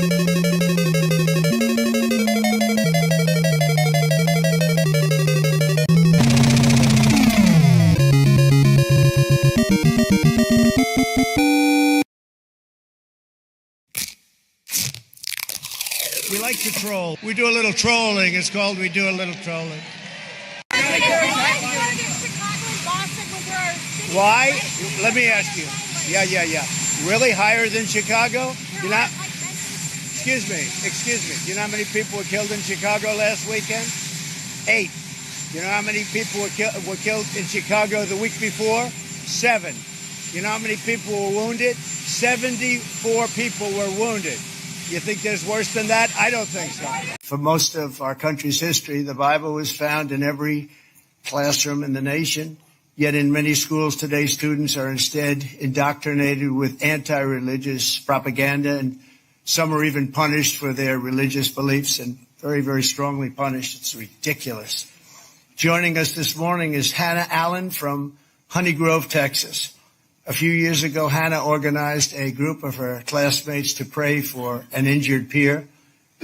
We like to troll. We do a little trolling. It's called We Do a Little Trolling. Why? Let me ask you. Yeah. Really higher than Chicago? You know, excuse me. Do you know how many people were killed in Chicago last weekend? 8. You know how many people were killed in Chicago the week before? 7. You know how many people were wounded? 74 people were wounded. You think there's worse than that? I don't think so. For most of our country's history, the Bible was found in every classroom in the nation. Yet in many schools today, students are instead indoctrinated with anti-religious propaganda, and some are even punished for their religious beliefs, and very, very strongly punished. It's ridiculous. Joining us this morning is Hannah Allen from Honey Grove, Texas. A few years ago, Hannah organized a group of her classmates to pray for an injured peer.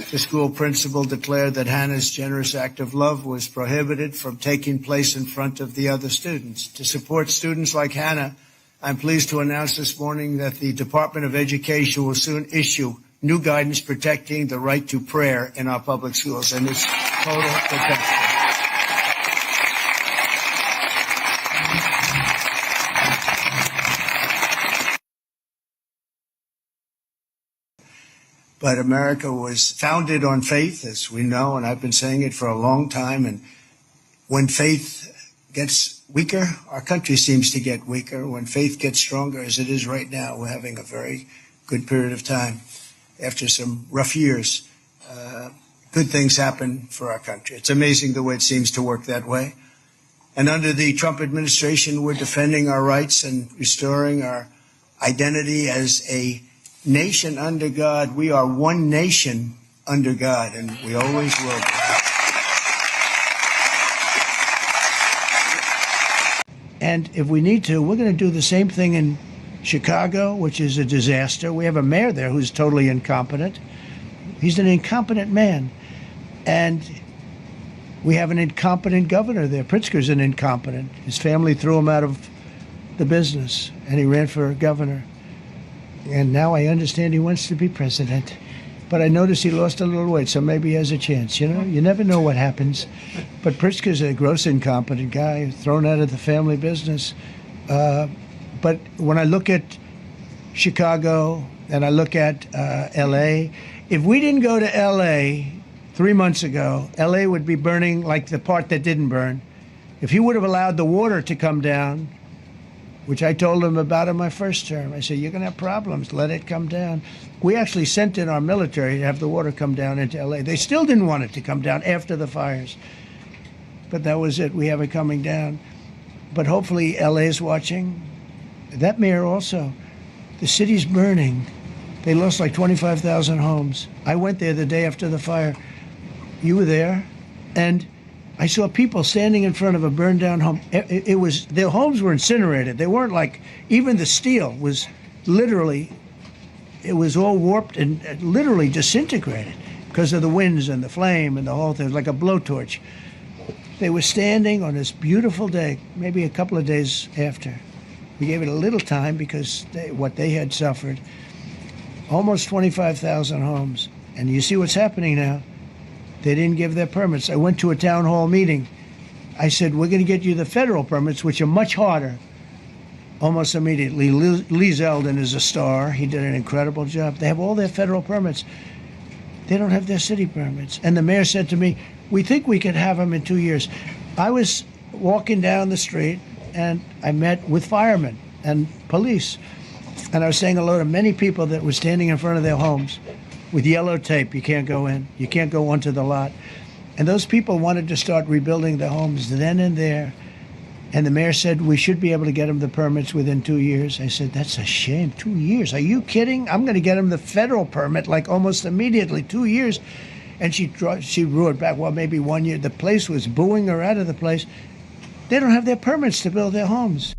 The school principal declared that Hannah's generous act of love was prohibited from taking place in front of the other students. To support students like Hannah, I'm pleased to announce this morning that the Department of Education will soon issue new guidance protecting the right to prayer in our public schools, and it's total protection. But America was founded on faith, as we know, and I've been saying it for a long time. And when faith gets weaker, our country seems to get weaker. When faith gets stronger, as it is right now, we're having a very good period of time. After some rough years, good things happen for our country. It's amazing the way it seems to work that way. And under the Trump administration, we're defending our rights and restoring our identity as a nation under God. We are one nation under God, and we always will be. And if we need to, we're going to do the same thing in Chicago, which is a disaster. We have a mayor there who's totally incompetent. He's an incompetent man. And we have an incompetent governor there. Pritzker's an incompetent. His family threw him out of the business, and he ran for governor. And now I understand he wants to be president. But I noticed he lost a little weight, so maybe he has a chance. You know, you never know what happens. But Pritzker's a gross incompetent guy, thrown out of the family business. But when I look at Chicago and I look at L.A., if we didn't go to L.A. 3 months ago, L.A. would be burning like the part that didn't burn. If he would have allowed the water to come down, which I told him about in my first term. I said, you're going to have problems. Let it come down. We actually sent in our military to have the water come down into L.A. They still didn't want it to come down after the fires. But that was it. We have it coming down. But hopefully L.A. is watching. That mayor also. The city's burning. They lost like 25,000 homes. I went there the day after the fire. You were there. And I saw people standing in front of a burned down home. It was, their homes were incinerated. They weren't like, even the steel was literally, it was all warped and literally disintegrated because of the winds and the flame and the whole thing. It was like a blowtorch. They were standing on this beautiful day, maybe a couple of days after. We gave it a little time because what they had suffered. Almost 25,000 homes. And you see what's happening now. They didn't give their permits. I went to a town hall meeting. I said, we're going to get you the federal permits, which are much harder. Almost immediately, Lee Zeldin is a star. He did an incredible job. They have all their federal permits. They don't have their city permits. And the mayor said to me, we think we could have them in 2 years. I was walking down the street, and I met with firemen and police. And I was saying hello to many people that were standing in front of their homes with yellow tape. You can't go in. You can't go onto the lot. And those people wanted to start rebuilding their homes then and there. And the mayor said, we should be able to get them the permits within 2 years. I said, that's a shame. 2 years? Are you kidding? I'm going to get them the federal permit like almost immediately. 2 years. And she roared back, well, maybe 1 year. The place was booing her out of the place. They don't have their permits to build their homes.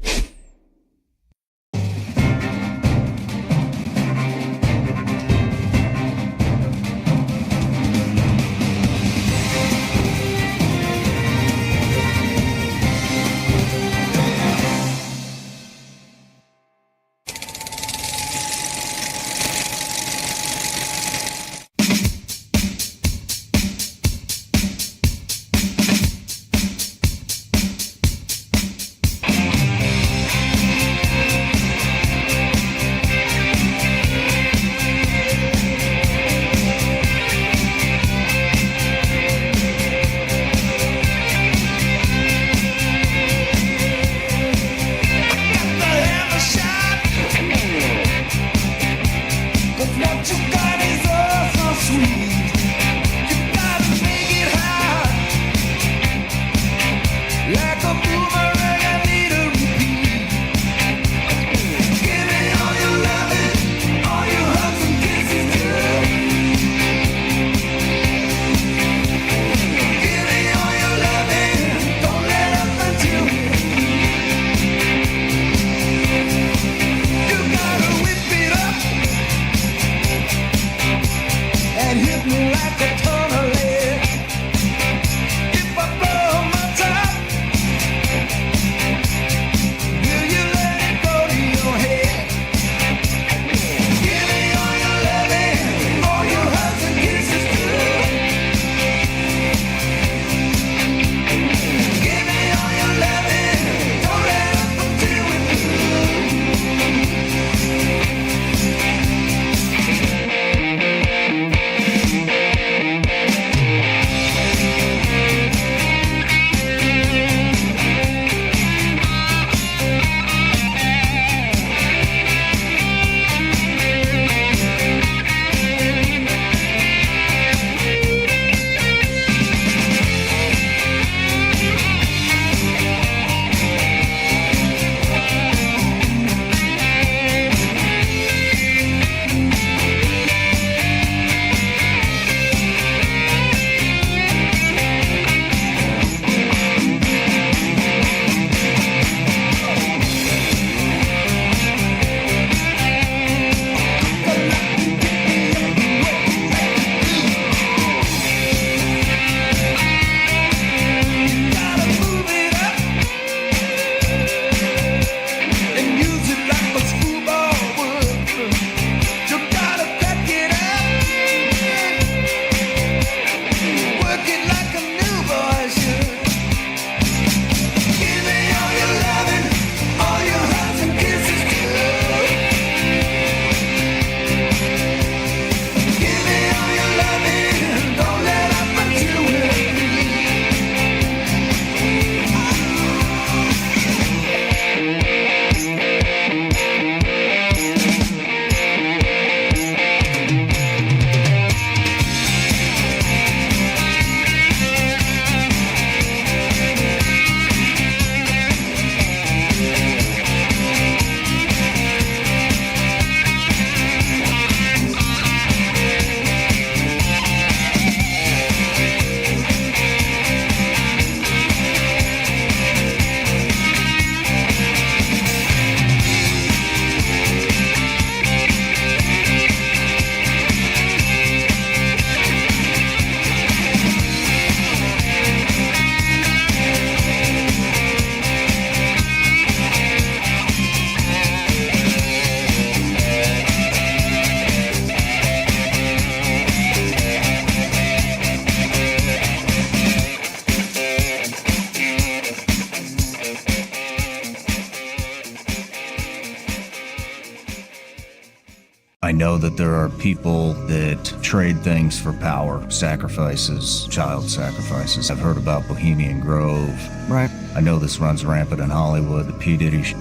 I know that there are people that trade things for power, sacrifices, child sacrifices. I've heard about Bohemian Grove. Right. I know this runs rampant in Hollywood, the P. Diddy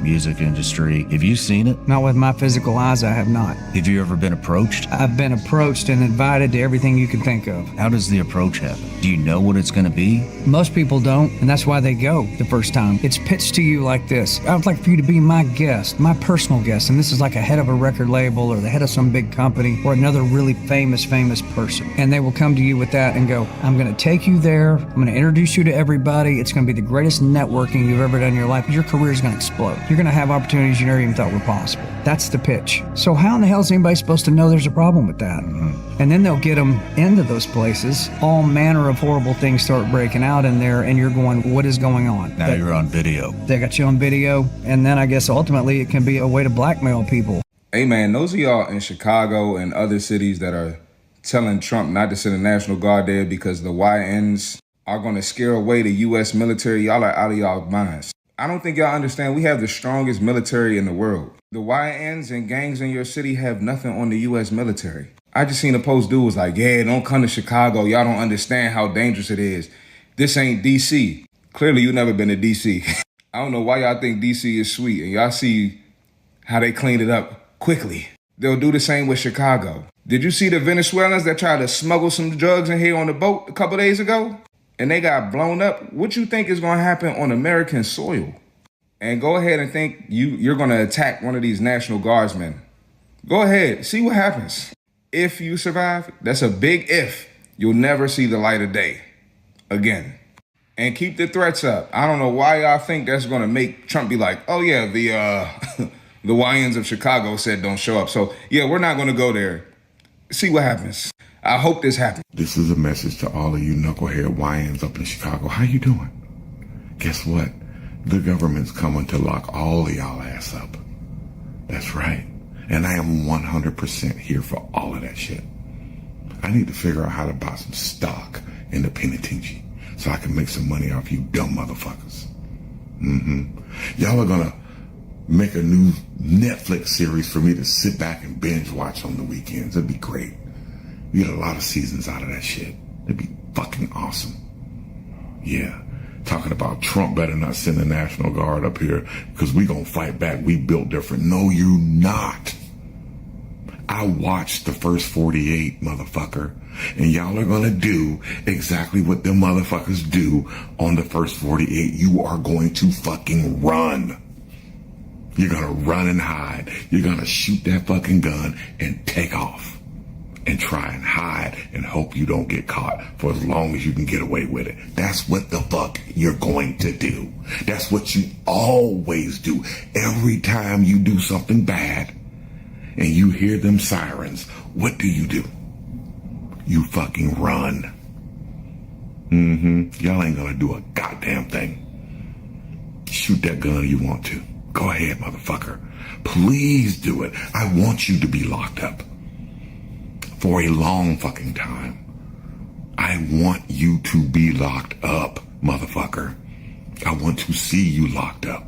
music industry. Have you seen it? Not with my physical eyes, I have not. Have you ever been approached? I've been approached and invited to everything you can think of. How does the approach happen? Do you know what it's going to be? Most people don't, and that's why they go the first time. It's pitched to you like this. I would like for you to be my guest, my personal guest, and this is like a head of a record label or the head of some big company or another really famous person. And they will come to you with that and go, I'm going to take you there. I'm going to introduce you to everybody. It's going to be the greatest networking you've ever done in your life. Your career is going to explode. You're going to have opportunities you never even thought were possible. That's the pitch. So how in the hell is anybody supposed to know there's a problem with that? Mm-hmm. And then they'll get them into those places. All manner of horrible things start breaking out in there, and you're going, what is going on? Now you're on video. They got you on video, and then I guess ultimately it can be a way to blackmail people. Hey man, those of y'all in Chicago and other cities that are telling Trump not to send a National Guard there because the YNs are going to scare away the U.S. military, y'all are out of y'all minds. I don't think y'all understand we have the strongest military in the world. The YNs and gangs in your city have nothing on the U.S. military. I just seen a post dude was like, yeah, don't come to Chicago. Y'all don't understand how dangerous it is. This ain't D.C. Clearly, you never been to D.C. I don't know why y'all think D.C. is sweet, and y'all see how they cleaned it up quickly. They'll do the same with Chicago. Did you see the Venezuelans that tried to smuggle some drugs in here on the boat a couple days ago? And they got blown up? What you think is going to happen on American soil? And go ahead and think you're going to attack one of these National Guardsmen. Go ahead, see what happens. If you survive, that's a big if. You'll never see the light of day again. And keep the threats up. I don't know why y'all think that's going to make Trump be like, oh yeah, the YNs of Chicago said don't show up. So yeah, we're not going to go there. See what happens. I hope this happens. This is a message to all of you knucklehead YNs up in Chicago. How you doing? Guess what? The government's coming to lock all of y'all ass up. That's right. And I am 100% here for all of that shit. I need to figure out how to buy some stock in the penitentiary so I can make some money off you dumb motherfuckers. Y'all are gonna make a new Netflix series for me to sit back and binge watch on the weekends. It'd be great. We get a lot of seasons out of that shit. It'd be fucking awesome. Yeah. Talking about Trump better not send the National Guard up here because we gonna fight back. We built different. No, you not. I watched the first 48, motherfucker. And y'all are gonna do exactly what them motherfuckers do on the first 48. You are going to fucking run. You're gonna run and hide. You're gonna shoot that fucking gun and take off. And try and hide and hope you don't get caught for as long as you can get away with it. That's what the fuck you're going to do. That's what you always do. Every time you do something bad and you hear them sirens, what do? You fucking run. Y'all ain't gonna do a goddamn thing. Shoot that gun if you want to. Go ahead, motherfucker. Please do it. I want you to be locked up. For a long fucking time. I want you to be locked up, motherfucker. I want to see you locked up.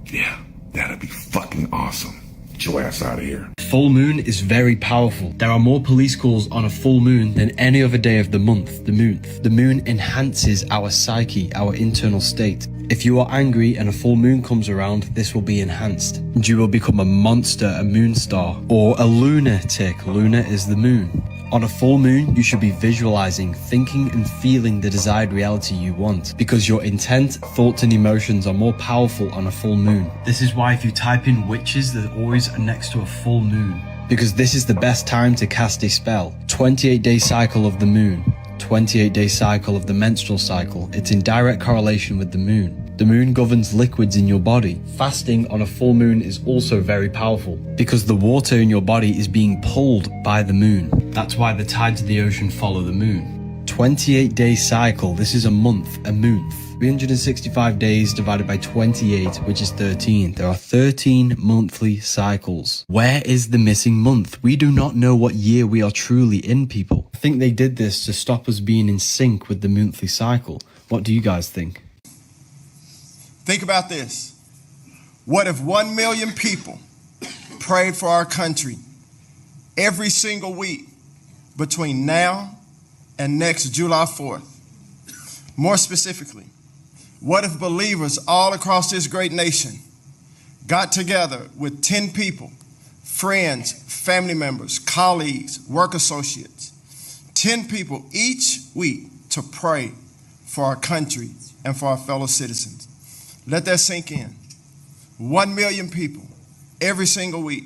Yeah, that'd be fucking awesome. Get your ass out of here. Full moon is very powerful. There are more police calls on a full moon than any other day of the month. The moon enhances our psyche, our internal state. If you are angry and a full moon comes around, this will be enhanced. And you will become a monster, a moon star, or a lunatic. Luna is the moon. On a full moon, you should be visualizing, thinking and feeling the desired reality you want, because your intent, thoughts and emotions are more powerful on a full moon. This is why if you type in witches, they're always next to a full moon, because this is the best time to cast a spell. 28-day cycle of the moon, 28-day cycle of the menstrual cycle. It's in direct correlation with the moon. The moon governs liquids in your body. Fasting on a full moon is also very powerful because the water in your body is being pulled by the moon. That's why the tides of the ocean follow the moon. 28-day cycle. This is a month, a month. 365 days divided by 28, which is 13. There are 13 monthly cycles. Where is the missing month? We do not know what year we are truly in, people. I think they did this to stop us being in sync with the monthly cycle. What do you guys think? Think about this. What if 1 million people pray for our country every single week between now and next July 4th. More specifically, what if believers all across this great nation got together with 10 people, friends, family members, colleagues, work associates, 10 people each week to pray for our country and for our fellow citizens? Let that sink in. 1 million people every single week,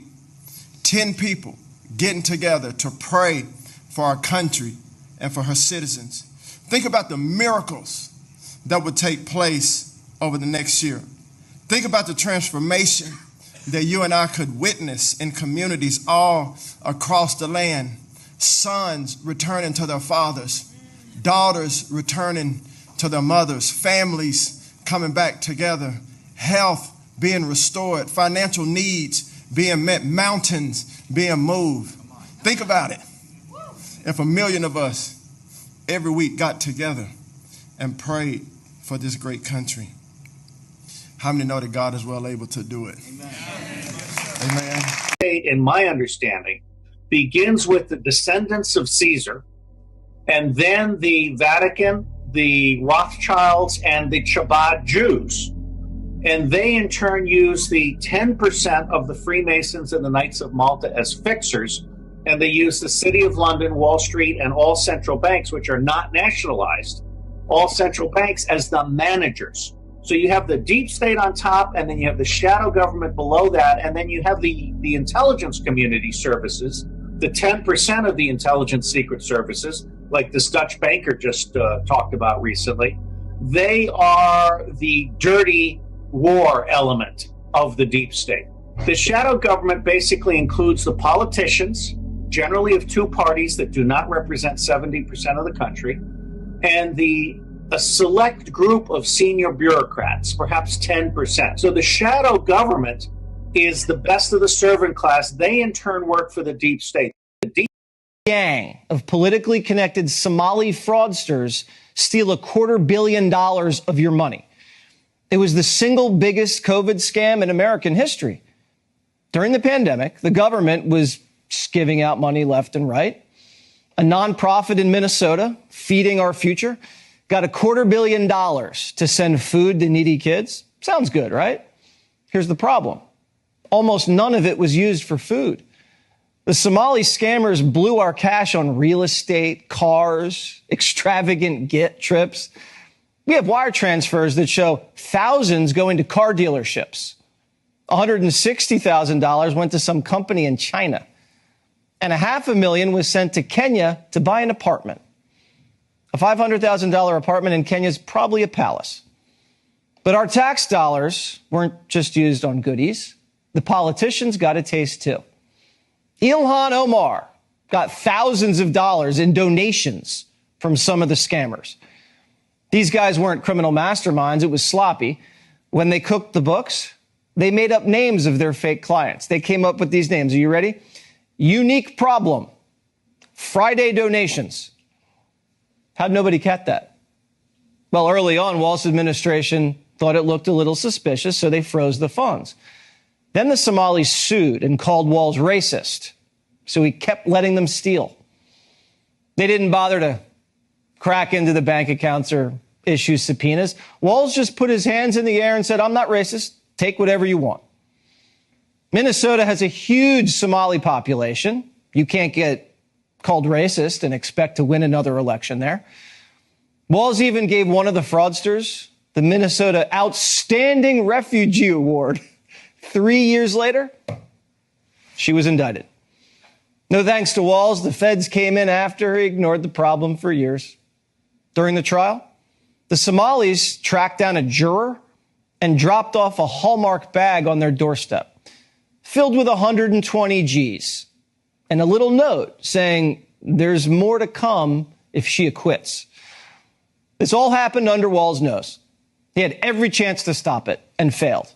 10 people getting together to pray for our country and for her citizens. Think about the miracles that would take place over the next year. Think about the transformation that you and I could witness in communities all across the land. Sons returning to their fathers, daughters returning to their mothers, families coming back together, health being restored, financial needs being met, mountains being moved. Think about it. If 1 million of us every week got together and prayed for this great country, how many know that God is well able to do it? Amen. In my understanding, begins with the descendants of Caesar, and then the Vatican, the Rothschilds, and the Chabad Jews. And they in turn use the 10% of the Freemasons and the Knights of Malta as fixers, and they use the City of London, Wall Street, and all central banks, which are not nationalized, all central banks as the managers. So you have the deep state on top, and then you have the shadow government below that, and then you have the intelligence community services, the 10% of the intelligence secret services, like this Dutch banker just talked about recently. They are the dirty war element of the deep state. The shadow government basically includes the politicians, generally of two parties that do not represent 70% of the country, and a select group of senior bureaucrats, perhaps 10%. So the shadow government is the best of the servant class. They in turn work for the deep state. The deep gang of politically connected Somali fraudsters steal $250 million of your money. It was the single biggest COVID scam in American history. During the pandemic, the government was just giving out money left and right. A nonprofit in Minnesota, Feeding Our Future, got $250 million to send food to needy kids. Sounds good, right? Here's the problem. Almost none of it was used for food. The Somali scammers blew our cash on real estate, cars, extravagant get trips. We have wire transfers that show thousands going to car dealerships. $160,000 went to some company in China. And $500,000 was sent to Kenya to buy an apartment. A $500,000 apartment in Kenya is probably a palace. But our tax dollars weren't just used on goodies. The politicians got a taste too. Ilhan Omar got thousands of dollars in donations from some of the scammers. These guys weren't criminal masterminds. It was sloppy. When they cooked the books, they made up names of their fake clients. They came up with these names. Are you ready? Unique Problem. Friday Donations. How'd nobody catch that? Well, early on, Walz's administration thought it looked a little suspicious, so they froze the funds. Then the Somalis sued and called Walz racist, so he kept letting them steal. They didn't bother to crack into the bank accounts or issue subpoenas. Walz just put his hands in the air and said, I'm not racist. Take whatever you want. Minnesota has a huge Somali population. You can't get called racist and expect to win another election there. Walz even gave one of the fraudsters the Minnesota Outstanding Refugee Award. 3 years later, she was indicted. No thanks to Walz, the feds came in after he ignored the problem for years. During the trial, the Somalis tracked down a juror and dropped off a Hallmark bag on their doorstep, filled with 120 G's, and a little note saying there's more to come if she acquits. This all happened under Walz's nose. He had every chance to stop it and failed.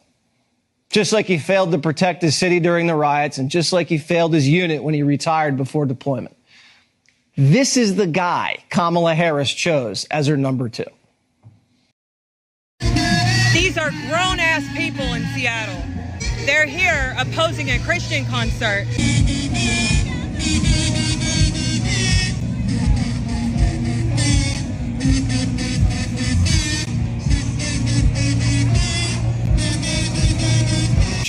Just like he failed to protect his city during the riots, and just like he failed his unit when he retired before deployment. This is the guy Kamala Harris chose as her number 2. These are grown-ass people in Seattle. They're here opposing a Christian concert.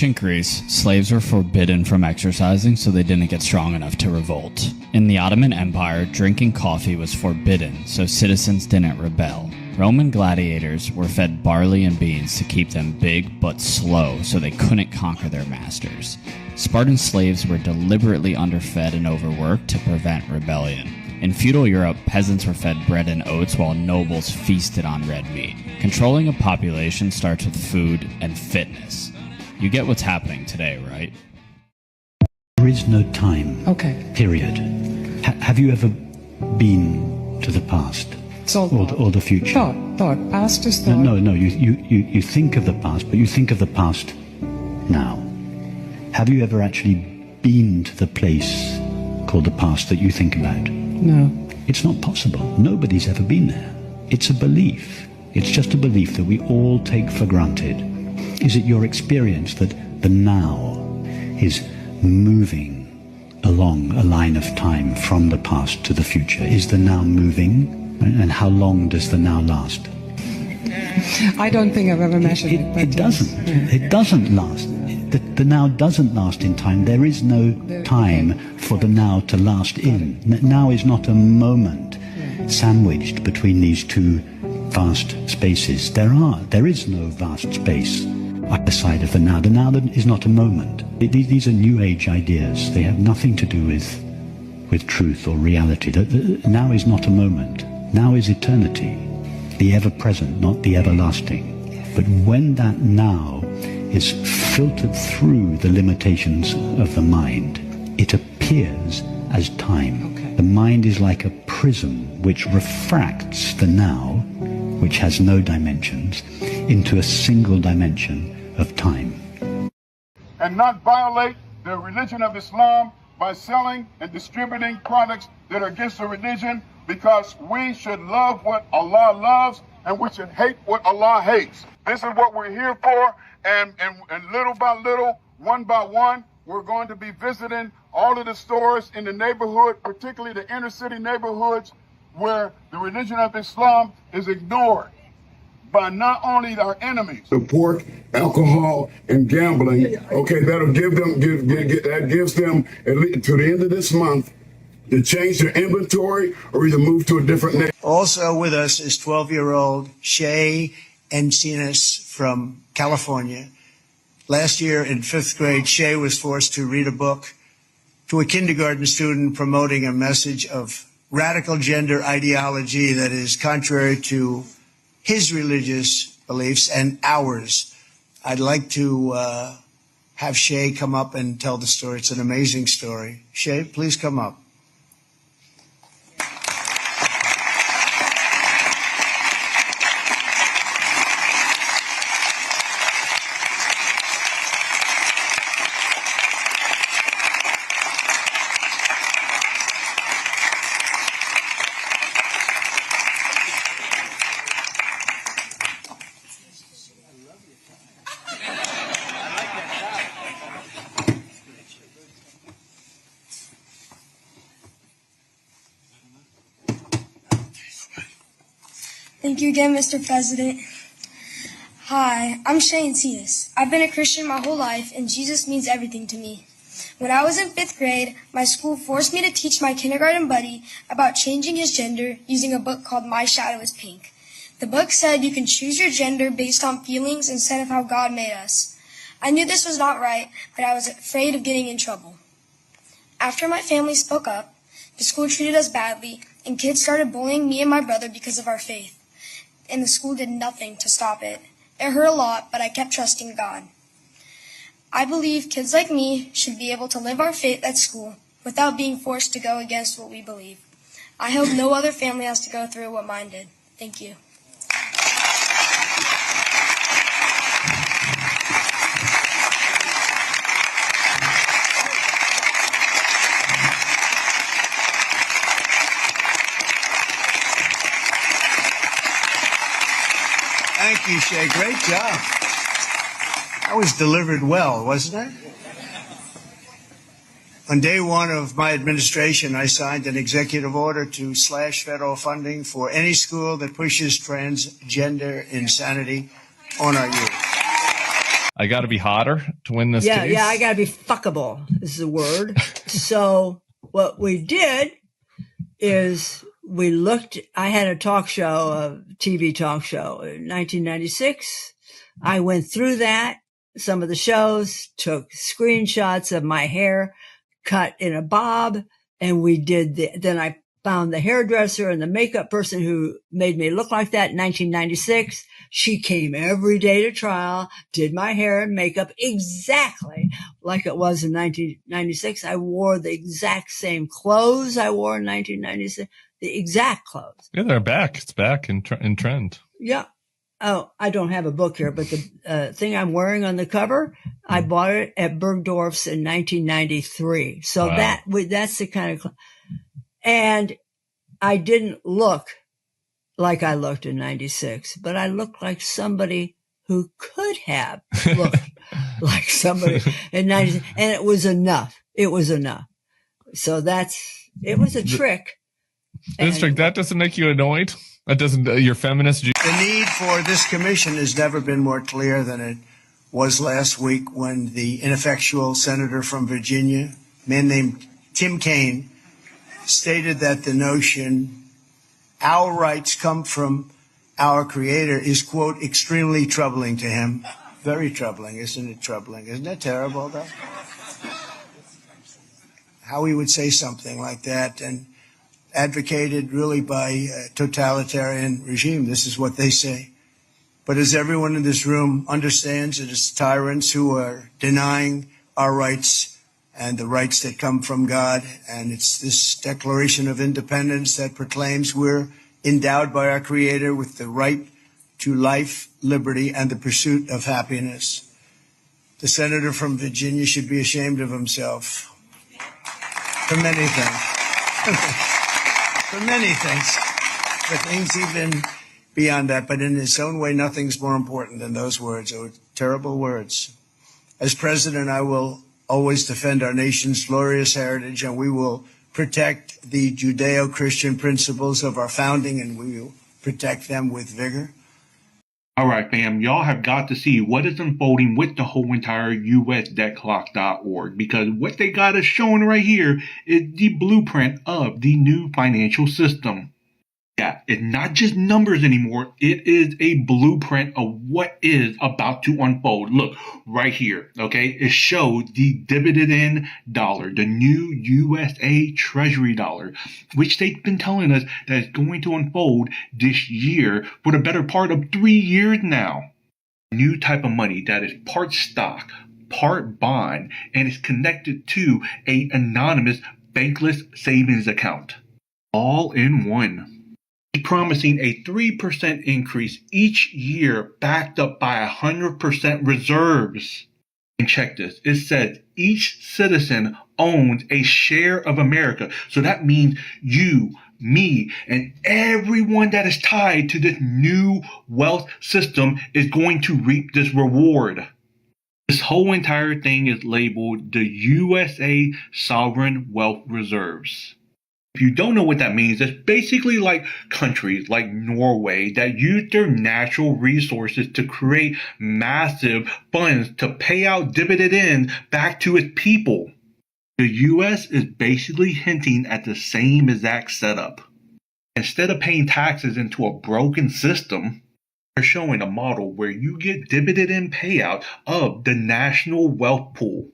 In Greece, slaves were forbidden from exercising so they didn't get strong enough to revolt. In the Ottoman Empire, drinking coffee was forbidden so citizens didn't rebel. Roman gladiators were fed barley and beans to keep them big but slow so they couldn't conquer their masters. Spartan slaves were deliberately underfed and overworked to prevent rebellion. In feudal Europe, peasants were fed bread and oats while nobles feasted on red meat. Controlling a population starts with food and fitness. You get what's happening today, right? There is no time. Okay. Period. Have you ever been to the past? Or the future? Thought. Past is thought. No. You think of the past, but you think of the past now. Have you ever actually been to the place called the past that you think about? No. It's not possible. Nobody's ever been there. It's a belief. It's just a belief that we all take for granted. Is it your experience that the now is moving along a line of time from the past to the future? Is the now moving? And how long does the now last? I don't think I've ever measured it. It doesn't. Yeah. It doesn't last. The now doesn't last in time. There is no time for the now to last in. Now is not a moment sandwiched between these two vast spaces. There is no vast space either side of the now. The now is not a moment. These are new age ideas. They have nothing to do with truth or reality. The now is not a moment. Now is eternity, the ever-present, not the everlasting. But when that now is filtered through the limitations of the mind, it appears as time. Okay. The mind is like a prism which refracts the now, which has no dimensions, into a single dimension of time. And not violate the religion of Islam by selling and distributing products that are against the religion, because we should love what Allah loves and we should hate what Allah hates. This is what we're here for, and little by little, one by one, we're going to be visiting all of the stores in the neighborhood, particularly the inner city neighborhoods where the religion of Islam is ignored by not only our enemies. The pork, alcohol, and gambling, okay, that'll give them, that gives them, at least to the end of this month, to change their inventory or either move to a different neighborhood. Also with us is 12-year-old Shay Encinas from California. Last year in 5th grade, Shay was forced to read a book to a kindergarten student promoting a message of radical gender ideology that is contrary to his religious beliefs and ours. I'd like to have Shay come up and tell the story. It's an amazing story. Shay, please come up. Thank you again, Mr. President. Hi, I'm Shay Encinas. I've been a Christian my whole life, and Jesus means everything to me. When I was in 5th grade, my school forced me to teach my kindergarten buddy about changing his gender using a book called My Shadow is Pink. The book said you can choose your gender based on feelings instead of how God made us. I knew this was not right, but I was afraid of getting in trouble. After my family spoke up, the school treated us badly, and kids started bullying me and my brother because of our faith. And the school did nothing to stop it. It hurt a lot, but I kept trusting God. I believe kids like me should be able to live our faith at school without being forced to go against what we believe. I hope no other family has to go through what mine did. Thank you. Thank you, Shay. Great job. That was delivered well, wasn't it? On day one of my administration, I signed an executive order to slash federal funding for any school that pushes transgender insanity on our youth. I got to be hotter to win this case? Yeah, I got to be fuckable is the word. So what we did is we looked, I had a talk show, a TV talk show in 1996. I went through that, some of the shows, took screenshots of my hair cut in a bob, and we did then I found the hairdresser and the makeup person who made me look like that in 1996. She came every day to trial, did my hair and makeup exactly like it was in 1996. I wore the exact same clothes I wore in 1996, the exact clothes. Yeah, they're back. It's back in trend. Yeah. Oh, I don't have a book here, but the thing I'm wearing on the cover, I bought it at Bergdorf's in 1993. So Wow. that's the kind of, and I didn't look like I looked in 96, but I looked like somebody who could have looked like somebody in 96. And it was enough. It was enough. So it was a trick. District, that doesn't make you annoyed? That doesn't, your feminist? The need for this commission has never been more clear than it was last week when the ineffectual senator from Virginia, a man named Tim Kaine, stated that the notion our rights come from our creator is, quote, extremely troubling to him. Very troubling, isn't it troubling? Isn't that terrible, though? How he would say something like that, and advocated really by a totalitarian regime. This is what they say. But as everyone in this room understands, it is tyrants who are denying our rights and the rights that come from God. And it's this Declaration of Independence that proclaims we're endowed by our Creator with the right to life, liberty, and the pursuit of happiness. The senator from Virginia should be ashamed of himself for many things. For many things, for things even beyond that. But in his own way, nothing's more important than those words. Oh, terrible words. As president, I will always defend our nation's glorious heritage, and we will protect the Judeo-Christian principles of our founding, and we will protect them with vigor. All right, fam, y'all have got to see what is unfolding with the whole entire USDebtClock.org, because what they got us showing right here is the blueprint of the new financial system. Yeah, it's not just numbers anymore. It is a blueprint of what is about to unfold. Look, right here, okay? It shows the dividend dollar, the new USA Treasury dollar, which they've been telling us that is going to unfold this year for the better part of 3 years now. New type of money that is part stock, part bond, and is connected to an anonymous bankless savings account. All in one. Promising a 3% increase each year backed up by 100% reserves. And check this. It says each citizen owns a share of America. So that means you, me, and everyone that is tied to this new wealth system is going to reap this reward. This whole entire thing is labeled the USA Sovereign Wealth Reserves. If you don't know what that means, it's basically like countries like Norway that use their natural resources to create massive funds to pay out dividends back to its people. The US is basically hinting at the same exact setup. Instead of paying taxes into a broken system, they're showing a model where you get dividend payout of the national wealth pool.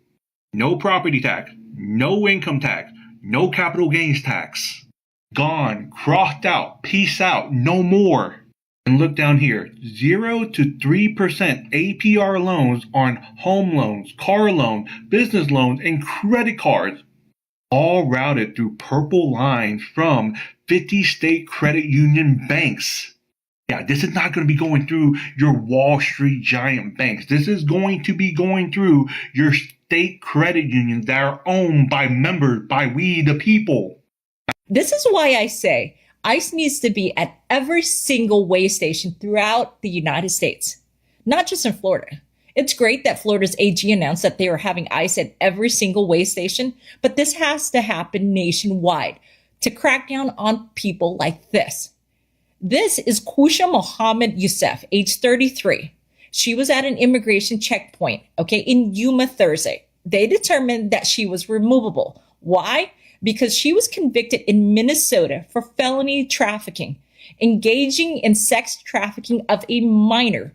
No property tax, no income tax, no capital gains tax. Gone, crossed out, peace out, no more. And look down here, 0 to 3% APR loans on home loans, car loans, business loans, and credit cards. All routed through purple lines from 50 state credit union banks. Yeah, this is not going to be going through your Wall Street giant banks. This is going to be going through your state credit unions that are owned by members, by we the people. This is why I say ICE needs to be at every single way station throughout the United States, not just in Florida. It's great that Florida's AG announced that they are having ICE at every single weigh station, but this has to happen nationwide to crack down on people like this. This is Kusha Mohammed Youssef, age 33. She was at an immigration checkpoint, in Yuma Thursday. They determined that she was removable. Why? Because she was convicted in Minnesota for felony trafficking, engaging in sex trafficking of a minor.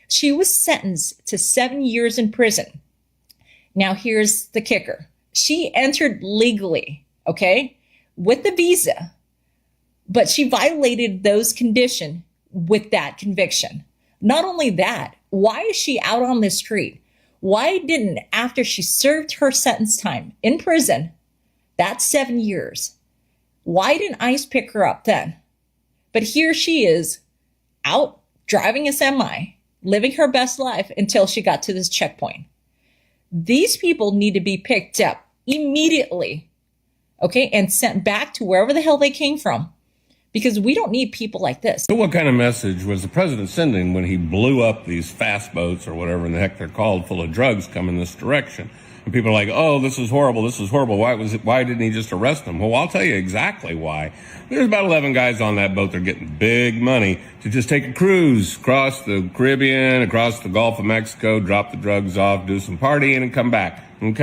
She was sentenced to 7 years in prison. Now, here's the kicker. She entered legally, with the visa, but she violated those conditions with that conviction. Not only that, why is she out on the street? Why didn't, after she served her sentence time in prison, that's 7 years, why didn't ICE pick her up then? But here she is, out driving a semi, living her best life until she got to this checkpoint. These people need to be picked up immediately, and sent back to wherever the hell they came from, because we don't need people like this. So what kind of message was the president sending when he blew up these fast boats or whatever in the heck they're called, full of drugs coming this direction? And people are like, oh, this is horrible. This is horrible. Why didn't he just arrest them? Well, I'll tell you exactly why. There's about 11 guys on that boat. They're getting big money to just take a cruise across the Caribbean, across the Gulf of Mexico, drop the drugs off, do some partying and come back. And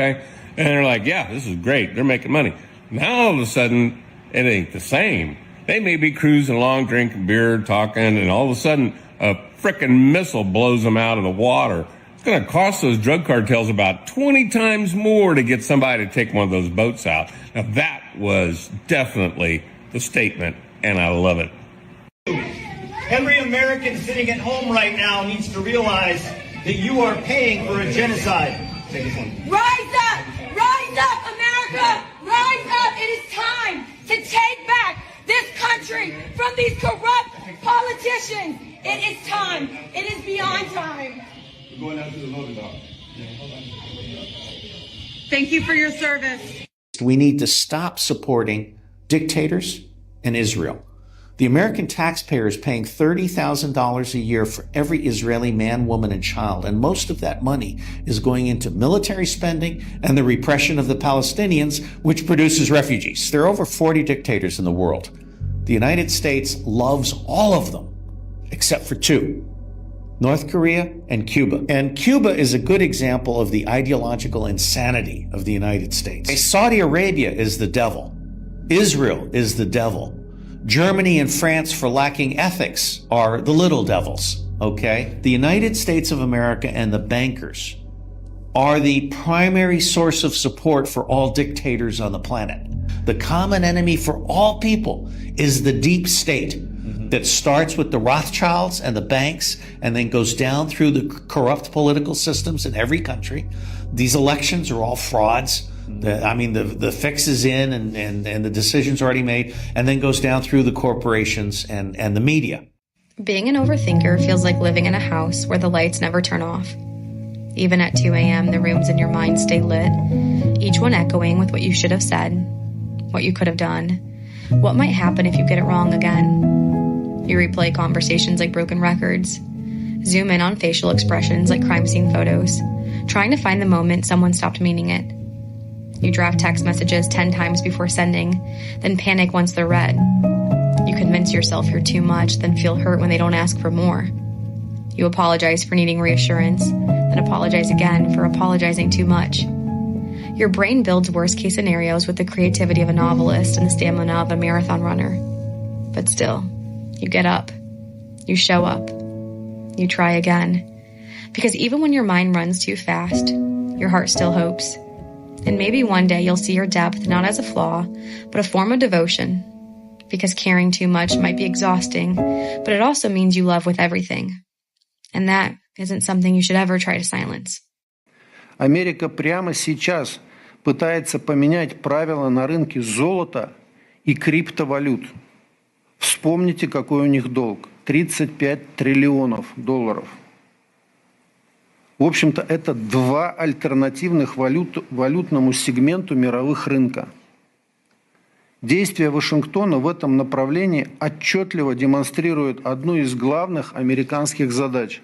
they're like, yeah, this is great. They're making money. Now all of a sudden, it ain't the same. They may be cruising along, drinking beer, talking, and all of a sudden a frickin' missile blows them out of the water. It's going to cost those drug cartels about 20 times more to get somebody to take one of those boats out. Now, that was definitely the statement, and I love it. Every American sitting at home right now needs to realize that you are paying for a genocide. Rise up! Rise up, America! Rise up! It is time to take back this country from these corrupt politicians. It is time. It is beyond time. We're going out to the loading dock. Thank you for your service. We need to stop supporting dictators and Israel. The American taxpayer is paying $30,000 a year for every Israeli man, woman, and child, and most of that money is going into military spending and the repression of the Palestinians, which produces refugees. There are over 40 dictators in the world. The United States loves all of them, except for two, North Korea and Cuba. And Cuba is a good example of the ideological insanity of the United States. Saudi Arabia is the devil. Israel is the devil. Germany and France, for lacking ethics, are the little devils, The United States of America and the bankers are the primary source of support for all dictators on the planet. The common enemy for all people is the deep state that starts with the Rothschilds and the banks and then goes down through the corrupt political systems in every country. These elections are all frauds. The fix is in and the decision's already made, and then goes down through the corporations and the media. Being an overthinker feels like living in a house where the lights never turn off. Even at 2 a.m., the rooms in your mind stay lit, each one echoing with what you should have said, what you could have done, what might happen if you get it wrong again. You replay conversations like broken records, zoom in on facial expressions like crime scene photos, trying to find the moment someone stopped meaning it. You draft text messages 10 times before sending, then panic once they're read. You convince yourself you're too much, then feel hurt when they don't ask for more. You apologize for needing reassurance, then apologize again for apologizing too much. Your brain builds worst-case scenarios with the creativity of a novelist and the stamina of a marathon runner. But still, you get up. You show up. You try again. Because even when your mind runs too fast, your heart still hopes. And maybe one day you'll see your depth not as a flaw, but a form of devotion. Because caring too much might be exhausting, but it also means you love with everything. And that isn't something you should ever try to silence. Америка прямо сейчас пытается поменять правила на рынке золота и криптовалют. Вспомните, какой у них долг. 35 триллионов долларов. В общем-то, это два альтернативных валютному сегменту мировых рынка. Действия Вашингтона в этом направлении отчетливо демонстрируют одну из главных американских задач.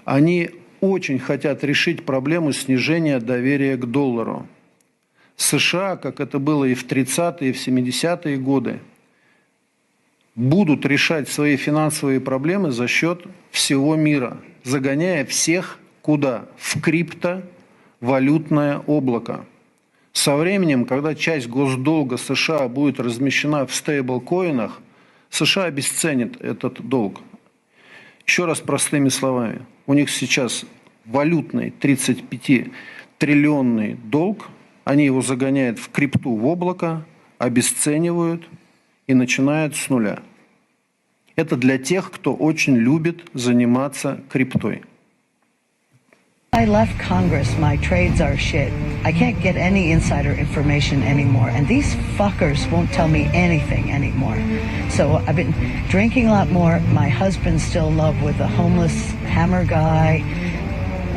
Они очень хотят решить проблему снижения доверия к доллару. США, как это было и в 30-е, и в 70-е годы, будут решать свои финансовые проблемы за счет всего мира, загоняя всех куда? В криптовалютное облако. Со временем, когда часть госдолга США будет размещена в стейблкоинах, США обесценит этот долг. Еще раз простыми словами. У них сейчас валютный 35-триллионный долг. Они его загоняют в крипту, в облако, обесценивают и начинают с нуля. Это для тех, кто очень любит заниматься криптой. I left Congress, my trades are shit. I can't get any insider information anymore. And these fuckers won't tell me anything anymore. So I've been drinking a lot more. My husband's still in love with a homeless hammer guy,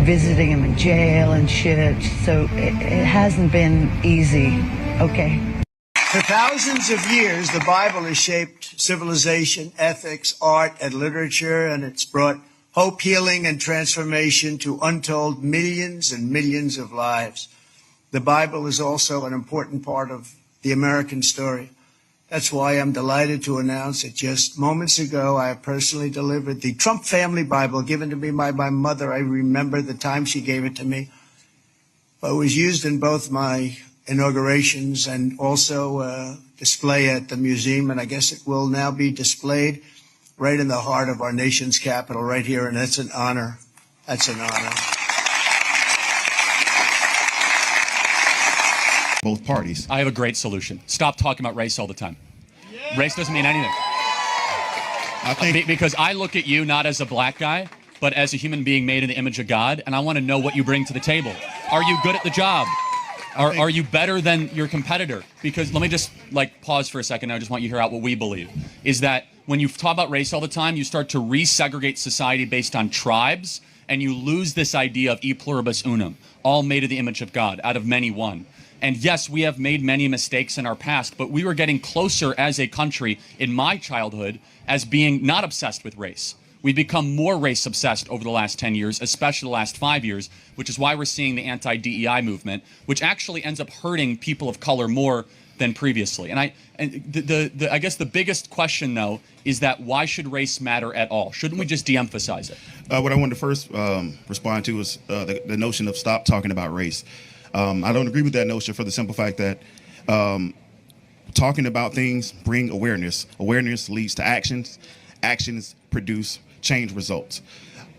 visiting him in jail and shit. So it hasn't been easy. Okay. For thousands of years, the Bible has shaped civilization, ethics, art, and literature, and it's brought hope, healing, and transformation to untold millions and millions of lives. The Bible is also an important part of the American story. That's why I'm delighted to announce that just moments ago, I have personally delivered the Trump family Bible given to me by my mother. I remember the time she gave it to me. But it was used in both my inaugurations and also display at the museum, and I guess it will now be displayed right in the heart of our nation's capital, right here, and that's an honor. That's an honor. Both parties. I have a great solution. Stop talking about race all the time. Yeah. Race doesn't mean anything. I think because I look at you not as a black guy, but as a human being made in the image of God, and I want to know what you bring to the table. Are you good at the job? Are you better than your competitor? Because let me just pause for a second. I just want you to hear out what we believe. Is that when you talk about race all the time, you start to resegregate society based on tribes, and you lose this idea of e pluribus unum, all made in the image of God, out of many one. And yes, we have made many mistakes in our past, but we were getting closer as a country in my childhood as being not obsessed with race. We've become more race obsessed over the last 10 years, especially the last 5 years, which is why we're seeing the anti-DEI movement, which actually ends up hurting people of color more than previously. And I guess the biggest question, though, is that why should race matter at all? Shouldn't we just de-emphasize it? What I wanted to first respond to is the notion of stop talking about race. I don't agree with that notion for the simple fact that talking about things bring awareness. Awareness leads to actions. Actions produce change results.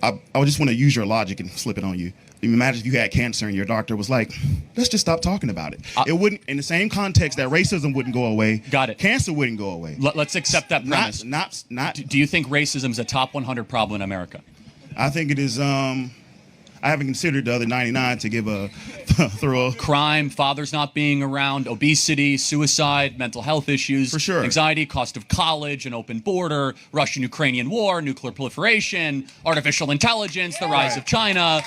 I just want to use your logic and flip it on you. Imagine if you had cancer and your doctor was like, let's just stop talking about it. It wouldn't, in the same context that racism wouldn't go away. Got it. Cancer wouldn't go away. Let's accept that premise. Do you think racism is a top 100 problem in America? I think it is. I haven't considered the other 99 to give a thorough. Crime, fathers not being around, obesity, suicide, mental health issues. For sure. Anxiety, cost of college, an open border, Russian-Ukrainian war, nuclear proliferation, artificial intelligence, the rise of China.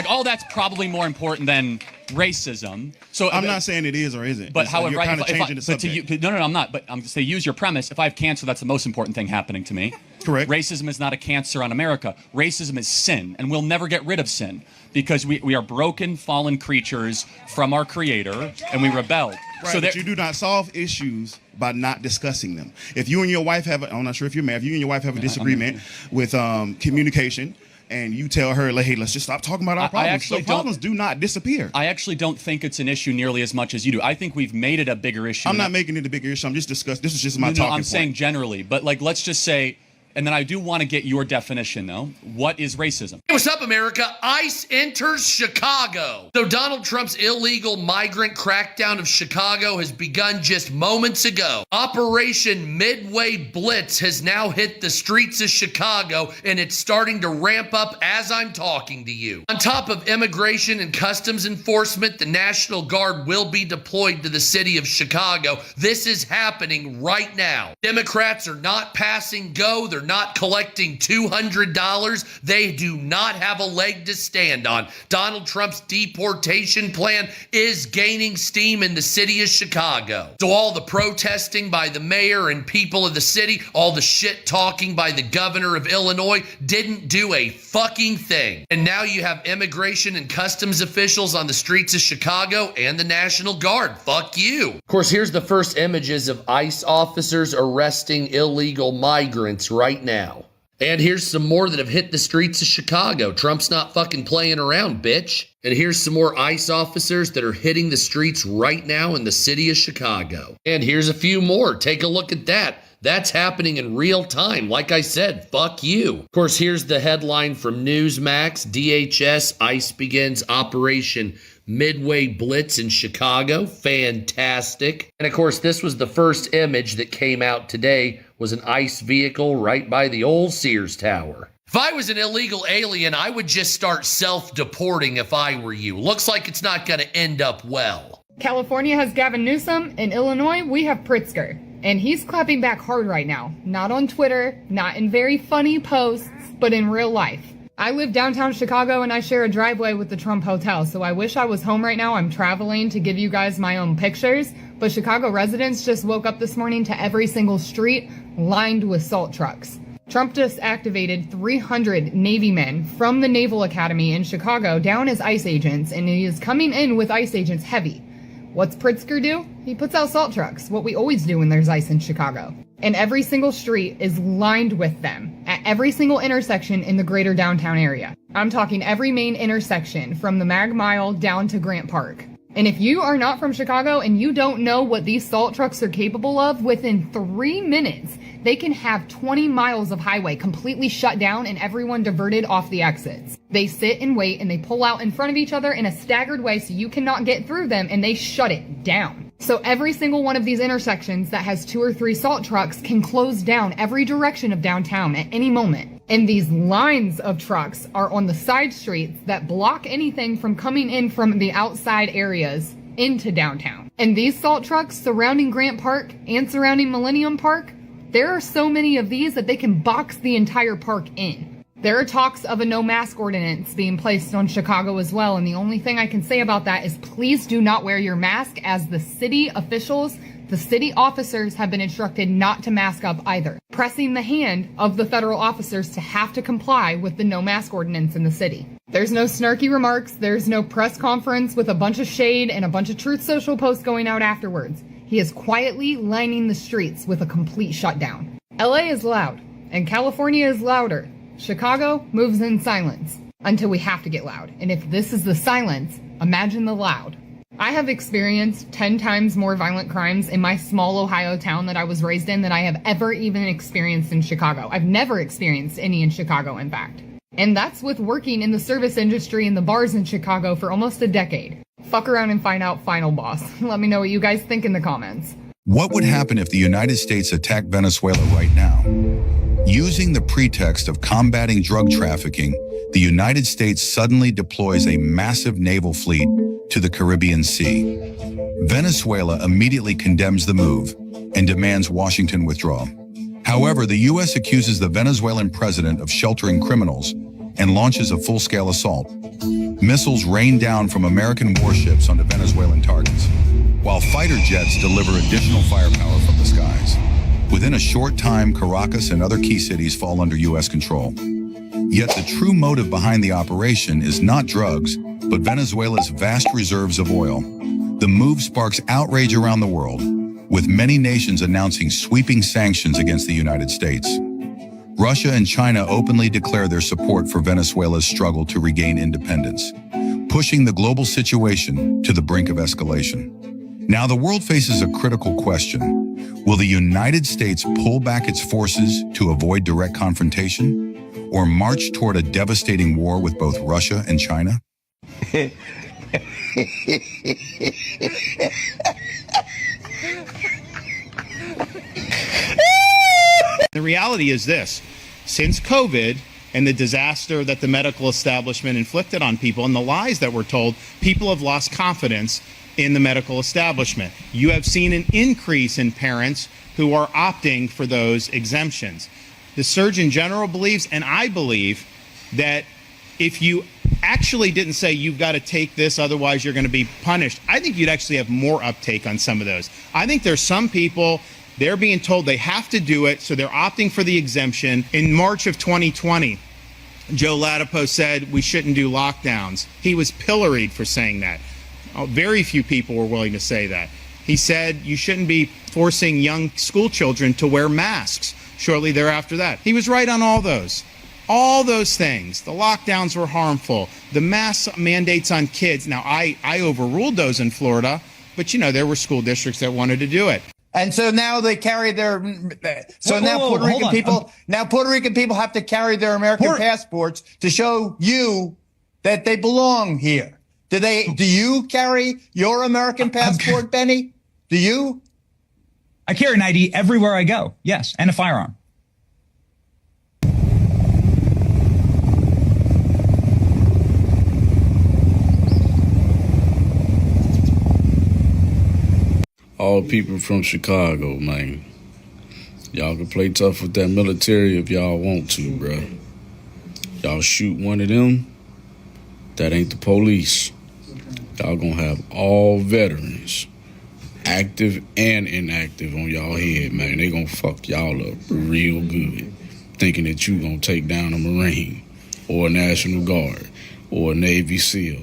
All that's probably more important than racism. So I'm not saying it is or isn't. But however, you're kind of changing the subject. No, I'm not. But I'm going to say use your premise. If I have cancer, that's the most important thing happening to me. Correct. Racism is not a cancer on America. Racism is sin, and we'll never get rid of sin because we are broken, fallen creatures from our Creator, and we rebelled. Right, so but you do not solve issues by not discussing them. If you and your wife have, I'm not sure if you're married, if you and your wife have a disagreement with communication, and you tell her, hey, let's just stop talking about our problems. So problems do not disappear. I actually don't think it's an issue nearly as much as you do. I think we've made it a bigger issue. I'm not making it a bigger issue. I'm just discussing. This is just my talking point. I'm saying generally, but let's just say. And then I do want to get your definition, though. What is racism? Hey, what's up, America? ICE enters Chicago. So Donald Trump's illegal migrant crackdown of Chicago has begun just moments ago. Operation Midway Blitz has now hit the streets of Chicago, and it's starting to ramp up as I'm talking to you. On top of immigration and customs enforcement, the National Guard will be deployed to the city of Chicago. This is happening right now. Democrats are not passing go. They're they're not collecting $200, they do not have a leg to stand on. Donald Trump's deportation plan is gaining steam in the city of Chicago. So all the protesting by the mayor and people of the city, all the shit talking by the governor of Illinois didn't do a fucking thing. And now you have immigration and customs officials on the streets of Chicago and the National Guard. Fuck you. Of course, here's the first images of ICE officers arresting illegal migrants right now. And here's some more that have hit the streets of Chicago. Trump's not fucking playing around, bitch. And here's some more ICE officers that are hitting the streets right now in the city of Chicago. And here's a few more. Take a look at that. That's happening in real time. Like I said, fuck you. Of course, here's the headline from Newsmax. DHS, ICE begins Operation Midway Blitz in Chicago. Fantastic. And of course, this was the first image that came out today, was an ICE vehicle right by the old Sears Tower. If I was an illegal alien, I would just start self-deporting if I were you. Looks like it's not going to end up well. California has Gavin Newsom. In Illinois, we have Pritzker. And he's clapping back hard right now. Not on Twitter, not in very funny posts, but in real life. I live downtown Chicago and I share a driveway with the Trump Hotel, so I wish I was home right now. I'm traveling to give you guys my own pictures, but Chicago residents just woke up this morning to every single street lined with salt trucks. Trump just activated 300 Navy men from the Naval Academy in Chicago down as ICE agents, and he is coming in with ICE agents heavy. What's Pritzker do? He puts out salt trucks, what we always do when there's ICE in Chicago. And every single street is lined with them at every single intersection in the greater downtown area. I'm talking every main intersection from the Mag Mile down to Grant Park. And if you are not from Chicago and you don't know what these salt trucks are capable of, within 3 minutes, they can have 20 miles of highway completely shut down and everyone diverted off the exits. They sit and wait and they pull out in front of each other in a staggered way so you cannot get through them, and they shut it down. So every single one of these intersections that has 2 or 3 salt trucks can close down every direction of downtown at any moment. And these lines of trucks are on the side streets that block anything from coming in from the outside areas into downtown. And these salt trucks surrounding Grant Park and surrounding Millennium Park, there are so many of these that they can box the entire park in. There are talks of a no mask ordinance being placed on Chicago as well, and the only thing I can say about that is please do not wear your mask, as the city officials, the city officers have been instructed not to mask up either, pressing the hand of the federal officers to have to comply with the no mask ordinance in the city. There's no snarky remarks, there's no press conference with a bunch of shade and a bunch of Truth Social posts going out afterwards. He is quietly lining the streets with a complete shutdown. LA is loud, and California is louder. Chicago moves in silence until we have to get loud. And if this is the silence, imagine the loud. I have experienced 10 times more violent crimes in my small Ohio town that I was raised in than I have ever even experienced in Chicago. I've never experienced any in Chicago, in fact. And that's with working in the service industry in the bars in Chicago for almost a decade. Fuck around and find out, final boss. Let me know what you guys think in the comments. What would happen if the United States attacked Venezuela right now? Using the pretext of combating drug trafficking, the United States suddenly deploys a massive naval fleet to the Caribbean Sea. Venezuela immediately condemns the move and demands Washington withdraw. However, the U.S. accuses the Venezuelan president of sheltering criminals and launches a full-scale assault. Missiles rain down from American warships onto Venezuelan targets, while fighter jets deliver additional firepower from the skies. Within a short time, Caracas and other key cities fall under U.S. control. Yet the true motive behind the operation is not drugs, but Venezuela's vast reserves of oil. The move sparks outrage around the world, with many nations announcing sweeping sanctions against the United States. Russia and China openly declare their support for Venezuela's struggle to regain independence, pushing the global situation to the brink of escalation. Now the world faces a critical question. Will the United States pull back its forces to avoid direct confrontation, or march toward a devastating war with both Russia and China? The reality is this: since COVID and the disaster that the medical establishment inflicted on people and the lies that were told, people have lost confidence in the medical establishment. You have seen an increase in parents who are opting for those exemptions. the Surgeon General believes, and I believe, that if you actually didn't say you've got to take this, otherwise you're going to be punished, I think you'd actually have more uptake on some of those. I think there's some people, they're being told they have to do it, so they're opting for the exemption. In March of 2020, Joe Latipo said we shouldn't do lockdowns. He was pilloried for saying that. Very few people were willing to say that. He said you shouldn't be forcing young school children to wear masks shortly thereafter that. He was right on all those. All those things. The lockdowns were harmful. The mask mandates on kids. Now, I overruled those in Florida, but, you know, there were school districts that wanted to do it. And so now they carry their. So now Puerto Rican people have to carry their American passports to show you that they belong here. Do you carry your American passport, Benny? Do you? I carry an ID everywhere I go. Yes, and a firearm. All people from Chicago, man. Y'all can play tough with that military if y'all want to, bruh. Y'all shoot one of them, that ain't the police. Y'all gonna have all veterans, active and inactive, on y'all head, man. They gonna fuck y'all up real good, thinking that you gonna take down a Marine or a National Guard or a Navy SEAL.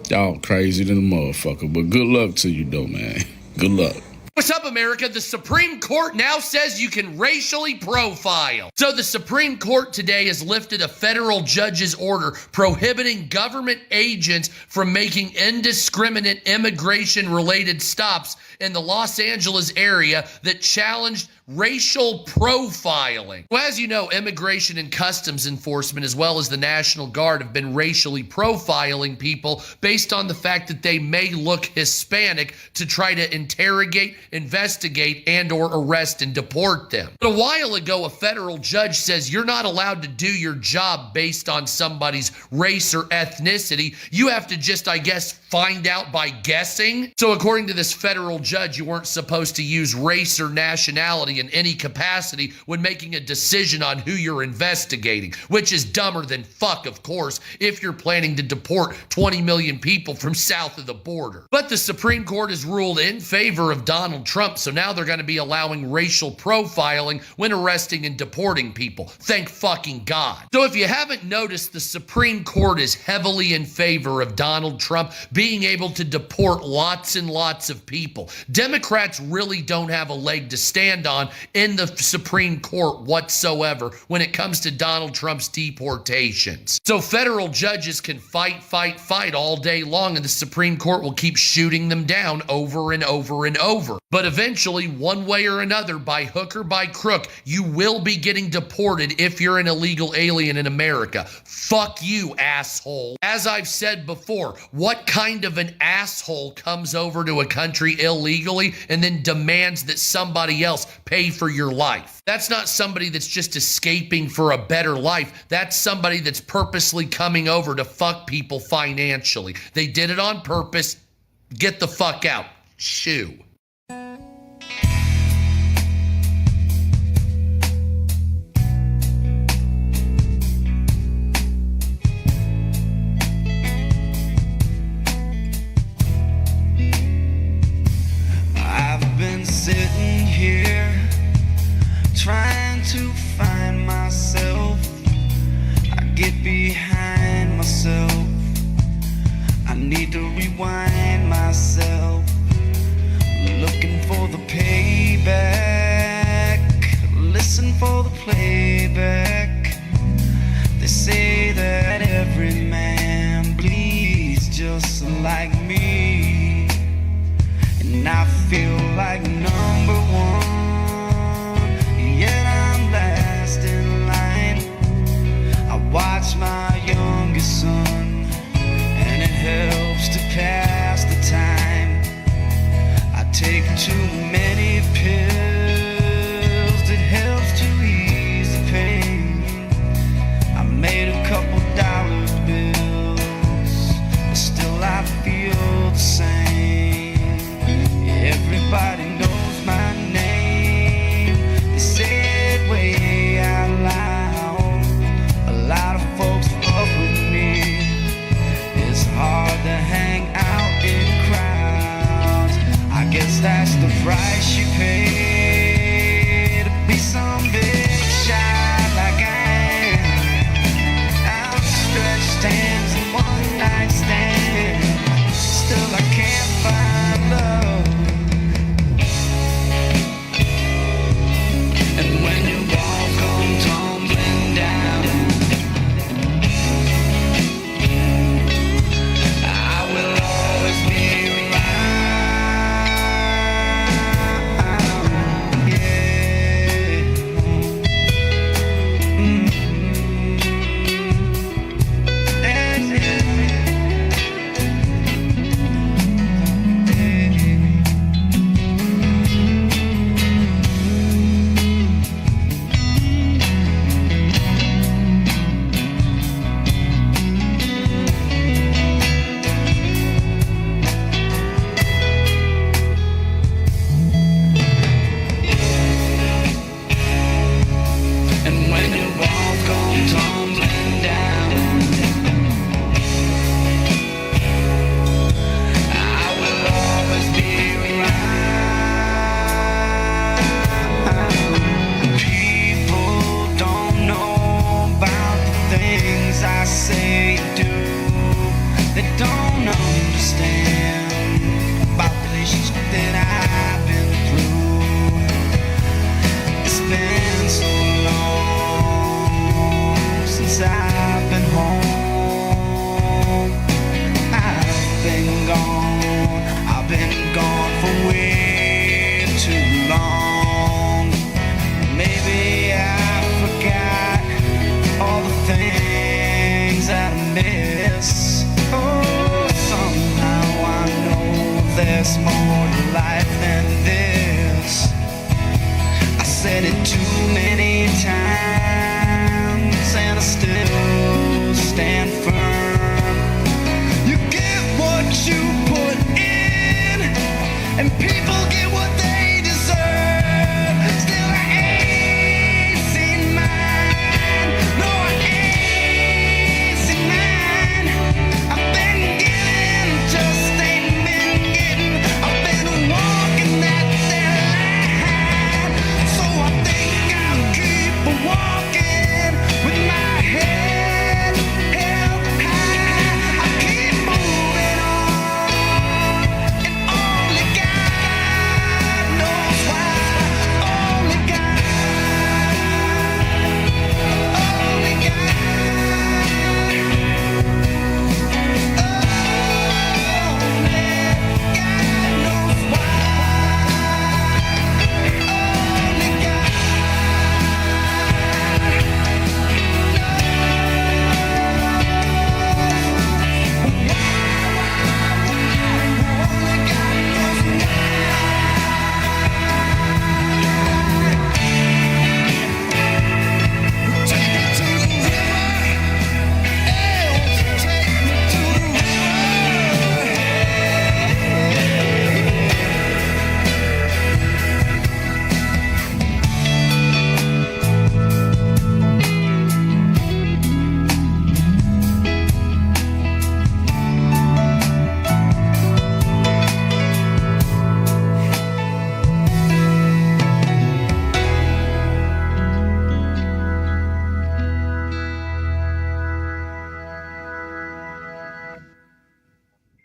Y'all crazy than a motherfucker, but good luck to you though, man. Good luck. What's up, America? The Supreme Court now says you can racially profile. So the Supreme Court today has lifted a federal judge's order prohibiting government agents from making indiscriminate immigration-related stops in the Los Angeles area that challenged racial profiling. Well, as you know, Immigration and Customs Enforcement, as well as the National Guard, have been racially profiling people based on the fact that they may look Hispanic to try to interrogate, investigate, and or arrest and deport them. But a while ago, a federal judge says you're not allowed to do your job based on somebody's race or ethnicity. You have to just, I guess, find out by guessing. So according to this federal judge, you weren't supposed to use race or nationality in any capacity when making a decision on who you're investigating, which is dumber than fuck, of course, if you're planning to deport 20 million people from south of the border. But the Supreme Court has ruled in favor of Donald Trump, so now they're going to be allowing racial profiling when arresting and deporting people. Thank fucking God. So if you haven't noticed, the Supreme Court is heavily in favor of Donald Trump being able to deport lots and lots of people. Democrats really don't have a leg to stand on in the Supreme Court whatsoever when it comes to Donald Trump's deportations. So federal judges can fight all day long, and the Supreme Court will keep shooting them down over and over and over. But eventually, one way or another, by hook or by crook, you will be getting deported if you're an illegal alien in America. Fuck you, asshole. As I've said before, what kind of an asshole comes over to a country illegally and then demands that somebody else pay for your life? That's not somebody that's just escaping for a better life. That's somebody that's purposely coming over to fuck people financially. They did it on purpose. Get the fuck out. Shoo. I've been sitting here trying to find myself. I get behind myself. I need to rewind myself. Looking for the payback. Listen for the playback. They say that every man bleeds just like me. And I feel like number one, yet I'm last in line. I watch my youngest son, and it helps to pass the time. I take too many pills, it helps to ease the pain. I made a couple dollar bills, but still I feel the same. Everybody knows my name. They say it way that's the price you pay to be some big shot like I am. Outstretched hands and one night stand. Still I can't find love. And when your wall comes tumbling down, I will always be around. Yeah. And when your walls come tumbling down, I will always be around. People don't know about the things I say and do. They don't understand about the relationship that I've been through. It's been so long since I've been home. I've been gone for way too long. Maybe I forgot all the things that I miss. Oh, somehow I know there's more to life than this. I said it too many times and I still stand firm. You get what you put in, and people get what they deserve. Still I ain't seen mine. No, I ain't seen mine. I've been giving, just ain't been getting. I've been walking that thin line. So I think I'll keep walking with my head held high. I keep moving on, and only God knows why. Only God, only God, only God knows why. Only God.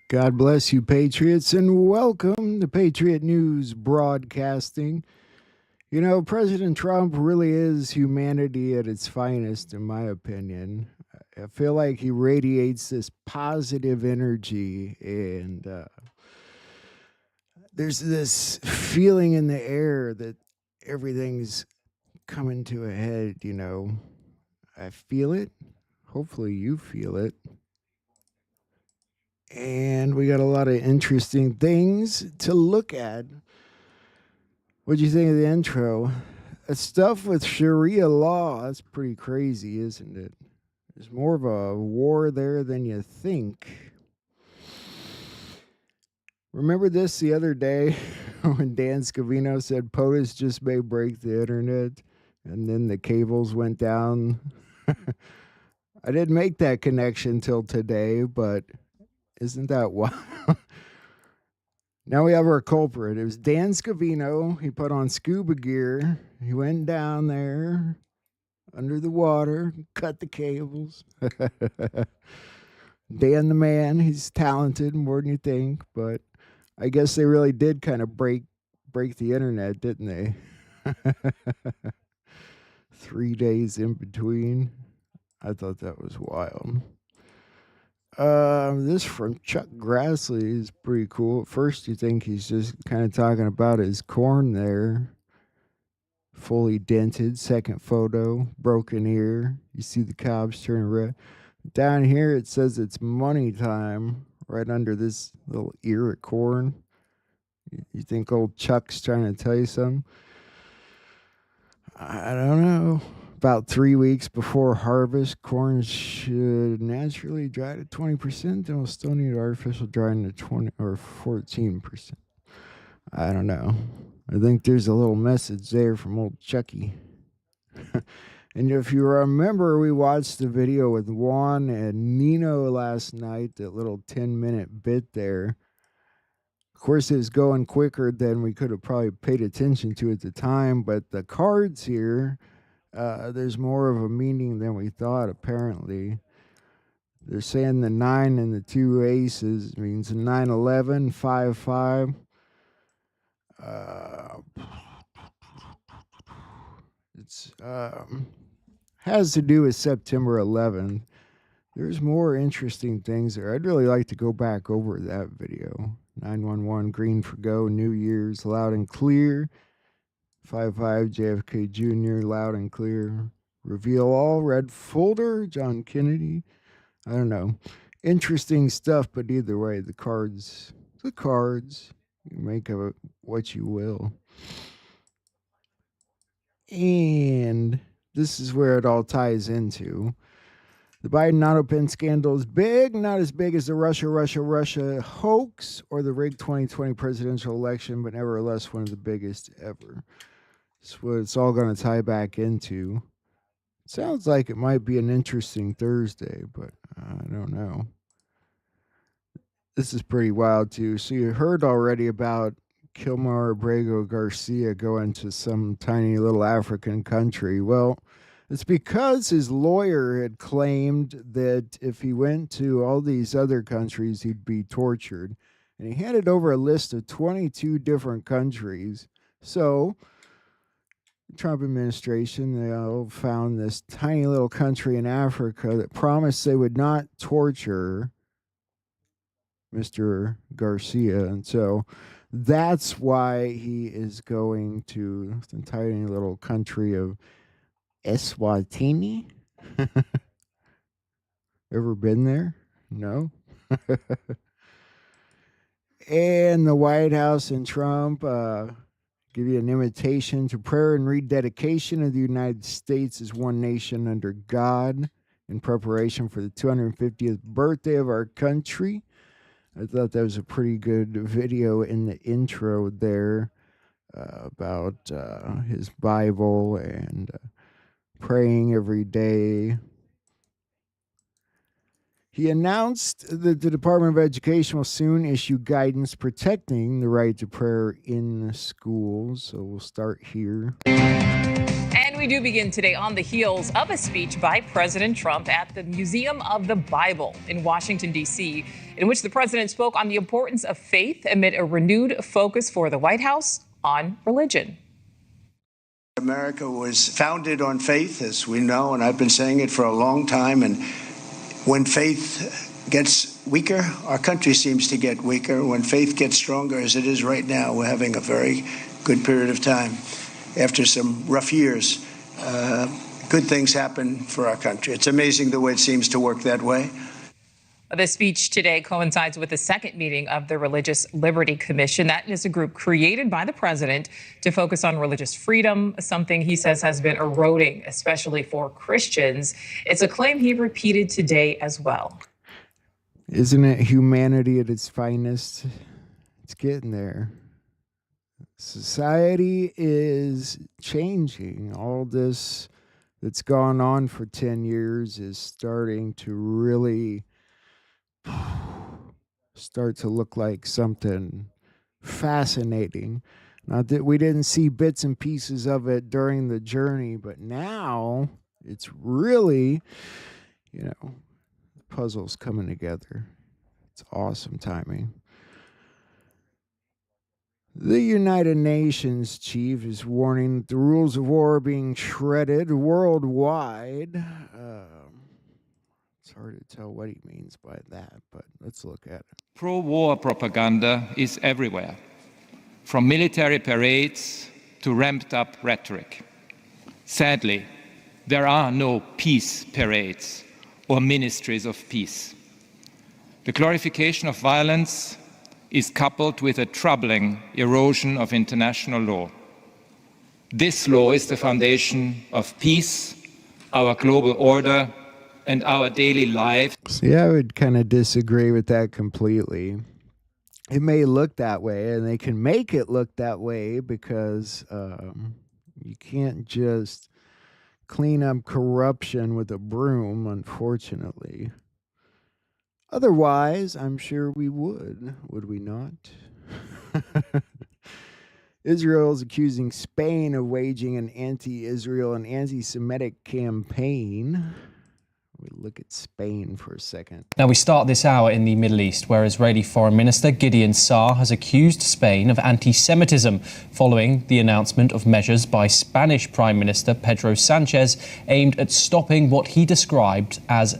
God bless you, Patriots, and welcome to Patriot News Broadcasting. You know, President Trump really is humanity at its finest, in my opinion. I feel like he radiates this positive energy, and there's this feeling in the air that everything's coming to a head, you know. I feel it. Hopefully you feel it. And we got a lot of interesting things to look at. What'd you think of the intro? Stuff with Sharia law, that's pretty crazy, isn't it? There's more of a war there than you think. Remember this the other day when Dan Scavino said POTUS just may break the internet and then the cables went down? I didn't make that connection till today, but isn't that wild? Now we have our culprit. It was Dan Scavino. He put on scuba gear. He went down there under the water, cut the cables. Dan the man, he's talented more than you think, but I guess they really did kind of break the internet, didn't they? 3 days in between. I thought that was wild. This from Chuck Grassley is pretty cool. At first, you think he's just kind of talking about his corn there. Fully dented. Second photo, broken ear. You see the cobs turning red. Down here, it says it's money time. Right under this little ear of corn. You think old Chuck's trying to tell you something? I don't know. About 3 weeks before harvest, corn should naturally dry to 20%, and will still need artificial drying to 20 or 14%. I don't know. I think there's a little message there from old Chucky. And if you remember, we watched the video with Juan and Nino last night, that little 10-minute bit there. Of course, it was going quicker than we could have probably paid attention to at the time, but the cards here, there's more of a meaning than we thought, apparently. They're saying the 9 and the 2 aces means 9-11, 5-5. It's has to do with September 11th. There's more interesting things there. I'd really like to go back over that video. 911, green for go, New Year's, loud and clear. 5-5, JFK Jr., loud and clear. Reveal all, red folder, John Kennedy. I don't know. Interesting stuff, but either way, the cards. You make of it what you will. And this is where it all ties into. The Biden auto pen scandal is big, not as big as the Russia hoax or the rigged 2020 presidential election, but nevertheless one of the biggest ever. That's what it's all going to tie back into. Sounds like it might be an interesting Thursday, but I don't know. This is pretty wild, too. So you heard already about Kilmar Abrego Garcia going to some tiny little African country. Well, it's because his lawyer had claimed that if he went to all these other countries, he'd be tortured. And he handed over a list of 22 different countries. So the Trump administration, they all found this tiny little country in Africa that promised they would not torture Mr. Garcia. And so that's why he is going to the tiny little country of Eswatini. Ever been there? No. And the White House and Trump give you an invitation to prayer and rededication of the United States as one nation under God in preparation for the 250th birthday of our country. I thought that was a pretty good video in the intro there about his Bible and praying every day. He announced that the Department of Education will soon issue guidance protecting the right to prayer in the schools. So we'll start here. And we do begin today on the heels of a speech by President Trump at the Museum of the Bible in Washington, D.C., in which the president spoke on the importance of faith amid a renewed focus for the White House on religion. America was founded on faith, as we know, and I've been saying it for a long time. And when faith gets weaker, our country seems to get weaker. When faith gets stronger, as it is right now, we're having a very good period of time. After some rough years, good things happen for our country. It's amazing the way it seems to work that way. The speech today coincides with the second meeting of the Religious Liberty Commission. That is a group created by the president to focus on religious freedom, something he says has been eroding, especially for Christians. It's a claim he repeated today as well. Isn't it humanity at its finest? It's getting there. Society is changing. All this that's gone on for 10 years is starting to really start to look like something fascinating. Not that we didn't see bits and pieces of it during the journey, but now it's really, the puzzle's coming together. It's awesome timing. The United Nations chief is warning that the rules of war are being shredded worldwide. It's hard to tell what he means by that, but let's look at it. Pro-war propaganda is everywhere, from military parades to ramped-up rhetoric. Sadly, there are no peace parades or ministries of peace. The glorification of violence is coupled with a troubling erosion of international law. This law is the foundation of peace, our global order, and our daily life. See, I would kind of disagree with that completely. It may look that way, and they can make it look that way because you can't just clean up corruption with a broom, unfortunately. Otherwise, I'm sure we would we not? Israel is accusing Spain of waging an anti-Israel and anti-Semitic campaign. We look at Spain for a second. Now we start this hour in the Middle East, where Israeli Foreign Minister Gideon Saar has accused Spain of anti-Semitism following the announcement of measures by Spanish Prime Minister Pedro Sanchez aimed at stopping what he described as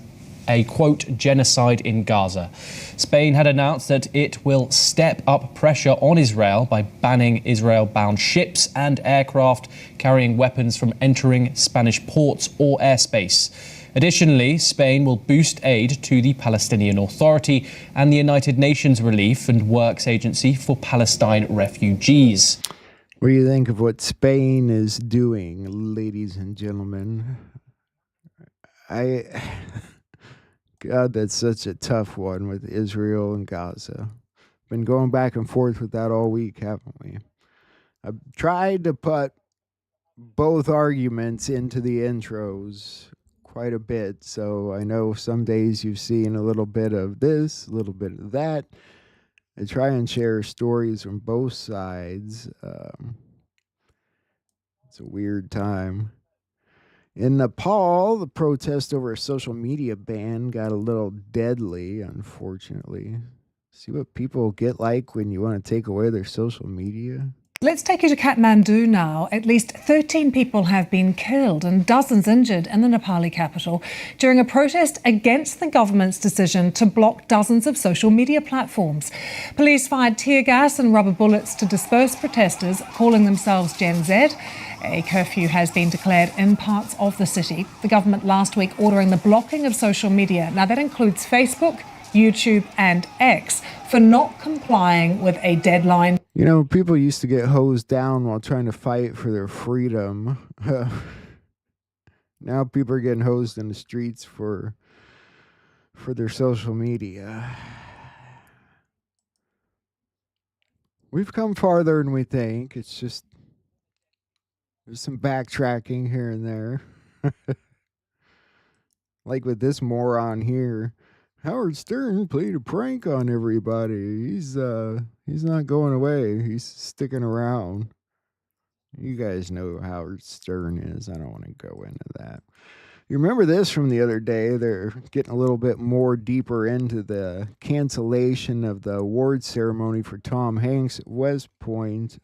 a, quote, genocide in Gaza. Spain had announced that it will step up pressure on Israel by banning Israel-bound ships and aircraft carrying weapons from entering Spanish ports or airspace. Additionally, Spain will boost aid to the Palestinian Authority and the United Nations Relief and Works Agency for Palestine refugees. What do you think of what Spain is doing, ladies and gentlemen? God, that's such a tough one with Israel and Gaza. Been going back and forth with that all week, haven't we? I've tried to put both arguments into the intros quite a bit, so I know some days you've seen a little bit of this, a little bit of that. I try and share stories from both sides. It's a weird time. In Nepal, the protest over a social media ban got a little deadly, unfortunately. See what people get like when you want to take away their social media? Let's take you to Kathmandu now. At least 13 people have been killed and dozens injured in the Nepali capital during a protest against the government's decision to block dozens of social media platforms. Police fired tear gas and rubber bullets to disperse protesters calling themselves Gen Z. A curfew has been declared in parts of the city. The government last week ordering the blocking of social media. Now that includes Facebook, YouTube and X for not complying with a deadline. You know, people used to get hosed down while trying to fight for their freedom. Now people are getting hosed in the streets for their social media. We've come farther than we think. It's just there's some backtracking here and there. Like with this moron here. Howard Stern played a prank on everybody. He's not going away. He's sticking around. You guys know who Howard Stern is. I don't want to go into that. You remember this from the other day? They're getting a little bit more deeper into the cancellation of the award ceremony for Tom Hanks at West Point.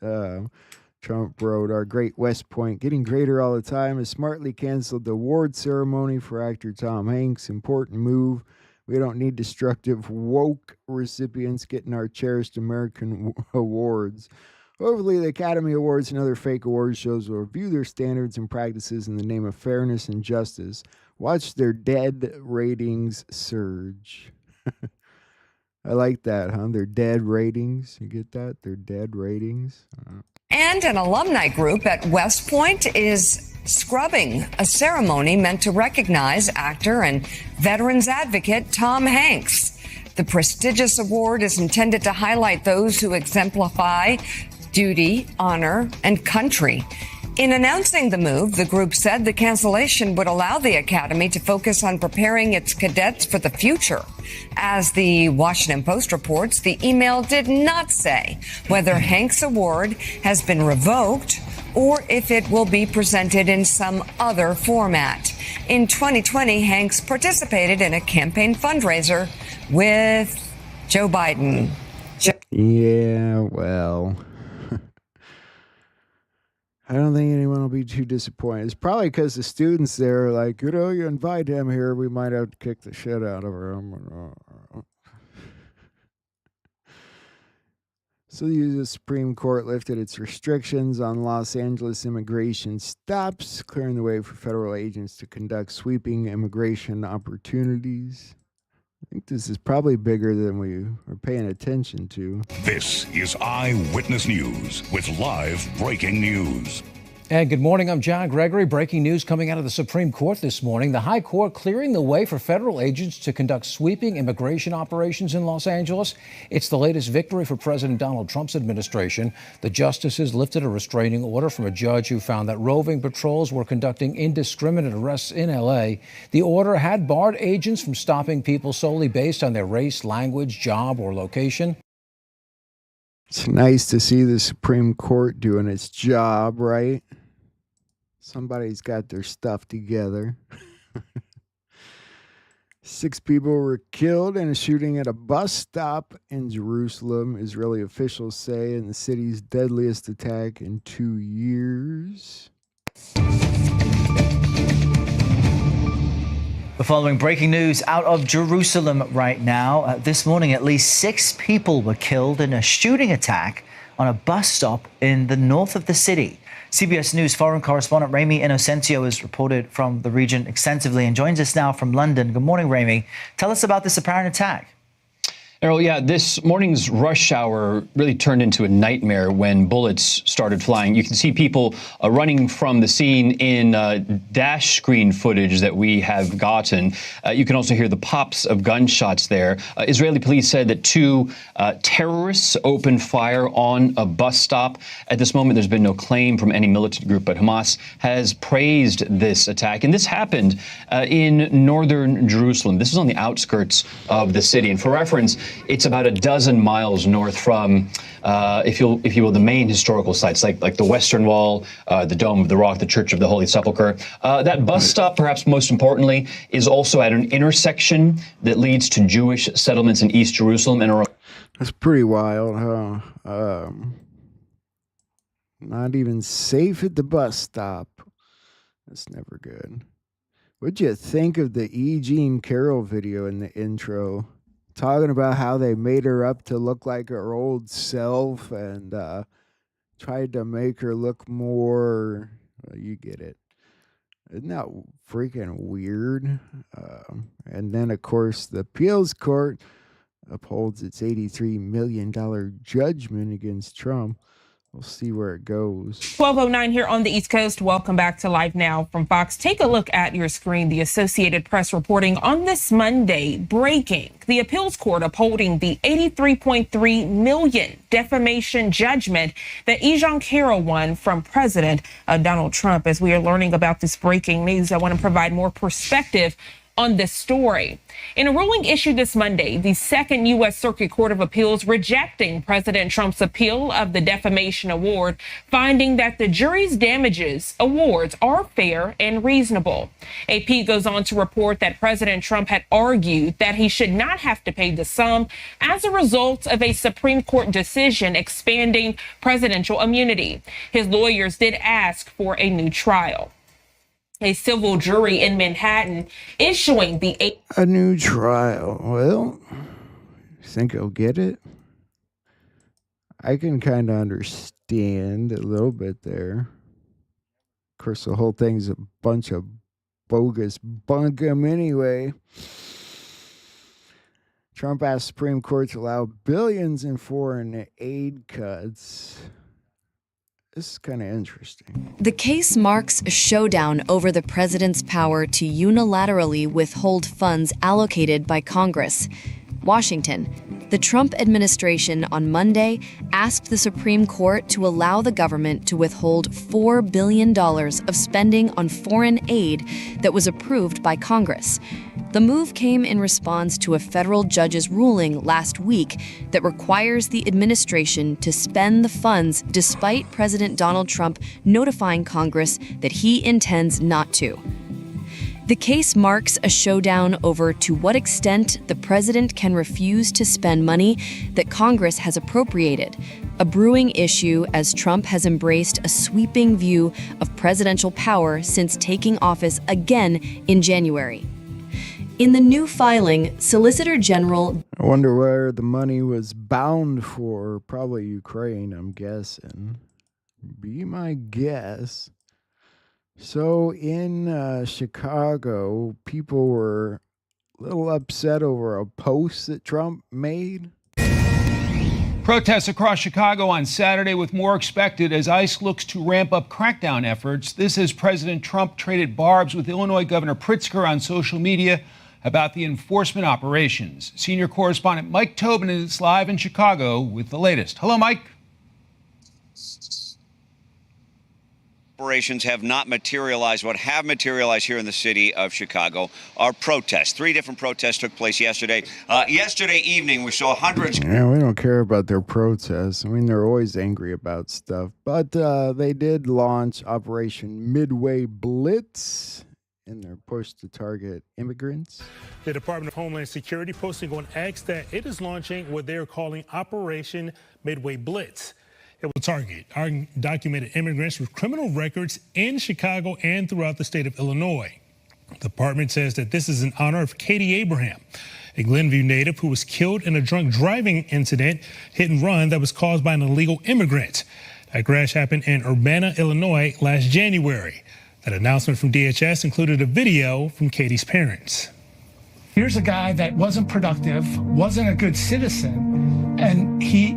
Trump wrote, "Our great West Point, getting greater all the time, has smartly canceled the award ceremony for actor Tom Hanks. Important move. We don't need destructive woke recipients getting our cherished American awards. Hopefully the Academy Awards and other fake awards shows will review their standards and practices in the name of fairness and justice. Watch their dead ratings surge." I like that, huh? Their dead ratings. You get that? Their dead ratings. And an alumni group at West Point is scrubbing a ceremony meant to recognize actor and veterans advocate Tom Hanks. The prestigious award is intended to highlight those who exemplify duty, honor, and country. In announcing the move, the group said the cancellation would allow the academy to focus on preparing its cadets for the future. As the Washington Post reports, the email did not say whether Hanks' award has been revoked or if it will be presented in some other format. In 2020, Hanks participated in a campaign fundraiser with Joe Biden. Yeah, well, I don't think anyone will be too disappointed. It's probably because the students there are like, you invite him here, we might have to kick the shit out of him. So the Supreme Court lifted its restrictions on Los Angeles immigration stops, clearing the way for federal agents to conduct sweeping immigration opportunities. I think this is probably bigger than we are paying attention to. This is Eyewitness News with live breaking news. And good morning, I'm John Gregory. Breaking news coming out of the Supreme Court this morning. The High Court clearing the way for federal agents to conduct sweeping immigration operations in Los Angeles. It's the latest victory for President Donald Trump's administration. The justices lifted a restraining order from a judge who found that roving patrols were conducting indiscriminate arrests in L.A. The order had barred agents from stopping people solely based on their race, language, job, or location. It's nice to see the Supreme Court doing its job, right? Somebody's got their stuff together. 6 people were killed in a shooting at a bus stop in Jerusalem, Israeli officials say, in the city's deadliest attack in 2 years. The following breaking news out of Jerusalem right now. This morning, at least 6 people were killed in a shooting attack on a bus stop in the north of the city. CBS News foreign correspondent Ramy Inocencio has reported from the region extensively and joins us now from London. Good morning, Ramy. Tell us about this apparent attack. Errol, yeah, this morning's rush hour really turned into a nightmare when bullets started flying. You can see people running from the scene in dash screen footage that we have gotten. You can also hear the pops of gunshots there. Israeli police said that 2 terrorists opened fire on a bus stop. At this moment, there's been no claim from any militant group, but Hamas has praised this attack. And this happened in northern Jerusalem. This is on the outskirts of the city. And for reference, it's about a dozen miles north from, if you will, the main historical sites, like the Western Wall, the Dome of the Rock, the Church of the Holy Sepulchre. That bus stop, perhaps most importantly, is also at an intersection that leads to Jewish settlements in East Jerusalem. And that's pretty wild, huh? Not even safe at the bus stop. That's never good. What'd you think of the E. Jean Carroll video in the intro? Talking about how they made her up to look like her old self and tried to make her look more, well, you get it. Isn't that freaking weird? And then, of course, the appeals court upholds its $83 million judgment against Trump. We'll see where it goes. 12:09 here on the East Coast. Welcome back to Live Now from Fox. Take a look at your screen. The Associated Press reporting on this Monday, breaking. The appeals court upholding the $83.3 million defamation judgment that E. Jean Carroll won from President Donald Trump. As we are learning about this breaking news, I want to provide more perspective on this story. In a ruling issued this Monday, the Second U.S. Circuit Court of Appeals rejecting President Trump's appeal of the defamation award, finding that the jury's damages awards are fair and reasonable. AP goes on to report that President Trump had argued that he should not have to pay the sum as a result of a Supreme Court decision expanding presidential immunity. His lawyers did ask for a new trial. A civil jury in Manhattan issuing a new trial. Well, you think he'll get it? I can kind of understand a little bit there. Of course, the whole thing's a bunch of bogus bunkum anyway. Trump asked Supreme Court to allow billions in foreign aid cuts. This is kind of interesting. The case marks a showdown over the president's power to unilaterally withhold funds allocated by Congress. Washington. The Trump administration on Monday asked the Supreme Court to allow the government to withhold $4 billion of spending on foreign aid that was approved by Congress. The move came in response to a federal judge's ruling last week that requires the administration to spend the funds despite President Donald Trump notifying Congress that he intends not to. The case marks a showdown over to what extent the president can refuse to spend money that Congress has appropriated, a brewing issue as Trump has embraced a sweeping view of presidential power since taking office again in January. In the new filing, Solicitor General... I wonder where the money was bound for. Probably Ukraine, I'm guessing. Be my guess. So in Chicago, people were a little upset over a post that Trump made. Protests across Chicago on Saturday, with more expected as ICE looks to ramp up crackdown efforts. This as President Trump traded barbs with Illinois Governor Pritzker on social media about the enforcement operations. Senior correspondent Mike Tobin is live in Chicago with the latest. Hello, Mike. Operations have not materialized. What have materialized here in the city of Chicago are protests. 3 different protests took place yesterday. Yesterday evening, we saw hundreds. Yeah, we don't care about their protests. I mean, they're always angry about stuff. But they did launch Operation Midway Blitz in their push to target immigrants. The Department of Homeland Security posting on X that it is launching what they're calling Operation Midway Blitz. It will target undocumented immigrants with criminal records in Chicago and throughout the state of Illinois. The department says that this is in honor of Katie Abraham, a Glenview native who was killed in a drunk driving incident, hit and run, that was caused by an illegal immigrant. That crash happened in Urbana, Illinois last January. That announcement from DHS included a video from Katie's parents. Here's a guy that wasn't productive, wasn't a good citizen, and he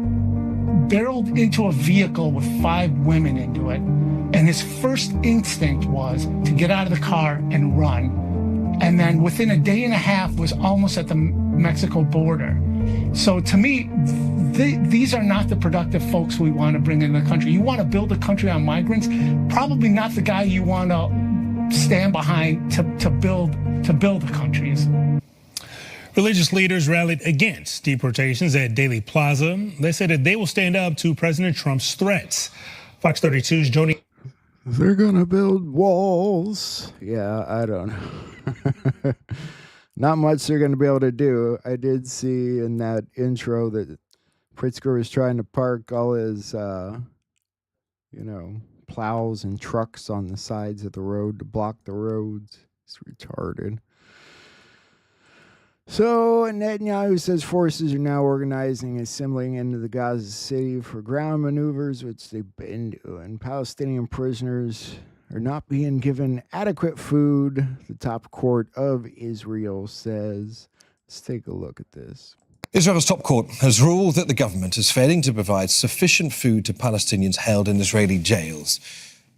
barreled into a vehicle with 5 women into it. And his first instinct was to get out of the car and run. And then within a day and a half was almost at the Mexico border. So to me, these are not the productive folks we want to bring into the country. You want to build a country on migrants, probably not the guy you want to stand behind to build the countries. Religious leaders rallied against deportations at Daley Plaza. They said that they will stand up to President Trump's threats. Fox 32's Joni. They're gonna build walls. Yeah, I don't know. Not much they're gonna be able to do. I did see in that intro that Pritzker was trying to park all his, plows and trucks on the sides of the road to block the roads. It's retarded. So Netanyahu says forces are now organizing, assembling into the Gaza City for ground maneuvers, which they've been doing. Palestinian prisoners are not being given adequate food, the top court of Israel says. Let's take a look at this. Israel's top court has ruled that the government is failing to provide sufficient food to Palestinians held in Israeli jails.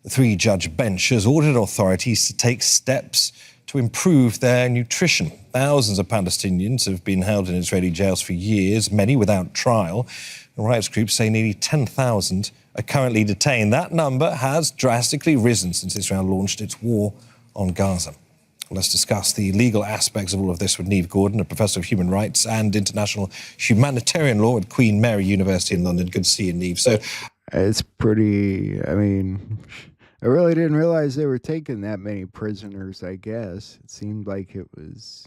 The 3-judge bench has ordered authorities to take steps to improve their nutrition. Thousands of Palestinians have been held in Israeli jails for years, many without trial. And rights groups say nearly 10,000 are currently detained. That number has drastically risen since Israel launched its war on Gaza. Let's discuss the legal aspects of all of this with Niamh Gordon, a professor of human rights and international humanitarian law at Queen Mary University in London. Good to see you, Niamh. So, it's pretty, I really didn't realize they were taking that many prisoners, I guess. It seemed like it was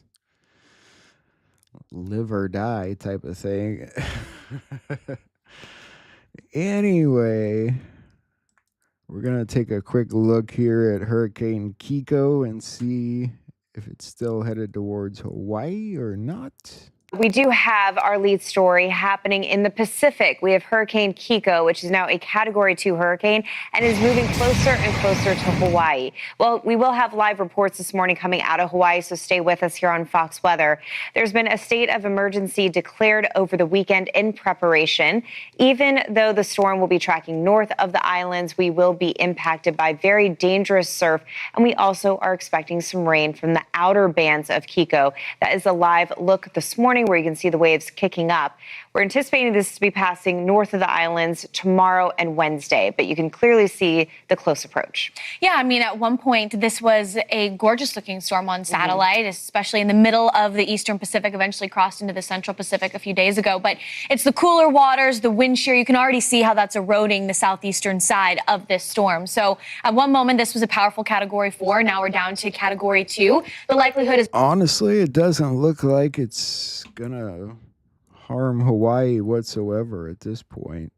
live or die type of thing. Anyway, we're going to take a quick look here at Hurricane Kiko and see if it's still headed towards Hawaii or not. We do have our lead story happening in the Pacific. We have Hurricane Kiko, which is now a Category 2 hurricane and is moving closer and closer to Hawaii. Well, we will have live reports this morning coming out of Hawaii, so stay with us here on Fox Weather. There's been a state of emergency declared over the weekend in preparation. Even though the storm will be tracking north of the islands, we will be impacted by very dangerous surf, and we also are expecting some rain from the outer bands of Kiko. That is a live look this morning morning, where you can see the waves kicking up. We're anticipating this to be passing north of the islands tomorrow and Wednesday, but you can clearly see the close approach. Yeah, I mean, at one point, this was a gorgeous-looking storm on satellite, especially in the middle of the eastern Pacific, eventually crossed into the central Pacific a few days ago. But it's the cooler waters, the wind shear. You can already see how that's eroding the southeastern side of this storm. So at one moment, this was a powerful Category 4. Now we're down to Category 2. The likelihood is... Honestly, it doesn't look like it's gonna harm Hawaii whatsoever at this point.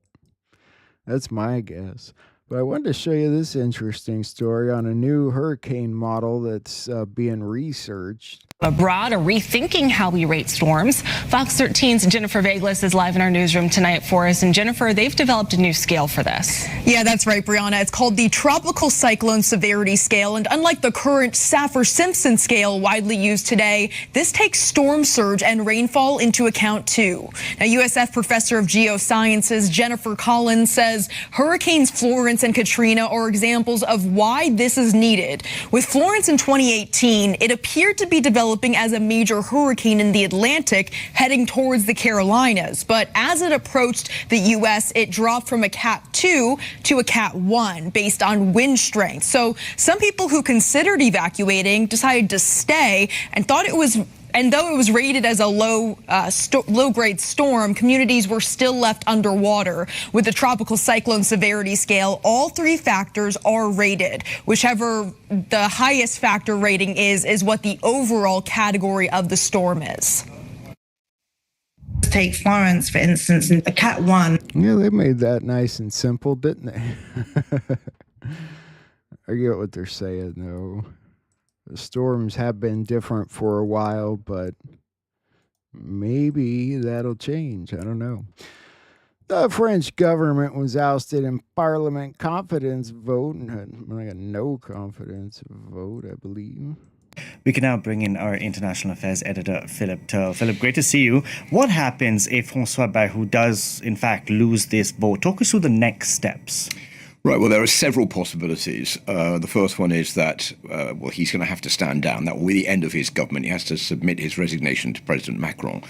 That's my guess. But I wanted to show you this interesting story on a new hurricane model that's being researched. Abroad are rethinking how we rate storms. Fox 13's Jennifer Vaglis is live in our newsroom tonight for us. And Jennifer, they've developed a new scale for this. Yeah, that's right, Brianna. It's called the Tropical Cyclone Severity Scale. And unlike the current Saffir-Simpson scale widely used today, this takes storm surge and rainfall into account too. Now, USF professor of geosciences Jennifer Collins says Hurricanes Florence and Katrina are examples of why this is needed. With Florence in 2018, it appeared to be developing as a major hurricane in the Atlantic heading towards the Carolinas. But as it approached the U.S., it dropped from a Cat 2 to a Cat 1 based on wind strength. So some people who considered evacuating decided to stay and thought it was... And though it was rated as a low-grade storm, communities were still left underwater. With the Tropical Cyclone Severity Scale, all three factors are rated. Whichever the highest factor rating is what the overall category of the storm is. Take Florence, for instance, in the Cat 1. Yeah, they made that nice and simple, didn't they? I get what they're saying, though. The storms have been different for a while, but maybe that'll change. I don't know. The French government was ousted in Parliament confidence vote, like a no confidence vote, I believe. We can now bring in our international affairs editor, Philip Turl. Philip, great to see you. What happens if François Bayrou does, in fact, lose this vote? Talk us through the next steps. Right, well, there are several possibilities. The first one is that, he's going to have to stand down. That will be the end of his government. He has to submit his resignation to President Macron.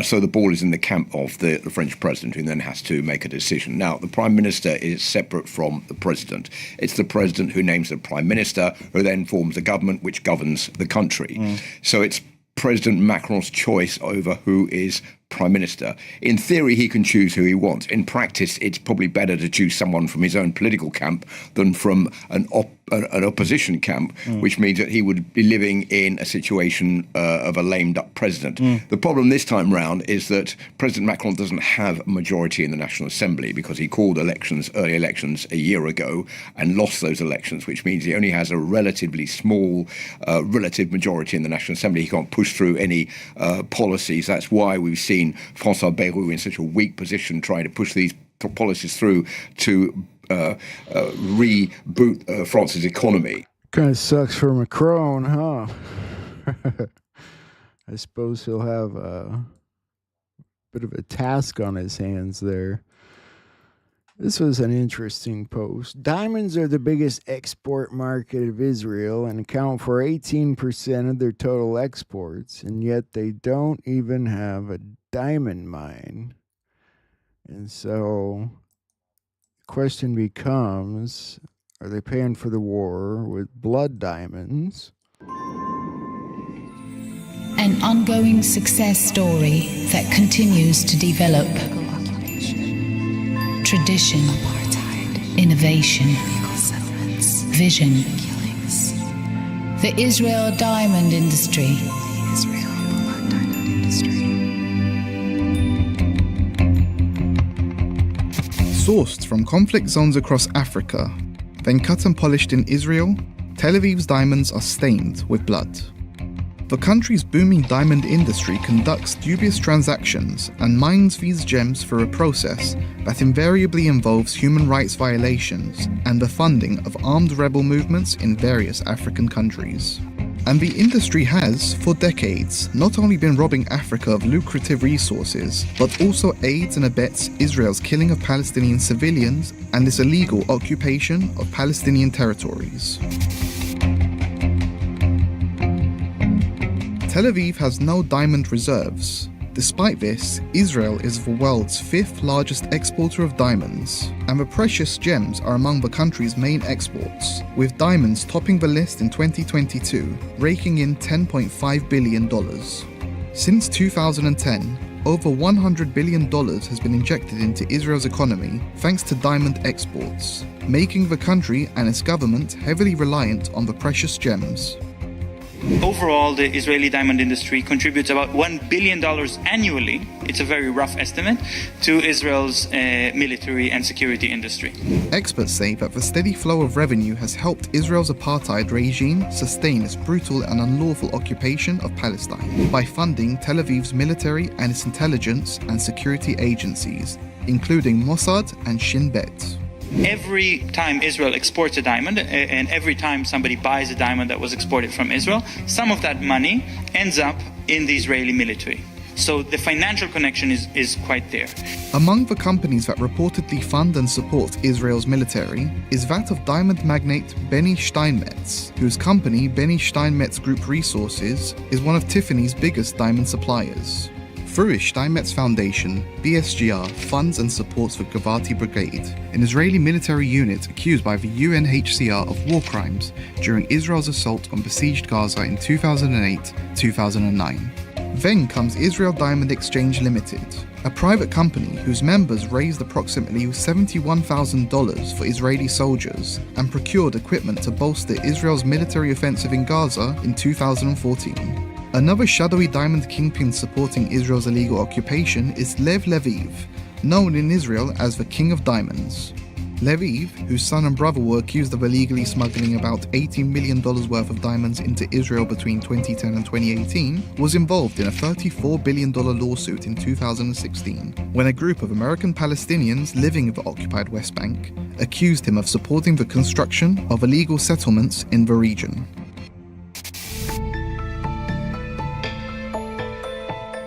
So the ball is in the camp of the French president, who then has to make a decision. Now, the prime minister is separate from the president. It's the president who names the prime minister, who then forms a government which governs the country. So it's President Macron's choice over who is prime minister. In theory, he can choose who he wants. In practice, it's probably better to choose someone from his own political camp than from an opposition camp, which means that he would be living in a situation of a lame-duck president. The problem this time round is that President Macron doesn't have a majority in the National Assembly because he called early elections a year ago and lost those elections, which means he only has a relatively small relative majority in the National Assembly. He can't push through any policies. That's why we've seen François Bayrou in such a weak position trying to push these policies through to reboot France's economy. Kind of sucks for Macron, huh? I suppose he'll have a bit of a task on his hands there. This was an interesting post. Diamonds are the biggest export market of Israel and account for 18% of their total exports, and yet they don't even have a diamond mine. And so the question becomes, are they paying for the war with blood diamonds? An ongoing success story that continues to develop. Tradition, innovation, vision. The Israel diamond industry. Sourced from conflict zones across Africa, then cut and polished in Israel, Tel Aviv's diamonds are stained with blood. The country's booming diamond industry conducts dubious transactions and mines these gems through a process that invariably involves human rights violations and the funding of armed rebel movements in various African countries. And the industry has, for decades, not only been robbing Africa of lucrative resources, but also aids and abets Israel's killing of Palestinian civilians and its illegal occupation of Palestinian territories. Tel Aviv has no diamond reserves. Despite this, Israel is the world's 5th largest exporter of diamonds, and the precious gems are among the country's main exports, with diamonds topping the list in 2022, raking in $10.5 billion. Since 2010, over $100 billion has been injected into Israel's economy thanks to diamond exports, making the country and its government heavily reliant on the precious gems. Overall, the Israeli diamond industry contributes about $1 billion annually, it's a very rough estimate, to Israel's military and security industry. Experts say that the steady flow of revenue has helped Israel's apartheid regime sustain its brutal and unlawful occupation of Palestine by funding Tel Aviv's military and its intelligence and security agencies, including Mossad and Shin Bet. Every time Israel exports a diamond, and every time somebody buys a diamond that was exported from Israel, some of that money ends up in the Israeli military. So the financial connection is quite there. Among the companies that reportedly fund and support Israel's military is that of diamond magnate Benny Steinmetz, whose company Benny Steinmetz Group Resources is one of Tiffany's biggest diamond suppliers. Through its Steinmetz Foundation, BSGR funds and supports the Givati Brigade, an Israeli military unit accused by the UNHCR of war crimes during Israel's assault on besieged Gaza in 2008-2009. Then comes Israel Diamond Exchange Limited, a private company whose members raised approximately $71,000 for Israeli soldiers and procured equipment to bolster Israel's military offensive in Gaza in 2014. Another shadowy diamond kingpin supporting Israel's illegal occupation is Lev Leviv, known in Israel as the King of Diamonds. Leviv, whose son and brother were accused of illegally smuggling about $18 million worth of diamonds into Israel between 2010 and 2018, was involved in a $34 billion lawsuit in 2016, when a group of American Palestinians living in the occupied West Bank accused him of supporting the construction of illegal settlements in the region.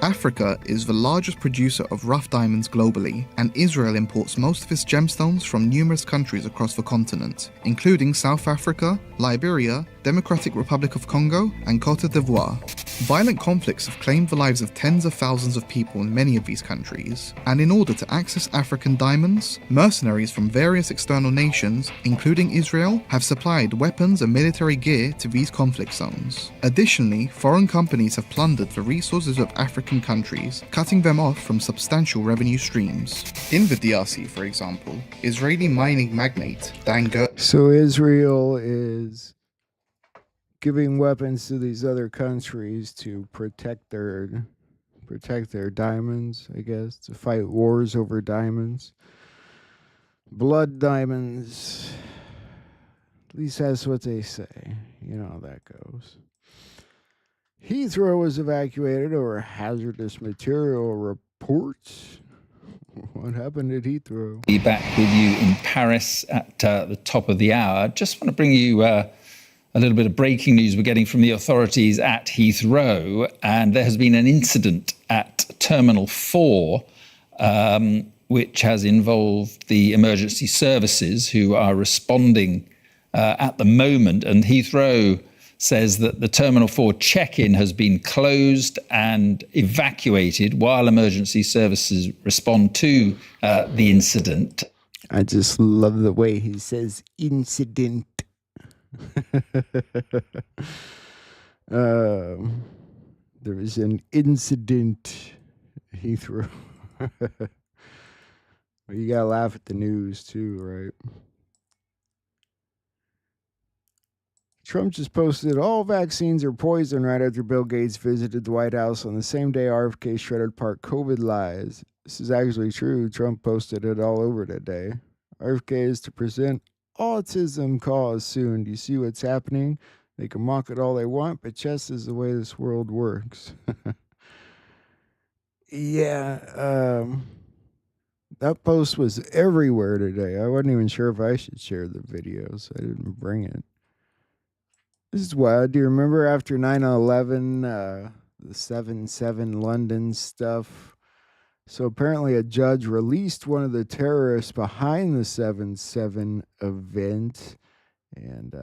Africa is the largest producer of rough diamonds globally, and Israel imports most of its gemstones from numerous countries across the continent, including South Africa, Liberia, Democratic Republic of Congo, and Cote d'Ivoire. Violent conflicts have claimed the lives of tens of thousands of people in many of these countries, and in order to access African diamonds, mercenaries from various external nations, including Israel, have supplied weapons and military gear to these conflict zones. Additionally, foreign companies have plundered the resources of African countries, cutting them off from substantial revenue streams. In the DRC, for example, Israeli mining magnate Dan So Israel is giving weapons to these other countries to protect their diamonds, I guess, to fight wars over diamonds. Blood diamonds. At least that's what they say. You know how that goes. Heathrow was evacuated over hazardous material reports. What happened at Heathrow? Be back with you in Paris at the top of the hour. Just want to bring you a little bit of breaking news we're getting from the authorities at Heathrow. And there has been an incident at Terminal 4, which has involved the emergency services who are responding at the moment. And Heathrow says that the Terminal 4 check-in has been closed and evacuated while emergency services respond to the incident. I just love the way he says incident. There was an incident, Heathrow. You gotta laugh at the news too, right? Trump just posted all vaccines are poison right after Bill Gates visited the White House on the same day RFK shredded part COVID lies. This is actually true. Trump posted it all over today. RFK is to present autism cause soon. Do you see what's happening? They can mock it all they want, but chess is the way this world works. Yeah, that post was everywhere today. I wasn't even sure if I should share the video, so I didn't bring it. This is wild. Do you remember after 9/11, the 7/7 London stuff? So apparently a judge released one of the terrorists behind the 7/7 event. And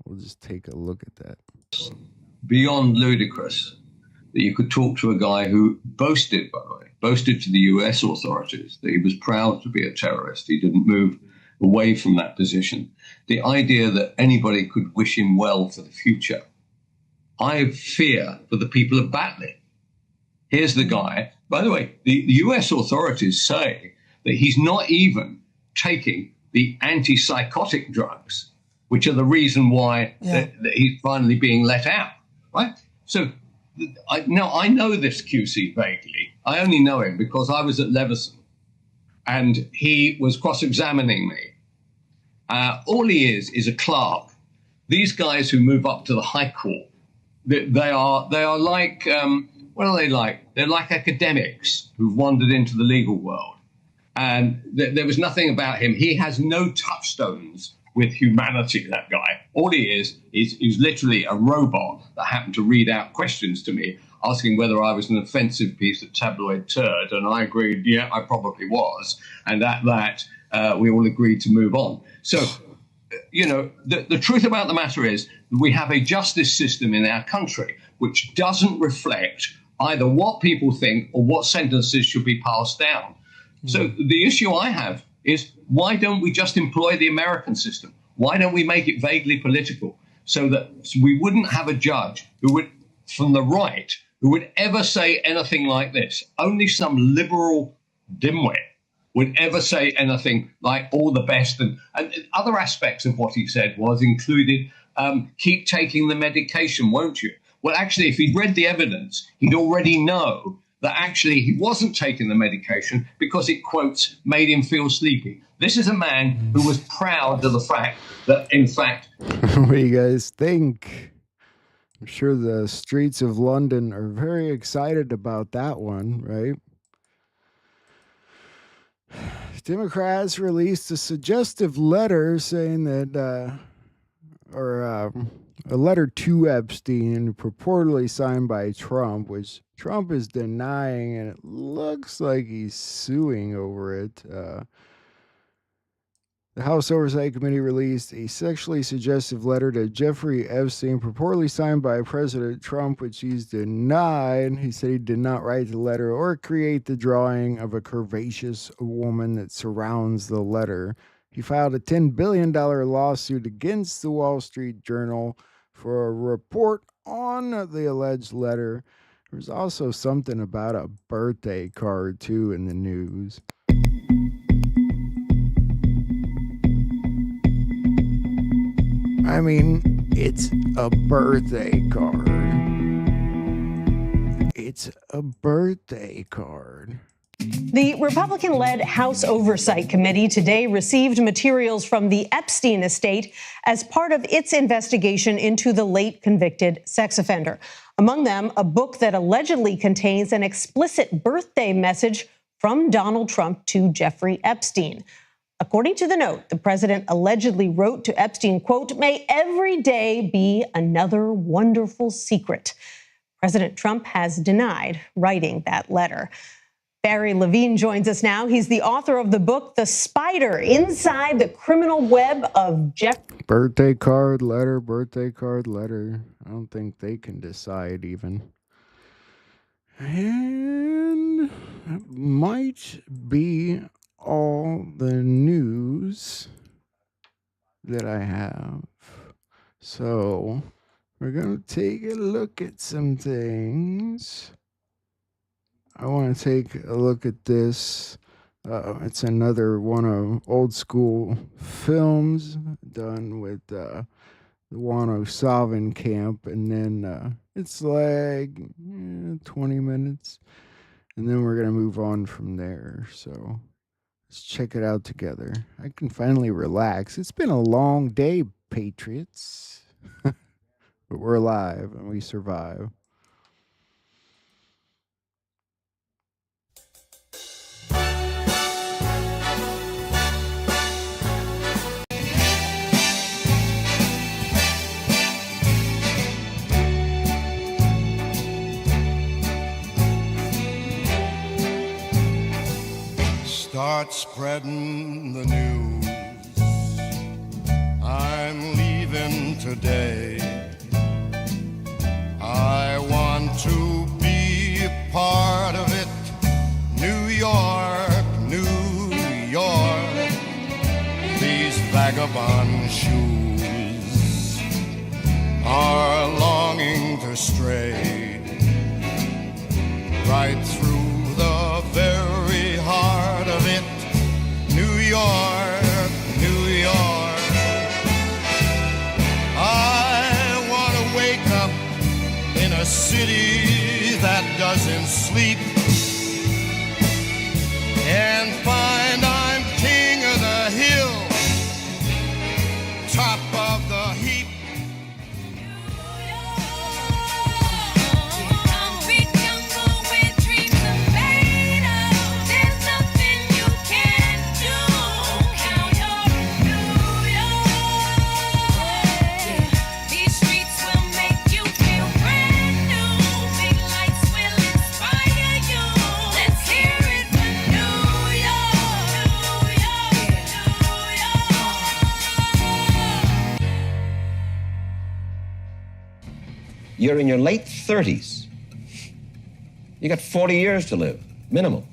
we'll just take a look at that. Beyond ludicrous. that you could talk to a guy who boasted, by the way, boasted to the US authorities that he was proud to be a terrorist. He didn't move away from that position. The idea that anybody could wish him well for the future. I fear for the people of Batley. Here's the guy. By the way, the US authorities say that he's not even taking the antipsychotic drugs, which are the reason why that he's finally being let out, right? So I know this QC vaguely. I only know him because I was at Leveson and he was cross-examining me. All he is a clerk. These guys who move up to the High Court, they are like, what are they like? They're like academics who've wandered into the legal world. And there was nothing about him. He has no touchstones with humanity, that guy. All he is literally a robot that happened to read out questions to me, asking whether I was an offensive piece of tabloid turd. And I agreed, yeah, I probably was. And we all agreed to move on. So, you know, the truth about the matter is we have a justice system in our country which doesn't reflect either what people think or what sentences should be passed down. So the issue I have is, why don't we just employ the American system? Why don't we make it vaguely political so that we wouldn't have a judge who would, from the right, who would ever say anything like this? Only some liberal dimwit would ever say anything like all the best. And other aspects of what he said was included, keep taking the medication, won't you? Well, actually, if he'd read the evidence, he'd already know that actually he wasn't taking the medication because it, quotes, made him feel sleepy. This is a man who was proud of the fact that, in fact... What do you guys think? I'm sure the streets of London are very excited about that one, right? Democrats released a suggestive letter saying that, a letter to Epstein, purportedly signed by Trump, which Trump is denying, and it looks like he's suing over it. The House Oversight Committee released a sexually suggestive letter to Jeffrey Epstein, purportedly signed by President Trump, which he's denied. He said he did not write the letter or create the drawing of a curvaceous woman that surrounds the letter. He filed a $10 billion lawsuit against the Wall Street Journal for a report on the alleged letter. There's also something about a birthday card, too, in the news. I mean, it's a birthday card. It's a birthday card. The Republican-led House Oversight Committee today received materials from the Epstein estate as part of its investigation into the late convicted sex offender. Among them, a book that allegedly contains an explicit birthday message from Donald Trump to Jeffrey Epstein. According to the note, the president allegedly wrote to Epstein, quote, "May every day be another wonderful secret." President Trump has denied writing that letter. Barry Levine joins us now. He's the author of the book, The Spider Inside the Criminal Web of Birthday card, letter, birthday card, letter. I don't think they can decide even. And that might be all the news that I have. So we're going to take a look at some things. I want to take a look at this. It's another one of old school films done with the Wano Salvin camp. And then it's like 20 minutes. And then we're going to move on from there. So let's check it out together. I can finally relax. It's been a long day, Patriots. But we're alive and we survive. Start spreading the news. I'm leaving today. I want to be shoes are longing to stray right through the very heart of it. New York, New York. I want to wake up in a city that doesn't sleep and find I'm king of the hill, top of the heap. You're in your late 30s. You got 40 years to live, minimum.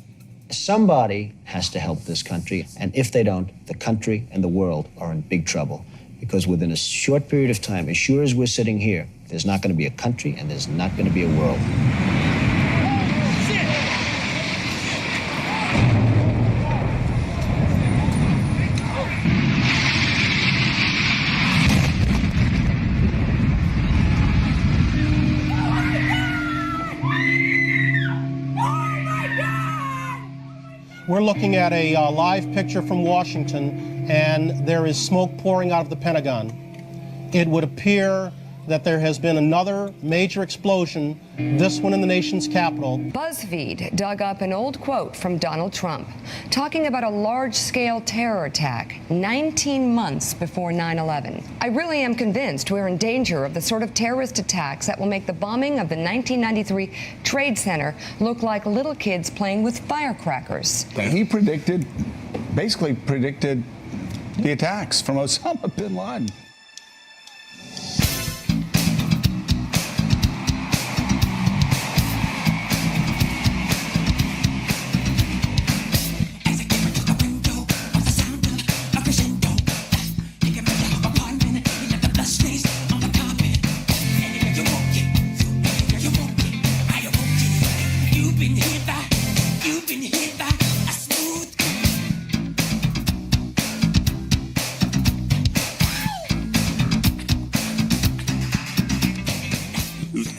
Somebody has to help this country, and if they don't, the country and the world are in big trouble. Because within a short period of time, as sure as we're sitting here, there's not going to be a country and there's not going to be a world. We're looking at a live picture from Washington, and there is smoke pouring out of the Pentagon. It would appear that there has been another major explosion, this one in the nation's capital. BuzzFeed dug up an old quote from Donald Trump, talking about a large-scale terror attack 19 months before 9/11. I really am convinced we're in danger of the sort of terrorist attacks that will make the bombing of the 1993 Trade Center look like little kids playing with firecrackers. He basically predicted the attacks from Osama bin Laden.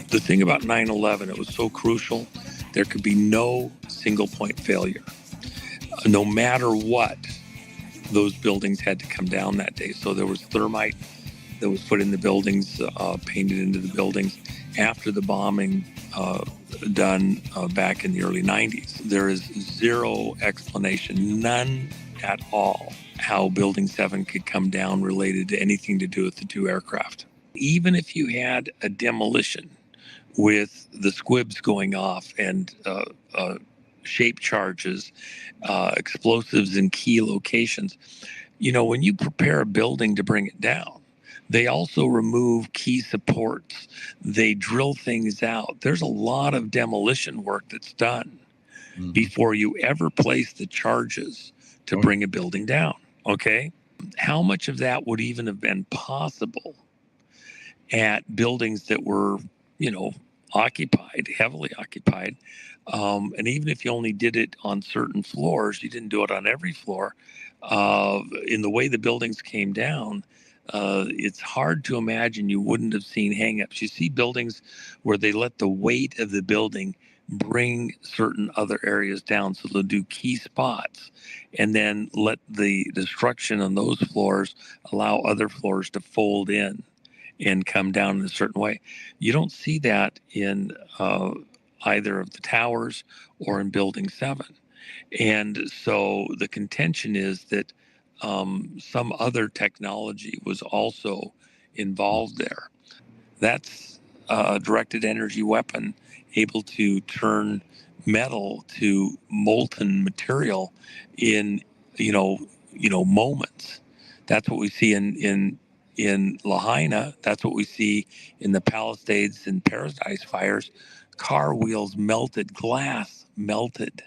The thing about 9/11, it was so crucial. There could be no single point failure. No matter what, those buildings had to come down that day. So there was thermite that was put in the buildings, painted into the buildings after the bombing done back in the early 90s. There is zero explanation, none at all, how Building 7 could come down related to anything to do with the two aircraft. Even if you had a demolition with the squibs going off and shape charges, explosives in key locations, you know, when you prepare a building to bring it down, they also remove key supports. They drill things out. There's a lot of demolition work that's done before you ever place the charges to bring a building down, okay? How much of that would even have been possible at buildings that were, you know, occupied, heavily occupied? And even if you only did it on certain floors, you didn't do it on every floor. In the way the buildings came down, it's hard to imagine you wouldn't have seen hangups. You see buildings where they let the weight of the building bring certain other areas down. So they'll do key spots and then let the destruction on those floors allow other floors to fold in and come down in a certain way. You don't see that in either of the towers or in Building 7. And so the contention is that some other technology was also involved there. That's a directed energy weapon able to turn metal to molten material in, moments. That's what we see in Lahaina. That's what we see in the Palisades and Paradise fires. Car wheels melted, glass melted.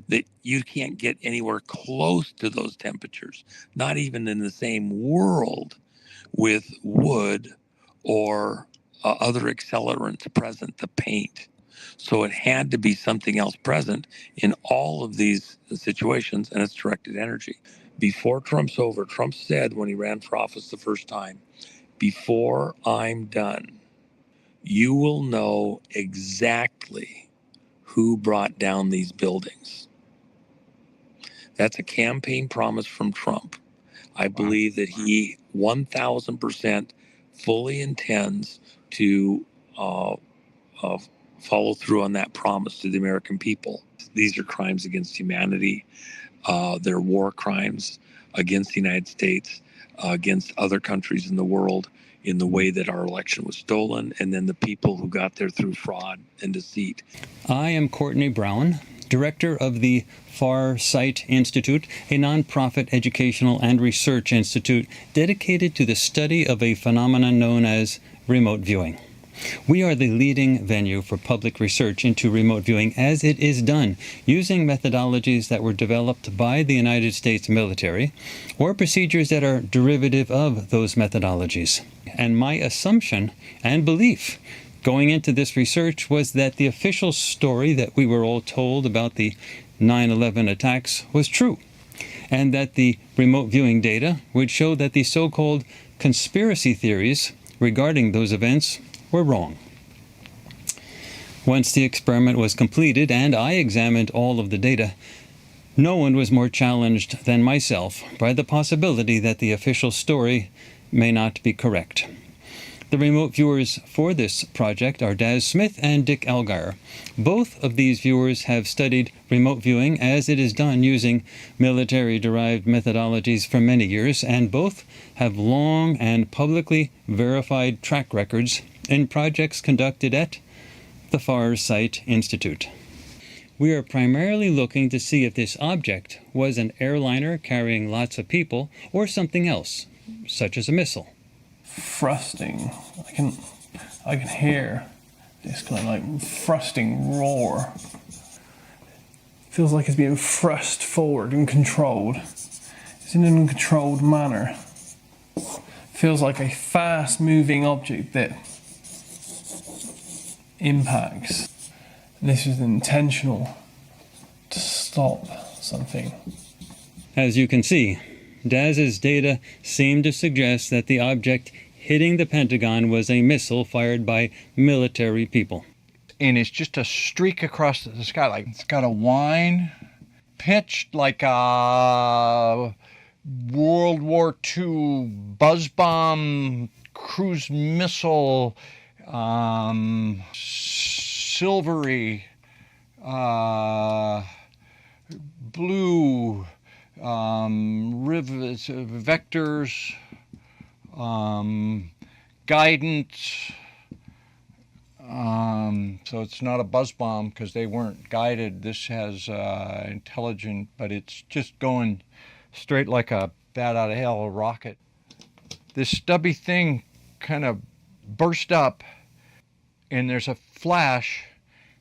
that you can't get anywhere close to those temperatures, not even in the same world with wood or other accelerants present, the paint. So it had to be something else present in all of these situations, and it's directed energy. Before Trump's over, Trump said when he ran for office the first time, before I'm done, you will know exactly who brought down these buildings. That's a campaign promise from Trump. I believe that he 1,000% fully intends to follow through on that promise to the American people. These are crimes against humanity. They're war crimes against the United States, against other countries in the world, in the way that our election was stolen, and then the people who got there through fraud and deceit. I am Courtney Brown, director of the Far Sight Institute, a nonprofit educational and research institute dedicated to the study of a phenomenon known as remote viewing. We are the leading venue for public research into remote viewing as it is done using methodologies that were developed by the United States military or procedures that are derivative of those methodologies. And my assumption and belief going into this research was that the official story that we were all told about the 9/11 attacks was true, and that the remote viewing data would show that the so-called conspiracy theories regarding those events were wrong. Once the experiment was completed and I examined all of the data, no one was more challenged than myself by the possibility that the official story may not be correct. The remote viewers for this project are Daz Smith and Dick Algar. Both of these viewers have studied remote viewing as it is done using military-derived methodologies for many years, and both have long and publicly verified track records in projects conducted at the Far Sight Institute. We are primarily looking to see if this object was an airliner carrying lots of people or something else, such as a missile. Thrusting. I can hear this kind of like thrusting roar. Feels like it's being thrust forward and controlled. It's in an uncontrolled manner. Feels like a fast moving object that impacts. And this is intentional to stop something. As you can see, Daz's data seem to suggest that the object hitting the Pentagon was a missile fired by military people. And it's just a streak across the sky, like it's got a whine, pitched like a World War II buzz bomb cruise missile, silvery, blue, rivets, vectors, guidance. So it's not a buzz bomb because they weren't guided. This has intelligent, but it's just going straight like a bat out of hell, a rocket. This stubby thing kind of burst up, and there's a flash,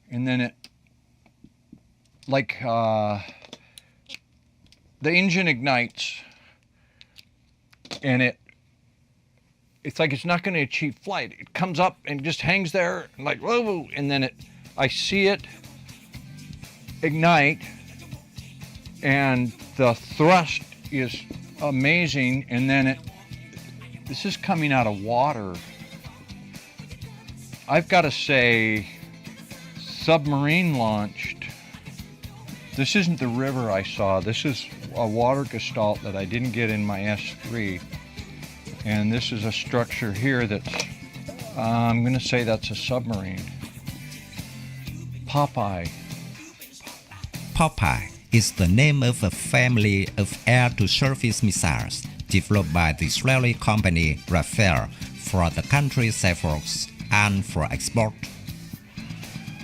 and then it, like, the engine ignites, and it's like it's not going to achieve flight. It comes up and just hangs there, like, whoa, and then I see it ignite, and the thrust is amazing, and then this is coming out of water. I've got to say, submarine launched. This isn't the river I saw. This is a water gestalt that I didn't get in my S3. And this is a structure here that's, I'm going to say that's a submarine. Popeye. Popeye is the name of a family of air-to-surface missiles developed by the Israeli company Rafael for the country's Air Force and for export.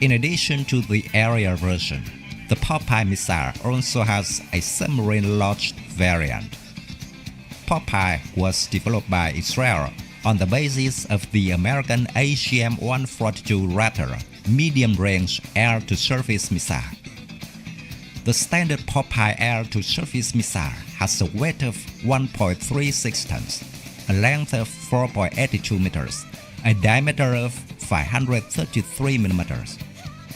In addition to the aerial version, the Popeye missile also has a submarine-launched variant. Popeye was developed by Israel on the basis of the American AGM-142 Raptor medium-range air-to-surface missile. The standard Popeye air-to-surface missile has a weight of 1.36 tons, a length of 4.82 meters, a diameter of 533 millimeters,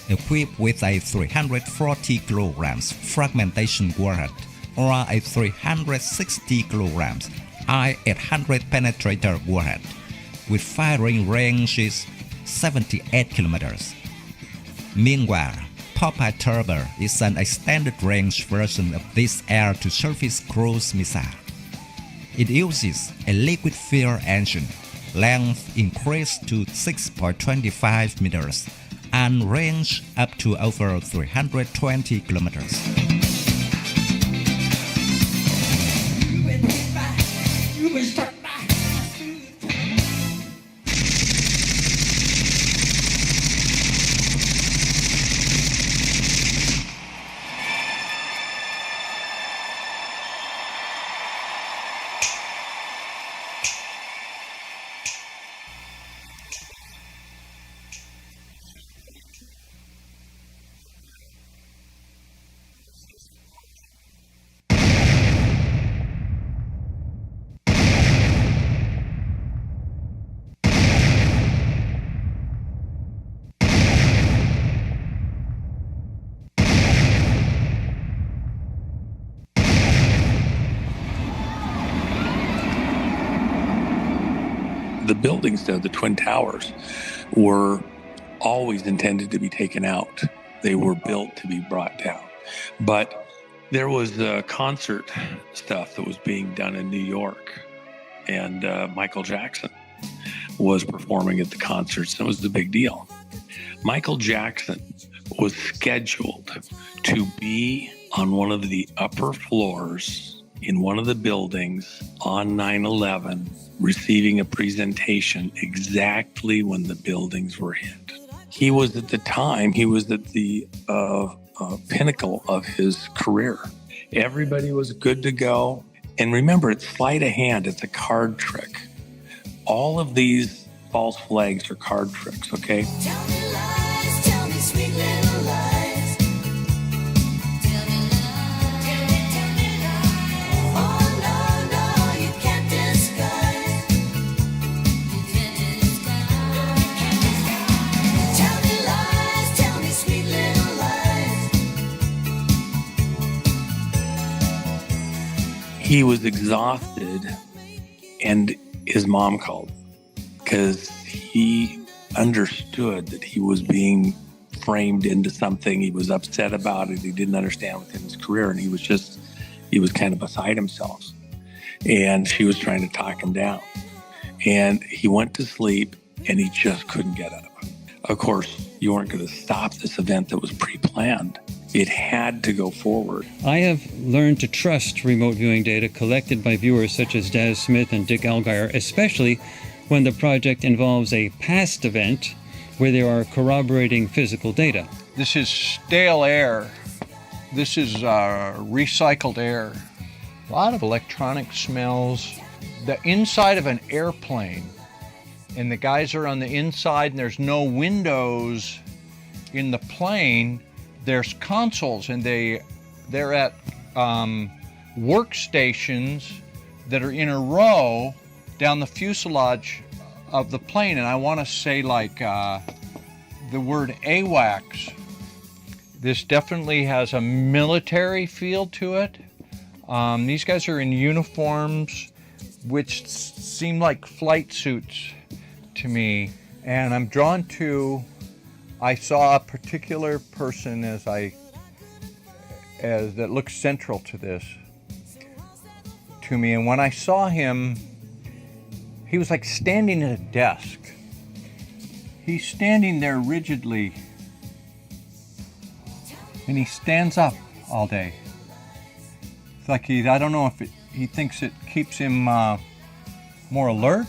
equipped with a 340 kilograms fragmentation warhead or a 360 kilograms I-800 penetrator warhead, with firing range is 78 kilometers. Meanwhile, Popeye Turbo is an extended range version of this air-to-surface cruise missile. It uses a liquid fuel engine, length increased to 6.25 meters, and range up to over 320 kilometers. The buildings, though, the Twin Towers, were always intended to be taken out. They were built to be brought down. But there was concert stuff that was being done in New York, and Michael Jackson was performing at the concerts. It was the big deal. Michael Jackson was scheduled to be on one of the upper floors in one of the buildings on 9/11, receiving a presentation exactly when the buildings were hit. He was at the pinnacle of his career. Everybody was good to go. And remember, it's sleight of hand. It's a card trick. All of these false flags are card tricks, okay? Tell me lies, tell me sweet little lies. Tell me lies, tell me lies. Oh no, no, you can't disguise. You can't disguise. Tell me lies, tell me sweet little lies. He was exhausted, and his mom called because he understood that he was being framed into something. He was upset about it. He didn't understand within his career, and he was kind of beside himself. And she was trying to talk him down. And he went to sleep, and he just couldn't get up. Of course, you weren't going to stop this event that was pre-planned. It had to go forward. I have learned to trust remote viewing data collected by viewers such as Daz Smith and Dick Allgaier, especially when the project involves a past event where there are corroborating physical data. This is stale air. This is recycled air. A lot of electronic smells. The inside of an airplane, and the guys are on the inside, and there's no windows in the plane. There's consoles, and they're at workstations that are in a row down the fuselage of the plane. And I want to say like the word AWACS. This definitely has a military feel to it. These guys are in uniforms which seem like flight suits to me. And I'm drawn to, I saw a particular person as that looks central to this to me. And when I saw him, he was like standing at a desk. He's standing there rigidly, and he stands up all day. It's like I don't know if he thinks it keeps him more alert,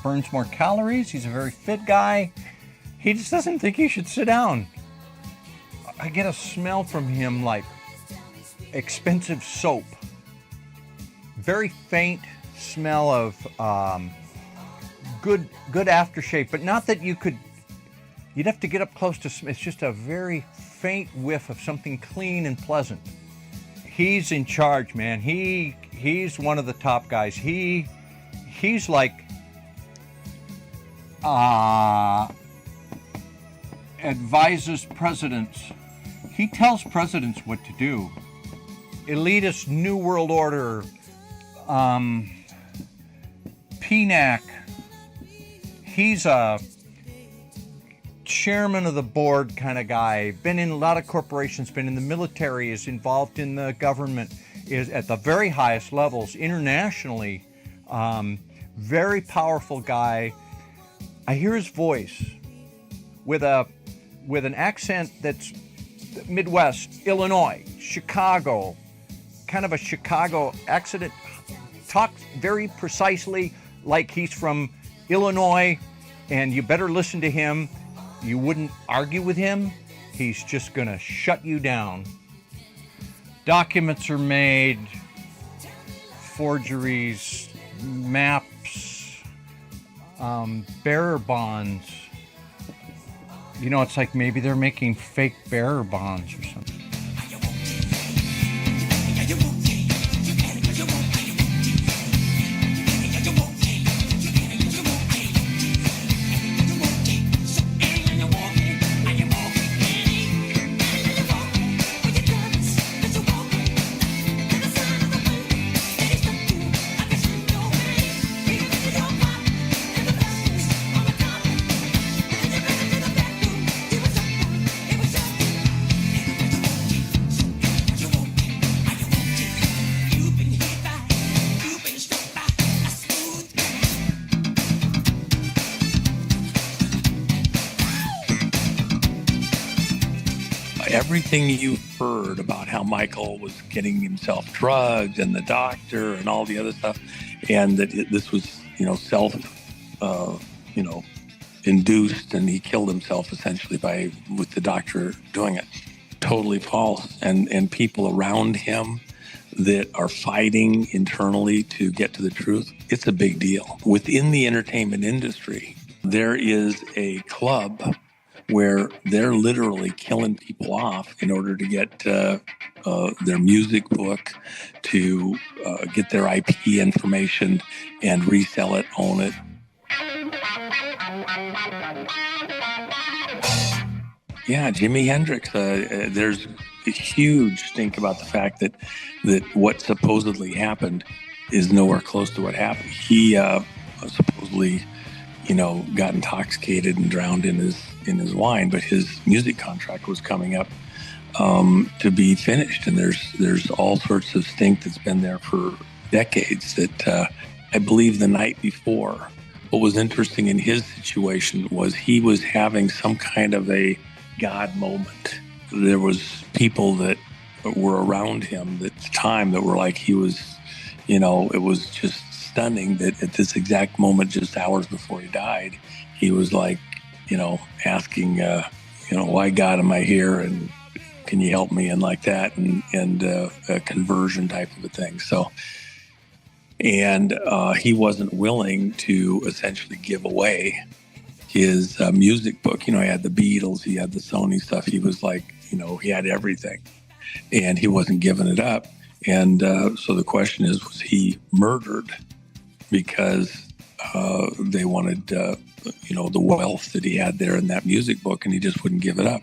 burns more calories. He's a very fit guy. He just doesn't think he should sit down. I get a smell from him like expensive soap. Very faint smell of good aftershave, but not that you'd have to get up close to. It's just a very faint whiff of something clean and pleasant. he's in charge, man. He's one of the top guys. He's like advises presidents. He tells presidents what to do. Elitist New World Order, PNAC. He's a chairman of the board kind of guy, been in a lot of corporations, been in the military, is involved in the government, is at the very highest levels internationally. Very powerful guy. I hear his voice with an accent that's Midwest, Illinois, Chicago, kind of a Chicago accent. Talks very precisely like he's from Illinois, and you better listen to him. You wouldn't argue with him. He's just going to shut you down. Documents are made, forgeries, maps, bearer bonds. You know, it's like maybe they're making fake bearer bonds or something. Everything you've heard about how Michael was getting himself drugged and the doctor and all the other stuff, and that this was, self, induced, and he killed himself essentially with the doctor doing it. Totally false. And people around him that are fighting internally to get to the truth, it's a big deal. Within the entertainment industry, there is a club where they're literally killing people off in order to get their music book, to get their IP information and resell it, own it. Yeah, Jimi Hendrix. There's a huge stink about the fact that what supposedly happened is nowhere close to what happened. He supposedly, got intoxicated and drowned in his wine, but his music contract was coming up to be finished, and there's all sorts of stink that's been there for decades. That I believe the night before, what was interesting in his situation was he was having some kind of a God moment. There was people that were around him at the time that were like he was, it was just stunning that at this exact moment, just hours before he died, he was like, asking, why God am I here, and can you help me, and like that, and a conversion type of a thing. So, and he wasn't willing to essentially give away his music book. He had the Beatles, he had the Sony stuff. He was like, he had everything, and he wasn't giving it up. And so the question is, was he murdered because they wanted the wealth that he had there in that music book, and he just wouldn't give it up?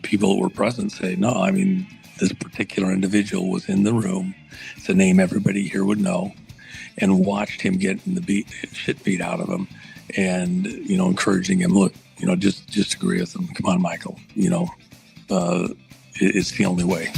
People that were present say, no, I mean, this particular individual was in the room. It's a name everybody here would know, and watched him getting the shit beat out of him, and, encouraging him, look, just agree with him. Come on, Michael, it's the only way.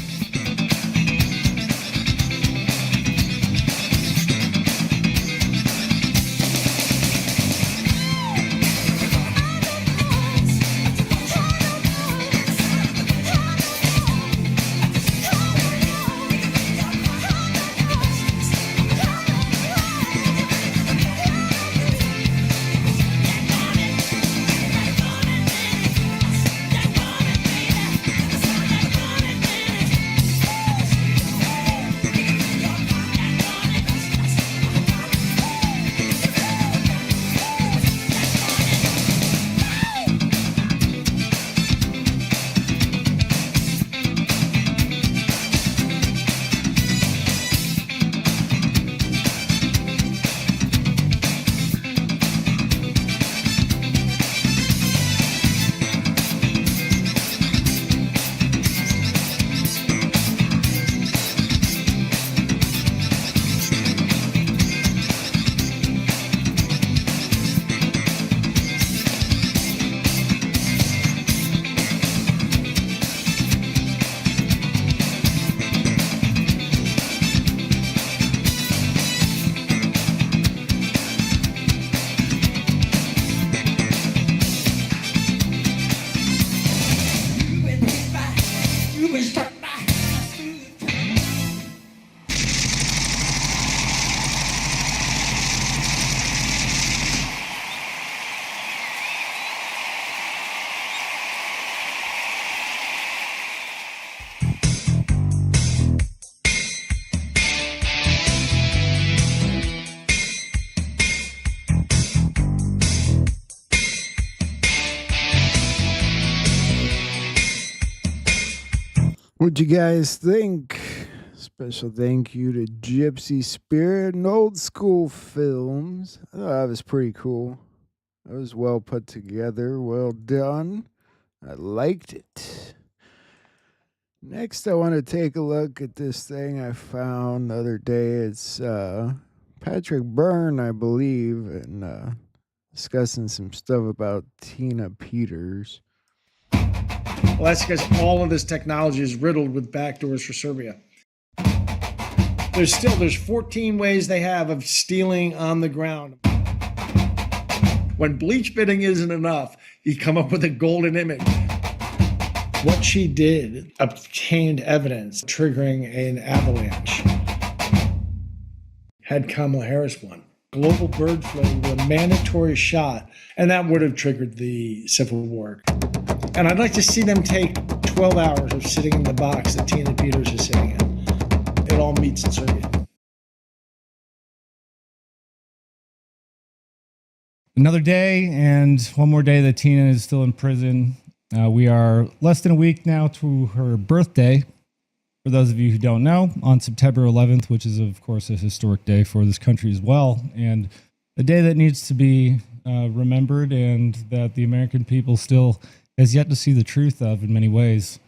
What'd you guys think? Special thank you to Gypsy Spirit and Old School Films. Oh, that was pretty cool. That was well put together, well done. I liked it. Next, I want to take a look at this thing I found the other day. It's Patrick Byrne, I believe, and discussing some stuff about Tina Peters. Well, that's because all of this technology is riddled with backdoors for Serbia. There's 14 ways they have of stealing on the ground. When bleach bidding isn't enough, you come up with a golden image. What she did obtained evidence triggering an avalanche. Had Kamala Harris won. Global bird flu with a mandatory shot, and that would have triggered the civil war. And I'd like to see them take 12 hours of sitting in the box that Tina Peters is sitting in. It all meets in Serbia. Another day, and one more day that Tina is still in prison. We are less than a week now to her birthday. For those of you who don't know, on September 11th, which is, of course, a historic day for this country as well, and a day that needs to be remembered and that the American people still has yet to see the truth of in many ways.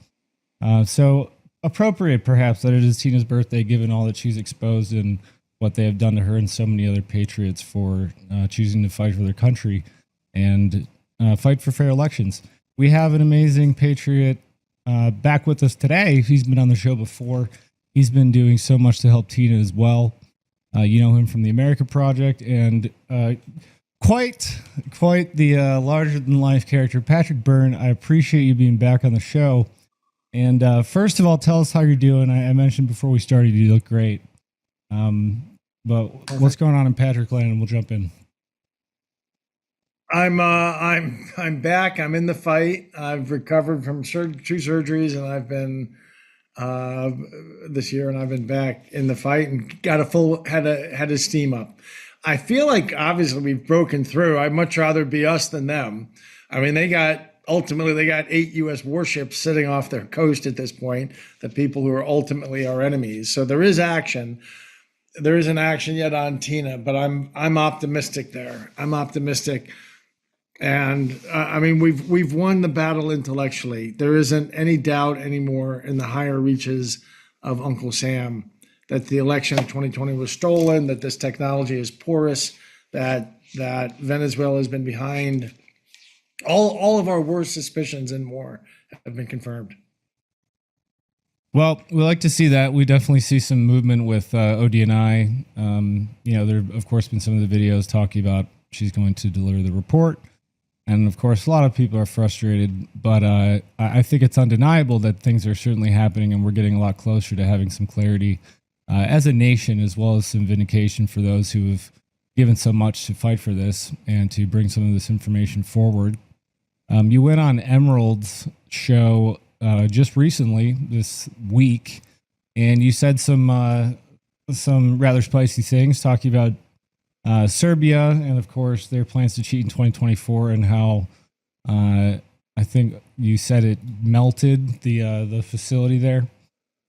So appropriate, perhaps, that it is Tina's birthday, given all that she's exposed and what they have done to her and so many other patriots for choosing to fight for their country and fight for fair elections. We have an amazing patriot back with us today. He's been on the show before. He's been doing so much to help Tina as well. You know him from the America Project and quite the larger-than-life character, Patrick Byrne. I appreciate you being back on the show. And first of all, tell us how you're doing. I mentioned before we started, you look great. But what's going on in Patrick Land? And we'll jump in. I'm back. I'm in the fight. I've recovered from two surgeries, and I've been this year, and I've been back in the fight and got had a steam up. I feel like obviously we've broken through. I'd much rather be us than them. I mean, they got 8 U.S. warships sitting off their coast at this point. The people who are ultimately our enemies. So there is action. There isn't action yet on Tina, but I'm optimistic there. I'm optimistic. And I mean, we've won the battle intellectually. There isn't any doubt anymore in the higher reaches of Uncle Sam that the election of 2020 was stolen, that this technology is porous, that Venezuela has been behind. All of our worst suspicions and more have been confirmed. Well, we like to see that. We definitely see some movement with ODNI. There have, of course, been some of the videos talking about she's going to deliver the report. And, of course, a lot of people are frustrated. But I think it's undeniable that things are certainly happening, and we're getting a lot closer to having some clarity as a nation, as well as some vindication for those who have given so much to fight for this and to bring some of this information forward. You went on Emerald's show just recently this week, and you said some rather spicy things, talking about Serbia and, of course, their plans to cheat in 2024, and how I think you said it melted the facility there.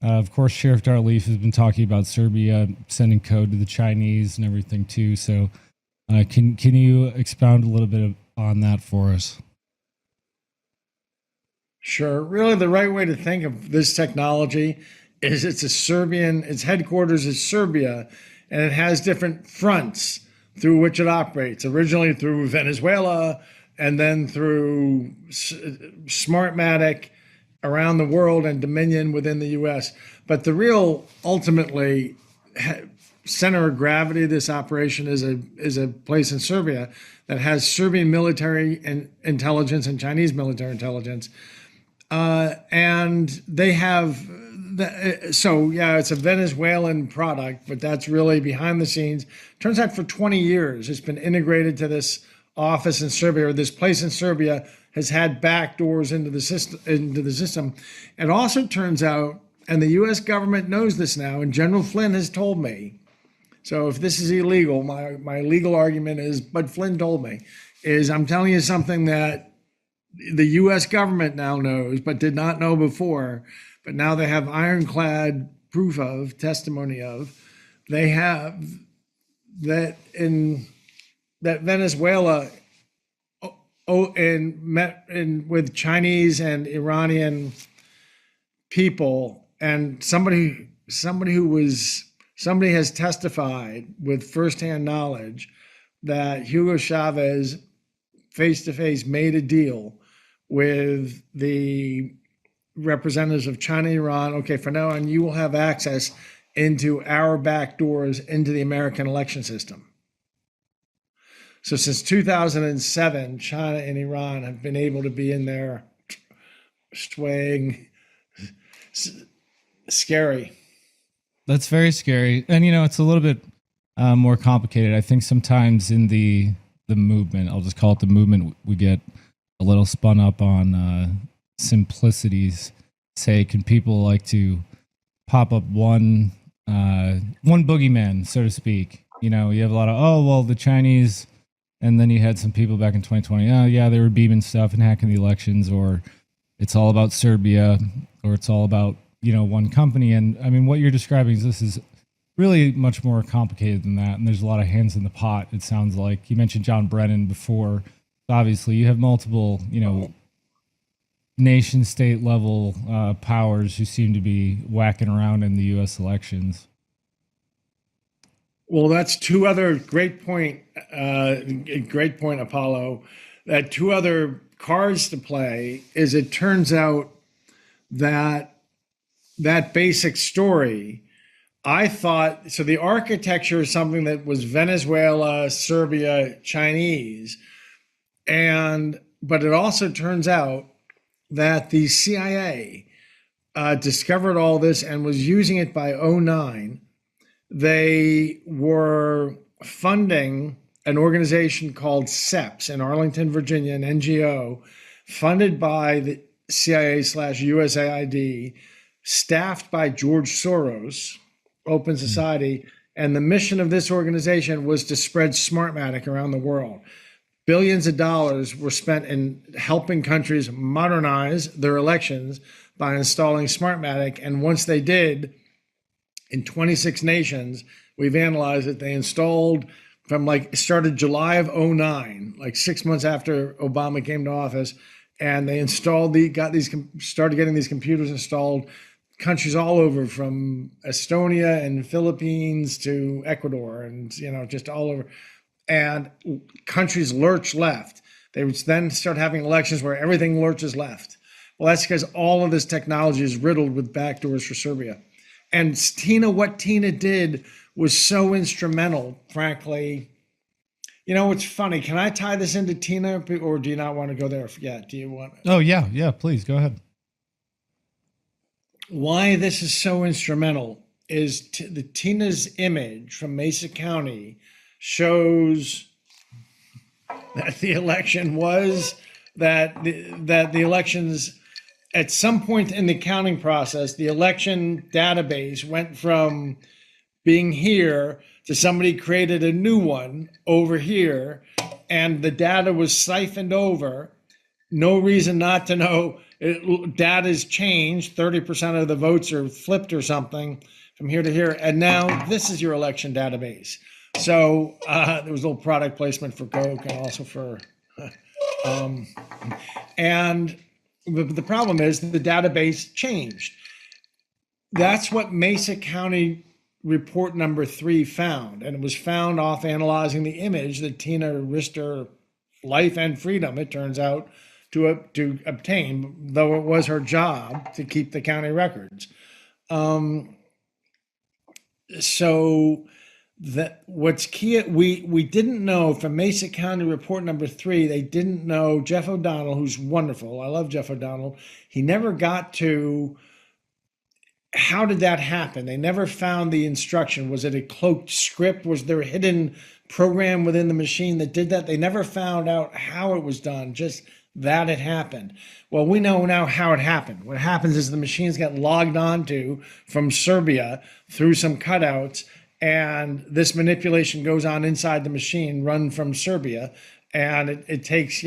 Of course, Sheriff Darleaf has been talking about Serbia sending code to the Chinese and everything too. So, can you expound a little bit on that for us? Sure. Really, the right way to think of this technology is its headquarters is Serbia, and it has different fronts through which it operates. Originally through Venezuela, and then through Smartmatic around the world, and Dominion within the U.S. But the real, ultimately, center of gravity of this operation is a place in Serbia that has Serbian military and intelligence and Chinese military intelligence. And they have, it's a Venezuelan product, but that's really behind the scenes. Turns out for 20 years, it's been integrated to this office in Serbia, or this place in Serbia has had back doors into the system. It also turns out, and the U.S. government knows this now, and General Flynn has told me, so if this is illegal, my legal argument is, but Flynn told me, is I'm telling you something that the U.S. government now knows, but did not know before, but now they have ironclad proof of, testimony of, they have that Venezuela met with Chinese and Iranian people, and somebody has testified with firsthand knowledge that Hugo Chavez face to face made a deal with the representatives of China and Iran. Okay, from now on, you will have access into our back doors into the American election system. So since 2007, China and Iran have been able to be in there swaying. Scary. That's very scary. And, it's a little bit more complicated. I think sometimes in the movement, I'll just call it the movement, we get a little spun up on simplicity's sake, and people like to pop up one boogeyman, so to speak. You have a lot of, the Chinese, and then you had some people back in 2020, they were beaming stuff and hacking the elections, or it's all about Serbia, or it's all about, one company. And I mean, what you're describing is really much more complicated than that. And there's a lot of hands in the pot. It sounds like you mentioned John Brennan before. Obviously you have multiple, nation state level powers who seem to be whacking around in the U.S. elections. Well, that's two other great point, Apollo. That two other cards to play is it turns out that basic story, I thought, so the architecture is something that was Venezuela, Serbia, Chinese, but it also turns out that the CIA discovered all this and was using it by 2009. They were funding an organization called CEPS in Arlington, Virginia, an NGO funded by the CIA/USAID, staffed by George Soros, Open Society. And the mission of this organization was to spread Smartmatic around the world. Billions of dollars were spent in helping countries modernize their elections by installing Smartmatic. And once they did, in 26 nations, we've analyzed it, they installed it started July of 2009, 6 months after Obama came to office, and they started getting these computers installed countries all over, from Estonia and Philippines to Ecuador, and just all over. And countries lurch left. They would then start having elections where everything lurches left. Well, that's because all of this technology is riddled with backdoors for Serbia. And what Tina did was so instrumental, frankly. It's funny. Can I tie this into Tina, or do you not want to go there yet? Do you want? Oh, yeah, please go ahead. Why this is so instrumental is the Tina's image from Mesa County shows that the election was that the elections, at some point in the counting process, the election database went from being here to somebody created a new one over here, and the data was siphoned over. No reason not to know. Data's changed. 30% of the votes are flipped or something from here to here. And now this is your election database. So there was a little product placement for Coke and also for, and the problem is the database changed. That's what Mesa County report number 3 found. And it was found off analyzing the image that Tina risked her life and freedom, it turns out, to obtain, though it was her job to keep the county records. So that what's key, we didn't know from Mesa County report number 3, they didn't know Jeff O'Donnell, who's wonderful. I love Jeff O'Donnell. He never got to, how did that happen? They never found the instruction. Was it a cloaked script? Was there a hidden program within the machine that did that? They never found out how it was done, just that it happened. Well, we know now how it happened. What happens is the machines get logged onto from Serbia through some cutouts, and this manipulation goes on inside the machine run from Serbia, and it takes,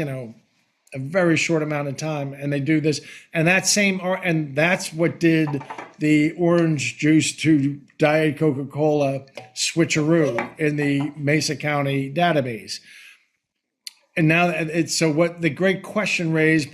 a very short amount of time, and they do this, and and that's what did the orange juice to Diet Coca-Cola switcheroo in the Mesa County database. And now so what the great question raised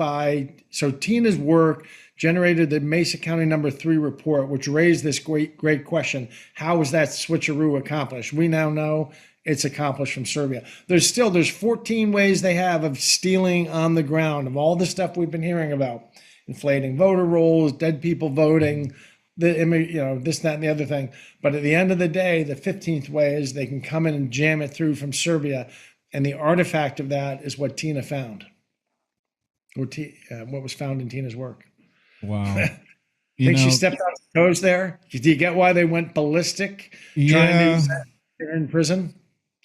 so Tina's work generated the Mesa County number 3 report, which raised this great question: how was that switcheroo accomplished? We now know it's accomplished from Serbia. There's 14 ways they have of stealing on the ground of all the stuff we've been hearing about: inflating voter rolls, dead people voting, this, that, and the other thing. But at the end of the day, the 15th way is they can come in and jam it through from Serbia. And the artifact of that is what Tina found, what was found in Tina's work. Wow. Think she stepped on her toes there? Do you get why they went ballistic trying to use that in prison?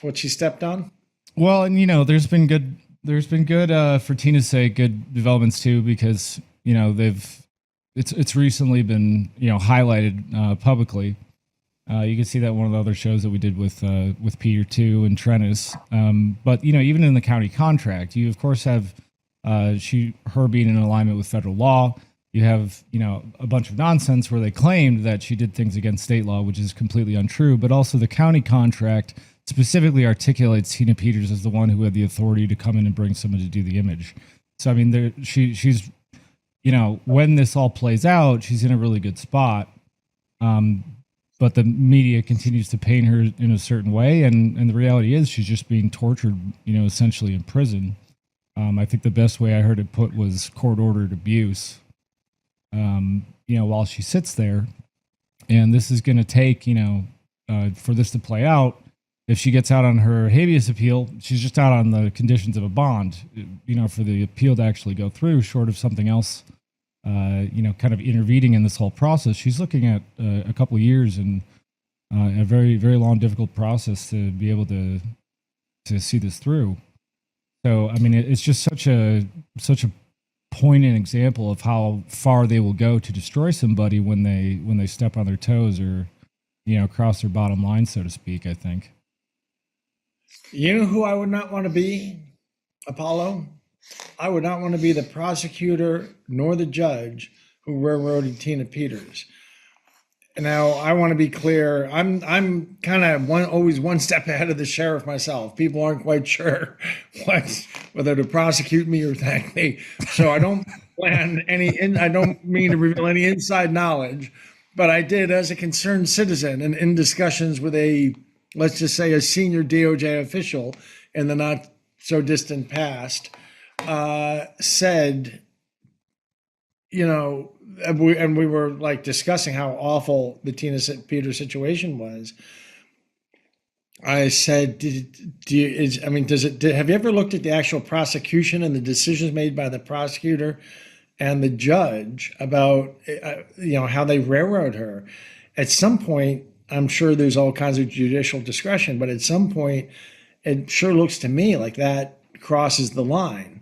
What she stepped on? Well, and there's been good for Tina's sake, good developments too, because it's recently been highlighted publicly. You can see that one of the other shows that we did with Peter too and Trennis. But even in the county contract, you of course have her being in alignment with federal law. You have a bunch of nonsense where they claimed that she did things against state law, which is completely untrue. But also the county contract specifically articulates Tina Peters as the one who had the authority to come in and bring someone to do the image. So I mean, she's when this all plays out, she's in a really good spot. But the media continues to paint her in a certain way, and the reality is she's just being tortured, essentially in prison. I think the best way I heard it put was court-ordered abuse, while she sits there. And this is going to take, for this to play out. If she gets out on her habeas appeal, she's just out on the conditions of a bond, for the appeal to actually go through, short of something else. Kind of intervening in this whole process. She's looking at a couple of years and a very, very long, difficult process to be able to see this through. So, I mean, it's just such a poignant example of how far they will go to destroy somebody when they step on their toes or, cross their bottom line, so to speak, I think. You know who I would not want to be, Apollo? I would not want to be the prosecutor nor the judge who railroaded Tina Peters. Now, I want to be clear. I'm kind of always one step ahead of the sheriff myself. People aren't quite sure whether to prosecute me or thank me. So I don't plan I don't mean to reveal any inside knowledge, but I did, as a concerned citizen and in discussions with let's just say a senior DOJ official in the not so distant past, said, and we were like discussing how awful the Tina Peters situation was. I said, have you ever looked at the actual prosecution and the decisions made by the prosecutor and the judge about, how they railroad her? At some point, I'm sure there's all kinds of judicial discretion, but at some point, it sure looks to me like that crosses the line.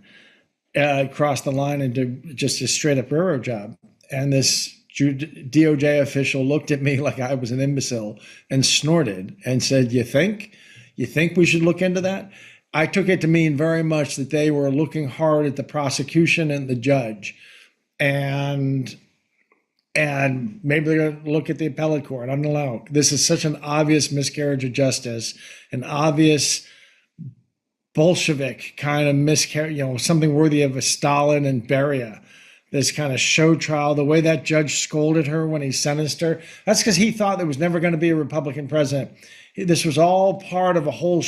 Crossed the line into just a straight up railroad job. And this DOJ official looked at me like I was an imbecile and snorted and said, you think we should look into that? I took it to mean very much that they were looking hard at the prosecution and the judge. And maybe they're going to look at the appellate court. I don't know. This is such an obvious miscarriage of justice, an obvious Bolshevik kind of miscarriage, something worthy of a Stalin and Beria. This kind of show trial, the way that judge scolded her when he sentenced her, that's because he thought there was never going to be a Republican president. This was all part of a whole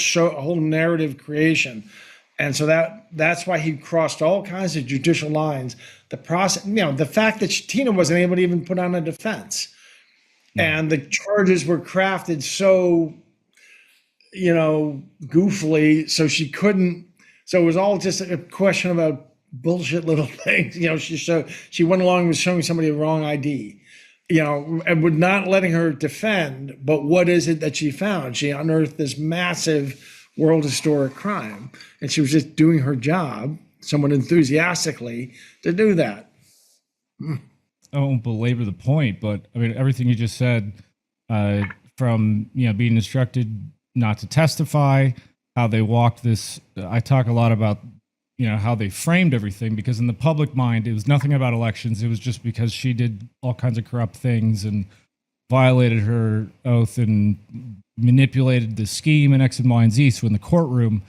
narrative creation. And so that's why he crossed all kinds of judicial lines. The process, the fact that Tina wasn't able to even put on a defense, and the charges were crafted so goofily, so she couldn't. So it was all just a question about bullshit little things. She went along with showing somebody the wrong ID, and would not letting her defend. But what is it that she found? She unearthed this massive world historic crime, and she was just doing her job, somewhat enthusiastically, to do that. I won't belabor the point, but I mean, everything you just said, from being instructed not to testify, how they walked this. I talk a lot about how they framed everything, because in the public mind, it was nothing about elections. It was just because she did all kinds of corrupt things and violated her oath and manipulated the scheme and X and Y and Z. So in the courtroom,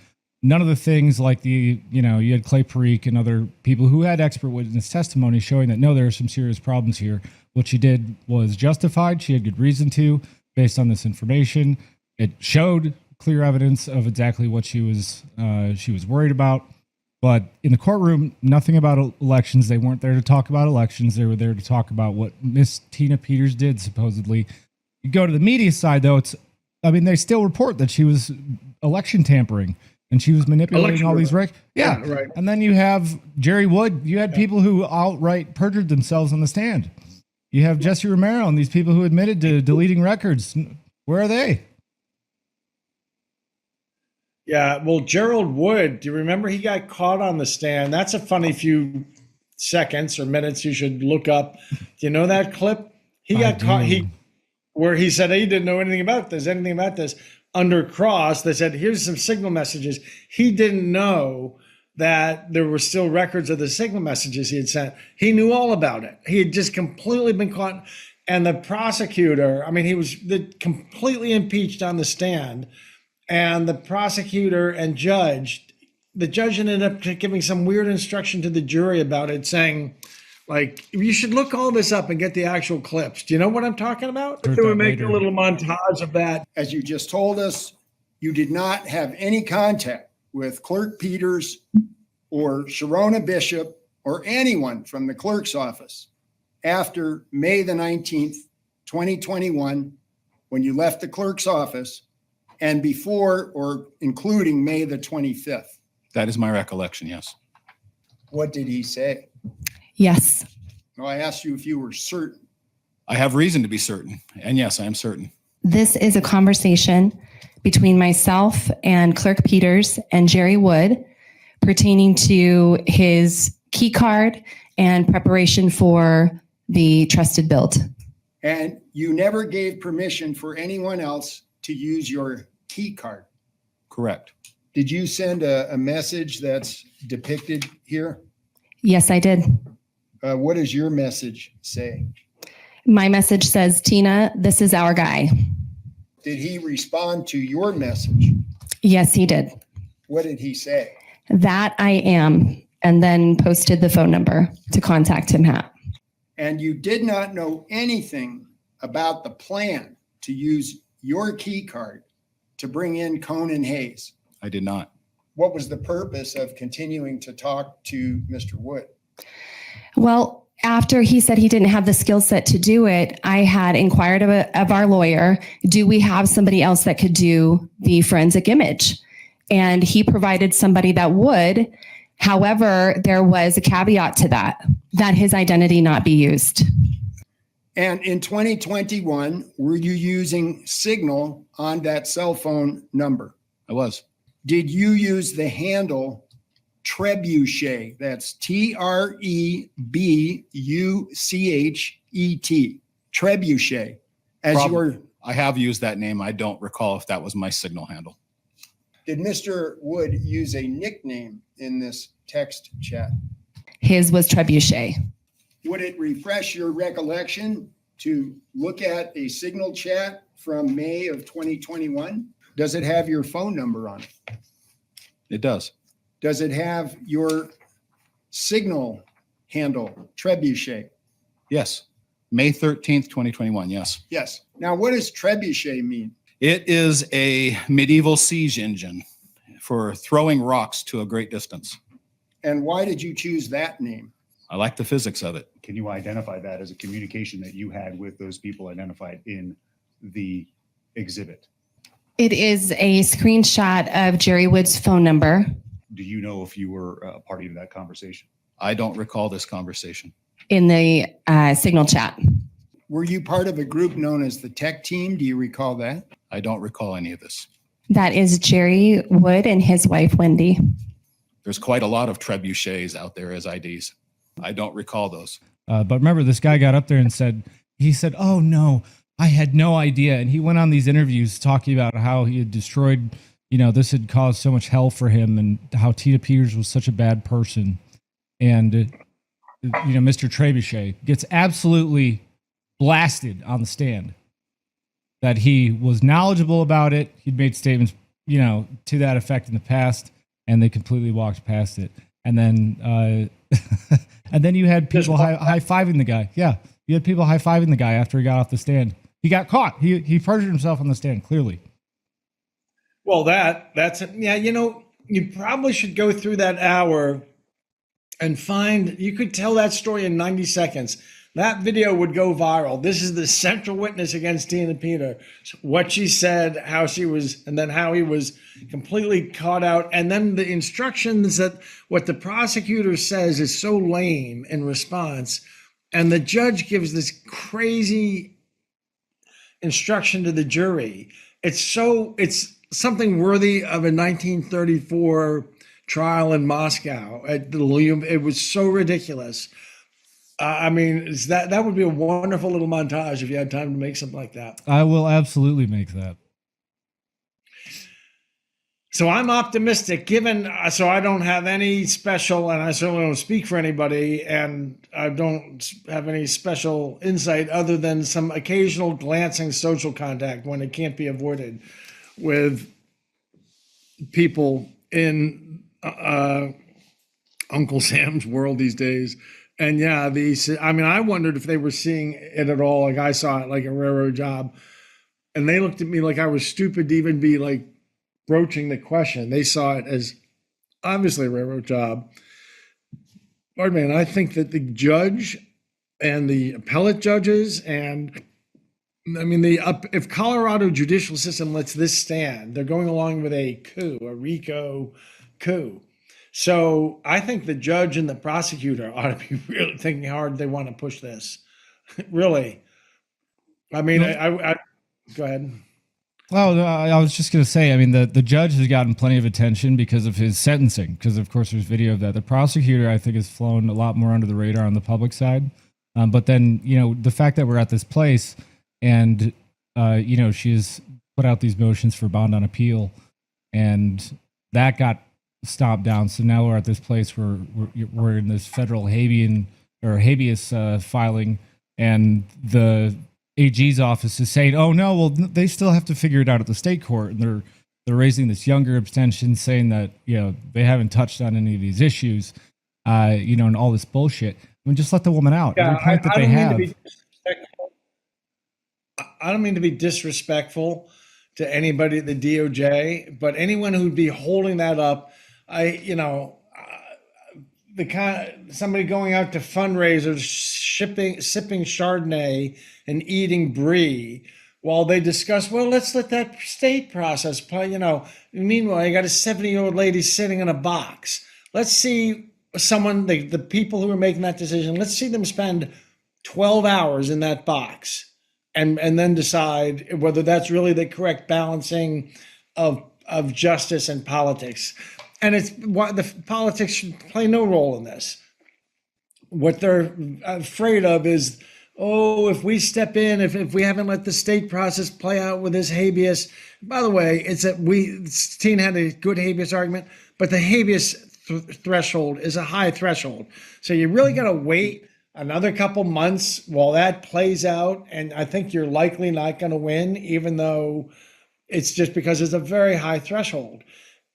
none of the things like you had Clay Parikh and other people who had expert witness testimony showing that, no, there are some serious problems here. What she did was justified. She had good reason to, based on this information. It showed clear evidence of exactly what she was worried about. But in the courtroom, nothing about elections. They weren't there to talk about elections. They were there to talk about what Miss Tina Peters did, supposedly. You go to the media side, though, they still report that she was election tampering and she was manipulating all these records. Yeah, right. And then you have Jerry Wood. You had people who outright perjured themselves on the stand. You have Jesse Romero and these people who admitted to deleting records. Where are they? Yeah, well, Gerald Wood, do you remember he got caught on the stand? That's a funny few seconds or minutes you should look up. Do you know that clip? He got caught, where he said he didn't know anything about this. Under cross, they said, here's some signal messages. He didn't know that there were still records of the signal messages he had sent. He knew all about it. He had just completely been caught. And the prosecutor, he was completely impeached on the stand. And the prosecutor and the judge ended up giving some weird instruction to the jury about it, saying, you should look all this up and get the actual clips. Do you know what I'm talking about? They were making a little montage of that. As you just told us, you did not have any contact with Clerk Peters or Sharona Bishop or anyone from the clerk's office after May the 19th, 2021, when you left the clerk's office, and before or including May the 25th. That is my recollection, yes. What did he say? Yes. No, I asked you if you were certain. I have reason to be certain. And yes, I am certain. This is a conversation between myself and Clerk Peters and Jerry Wood pertaining to his key card and preparation for the trusted build. And you never gave permission for anyone else to use your key card. Correct. Did you send a message that's depicted here? Yes, I did. What does your message say? My message says, Tina, this is our guy. Did he respond to your message? Yes, he did. What did he say? That I am, and then posted the phone number to contact him at. And you did not know anything about the plan to use your key card to bring in Conan Hayes? I did not. What was the purpose of continuing to talk to Mr. Wood? Well, after he said he didn't have the skill set to do it, I had inquired of our lawyer, do we have somebody else that could do the forensic image? And he provided somebody that would. However, there was a caveat to that his identity not be used. And in 2021, were you using Signal on that cell phone number? I was. Did you use the handle Trebuchet? That's Trebuchet. Trebuchet. I have used that name. I don't recall if that was my Signal handle. Did Mr. Wood use a nickname in this text chat? His was Trebuchet. Would it refresh your recollection to look at a Signal chat from May of 2021? Does it have your phone number on it? It does. Does it have your Signal handle, Trebuchet? Yes. May 13th, 2021. Yes. Yes. Now, what does Trebuchet mean? It is a medieval siege engine for throwing rocks to a great distance. And why did you choose that name? I like the physics of it. Can you identify that as a communication that you had with those people identified in the exhibit? It is a screenshot of Jerry Wood's phone number. Do you know if you were a party to that conversation? I don't recall this conversation. In the Signal chat. Were you part of a group known as the Tech Team? Do you recall that? I don't recall any of this. That is Jerry Wood and his wife, Wendy. There's quite a lot of trebuchets out there as IDs. I don't recall those. But remember, this guy got up there and said, oh no, I had no idea. And he went on these interviews talking about how he had destroyed this had caused so much hell for him, and how Tina Peters was such a bad person. And, Mr. Trebuchet gets absolutely blasted on the stand that he was knowledgeable about it. He'd made statements, to that effect in the past, and they completely walked past it. And then, and then you had people high-fiving the guy. Yeah, you had people high-fiving the guy after he got off the stand. He got caught. He perjured himself on the stand, clearly. Well, that's yeah. You probably should go through that hour and find. You could tell that story in 90 seconds. That video would go viral. This is the central witness against Tina Peter. What she said, how she was, and then how he was completely caught out. And then the instructions that what the prosecutor says is so lame in response. And the judge gives this crazy instruction to the jury. It's something worthy of a 1934 trial in Moscow at the Louvre. It was so ridiculous. That would be a wonderful little montage if you had time to make something like that. I will absolutely make that. So I'm optimistic, so I don't have any special, and I certainly don't speak for anybody, and I don't have any special insight other than some occasional glancing social contact when it can't be avoided with people in Uncle Sam's world these days. And yeah, I wondered if they were seeing it at all. Like I saw it like a railroad job, and they looked at me like I was stupid to even be like broaching the question. They saw it as obviously a railroad job. Pardon me. And I think that the judge and the appellate judges, and if Colorado judicial system lets this stand, they're going along with a RICO coup. So I think the judge and the prosecutor ought to be really thinking hard. They want to push this, really. I go ahead. Well, I was just going to say, the judge has gotten plenty of attention because of his sentencing, because of course there's video of that. The prosecutor, I think, has flown a lot more under the radar on the public side. But then, the fact that we're at this place and, she's put out these motions for bond on appeal, and that got stomped down. So now we're at this place where we're in this federal habeas filing, and the AG's office is saying, "Oh no, well they still have to figure it out at the state court," and they're raising this younger abstention, saying that they haven't touched on any of these issues, and all this bullshit. Just let the woman out. Yeah, Every point that they have. I don't mean to be disrespectful to anybody at the DOJ, but anyone who'd be holding that up. Somebody going out to fundraisers, sipping Chardonnay and eating brie while they discuss, well, let's let that state process play, Meanwhile, you got a 70-year-old lady sitting in a box. Let's see the people who are making that decision, let's see them spend 12 hours in that box and then decide whether that's really the correct balancing of justice and politics. And it's why the politics should play no role in this. What they're afraid of is, if we step in, if we haven't let the state process play out with this habeas. By the way, Tina had a good habeas argument, but the habeas threshold is a high threshold. So you really got to wait another couple months while that plays out. And I think you're likely not going to win, even though it's just because it's a very high threshold.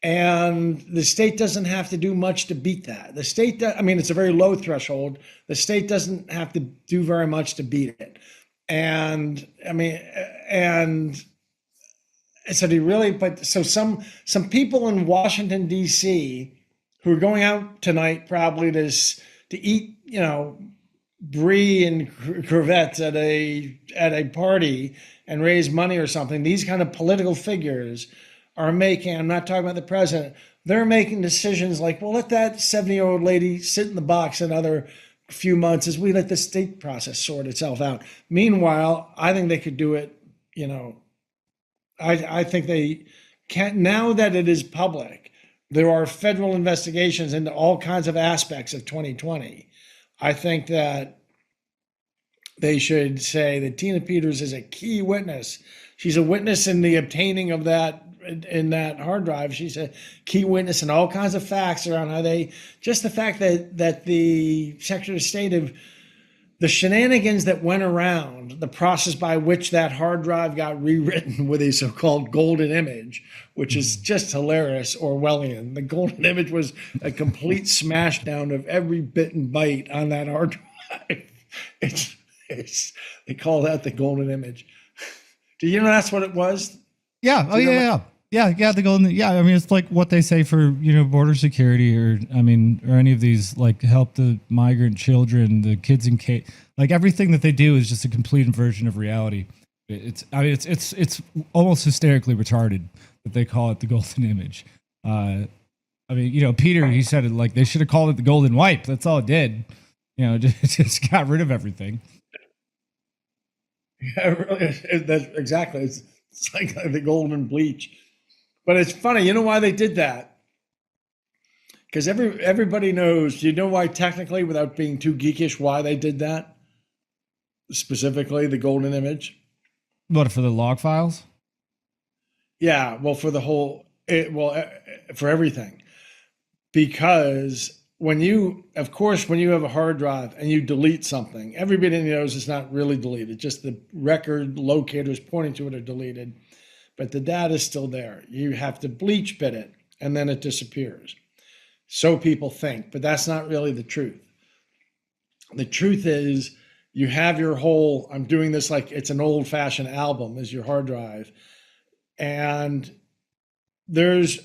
And the state doesn't have to do much to beat that. The state, it's a very low threshold. The state doesn't have to do very much to beat it. And so some people in Washington, D.C. who are going out tonight probably to eat, brie and crevettes at a party and raise money or something. These kind of political figures are making, I'm not talking about the president, they're making decisions like, well, let that 70-year-old lady sit in the box another few months as we let the state process sort itself out. Meanwhile, I think they could do it, I think they can't, now that it is public, there are federal investigations into all kinds of aspects of 2020. I think that they should say that Tina Peters is a key witness She's a witness in the obtaining of that in that hard drive. She's a key witness in all kinds of facts around how they just the fact that the Secretary of State of the shenanigans that went around the process by which that hard drive got rewritten with a so-called golden image, which is just hilarious, Orwellian. The golden image was a complete smashdown of every bit and byte on that hard drive. It's they call that the golden image. Do you know that's what it was? Yeah. Oh, Do you know yeah. Yeah. The golden. Yeah. I mean, it's like what they say for, border security or any of these, like help the migrant children, the kids in K, like everything that they do is just a complete inversion of reality. It's almost hysterically retarded that they call it the golden image. Peter, he said it like they should have called it the golden wipe. That's all it did. Just got rid of everything. Yeah, really, that's exactly. It's like the golden bleach. But it's funny, you know why they did that? Because everybody knows. Do you know why technically, without being too geekish, why they did that? Specifically, the golden image. What, for the log files? Yeah, well, for the whole, for everything. Because when you have a hard drive and you delete something, everybody knows it's not really deleted. Just the record locators pointing to it are deleted, but the data is still there. You have to bleach bit it, and then it disappears. So people think, but that's not really the truth. The truth is you have your whole, I'm doing this like it's an old-fashioned album, is your hard drive. And there's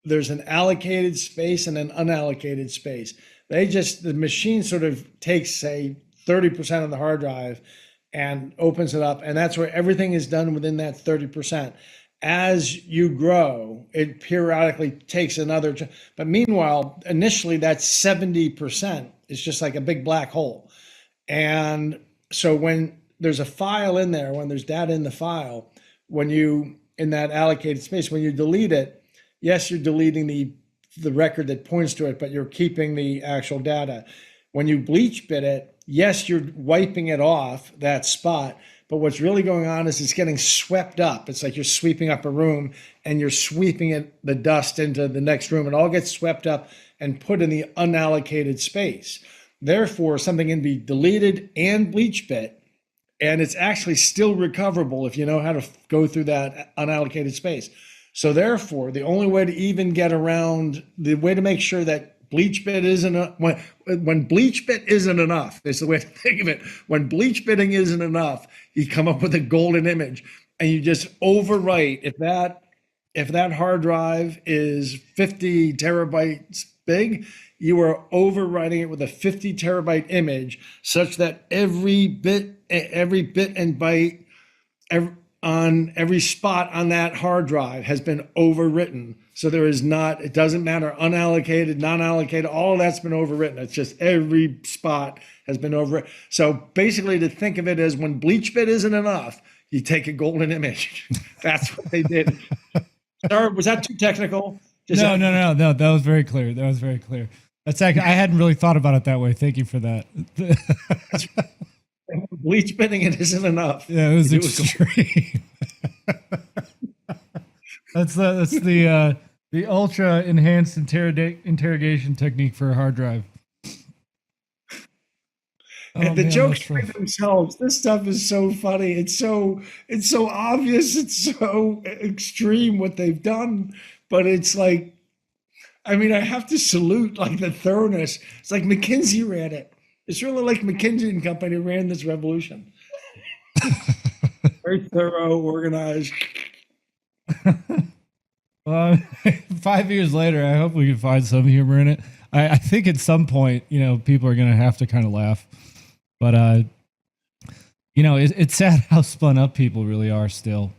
an allocated space and an unallocated space. The machine sort of takes, say, 30% of the hard drive and opens it up. And that's where everything is done within that 30%. As you grow, it periodically takes another. But meanwhile, initially that 70% is just like a big black hole. And so when there's a file in there, when there's data in the file, in that allocated space, when you delete it, yes, you're deleting the record that points to it, but you're keeping the actual data. When you bleach bit it, yes, you're wiping it off that spot, but what's really going on is it's getting swept up. It's like you're sweeping up a room and you're sweeping the dust into the next room. It all gets swept up and put in the unallocated space. Therefore, something can be deleted and bleach bit, and it's actually still recoverable if you know how to go through that unallocated space. So therefore, the only way to even get around, the way to make sure that bleach bit isn't, when bleach bit isn't enough, is the way to think of it. When bleach bitting isn't enough, you come up with a golden image and you just overwrite. If that hard drive is 50 terabytes big, you are overwriting it with a 50 terabyte image such that every bit and byte, on every spot on that hard drive has been overwritten. So it doesn't matter, unallocated, non-allocated, all of that's been overwritten. It's just every spot has been overwritten. So basically to think of it as when bleach bit isn't enough, you take a golden image. That's what they did. Sorry, was that too technical? No. That was very clear. That's actually, I hadn't really thought about it that way. Thank you for that. Bleach bitting it isn't enough. Yeah, it was extreme. That's the ultra enhanced interrogation technique for a hard drive. And the jokes by themselves. This stuff is so funny. It's so obvious. It's so extreme what they've done. But it's like, I have to salute like the thoroughness. It's like McKinsey ran it. It's really like McKinsey and Company ran this revolution. Very thorough, organized. Well, 5 years later, I hope we can find some humor in it. I think at some point, people are going to have to kind of laugh. But, it's sad how spun up people really are still.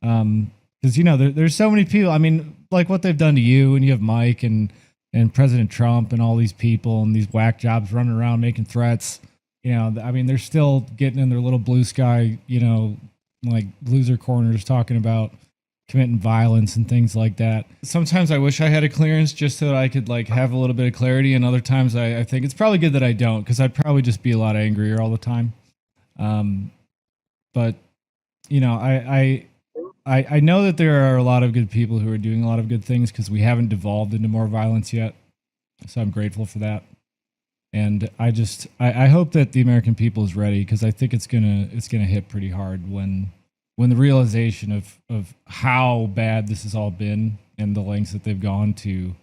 Because, there's so many people. Like what they've done to you, and you have Mike and President Trump and all these people and these whack jobs running around making threats. They're still getting in their little blue sky, like loser corners talking about committing violence and things like that. Sometimes I wish I had a clearance just so that I could like have a little bit of clarity. And other times I think it's probably good that I don't, because I'd probably just be a lot angrier all the time. But you know, I know that there are a lot of good people who are doing a lot of good things because we haven't devolved into more violence yet. So I'm grateful for that. And I hope that the American people is ready because I think it's gonna hit pretty hard when the realization of how bad this has all been and the lengths that they've gone to,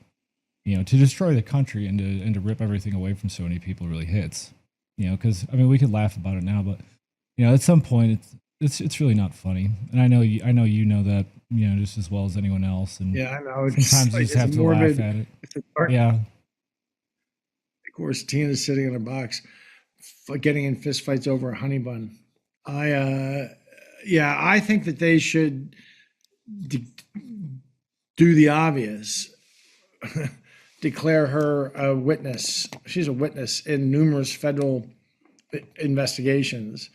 you know, to destroy the country and to rip everything away from so many people really hits. You know, because I mean we could laugh about it now, but you know, at some point it's really not funny. And I know you know that, you know, just as well as anyone else. And Yeah, I know. sometimes you just have to laugh at it. Yeah. Of course, Tina's sitting in a box, getting in fistfights over a honey bun. I think that they should do the obvious. Declare her a witness. She's a witness in numerous federal investigations,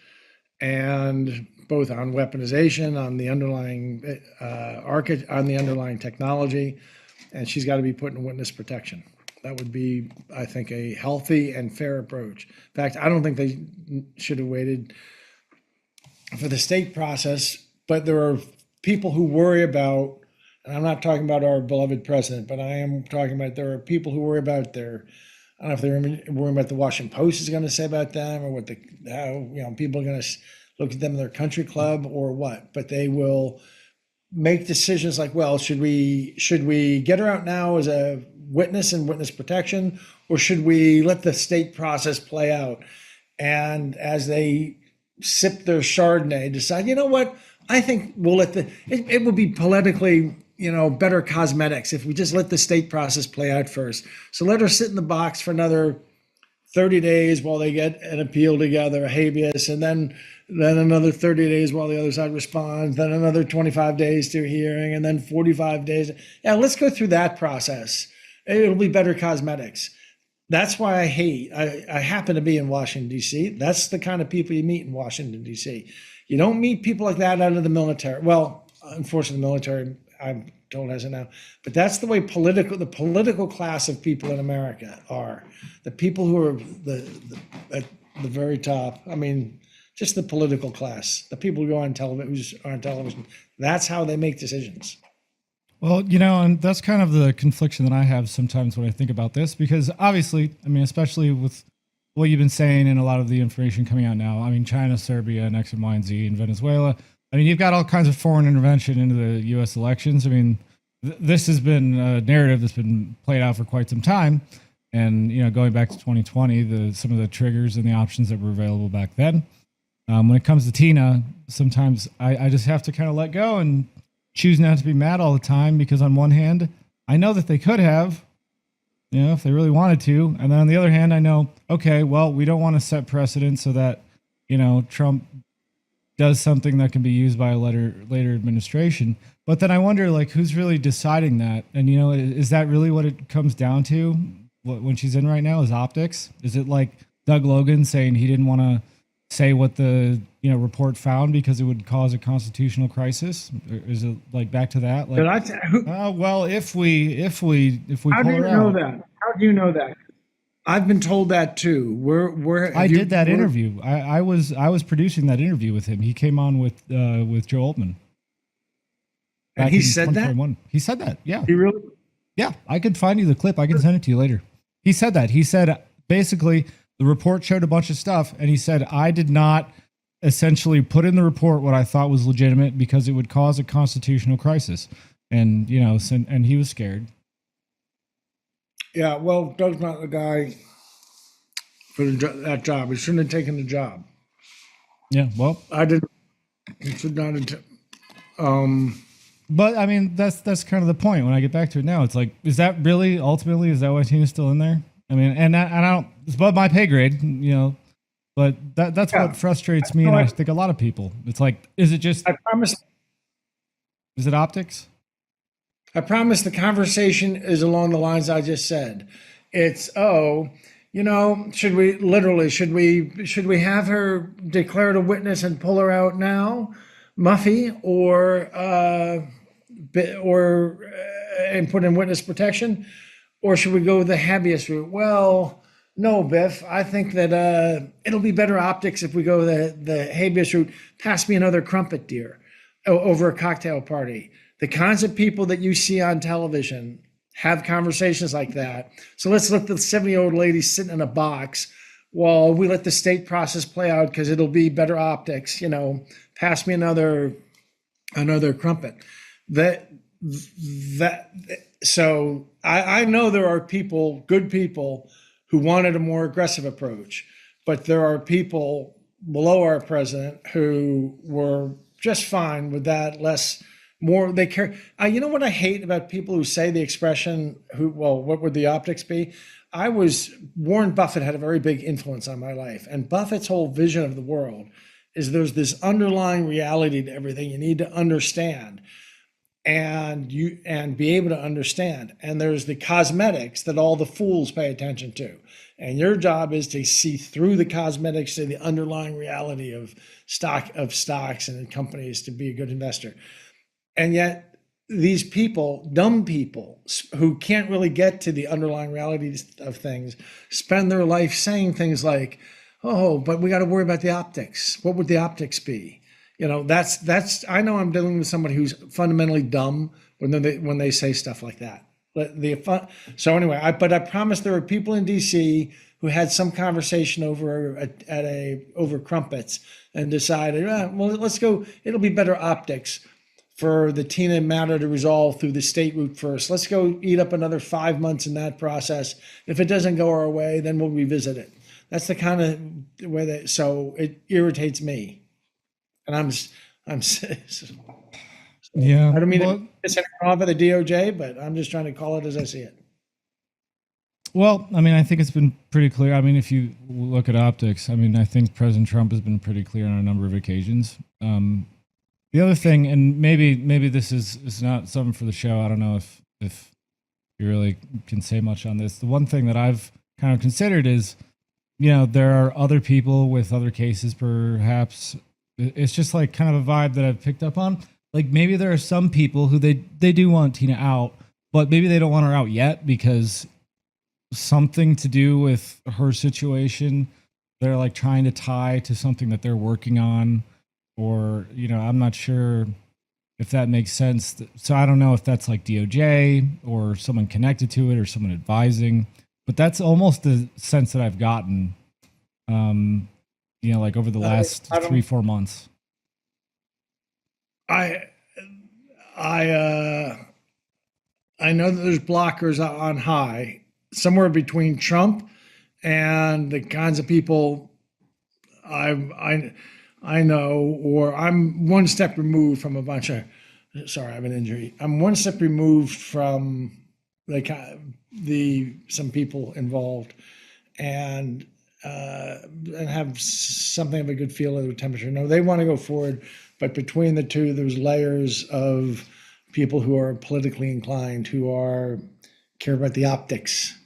and both on weaponization, on the underlying on the underlying technology, and she's got to be put in witness protection. That would be, I think, a healthy and fair approach. In fact, I don't think they should have waited for the state process, but there are people who worry about, and I'm not talking about our beloved president, but I am talking about there are people who worry about I don't know if they're worrying about the Washington Post is going to say about them or how, you know, people are going to look at them in their country club or what, but they will make decisions like, well, should we get her out now as a witness in witness protection, or should we let the state process play out? And as they sip their Chardonnay, decide, you know what, I think we'll it will be politically, you know, better cosmetics if we just let the state process play out first. So let her sit in the box for another 30 days while they get an appeal together, a habeas, and then another 30 days while the other side responds, then another 25 days to a hearing, and then 45 days. Yeah, let's go through that process. It'll be better cosmetics. That's why I happen to be in Washington, D.C. That's the kind of people you meet in Washington, D.C. You don't meet people like that out of the military. Well, unfortunately, the military, I'm told, has it now. But that's the way the political class of people in America are. The people who are at the very top. I mean, just the political class. The people who go on television, That's how they make decisions. Well, you know, and that's kind of the confliction that I have sometimes when I think about this, because obviously, I mean, especially with what you've been saying and a lot of the information coming out now, I mean, China, Serbia, and X and Y and Z, and Venezuela. I mean, you've got all kinds of foreign intervention into the U.S. elections. I mean, this has been a narrative that's been played out for quite some time. And, you know, going back to 2020, some of the triggers and the options that were available back then. When it comes to Tina, sometimes I just have to kind of let go and choose not to be mad all the time, because on one hand, I know that they could have, you know, if they really wanted to. And then on the other hand, I know, okay, well, we don't want to set precedent so that, you know, Trump does something that can be used by a later administration. But then I wonder, like, who's really deciding that? And, you know, is that really what it comes down to when she's in right now, is optics? Is it like Doug Logan saying he didn't want to say what the, you know, report found because it would cause a constitutional crisis? Or is it like back to that? Like, well, if we How pull do you her know out, that? How do you know that? I've been told that too. I did that interview. I was producing that interview with him. He came on with Joe Altman. And he said that? 2021. He said that. Yeah. He really? Yeah. I could find you the clip. I can send it to you later. He said that. He said basically the report showed a bunch of stuff, and he said I did not essentially put in the report what I thought was legitimate because it would cause a constitutional crisis. And, you know, and he was scared. Yeah, well, Doug's not the guy for that job. He shouldn't have taken the job. Yeah, well, I didn't. He should not have. But I mean, that's kind of the point. When I get back to it now, it's like, is that really ultimately, is that why Tina's still in there? I mean, and I don't. It's above my pay grade, you know. But that's what frustrates me, and I think a lot of people. It's like, is it just? I promise. Is it optics? I promise the conversation is along the lines I just said. It's, oh, you know, should we have her declared a witness and pull her out now, Muffy, or and put in witness protection, or should we go the habeas route? Well, No, Biff. I think that it'll be better optics if we go the habeas route. Pass me another crumpet, dear, over a cocktail party. The kinds of people that you see on television have conversations like that. So let's let the 70-year-old lady sit in a box while we let the state process play out because it'll be better optics. Pass me another crumpet. So I know there are good people who wanted a more aggressive approach, but there are people below our president who were just fine with that, more they care. You know what I hate about people who say the expression, what would the optics be? Warren Buffett had a very big influence on my life, and Buffett's whole vision of the world is there's this underlying reality to everything you need to understand and be able to understand. And there's the cosmetics that all the fools pay attention to. And your job is to see through the cosmetics to the underlying reality of stocks and companies to be a good investor. And yet these people, dumb people who can't really get to the underlying realities of things, spend their life saying things like, oh, but we got to worry about the optics. What would the optics be? That's. I know I'm dealing with somebody who's fundamentally dumb when they say stuff like that. So anyway, I promise there are people in D.C. who had some conversation over crumpets and decided, well, let's go. It'll be better optics for the Tina matter to resolve through the state route first. Let's go eat up another 5 months in that process. If it doesn't go our way, then we'll revisit it. That's the kind of way so it irritates me. And I'm yeah. I don't mean to piss anyone off at the DOJ, but I'm just trying to call it as I see it. Well, I think it's been pretty clear. If you look at optics, I think President Trump has been pretty clear on a number of occasions. The other thing, and maybe this is not something for the show. I don't know if you really can say much on this. The one thing that I've kind of considered is, there are other people with other cases, perhaps. It's just like kind of a vibe that I've picked up on. Like maybe there are some people who they do want Tina out, but maybe they don't want her out yet because something to do with her situation, they're like trying to tie to something that they're working on, or, I'm not sure if that makes sense. So I don't know if that's like DOJ or someone connected to it or someone advising, but that's almost the sense that I've gotten, like over the last 3-4 months. I know that there's blockers on high somewhere between Trump and the kinds of people I know, or I'm one step removed from a bunch of. Sorry, I have an injury. I'm one step removed from some people involved, and have something of a good feel of their temperature. No, they want to go forward, but between the two, there's layers of people who are politically inclined, who care about the optics.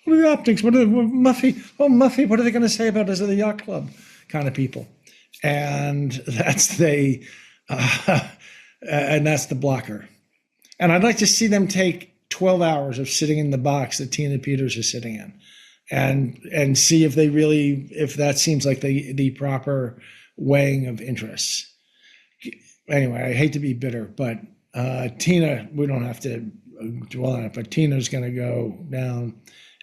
What are the optics? What are Muffy? Oh, Muffy, what are they going to say about us at the yacht club? Kind of people, and that's and that's the blocker. And I'd like to see them take 12 hours of sitting in the box that Tina Peters is sitting in, and see if that seems like the proper weighing of interests. Anyway, I hate to be bitter, but Tina, we don't have to dwell on it, but Tina's going to go down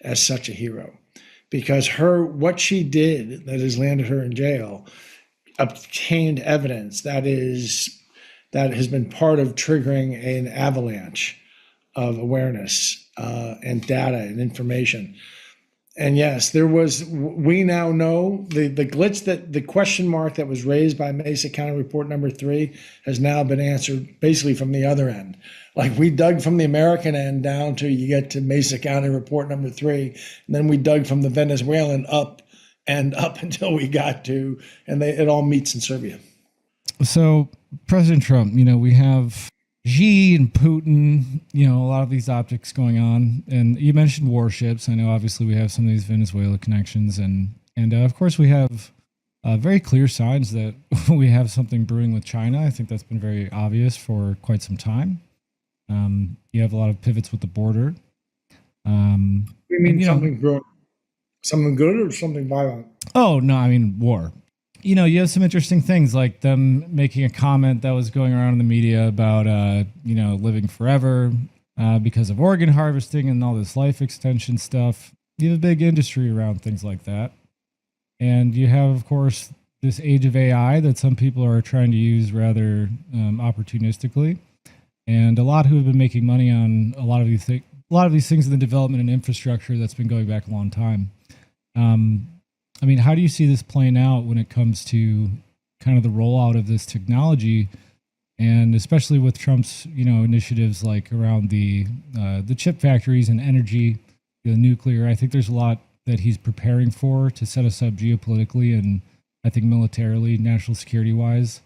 as such a hero because what she did that has landed her in jail obtained evidence that has been part of triggering an avalanche of awareness and data and information. And yes, we now know the glitch, that the question mark that was raised by Mesa County Report number 3 has now been answered basically from the other end. Like we dug from the American end down to you get to Mesa County Report number 3, and then we dug from the Venezuelan up until we got to, and it all meets in Serbia. So President Trump, we have Xi and Putin, a lot of these optics going on. And you mentioned warships. I know obviously we have some of these Venezuela connections, and of course we have very clear signs that we have something brewing with China. I think that's been very obvious for quite some time. You have a lot of pivots with the border. We mean something brewing. Something good or something violent? Oh, no, I mean, war. You know, you have some interesting things like them making a comment that was going around in the media about, living forever because of organ harvesting and all this life extension stuff. You have a big industry around things like that. And you have, of course, this age of AI that some people are trying to use rather opportunistically. And a lot who have been making money on a lot of these things in the development and infrastructure that's been going back a long time. I mean, how do you see this playing out when it comes to kind of the rollout of this technology, and especially with Trump's, initiatives like around the chip factories and energy, the nuclear? I think there's a lot that he's preparing for to set us up geopolitically and I think militarily, national security wise,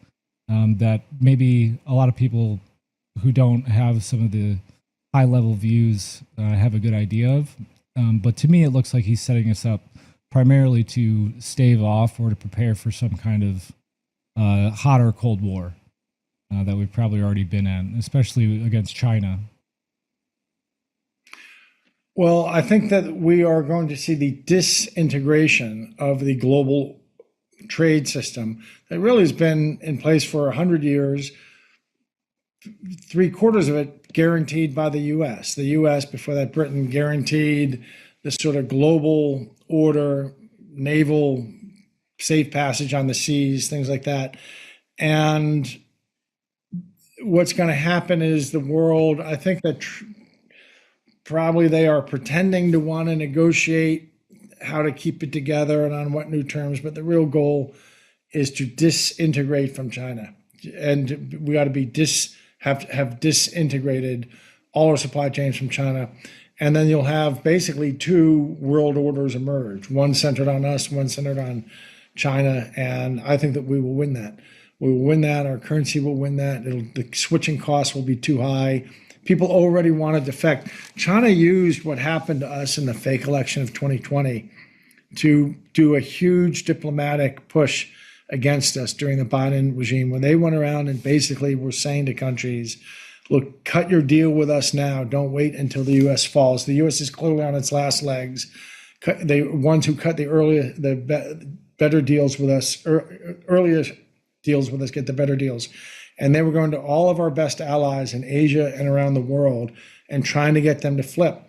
that maybe a lot of people who don't have some of the high level views have a good idea of. But to me, it looks like he's setting us up primarily to stave off or to prepare for some kind of hot or cold war that we've probably already been in, especially against China. Well, I think that we are going to see the disintegration of the global trade system that really has been in place for 100 years, 3/4 of it guaranteed by the U.S. The U.S., before that, Britain, guaranteed the sort of global order, naval safe passage on the seas, things like that. And what's going to happen is the world, I think that probably they are pretending to want to negotiate how to keep it together and on what new terms, but the real goal is to disintegrate from China. And we got to be have disintegrated all our supply chains from China. And then you'll have basically two world orders emerge, one centered on us, one centered on China. And I think that we will win that. We will win that. Our currency will win that. The switching costs will be too high. People already want to defect. China used what happened to us in the fake election of 2020 to do a huge diplomatic push against us during the Biden regime, when they went around and basically were saying to countries, look, cut your deal with us now. Don't wait until the U.S. falls. The U.S. is clearly on its last legs. The ones who cut the better deals with us, earlier deals with us, get the better deals. And they were going to all of our best allies in Asia and around the world and trying to get them to flip.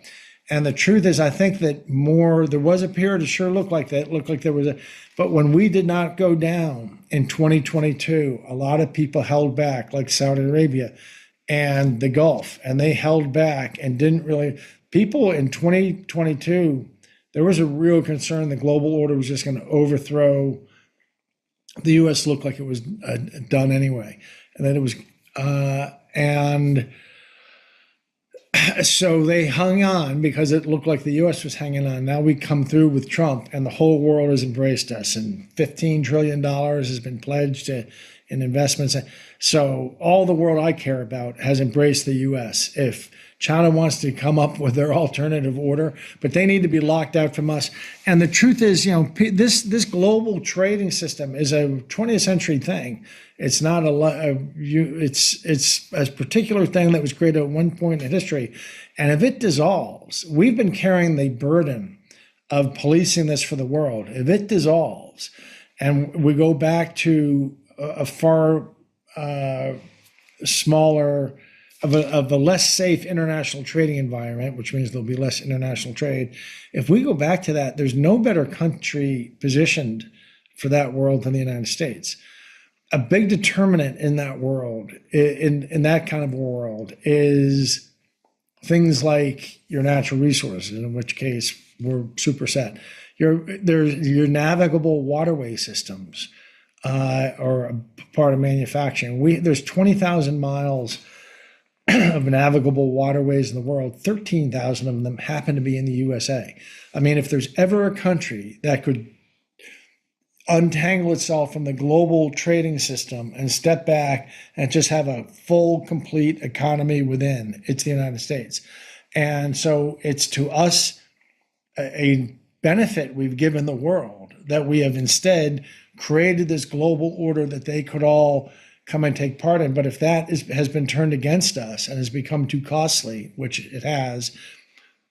And the truth is, I think that there was a period, it sure looked like that. It looked like there was but when we did not go down in 2022, a lot of people held back, like Saudi Arabia and the Gulf, and they held back and didn't really. People in 2022, there was a real concern the global order was just going to overthrow. The U.S. looked like it was done anyway, and then it was, so they hung on because it looked like the U.S. was hanging on. Now we come through with Trump, and the whole world has embraced us, and $15 trillion has been pledged in investments. So all the world I care about has embraced the U.S. If China wants to come up with their alternative order, but they need to be locked out from us. And the truth is, this global trading system is a 20th century thing. It's not it's a particular thing that was created at one point in history. And if it dissolves, we've been carrying the burden of policing this for the world. If it dissolves and we go back to a far smaller, of a less safe international trading environment, which means there'll be less international trade. If we go back to that, there's no better country positioned for that world than the United States. A big determinant in that world, in that kind of world, is things like your natural resources, in which case we're super set. Your navigable waterway systems are a part of manufacturing. There's 20,000 miles of navigable waterways in the world. 13,000 of them happen to be in the USA. I mean, if there's ever a country that could untangle itself from the global trading system and step back and just have a full, complete economy within, it's the United States. And so it's to us a benefit we've given the world that we have instead created this global order that they could all come and take part in. But if that has been turned against us and has become too costly, which it has,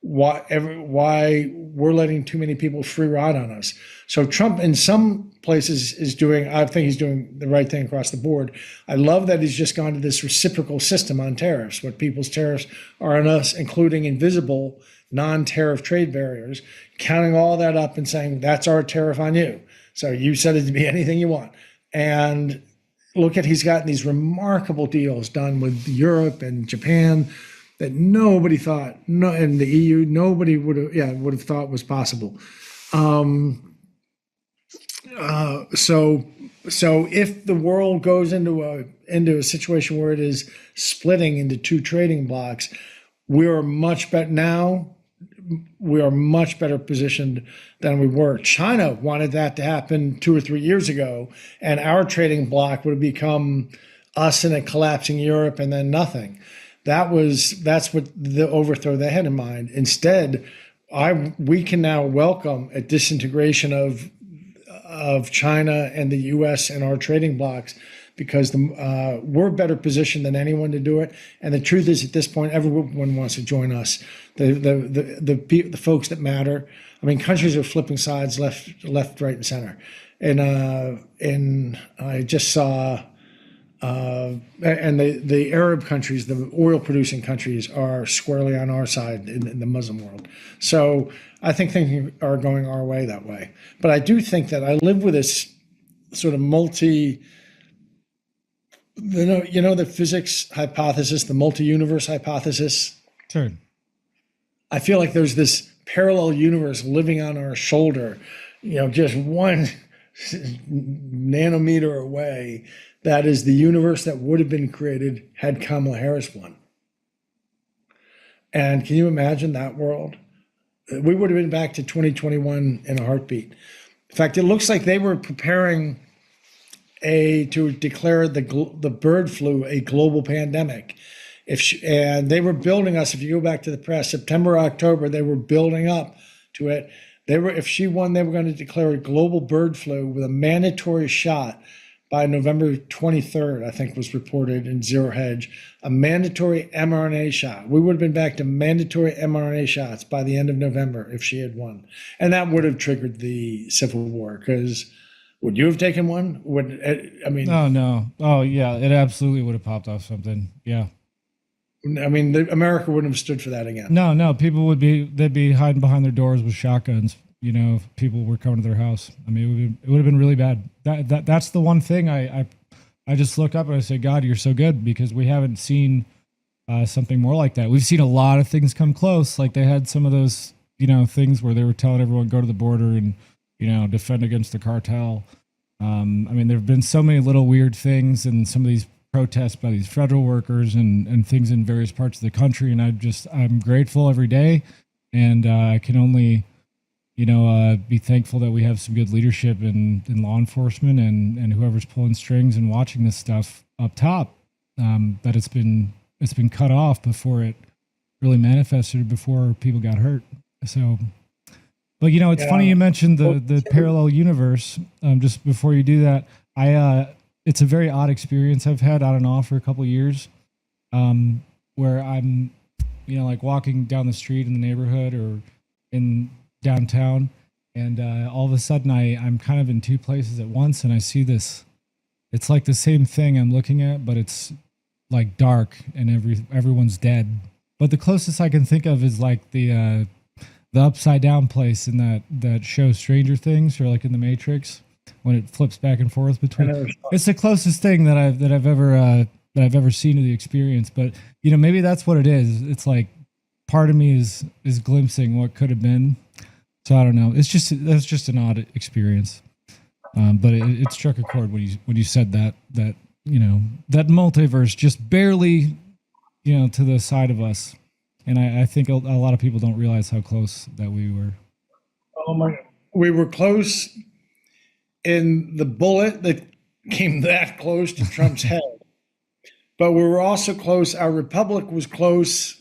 why we're letting too many people free ride on us. So Trump in some places is doing, I think he's doing the right thing across the board. I love that he's just gone to this reciprocal system on tariffs, what people's tariffs are on us, including invisible non-tariff trade barriers, counting all that up and saying, that's our tariff on you. So you said it to be anything you want. And look at, he's gotten these remarkable deals done with Europe and Japan that nobody thought, and the EU, nobody would have thought was possible. So if the world goes into a situation where it is splitting into two trading blocks, we are much better now. We are much better positioned than we were. China wanted that to happen 2 or 3 years ago, and our trading bloc would have become us in a collapsing Europe and then nothing. That's what the overthrow they had in mind. Instead, we can now welcome a disintegration of China and the U.S. and our trading blocs, because we're better positioned than anyone to do it. And the truth is, at this point, everyone wants to join us. The folks that matter. I mean, countries are flipping sides, left, right, and center. And I just saw, and the Arab countries, the oil-producing countries, are squarely on our side in the Muslim world. So I think things are going our way that way. But I do think that I live with this sort of the physics hypothesis, the multi-universe hypothesis. Sure. I feel like there's this parallel universe living on our shoulder, just 1 nanometer away. That is the universe that would have been created had Kamala Harris won. And can you imagine that world? We would have been back to 2021 in a heartbeat. In fact, it looks like they were preparing to declare the bird flu a global pandemic. And they were building us, if you go back to the press, September, October, they were building up to it. If she won, they were going to declare a global bird flu with a mandatory shot by November 23rd, I think was reported in Zero Hedge, a mandatory mRNA shot. We would have been back to mandatory mRNA shots by the end of November if she had won. And that would have triggered the Civil War, because would you have taken one? No. Oh, yeah, it absolutely would have popped off something. Yeah. I mean, America wouldn't have stood for that again. No, people they'd be hiding behind their doors with shotguns, if people were coming to their house. I mean, it would have been really bad. That's the one thing I just look up and I say, God, you're so good, because we haven't seen something more like that. We've seen a lot of things come close. Like they had some of those, things where they were telling everyone go to the border and, defend against the cartel. I mean, there have been so many little weird things, and some of these protests by these federal workers and things in various parts of the country. And I'm grateful every day. And I can only, be thankful that we have some good leadership in law enforcement and whoever's pulling strings and watching this stuff up top, that it's been cut off before it really manifested, before people got hurt. So, but it's funny you mentioned the parallel universe. Just before you do that, it's a very odd experience I've had on and off for a couple of years, where I'm, like walking down the street in the neighborhood or in downtown, and all of a sudden I'm kind of in two places at once, and I see this. It's like the same thing I'm looking at, but it's like dark and everyone's dead. But the closest I can think of is like the upside down place in that show Stranger Things, or like in the Matrix, when it flips back and forth between. It's the closest thing that I've ever seen to the experience. But maybe that's what it is. It's like part of me is glimpsing what could have been. So I don't know. That's just an odd experience. But it struck a chord when you said that that multiverse just barely to the side of us. And I think a lot of people don't realize how close that we were. Oh my! We were close in the bullet that came that close to Trump's head, but we were also close. Our republic was close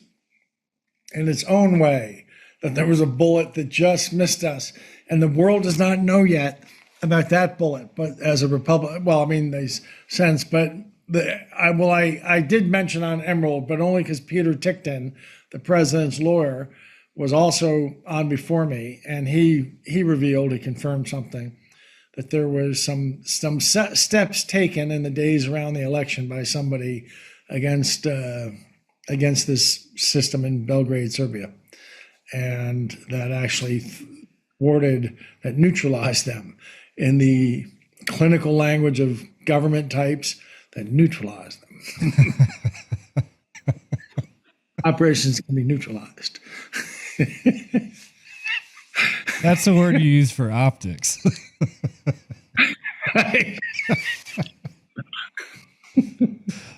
in its own way. That there was a bullet that just missed us, and the world does not know yet about that bullet. But as a republic, well, I mean, there's sense, but I did mention on Emerald, but only because Peter Tickton, the president's lawyer, was also on before me, and he revealed, he confirmed something, that there was some steps taken in the days around the election by somebody against this system in Belgrade, Serbia, and that actually that neutralized them in the clinical language of government types, that neutralized them. Operations can be neutralized. That's the word you use for optics.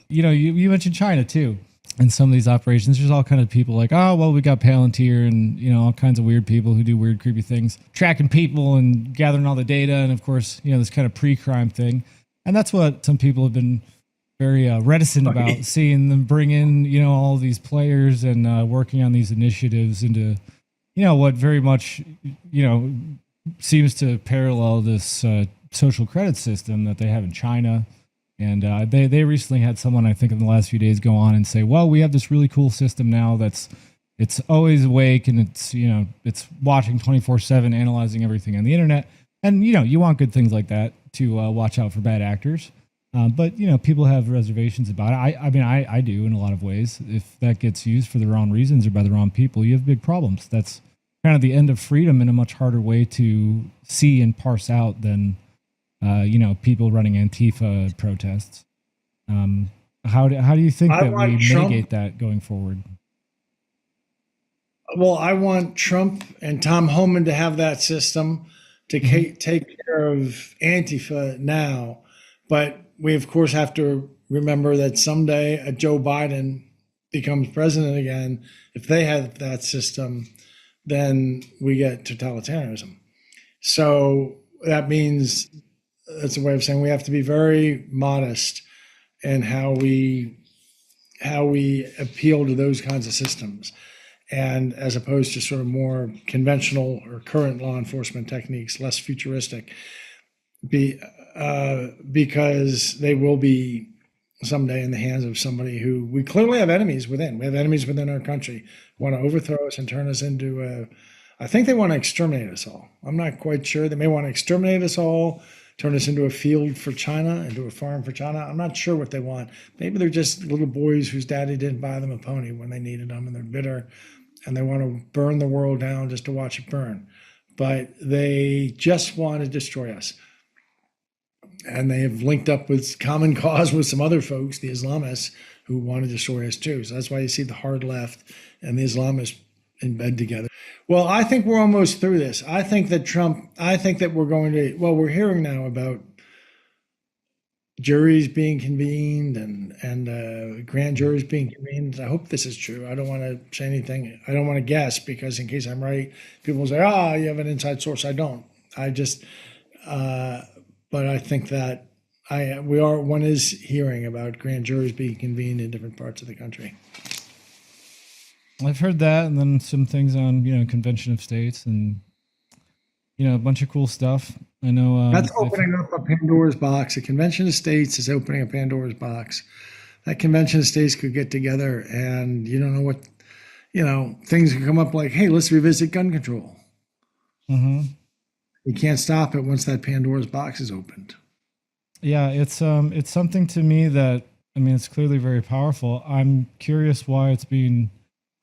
You mentioned China too. And some of these operations, there's all kind of people like, oh, well, we got Palantir and, all kinds of weird people who do weird, creepy things, tracking people and gathering all the data. And of course, this kind of pre-crime thing. And that's what some people have been very reticent about, seeing them bring in, all these players and working on these initiatives into, what very much, seems to parallel this social credit system that they have in China. And they recently had someone, I think, in the last few days go on and say, well, we have this really cool system now it's always awake and it's watching 24/7, analyzing everything on the internet. And, you want good things like that to watch out for bad actors. But, people have reservations about it. I do in a lot of ways. If that gets used for the wrong reasons or by the wrong people, you have big problems. That's kind of the end of freedom in a much harder way to see and parse out than people running Antifa protests. How do you think that we mitigate that going forward? Well, I want Trump and Tom Homan to have that system to take care of Antifa now. But we, of course, have to remember that someday Joe Biden becomes president again. If they have that system, then we get totalitarianism. So that means, that's a way of saying we have to be very modest in how we appeal to those kinds of systems, and as opposed to sort of more conventional or current law enforcement techniques, less futuristic, because they will be someday in the hands of somebody who we clearly have enemies within. We have enemies within our country who want to overthrow us and turn us into I think they want to exterminate us all. I'm not quite sure. They may want to exterminate us all, turn us into a field for China, into a farm for China. I'm not sure what they want. Maybe they're just little boys whose daddy didn't buy them a pony when they needed them, and they're bitter, and they want to burn the world down just to watch it burn. But they just want to destroy us. And they have linked up with common cause with some other folks, the Islamists, who want to destroy us too. So that's why you see the hard left and the Islamists in bed together. Well, I think we're almost through this. I think that we're going to, we're hearing now about juries being convened and grand juries being convened. I hope this is true. I don't want to say anything. I don't want to guess, because in case I'm right, people will say, you have an inside source. I don't. But I think that one is hearing about grand juries being convened in different parts of the country. I've heard that, and then some things on Convention of States, and a bunch of cool stuff. I know that's opening up a Pandora's box. The Convention of States is opening a Pandora's box. That Convention of States could get together, and you don't know what, things can come up like, hey, let's revisit gun control. Mm-hmm. You can't stop it once that Pandora's box is opened. Yeah, it's something to me that, it's clearly very powerful. I'm curious why it's being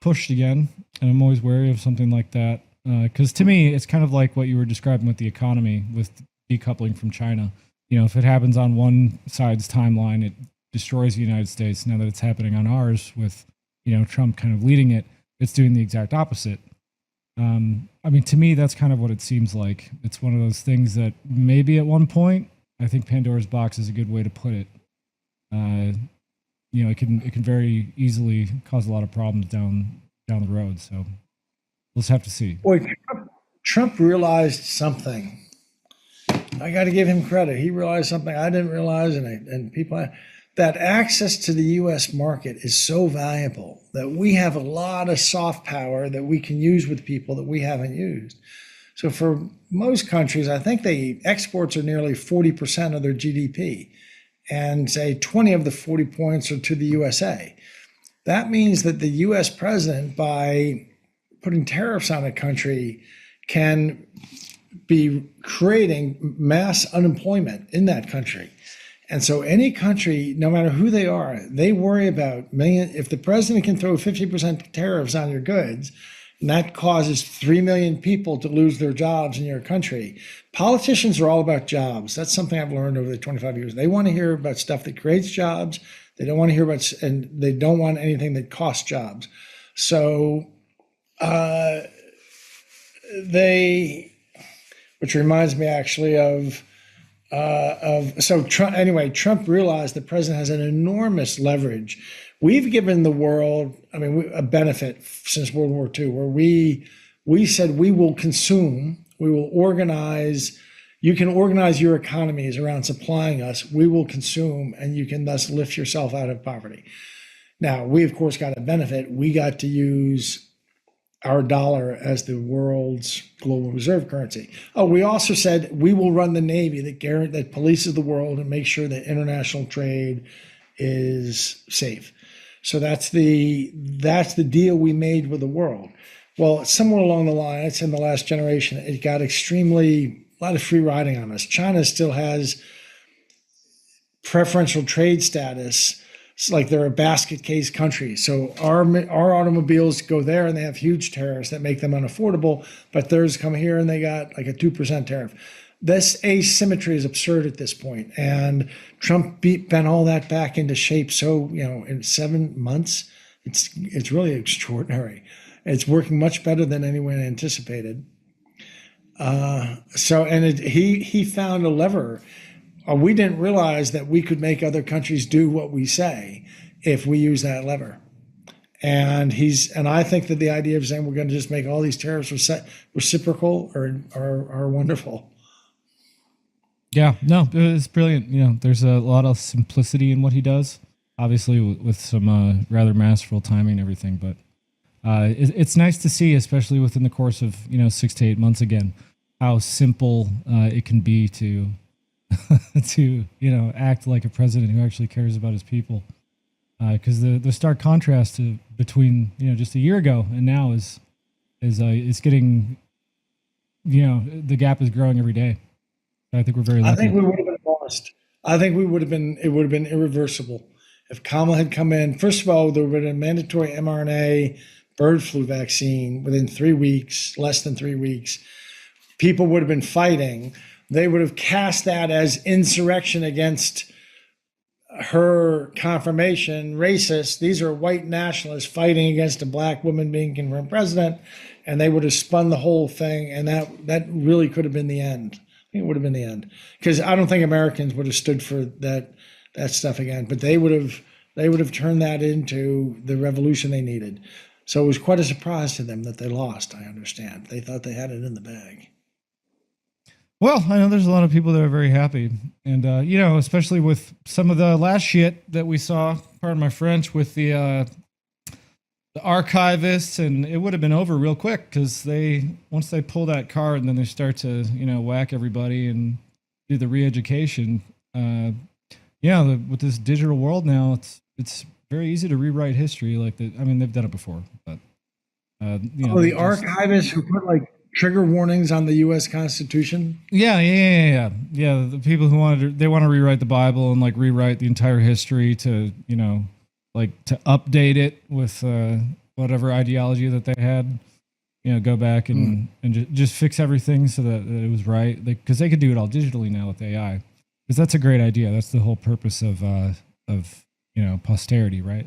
pushed again, and I'm always wary of something like that, because to me it's kind of like what you were describing with the economy, with decoupling from China. If it happens on one side's timeline, it destroys the United States. Now that it's happening on ours with Trump kind of leading it, it's doing the exact opposite. To me, that's kind of what it seems like. It's one of those things that maybe at one point, I think Pandora's box is a good way to put it. It can very easily cause a lot of problems down the road. So we'll just have to see. Boy, Trump realized something. I got to give him credit. He realized something I didn't realize, and people, that access to the U.S. market is so valuable that we have a lot of soft power that we can use with people that we haven't used. So for most countries, I think exports are nearly 40% of their GDP. And say 20 of the 40 points are to the USA. That means that the US president, by putting tariffs on a country can be creating mass unemployment in that country. And so any country, no matter who they are, they worry about if the president can throw 50% tariffs on your goods, and that causes 3 million people to lose their jobs in your country. Politicians are all about jobs. That's something I've learned over the 25 years. They want to hear about stuff that creates jobs. They don't want to hear about, and they don't want anything that costs jobs. So which reminds me actually Trump realized the president has an enormous leverage. We've given the world, a benefit since World War II, where we said we will consume, we will organize. You can organize your economies around supplying us. We will consume, and you can thus lift yourself out of poverty. Now, we of course got a benefit. We got to use our dollar as the world's global reserve currency. Oh, we also said we will run the Navy that polices the world and make sure that international trade is safe. So that's the deal we made with the world. Well, somewhere along the line, it's in the last generation, it got a lot of free riding on us. China still has preferential trade status. It's like they're a basket case country. So our automobiles go there and they have huge tariffs that make them unaffordable, but theirs come here and they got like a 2% tariff. This asymmetry is absurd at this point, and Trump bent all that back into shape. So, in 7 months, it's really extraordinary. It's working much better than anyone anticipated. He found a lever. We didn't realize that we could make other countries do what we say if we use that lever. And I think that the idea of saying we're going to just make all these tariffs reciprocal are wonderful. Yeah, no, it's brilliant. There's a lot of simplicity in what he does, obviously with some rather masterful timing and everything. But it's nice to see, especially within the course of 6 to 8 months again, how simple it can be to act like a president who actually cares about his people. Because the stark contrast between just a year ago and now is getting, the gap is growing every day. I think we're very lucky. I think we would have been lost. I think it would have been irreversible if Kamala had come in. First of all, there would have been a mandatory mRNA bird flu vaccine within 3 weeks, less than 3 weeks. People would have been fighting. They would have cast that as insurrection against her confirmation, racist. These are white nationalists fighting against a black woman being confirmed president, and they would have spun the whole thing, and that really could have been the end. I think it would have been the end, because I don't think Americans would have stood for that stuff again. But they would have turned that into the revolution they needed. So it was quite a surprise to them that they lost. I understand. They thought they had it in the bag. Well, I know there's a lot of people that are very happy, and especially with some of the last shit that we saw. Pardon my French, with the archivists, and it would have been over real quick because once they pull that card and then they start to whack everybody and do the re-education. With this digital world now, it's very easy to rewrite history. They've done it before, but the archivists who put trigger warnings on the U.S. Constitution. Yeah. The people who want to rewrite the Bible and rewrite the entire history to to update it with whatever ideology that they had. Go back and just fix everything so that it was right. Because they could do it all digitally now with AI. Because that's a great idea. That's the whole purpose of posterity, right?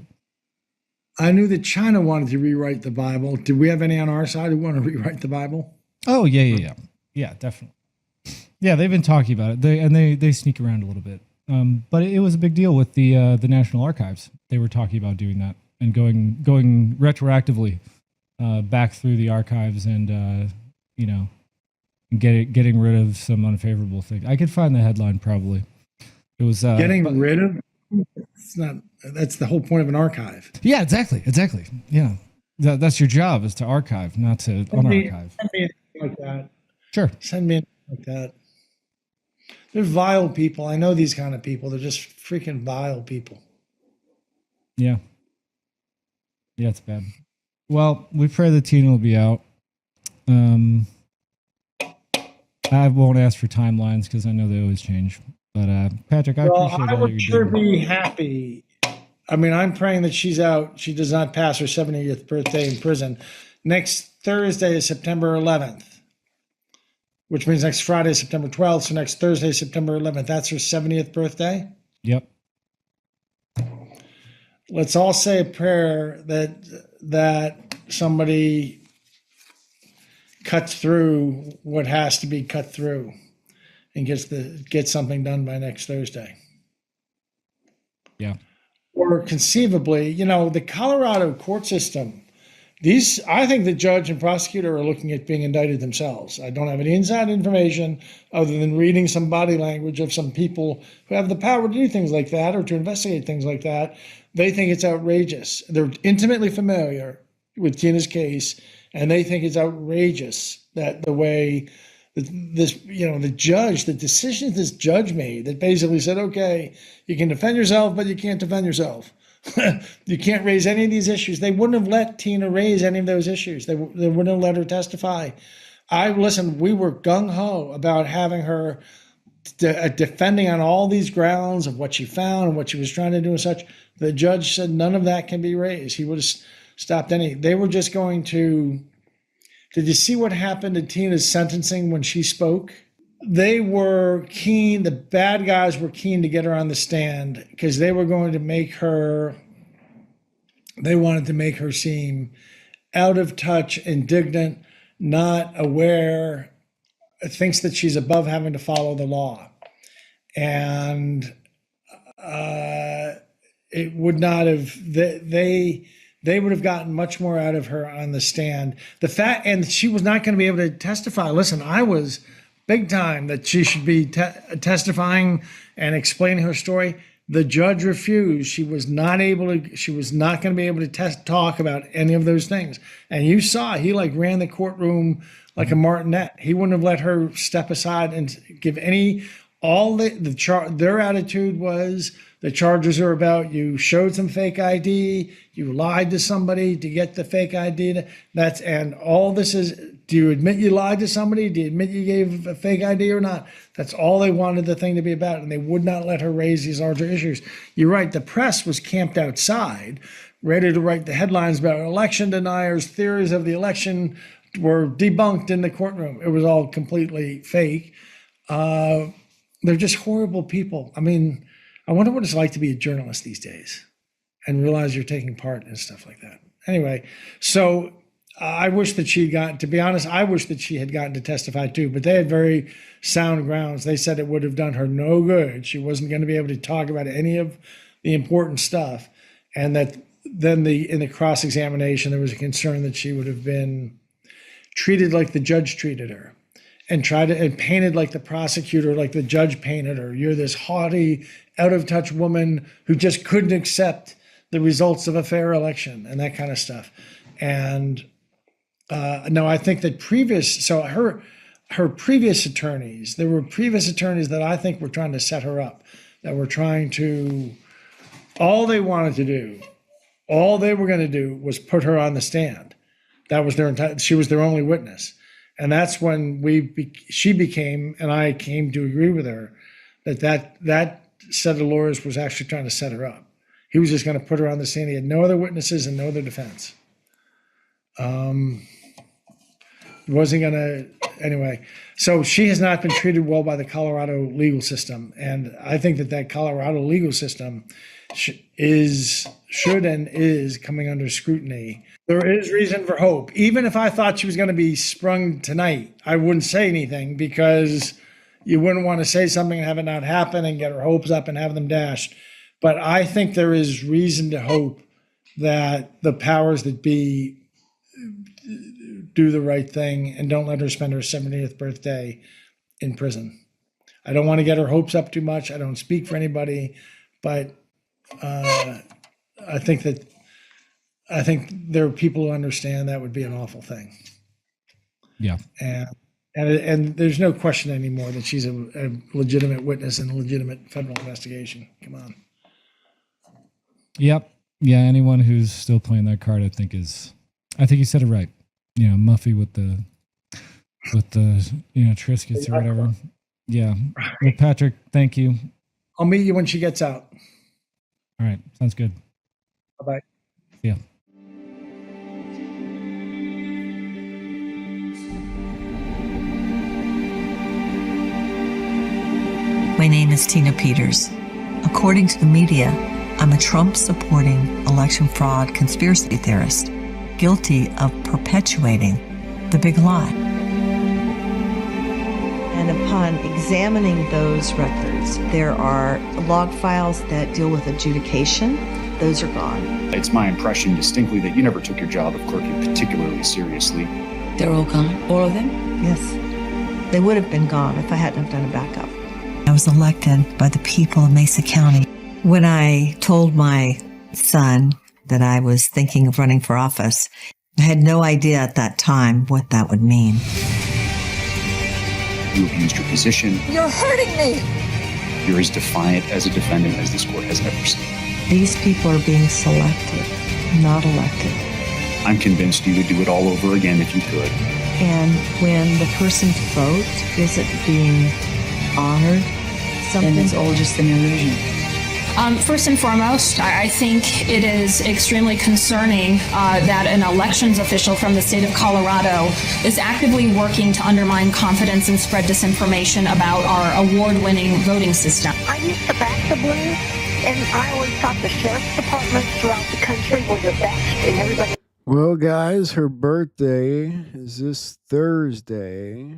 I knew that China wanted to rewrite the Bible. Did we have any on our side who want to rewrite the Bible? Oh, yeah, definitely. Yeah, they've been talking about it. They sneak around a little bit. But it was a big deal with the National Archives. They were talking about doing that and going retroactively back through the archives and getting rid of some unfavorable things. I could find the headline probably. It was getting rid of. It's not. That's the whole point of an archive. Yeah, exactly. Yeah, that's your job, is to archive, not to unarchive. Send me anything like that. Sure. Send me anything like that. They're vile people. I know these kind of people. They're just freaking vile people. Yeah. Yeah, it's bad. Well, we pray the teen will be out. I won't ask for timelines because I know they always change. But Patrick, I Well, appreciate I all would you're sure doing. be happy. I mean, I'm praying that she's out. She does not pass her 70th birthday in prison. Next Thursday is September 11th, which means next Friday is September 12th. So next Thursday, September 11th. That's her 70th birthday. Yep. Let's all say a prayer that somebody cuts through what has to be cut through and gets something done by next Thursday. Yeah. Or conceivably, the Colorado court system, I think the judge and prosecutor are looking at being indicted themselves. I don't have any inside information other than reading some body language of some people who have the power to do things like that or to investigate things like that. They think it's outrageous. They're intimately familiar with Tina's case, and they think it's outrageous that the way the decision this judge made that basically said, okay, you can defend yourself, but you can't defend yourself. You can't raise any of these issues. They wouldn't have let Tina raise any of those issues. They wouldn't have let her testify. We were gung-ho about having her defending on all these grounds of what she found and what she was trying to do and such. The judge said none of that can be raised. He would have stopped any. They were just going to. Did you see what happened to Tina's sentencing when she spoke? They were keen, the bad guys were keen to get her on the stand because they were going to they wanted to make her seem out of touch, indignant, not aware, thinks that she's above having to follow the law. And it would not have, they would have gotten much more out of her on the stand. And she was not going to be able to testify. Listen, I was big time that she should be testifying and explaining her story. The judge refused. She was not going to be able to talk about any of those things. And you saw, he ran the courtroom like a martinet. He wouldn't have let her step aside and give their attitude was, the charges are about you showed some fake ID, you lied to somebody to get the fake ID. And all this is, do you admit you lied to somebody? Do you admit you gave a fake ID or not? That's all they wanted the thing to be about. And they would not let her raise these larger issues. You're right. The press was camped outside, ready to write the headlines about election deniers, theories of the election were debunked in the courtroom. It was all completely fake. They're just horrible people. I mean, I wonder what it's like to be a journalist these days and realize you're taking part in stuff like that. Anyway, so I wish that I wish that she had gotten to testify too, but they had very sound grounds. They said it would have done her no good. She wasn't going to be able to talk about any of the important stuff. And that then in the cross-examination, there was a concern that she would have been treated like the judge treated her. And painted like the prosecutor, like the judge painted her. You're this haughty, out-of-touch woman who just couldn't accept the results of a fair election and that kind of stuff. And no, I think that her previous attorneys, there were previous attorneys that I think were trying to set her up, that were trying to, all they wanted to do, all they were going to do was put her on the stand. That was she was their only witness. And that's when she became, and I came to agree with her, that set of lawyers was actually trying to set her up. He was just going to put her on the stand. He had no other witnesses and no other defense. Wasn't going to, anyway. So she has not been treated well by the Colorado legal system. And I think that Colorado legal system should and is coming under scrutiny. There is reason for hope. Even if I thought she was going to be sprung tonight, I wouldn't say anything because you wouldn't want to say something and have it not happen and get her hopes up and have them dashed. But I think there is reason to hope that the powers that be do the right thing and don't let her spend her 70th birthday in prison. I don't want to get her hopes up too much. I don't speak for anybody, but I think there are people who understand that would be an awful thing. Yeah. And there's no question anymore that she's a legitimate witness in a legitimate federal investigation. Come on. Yep. Yeah. Anyone who's still playing that card, I think, is I think you said it right. Muffy with the Triscuits or whatever. Yeah. Well, Patrick, thank you. I'll meet you when she gets out. All right. Sounds good. Bye-bye. See ya. My name is Tina Peters. According to the media, I'm a Trump-supporting election fraud conspiracy theorist, guilty of perpetuating the big lie. And upon examining those records, there are log files that deal with adjudication. Those are gone. It's my impression distinctly that you never took your job of clerking particularly seriously. They're all gone? All of them? Yes. They would have been gone if I hadn't have done a backup. I was elected by the people of Mesa County. When I told my son that I was thinking of running for office, I had no idea at that time what that would mean. You abused your position. You're hurting me! You're as defiant as a defendant as this court has ever seen. These people are being selected, not elected. I'm convinced you would do it all over again if you could. And when the person's vote isn't being honored, Then it's all just an illusion. First and foremost, I think it is extremely concerning that an elections official from the state of Colorado is actively working to undermine confidence and spread disinformation about our award-winning voting system. I used to back the Blues, and I always thought the sheriff's departments throughout the country were the best, and everybody... Well, guys, her birthday is this Thursday.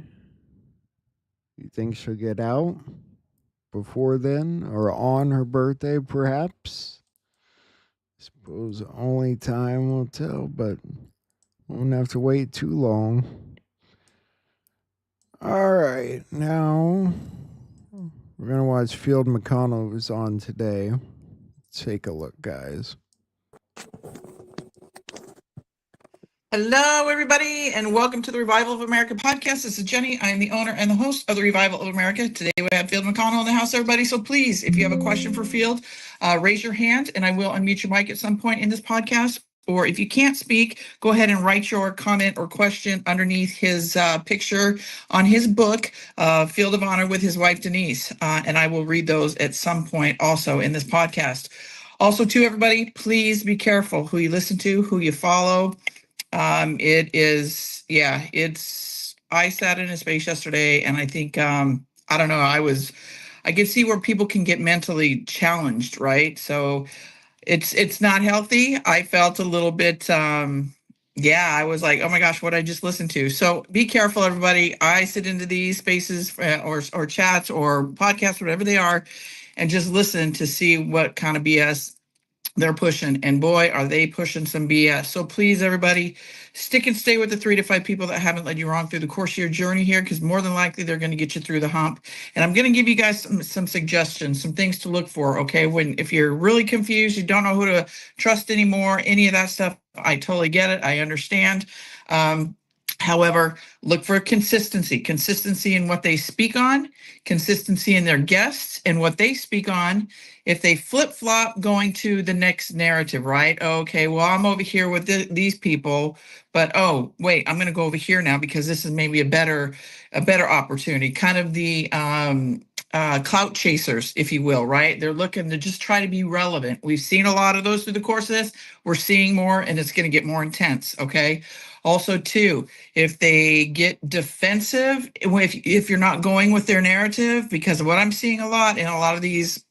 You think she'll get out before then, or on her birthday, perhaps? Suppose only time will tell, but won't have to wait too long. All right, now we're gonna watch Field McConnell, who's on today. Take a look, guys. Hello, everybody, and welcome to the Revival of America podcast. This is Jenny. I am the owner and the host of the Revival of America. Today we have Field McConnell in the house, everybody. So please, if you have a question for Field, raise your hand, and I will unmute your mic at some point in this podcast. Or if you can't speak, go ahead and write your comment or question underneath his picture on his book, Field of Honor, with his wife, Denise. And I will read those at some point also in this podcast. Also, to everybody, please be careful who you listen to, who you follow. I sat in a space yesterday, and I think, I don't know, I could see where people can get mentally challenged, right? So it's not healthy. I felt a little bit, I was like, oh my gosh, what I just listened to. So be careful, everybody. I sit into these spaces or chats or podcasts, whatever they are, and just listen to see what kind of BS they're pushing. And boy, are they pushing some BS. So please, everybody, stick and stay with the 3 to 5 people that haven't led you wrong through the course of your journey here, because more than likely they're going to get you through the hump. And I'm going to give you guys some suggestions, some things to look for, okay? If you're really confused, you don't know who to trust anymore, any of that stuff, I totally get it. I understand. However, look for consistency in what they speak on, consistency in their guests and what they speak on. If they flip-flop going to the next narrative, right? Okay, well, I'm over here with these people, but oh, wait, I'm going to go over here now because this is maybe a better opportunity. Kind of the clout chasers, if you will, right? They're looking to just try to be relevant. We've seen a lot of those through the course of this. We're seeing more, and it's going to get more intense, okay? Also, too, if they get defensive, if you're not going with their narrative, because what I'm seeing a lot in a lot of these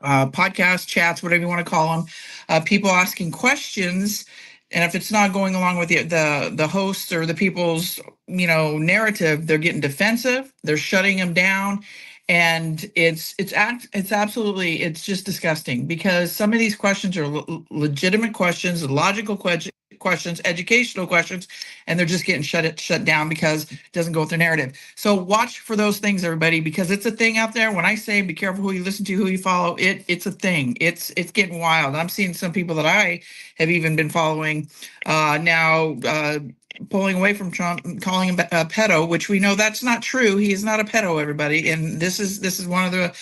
podcasts, chats, whatever you want to call them, people asking questions, and if it's not going along with the hosts or the people's narrative, they're getting defensive. They're shutting them down. And it's absolutely, it's just disgusting, because some of these questions are legitimate questions, logical questions, educational questions, and they're just getting shut down because it doesn't go with their narrative. So watch for those things, everybody, because it's a thing out there. When I say be careful who you listen to, who you follow, it's a thing. It's getting wild. I'm seeing some people that I have even been following now pulling away from Trump, calling him a pedo, which we know that's not true. He is not a pedo, everybody. And this is one of the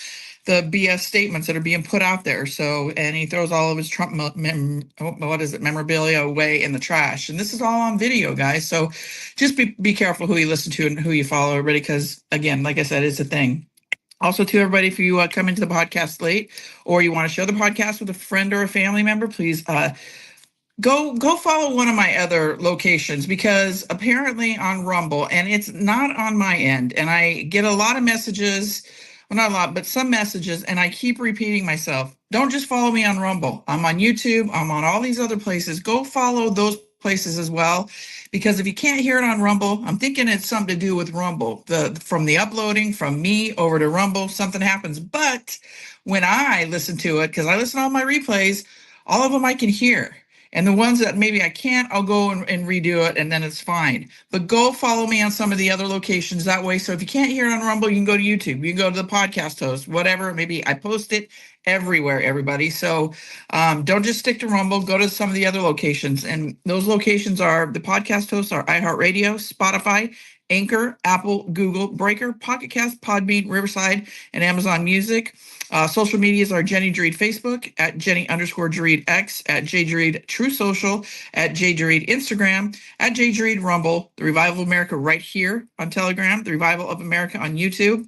the BS statements that are being put out there. So, and he throws all of his Trump memorabilia away in the trash. And this is all on video, guys. So just be careful who you listen to and who you follow, everybody, because again, like I said, it's a thing. Also, to everybody, if you come into the podcast late or you want to share the podcast with a friend or a family member, please go follow one of my other locations, because apparently on Rumble, and it's not on my end, and I get a lot of messages, well, not a lot, but some messages, and I keep repeating myself. Don't just follow me on Rumble. I'm on YouTube. I'm on all these other places. Go follow those places as well, because if you can't hear it on Rumble, I'm thinking it's something to do with Rumble. From the uploading from me over to Rumble, something happens. But when I listen to it, because I listen to all my replays, all of them I can hear. And the ones that maybe I can't, I'll go and redo it, and then it's fine. But go follow me on some of the other locations that way. So if you can't hear it on Rumble, you can go to YouTube. You can go to the podcast host, whatever. Maybe I post it everywhere, everybody. So don't just stick to Rumble. Go to some of the other locations. And those locations are, the podcast hosts are iHeartRadio, Spotify, Anchor, Apple, Google, Breaker, Pocket Cast, Podbean, Riverside, and Amazon Music. Social medias are Jenny Dreed Facebook, at Jenny_Dreed X, at JDreed True Social, at JDreed Instagram, at JDreed Rumble, The Revival of America right here on Telegram, The Revival of America on YouTube,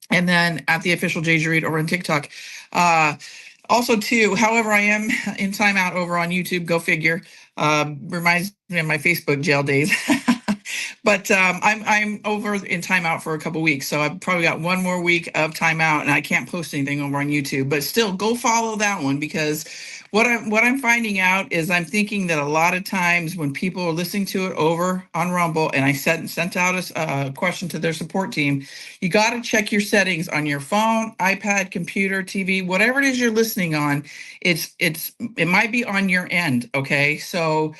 and then at the official JDreed over on TikTok. Also, too, however, I am in timeout over on YouTube. Go figure. Reminds me of my Facebook jail days. But I'm over in timeout for a couple weeks, so I've probably got one more week of timeout, and I can't post anything over on YouTube. But still, go follow that one, because what I'm finding out is I'm thinking that a lot of times when people are listening to it over on Rumble, and I sent out a question to their support team, you got to check your settings on your phone, iPad, computer, TV, whatever it is you're listening on. It might be on your end, okay? So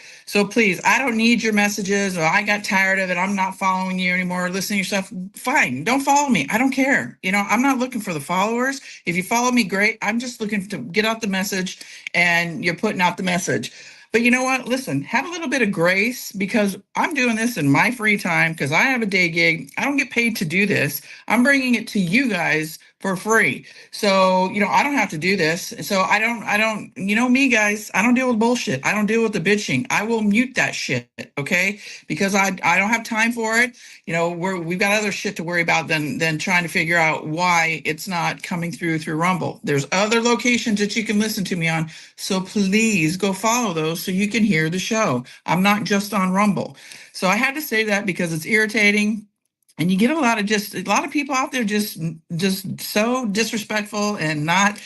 please, I don't need your messages, or I got tired of it, I'm not following you anymore, listening to your stuff. Fine, don't follow me. I don't care. I'm not looking for the followers. If you follow me, great. I'm just looking to get out the message, and you're putting out the message. But you know what? Listen, have a little bit of grace, because I'm doing this in my free time, because I have a day gig. I don't get paid to do this. I'm bringing it to you guys for free. So, I don't have to do this. So I don't, me, guys, I don't deal with bullshit. I don't deal with the bitching. I will mute that shit, okay? Because I don't have time for it. We've got other shit to worry about than trying to figure out why it's not coming through Rumble. There's other locations that you can listen to me on. So please go follow those so you can hear the show. I'm not just on Rumble. So I had to say that, because it's irritating. And you get a lot of people out there just so disrespectful and not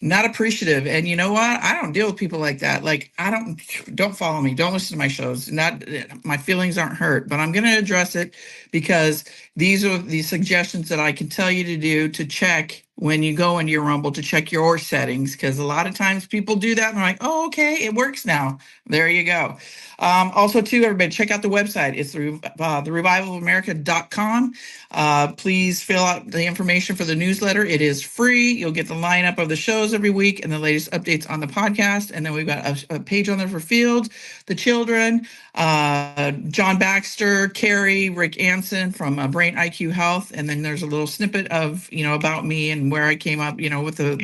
appreciative. And you know what? I don't deal with people like that. Like, don't follow me. Don't listen to my shows. My feelings aren't hurt, but I'm going to address it, because these are the suggestions that I can tell you to do, to check when you go into your Rumble, to check your settings, because a lot of times people do that and they're like, oh, okay, it works now. There you go. Also, too, everybody, check out the website. It's therevivalofamerica.com. Please fill out the information for the newsletter. It is free. You'll get the lineup of the shows every week and the latest updates on the podcast. And then we've got a page on there for Fields, the children, John Baxter, Carrie, Rick Anson from Brain IQ Health. And then there's a little snippet of, about me and where I came up, with the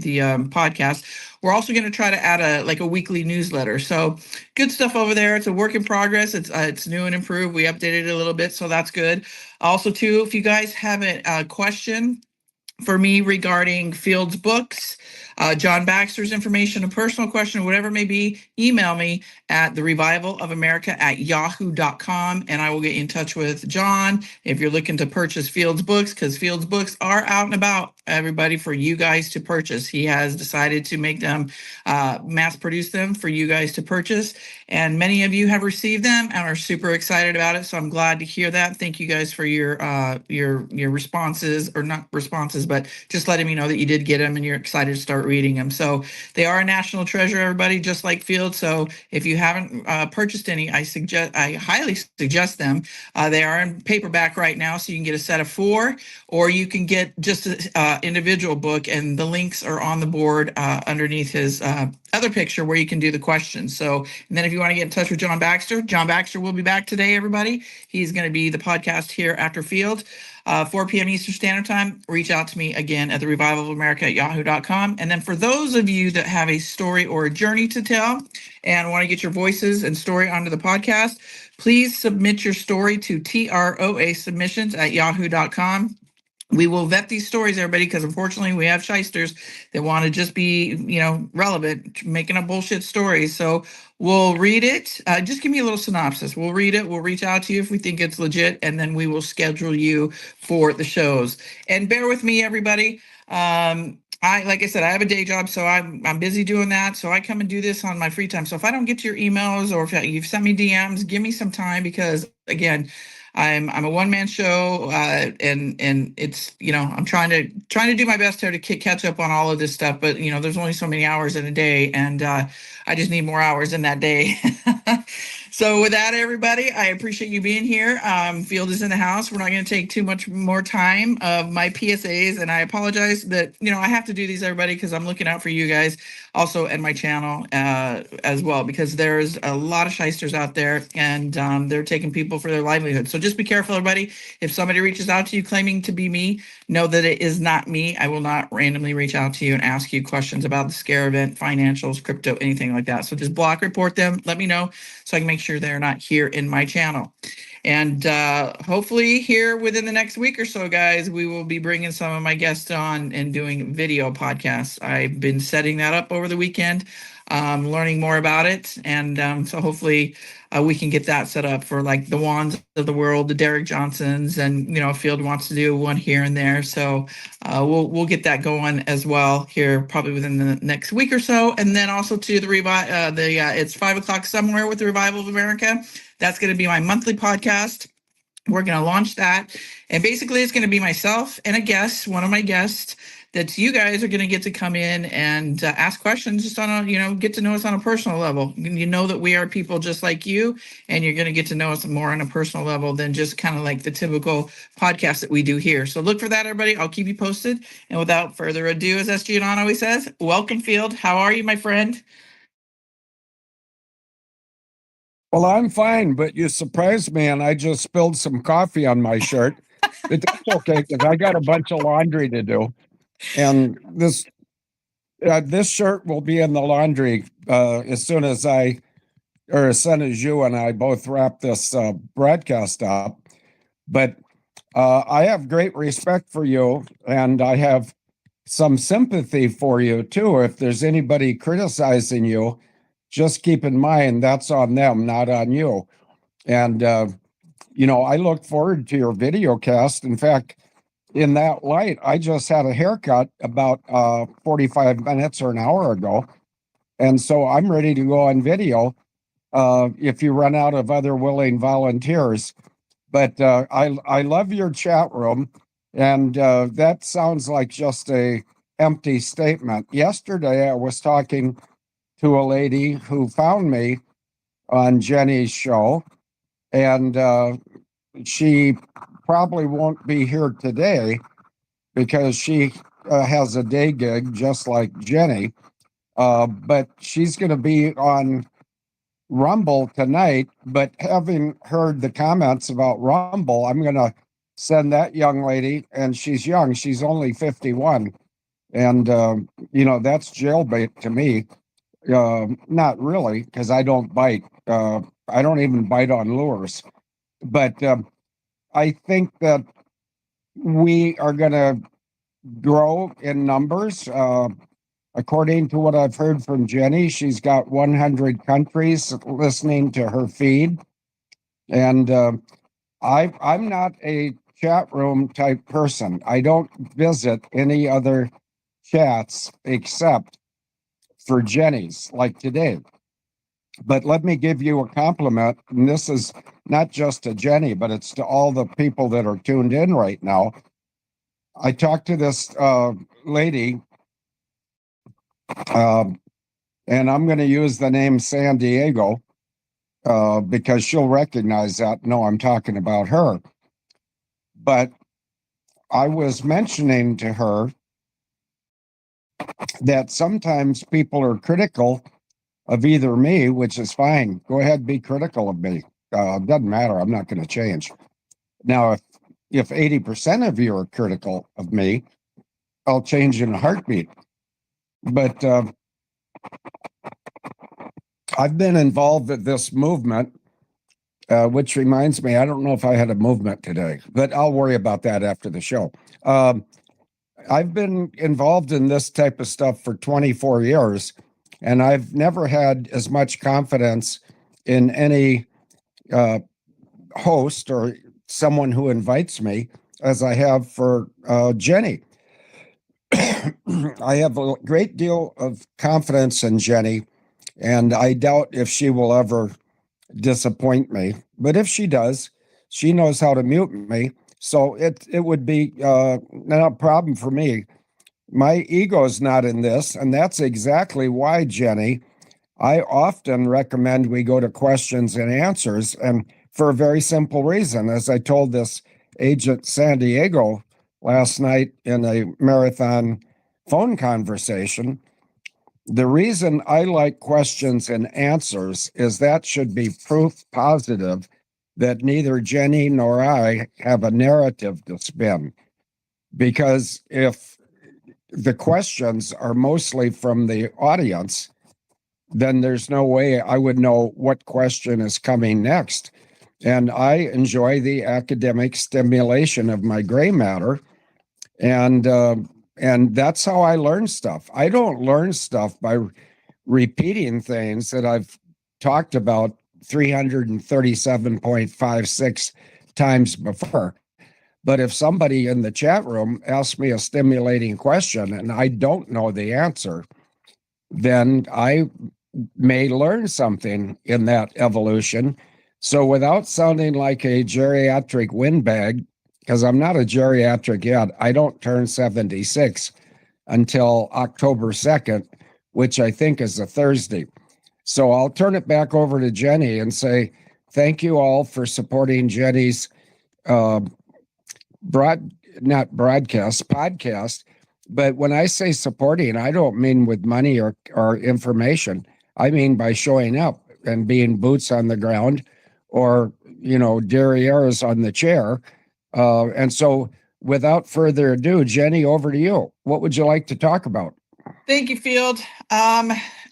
podcast. We're also going to try to add a weekly newsletter. So good stuff over there. It's a work in progress. It's new and improved. We updated it a little bit, so that's good. Also, too, if you guys have a question for me regarding Field's books, John Baxter's information, a personal question, whatever it may be, email me at therevivalofamerica@yahoo.com, and I will get you in touch with John if you're looking to purchase Field's books, because Field's books are out and about, everybody, for you guys to purchase. He has decided to make them, mass produce them for you guys to purchase, and many of you have received them and are super excited about it, so I'm glad to hear that. Thank you guys for your responses, or not responses, but just letting me know that you did get them and you're excited to start reading them. So they are a national treasure, everybody, just like Field. So if you haven't purchased any, I highly suggest them. They are in paperback right now, so you can get a set of 4, or you can get just an individual book, and the links are on the board underneath his other picture where you can do the questions. So, and then if you want to get in touch with John Baxter will be back today, everybody. He's going to be the podcast here after Field, 4 p.m. Eastern Standard Time. Reach out to me again at the Revival of America at yahoo.com. And then for those of you that have a story or a journey to tell and want to get your voices and story onto the podcast, please submit your story to TROA submissions at yahoo.com. We will vet these stories, everybody, because unfortunately we have shysters that want to just be, relevant, making up bullshit stories. So we'll read it. Just give me a little synopsis. We'll read it. We'll reach out to you if we think it's legit, and then we will schedule you for the shows. And bear with me, everybody. Like I said, I have a day job, so I'm busy doing that. So I come and do this on my free time. So if I don't get to your emails or if you've sent me DMs, give me some time because again, I'm a one-man show, and it's I'm trying to do my best here to catch up on all of this stuff. But there's only so many hours in a day, and I just need more hours in that day. So with that, everybody, I appreciate you being here. Field is in the house. We're not going to take too much more time of my PSAs, and I apologize that I have to do these, everybody, because I'm looking out for you guys also and my channel as well, because there's a lot of shysters out there, and they're taking people for their livelihood. So just be careful, everybody. If somebody reaches out to you claiming to be me, know that it is not me. I will not randomly reach out to you and ask you questions about the scare event, financials, crypto, anything like that. So just block, report them. Let me know so I can make sure they're not here in my channel. And hopefully here within the next week or so, guys, we will be bringing some of my guests on and doing video podcasts. I've been setting that up over the weekend, learning more about it. And so hopefully we can get that set up for like the Wands of the world, the Derek Johnsons, and Field wants to do one here and there. So we'll get that going as well here probably within the next week or so. And then also to the it's 5 o'clock somewhere with the Revival of America. That's going to be my monthly podcast. We're going to launch that. And basically it's going to be myself and a guest, one of my guests, that you guys are going to get to come in and ask questions just on a, get to know us on a personal level. You know that we are people just like you, and you're going to get to know us more on a personal level than just kind of like the typical podcast that we do here. So look for that, everybody. I'll keep you posted. And without further ado, as SG Anon always says, welcome, Field. How are you, my friend? Well, I'm fine, but you surprised me, and I just spilled some coffee on my shirt. It's okay, because I got a bunch of laundry to do. And this shirt will be in the laundry as soon as you and I both wrap this broadcast up. But I have great respect for you, and I have some sympathy for you too. If there's anybody criticizing you, just keep in mind that's on them, not on you. And I look forward to your video cast. In fact, in that light, I just had a haircut about 45 minutes or an hour ago. And so I'm ready to go on video if you run out of other willing volunteers. But I love your chat room. And that sounds like just a empty statement. Yesterday, I was talking to a lady who found me on Jenny's show. And she probably won't be here today because she has a day gig just like Jenny. But she's going to be on Rumble tonight. But having heard the comments about Rumble, I'm going to send that young lady, and she's young. She's only 51. And, that's jailbait to me. Not really, because I don't bite. I don't even bite on lures. But I think that we are going to grow in numbers. According to what I've heard from Jenny, she's got 100 countries listening to her feed. And I'm not a chat room type person. I don't visit any other chats except for Jenny's, like today. But let me give you a compliment, and this is not just to Jenny, but it's to all the people that are tuned in right now. I talked to this lady, and I'm going to use the name San Diego because she'll recognize that. No, I'm talking about her. But I was mentioning to her that sometimes people are critical of either me, which is fine. Go ahead, be critical of me. Doesn't matter. I'm not going to change. Now, if 80% of you are critical of me, I'll change in a heartbeat. But I've been involved with this movement, which reminds me, I don't know if I had a movement today, but I'll worry about that after the show. I've been involved in this type of stuff for 24 years, and I've never had as much confidence in any host or someone who invites me as I have for Jenny. I have a great deal of confidence in Jenny, and I doubt if she will ever disappoint me. But if she does, she knows how to mute me. So it would be not a problem for me. My ego is not in this, and that's exactly why, Jenny, I often recommend we go to questions and answers, and for a very simple reason. As I told this agent San Diego last night in a marathon phone conversation, the reason I like questions and answers is that should be proof positive that neither Jenny nor I have a narrative to spin. Because if the questions are mostly from the audience, then there's no way I would know what question is coming next. And I enjoy the academic stimulation of my gray matter. And that's how I learn stuff. I don't learn stuff by repeating things that I've talked about 337.56 times before. But if somebody in the chat room asks me a stimulating question and I don't know the answer, then I may learn something in that evolution. So without sounding like a geriatric windbag, because I'm not a geriatric yet, I don't turn 76 until October 2nd, which I think is a Thursday. So I'll turn it back over to Jenny and say, thank you all for supporting Jenny's podcast. But when I say supporting, I don't mean with money or information. I mean by showing up and being boots on the ground or, derrieres on the chair. And so without further ado, Jenny, over to you. What would you like to talk about? Thank you, Field.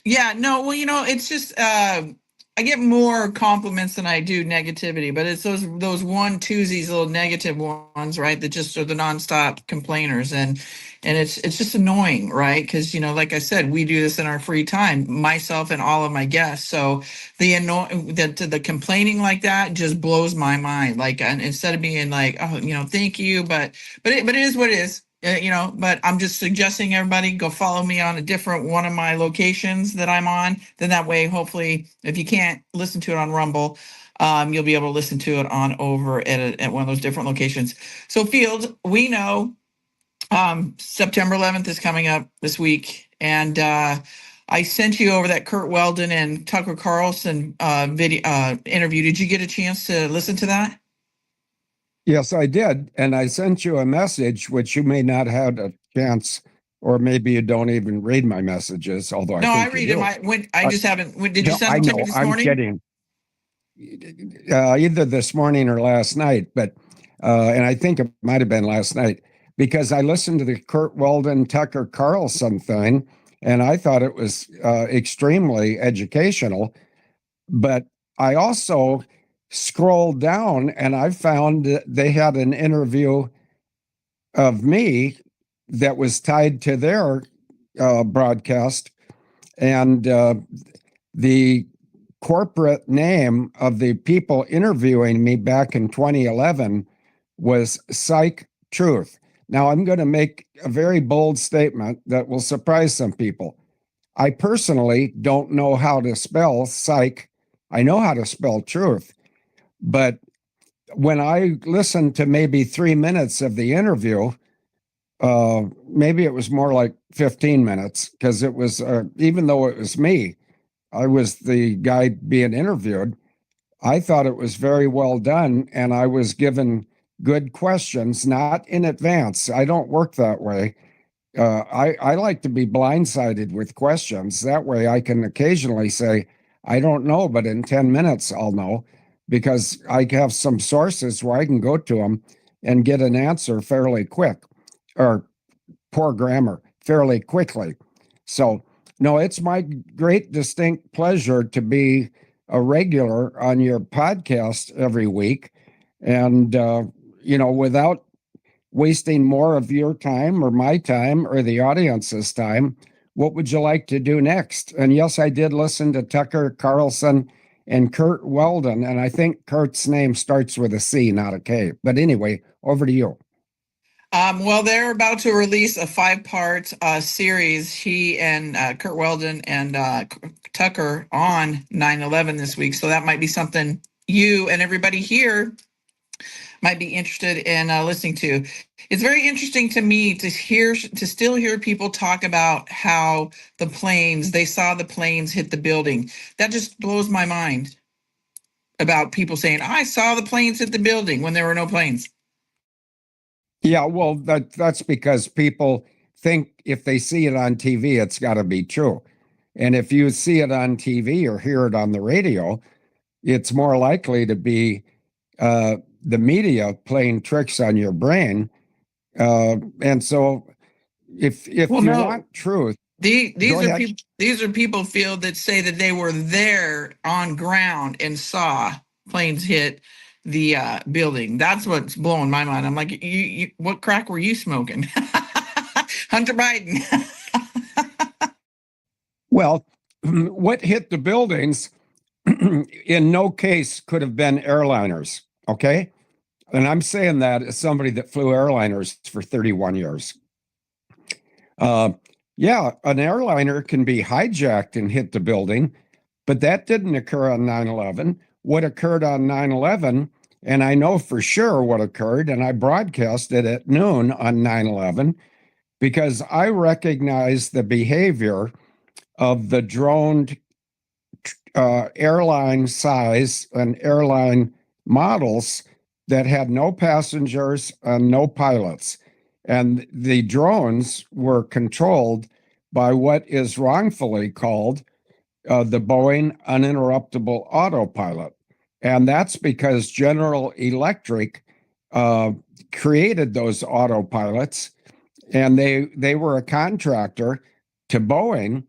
It's just I get more compliments than I do negativity, but it's those one-twosies, little negative ones, right? That just are the nonstop complainers, and it's just annoying, right? Because like I said, we do this in our free time, myself and all of my guests. So the complaining like that just blows my mind. Like, and instead of being like, oh, thank you, but it is what it is. But I'm just suggesting everybody go follow me on a different one of my locations that I'm on. Then that way, hopefully, if you can't listen to it on Rumble, you'll be able to listen to it on over at one of those different locations. So Field, we know September 11th is coming up this week. And I sent you over that Kurt Weldon and Tucker Carlson video interview. Did you get a chance to listen to that? Yes, I did. And I sent you a message, which you may not have a chance, or maybe you don't even read my messages, although No, I I think read you them. do. I just haven't. Did you No, send I them to know, me this I'm morning? kidding. Either this morning or last night, but and I think it might have been last night, because I listened to the Kurt Weldon, Tucker Carlson thing, and I thought it was extremely educational. But I also scrolled down and I found that they had an interview of me that was tied to their broadcast, and the corporate name of the people interviewing me back in 2011 was Psych Truth. Now, I'm going to make a very bold statement that will surprise some people. I personally don't know how to spell psych. I know how to spell truth. But when I listened to maybe 3 minutes of the interview, maybe it was more like 15 minutes, because it was, even though it was me, I was the guy being interviewed. I thought it was very well done, and I was given good questions, not in advance. I don't work that way. I like to be blindsided with questions. That way I can occasionally say, I don't know, but in 10 minutes I'll know, because I have some sources where I can go to them and get an answer fairly quick, or poor grammar, fairly quickly. So, no, it's my great distinct pleasure to be a regular on your podcast every week. And, without wasting more of your time or my time or the audience's time, what would you like to do next? And yes, I did listen to Tucker Carlson and Kurt Weldon, and I think Kurt's name starts with a C, not a K. But anyway, over to you. Well, they're about to release a 5-part series, he and Kurt Weldon and Tucker, on 9/11 this week. So that might be something you and everybody here might be interested in listening to. It's very interesting to me to still hear people talk about how they saw the planes hit the building. That just blows my mind, about people saying, I saw the planes hit the building when there were no planes. Yeah, well, that's because people think if they see it on TV, it's got to be true. And if you see it on TV or hear it on the radio, it's more likely to be the media playing tricks on your brain. And so if you want truth, These are people feel that say that they were there on ground and saw planes hit the building. That's what's blowing my mind. I'm like, you what crack were you smoking? Hunter Biden. Well, what hit the buildings in no case could have been airliners, okay? And I'm saying that as somebody that flew airliners for 31 years. Yeah, an airliner can be hijacked and hit the building, but that didn't occur on 9/11. What occurred on 9/11, and I know for sure what occurred, and I broadcast it at noon on 9/11, because I recognize the behavior of the droned airline size and airline models that had no passengers and no pilots. And the drones were controlled by what is wrongfully called the Boeing uninterruptible autopilot. And that's because General Electric created those autopilots, and they were a contractor to Boeing.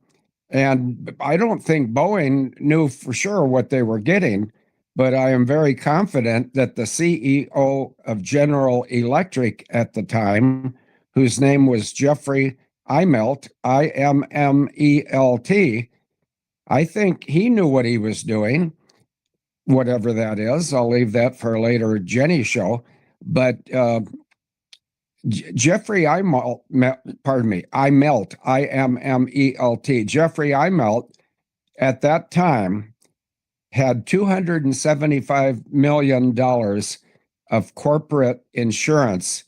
And I don't think Boeing knew for sure what they were getting, but I am very confident that the CEO of General Electric at the time, whose name was Jeffrey Immelt, Immelt, I think he knew what he was doing, whatever that is. I'll leave that for a later Jenny show. But Jeffrey Immelt, Immelt, Jeffrey Immelt at that time had $275 million of corporate insurance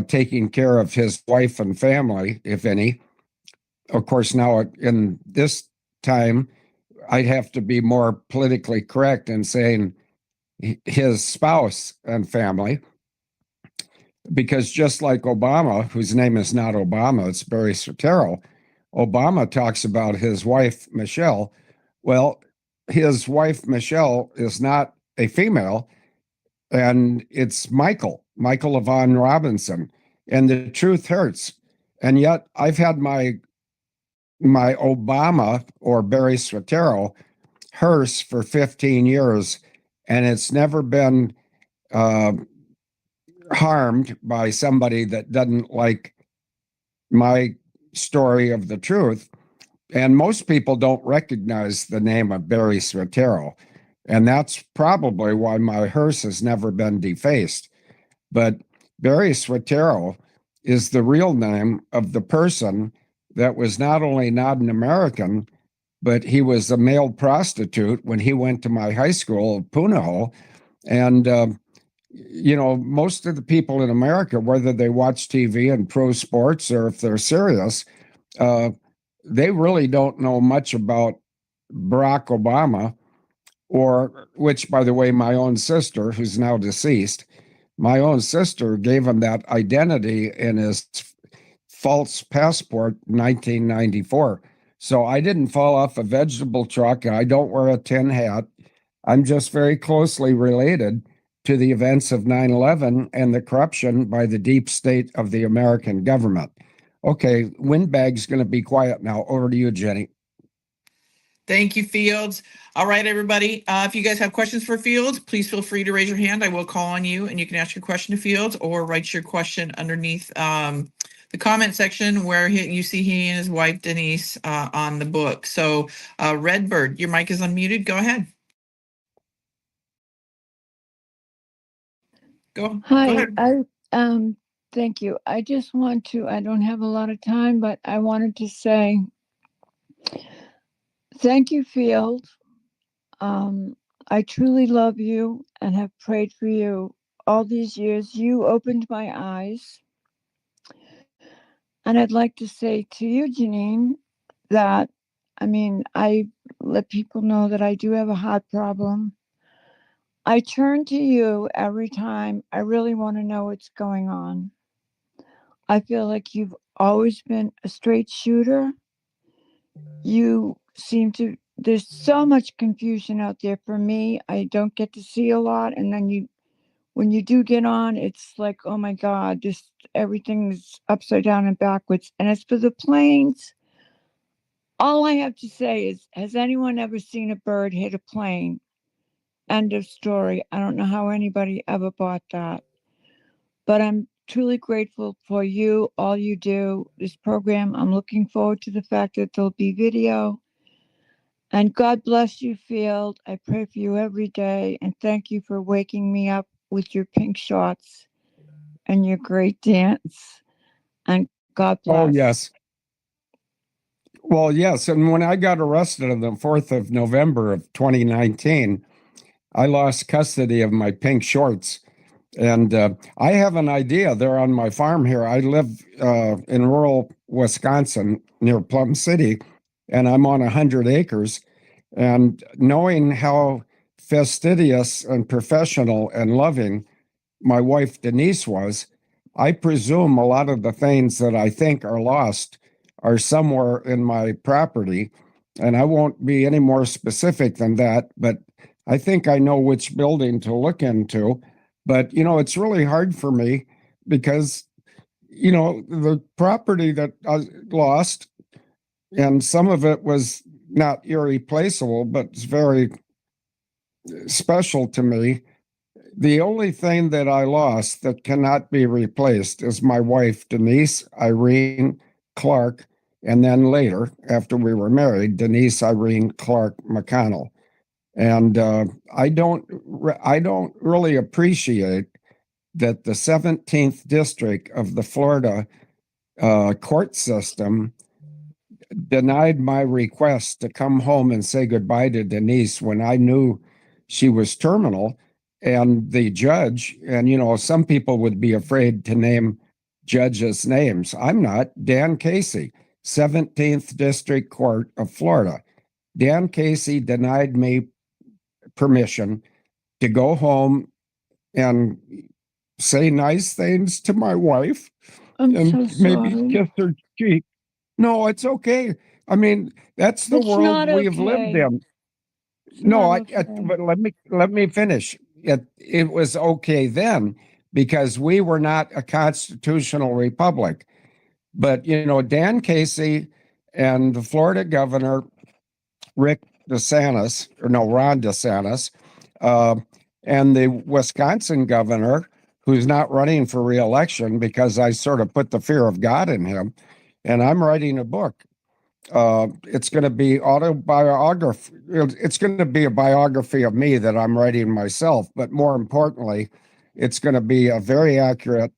taking care of his wife and family, if any. Of course, now in this time, I'd have to be more politically correct in saying his spouse and family, because just like Obama, whose name is not Obama, it's Barry Soetoro, Obama talks about his wife, Michelle. Well, his wife, Michelle, is not a female, and it's Michael Yvonne Robinson. And the truth hurts. And yet I've had my Obama, or Barry Soetoro, hearse for 15 years, and it's never been harmed by somebody that doesn't like my story of the truth. And most people don't recognize the name of Barry Soetoro. And that's probably why my hearse has never been defaced. But Barry Soetoro is the real name of the person that was not only not an American, but he was a male prostitute when he went to my high school, Punahou. And, most of the people in America, whether they watch TV and pro sports or if they're serious, they really don't know much about Barack Obama, or which, by the way, my own sister, who's now deceased, my own sister gave him that identity in his false passport in 1994. So I didn't fall off a vegetable truck. I don't wear a tin hat. I'm just very closely related to the events of 9/11 and the corruption by the deep state of the American government. Okay, Windbag's going to be quiet now. Over to you, Jenny. Thank you, Fields. All right, everybody. If you guys have questions for Fields, please feel free to raise your hand. I will call on you and you can ask your question to Fields or write your question underneath the comment section where you see he and his wife, Denise, on the book. So Redbird, your mic is unmuted. Go ahead. Go Hi, ahead. thank you. I just want to, I don't have a lot of time, but I wanted to say thank you, Field. I truly love you and have prayed for you all these years. You opened my eyes. And I'd like to say to you, Janine, that, I let people know that I do have a heart problem. I turn to you every time I really want to know what's going on. I feel like you've always been a straight shooter. You seem to, there's so much confusion out there for me. I don't get to see a lot. And then when you do get on, it's like, oh my God, just everything's upside down and backwards. And as for the planes, all I have to say is, has anyone ever seen a bird hit a plane? End of story. I don't know how anybody ever bought that. But I'm truly grateful for you, all you do, this program. I'm looking forward to the fact that there'll be video. And God bless you, Field. I pray for you every day. And thank you for waking me up with your pink shorts and your great dance. And God bless. Oh, yes. Well, yes. And when I got arrested on the 4th of November of 2019, I lost custody of my pink shorts. And I have an idea. They're on my farm here. I live in rural Wisconsin near Plum City, and I'm on 100 acres. And knowing how fastidious and professional and loving my wife Denise was, I presume a lot of the things that I think are lost are somewhere in my property. And I won't be any more specific than that, but I think I know which building to look into. But, it's really hard for me because, the property that I lost, and some of it was not irreplaceable, but it's very special to me. The only thing that I lost that cannot be replaced is my wife, Denise Irene Clark, and then later, after we were married, Denise Irene Clark McConnell. And I don't really appreciate that the 17th district of the Florida court system denied my request to come home and say goodbye to Denise when I knew she was terminal. And the judge, and some people would be afraid to name judges' names. I'm not. Dan Casey, 17th District Court of Florida. Dan Casey denied me permission to go home and say nice things to my wife and so maybe sorry. kiss her cheek. No, it's okay. That's the It's world not we've lived okay. in. It's No, not okay. but let me finish. It was okay then because we were not a constitutional republic. But Dan Casey and the Florida governor Ron DeSantis, and the Wisconsin governor, who's not running for re-election because I sort of put the fear of God in him, and I'm writing a book. It's going to be autobiography. It's going to be a biography of me that I'm writing myself, but more importantly, it's going to be a very accurate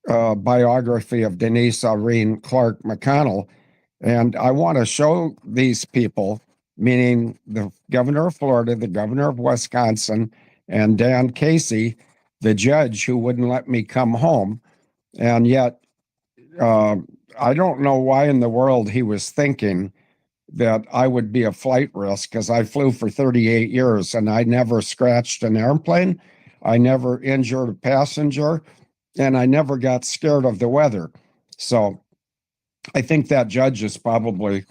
biography of Denise Irene Clark McConnell. And I want to show these people, meaning the governor of Florida, the governor of Wisconsin, and Dan Casey, the judge who wouldn't let me come home. And yet, I don't know why in the world he was thinking that I would be a flight risk because I flew for 38 years and I never scratched an airplane. I never injured a passenger and I never got scared of the weather. So I think that judge is probably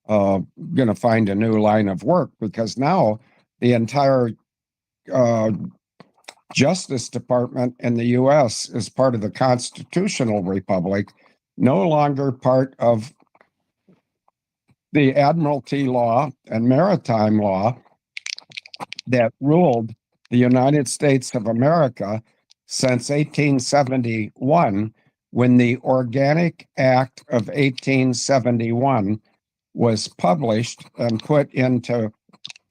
going to find a new line of work, because now the entire Justice Department in the U.S. is part of the constitutional republic, no longer part of the admiralty law and maritime law that ruled the United States of America since 1871, when the Organic Act of 1871 was published and put into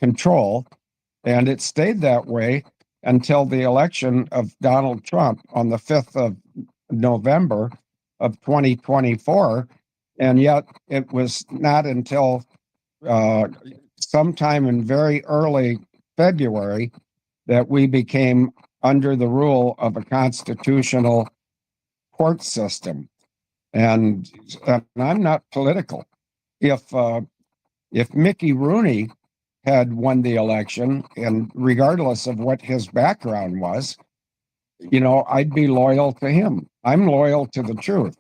control. And it stayed that way until the election of Donald Trump on the 5th of November of 2024. And yet it was not until sometime in very early February that we became under the rule of a constitutional court system. And I'm not political. If Mickey Rooney had won the election, and regardless of what his background was, I'd be loyal to him. I'm loyal to the truth.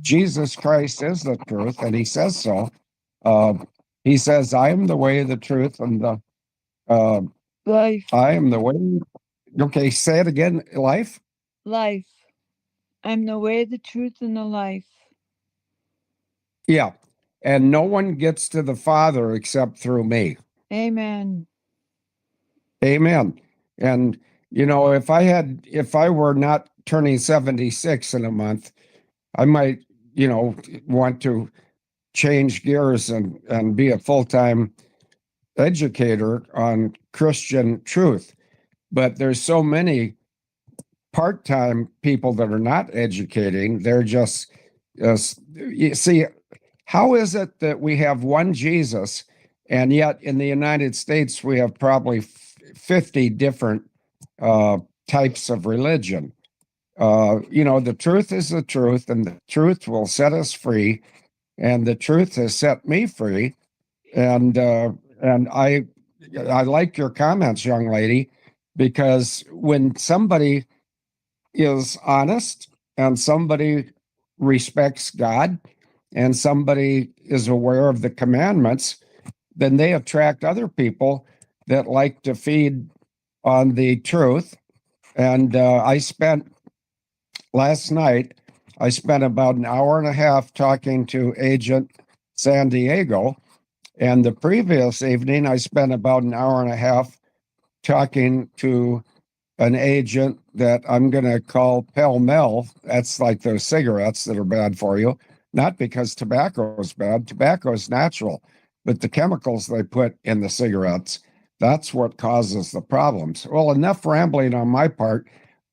Jesus Christ is the truth, and he says so. He says, I am the way, the truth, and the life. I am the way. Okay, say it again. Life? Life. I'm the way, the truth, and the life. Yeah. And no one gets to the Father except through me. Amen. Amen. And, if I were not turning 76 in a month, I might, want to change gears and be a full-time educator on Christian truth. But there's so many part-time people that are not educating. They're just, you see, how is it that we have one Jesus, and yet in the United States we have probably 50 different types of religion? The truth is the truth, and the truth will set us free, and the truth has set me free. And I like your comments, young lady, because when somebody is honest and somebody respects God and somebody is aware of the commandments, then they attract other people that like to feed on the truth. And last night, I spent about an hour and a half talking to Agent San Diego. And the previous evening, I spent about an hour and a half talking to an agent that I'm going to call Pell Mell. That's like those cigarettes that are bad for you. Not because tobacco is bad. Tobacco is natural. But the chemicals they put in the cigarettes, that's what causes the problems. Well, enough rambling on my part.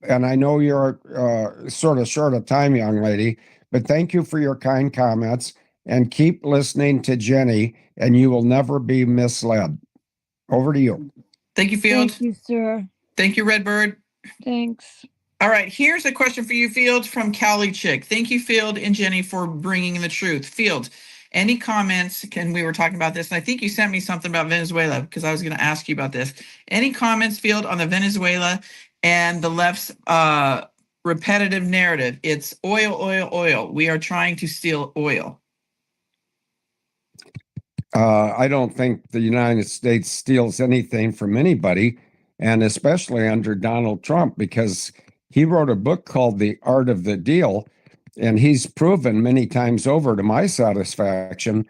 And I know you're sort of short of time, young lady, but thank you for your kind comments, and keep listening to Jenny, and you will never be misled. Over to you. Thank you, Field. Thank you, sir. Thank you, Redbird. Thanks. All right, here's a question for you, Field, from Cali Chick. Thank you, Field and Jenny, for bringing the truth. Field, any comments? We were talking about this, and I think you sent me something about Venezuela, because I was going to ask you about this. Any comments, Field, on the Venezuela and the left's repetitive narrative? It's oil, oil, oil. We are trying to steal oil. I don't think the United States steals anything from anybody, and especially under Donald Trump, because he wrote a book called The Art of the Deal, and he's proven many times over, to my satisfaction,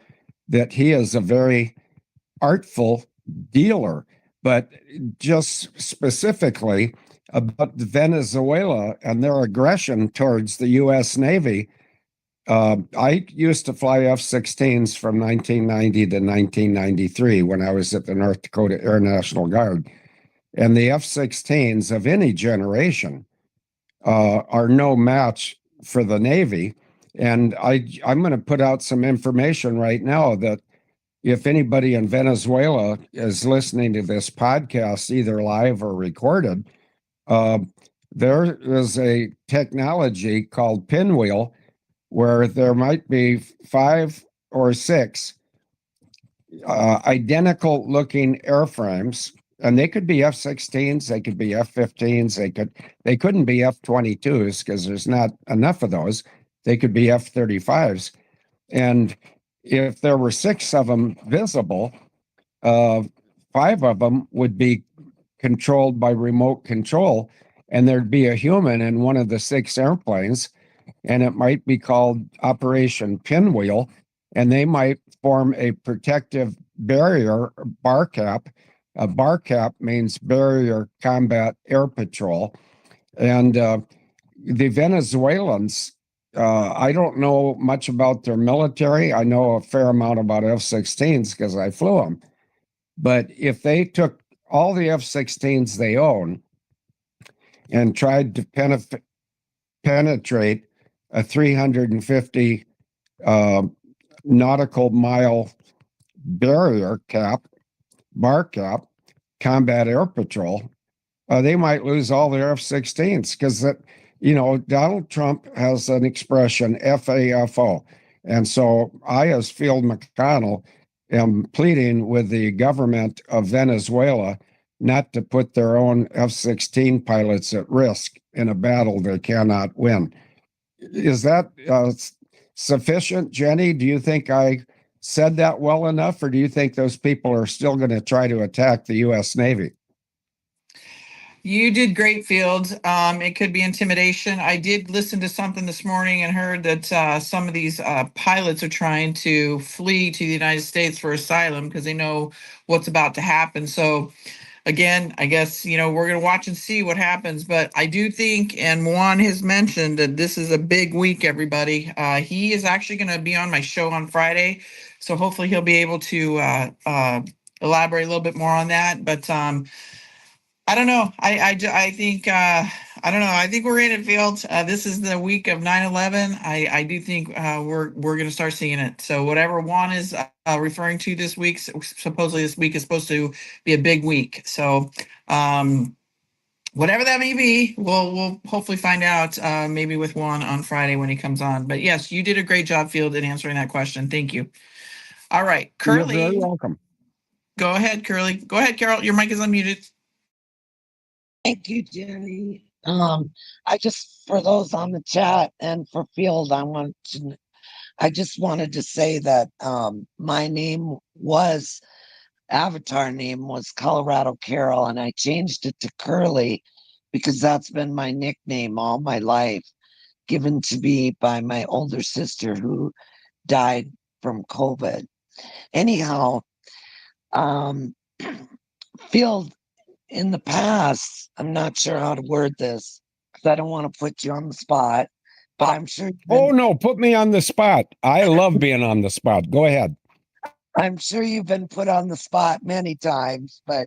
that he is a very artful dealer. But just specifically about Venezuela and their aggression towards the U.S. Navy, I used to fly F-16s from 1990 to 1993 when I was at the North Dakota Air National Guard. And the F-16s of any generation are no match for the Navy. And I'm going to put out some information right now that if anybody in Venezuela is listening to this podcast, either live or recorded, there is a technology called pinwheel where there might be 5 or 6 identical looking airframes, and they could be F-16s, they could be F-15s, they couldn't be F-22s because there's not enough of those, They could be F-35s. And if there were 6 of them visible, 5 of them would be controlled by remote control, and there'd be a human in one of the 6 airplanes, and it might be called Operation Pinwheel, and they might form a protective barrier, bar cap. A bar cap means Barrier Combat Air Patrol. And the Venezuelans, I don't know much about their military. I know a fair amount about F-16s because I flew them. But if they took all the F-16s they own and tried to penetrate a 350 nautical mile barrier cap, bar cap, combat air patrol, they might lose all their F-16s because that, Donald Trump has an expression, FAFO. And so I, as Field McConnell, am pleading with the government of Venezuela not to put their own F-16 pilots at risk in a battle they cannot win. Is that sufficient, Jenny? Do you think I said that well enough, or do you think those people are still going to try to attack the U.S. Navy? You did great, Field. It could be intimidation. I did listen to something this morning and heard that some of these pilots are trying to flee to the United States for asylum because they know what's about to happen. So, again, I guess, we're going to watch and see what happens. But I do think, and Juan has mentioned that this is a big week, everybody. He is actually going to be on my show on Friday. So hopefully he'll be able to elaborate a little bit more on that. But I don't know. I think I don't know. I think we're in it, Field. This is the week of 9/11. I do think we're going to start seeing it. So whatever Juan is referring to this week, supposedly this week is supposed to be a big week. So whatever that may be, we'll hopefully find out maybe with Juan on Friday when he comes on. But yes, you did a great job, Field, in answering that question. Thank you. All right, Curly. You're very welcome. Go ahead, Curly. Go ahead, Carol. Your mic is unmuted. Thank you, Jenny. I just, for those on the chat and for Field, I just wanted to say that my avatar name was Colorado Carol, and I changed it to Curly because that's been my nickname all my life, given to me by my older sister who died from COVID. Anyhow, Field, in the past, I'm not sure how to word this because I don't want to put you on the spot, but I'm sure. Oh, no, put me on the spot. I love being on the spot. Go ahead. I'm sure you've been put on the spot many times, but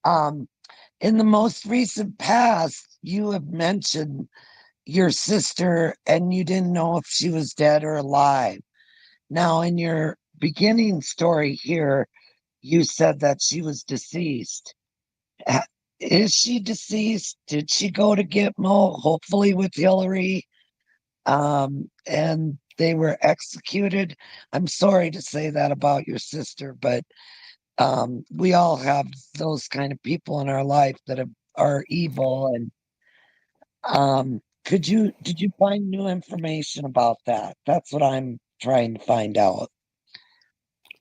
in the most recent past, you have mentioned your sister and you didn't know if she was dead or alive. Now, in your beginning story here, you said that she was deceased. Is she deceased? Did she go to Gitmo, hopefully with Hillary? And they were executed. I'm sorry to say that about your sister, but we all have those kind of people in our life that are evil. And did you find new information about that? That's what I'm trying to find out.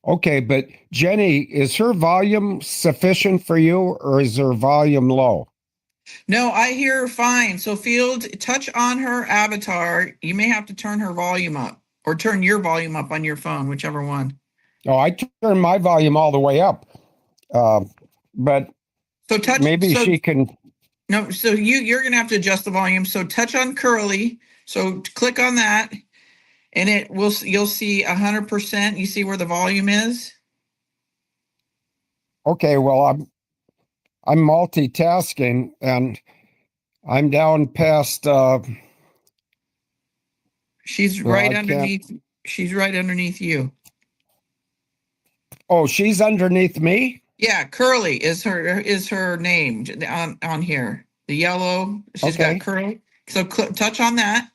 Okay, but Jenny, is her volume sufficient for you, or is her volume low? No, I hear her fine. So Field, touch on her avatar. You may have to turn her volume up or turn your volume up on your phone, whichever one. No, I turn my volume all the way up. But so she can. No, so you're going to have to adjust the volume. So touch on Curly. So click on that. And you'll see 100%. You see where the volume is? Okay, well, I'm multitasking and I'm down past she's right underneath. She's right underneath you. Oh, she's underneath me? Yeah, Curly is her name on here. The yellow, she's got Curly. So touch on that.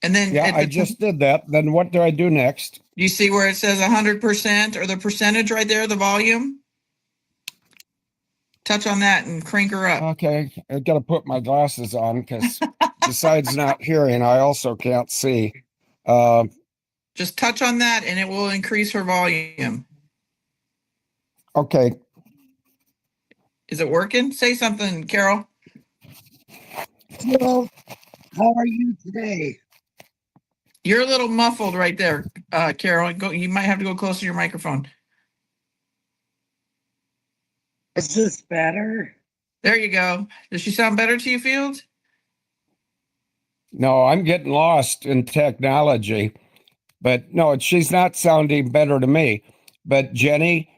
And then I just did that. Then what do I do next? You see where it says 100% or the percentage right there, the volume? touch on that and crank her up. Okay, I got to put my glasses on because besides not hearing, I also can't see. Just touch on that and it will increase her volume. Okay. Is it working? Say something, Carol. Well, how are you today? You're a little muffled right there, Carol. You might have to go closer to your microphone. Is this better? There you go. Does she sound better to you, Fields? No, I'm getting lost in technology. But no, she's not sounding better to me. But Jenny,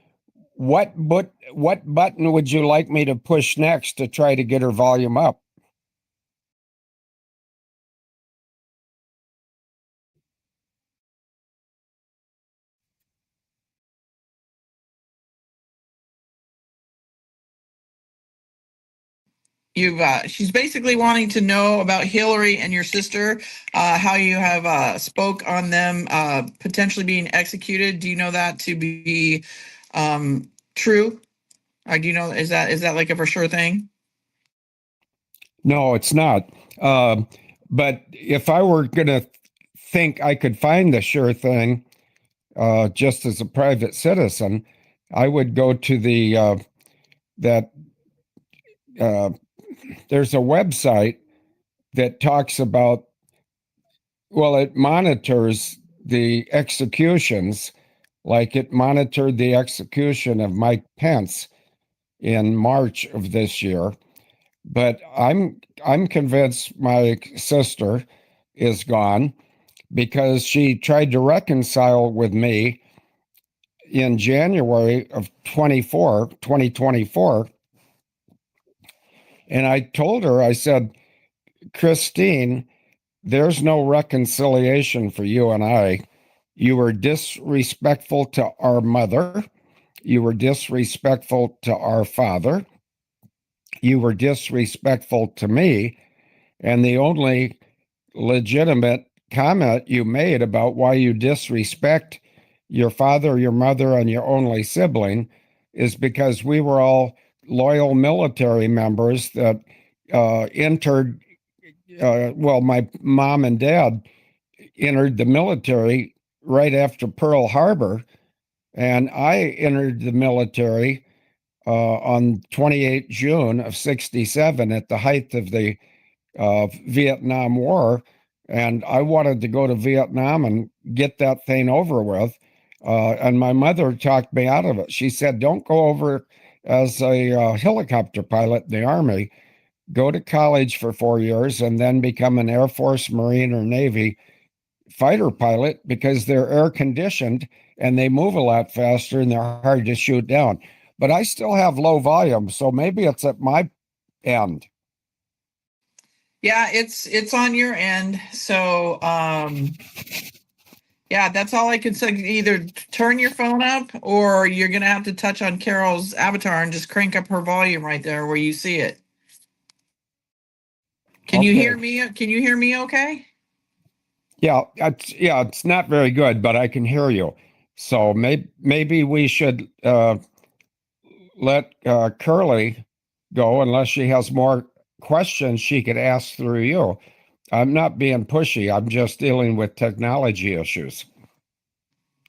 what button would you like me to push next to try to get her volume up? She's basically wanting to know about Hillary and your sister, how you have spoke on them potentially being executed. Do you know that to be true? Do you know, is that like a for sure thing? No, it's not. But if I were going to think I could find the sure thing, just as a private citizen, I would go to the there's a website that talks about, well, it monitors the executions, like it monitored the execution of Mike Pence in March of this year. But I'm convinced my sister is gone because she tried to reconcile with me in January of 2024. And I told her, I said, Christine, there's no reconciliation for you and I. You were disrespectful to our mother. You were disrespectful to our father. You were disrespectful to me. And the only legitimate comment you made about why you disrespect your father, your mother, and your only sibling is because we were all loyal military members that entered, well, my mom and dad entered the military right after Pearl Harbor, and I entered the military on 28 June of 67 at the height of the Vietnam War, and I wanted to go to Vietnam and get that thing over with. And my mother talked me out of it. She said, don't go over as a helicopter pilot in the Army. Go to college for 4 years and then become an Air Force, Marine, or Navy fighter pilot because they're air conditioned and they move a lot faster and they're hard to shoot down. But I still have low volume, so maybe it's at my end. Yeah, it's on your end. So yeah, that's all I can say. Either turn your phone up or you're gonna have to touch on Carol's avatar and just crank up her volume right there where you see it. Can you hear me? Can you hear me okay? Yeah, it's not very good, but I can hear you. So maybe we should let Curly go unless she has more questions she could ask through you. I'm not being pushy. I'm just dealing with technology issues.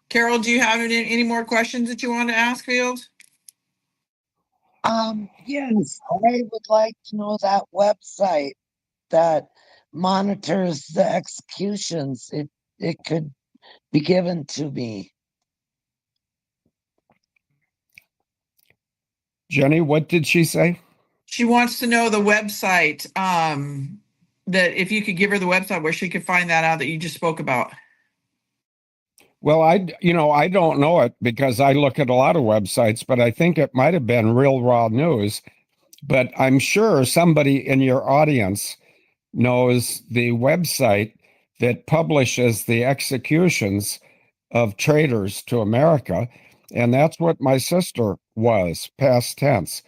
Carol, do you have any more questions that you want to ask, Fields? Yes, I would like to know that website that monitors the executions. It could be given to me. Jenny, what did she say? She wants to know the website, that if you could give her the website where she could find that out that you just spoke about. Well, I don't know it because I look at a lot of websites, but I think it might have been Real Raw News. But I'm sure somebody in your audience knows the website that publishes the executions of traitors to America. And that's what my sister was, past tense.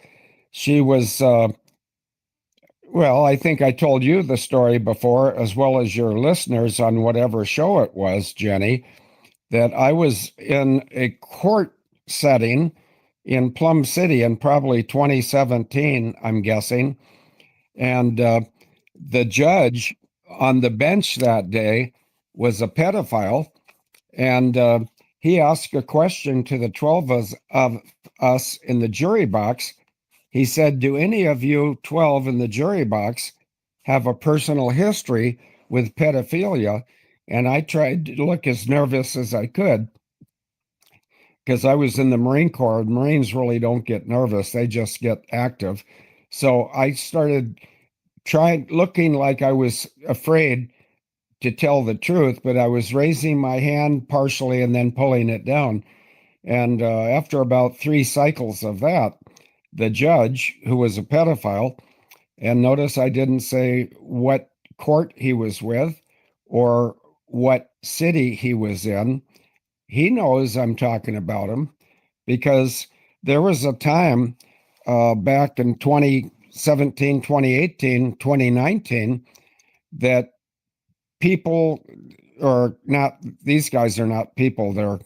She was, well, I think I told you the story before, as well as your listeners on whatever show it was, Jenny, that I was in a court setting in Plum City in probably 2017, I'm guessing. And the judge on the bench that day was a pedophile. And he asked a question to the 12 of us in the jury box. He said, "Do any of you 12 in the jury box have a personal history with pedophilia?" And I tried to look as nervous as I could because I was in the Marine Corps. Marines really don't get nervous, they just get active. So I started looking like I was afraid to tell the truth, but I was raising my hand partially and then pulling it down. And after about 3 cycles of that, the judge, who was a pedophile, and notice I didn't say what court he was with or what city he was in, he knows I'm talking about him because there was a time back in 2017, 2018, 2019 that people, or not, these guys are not people, they're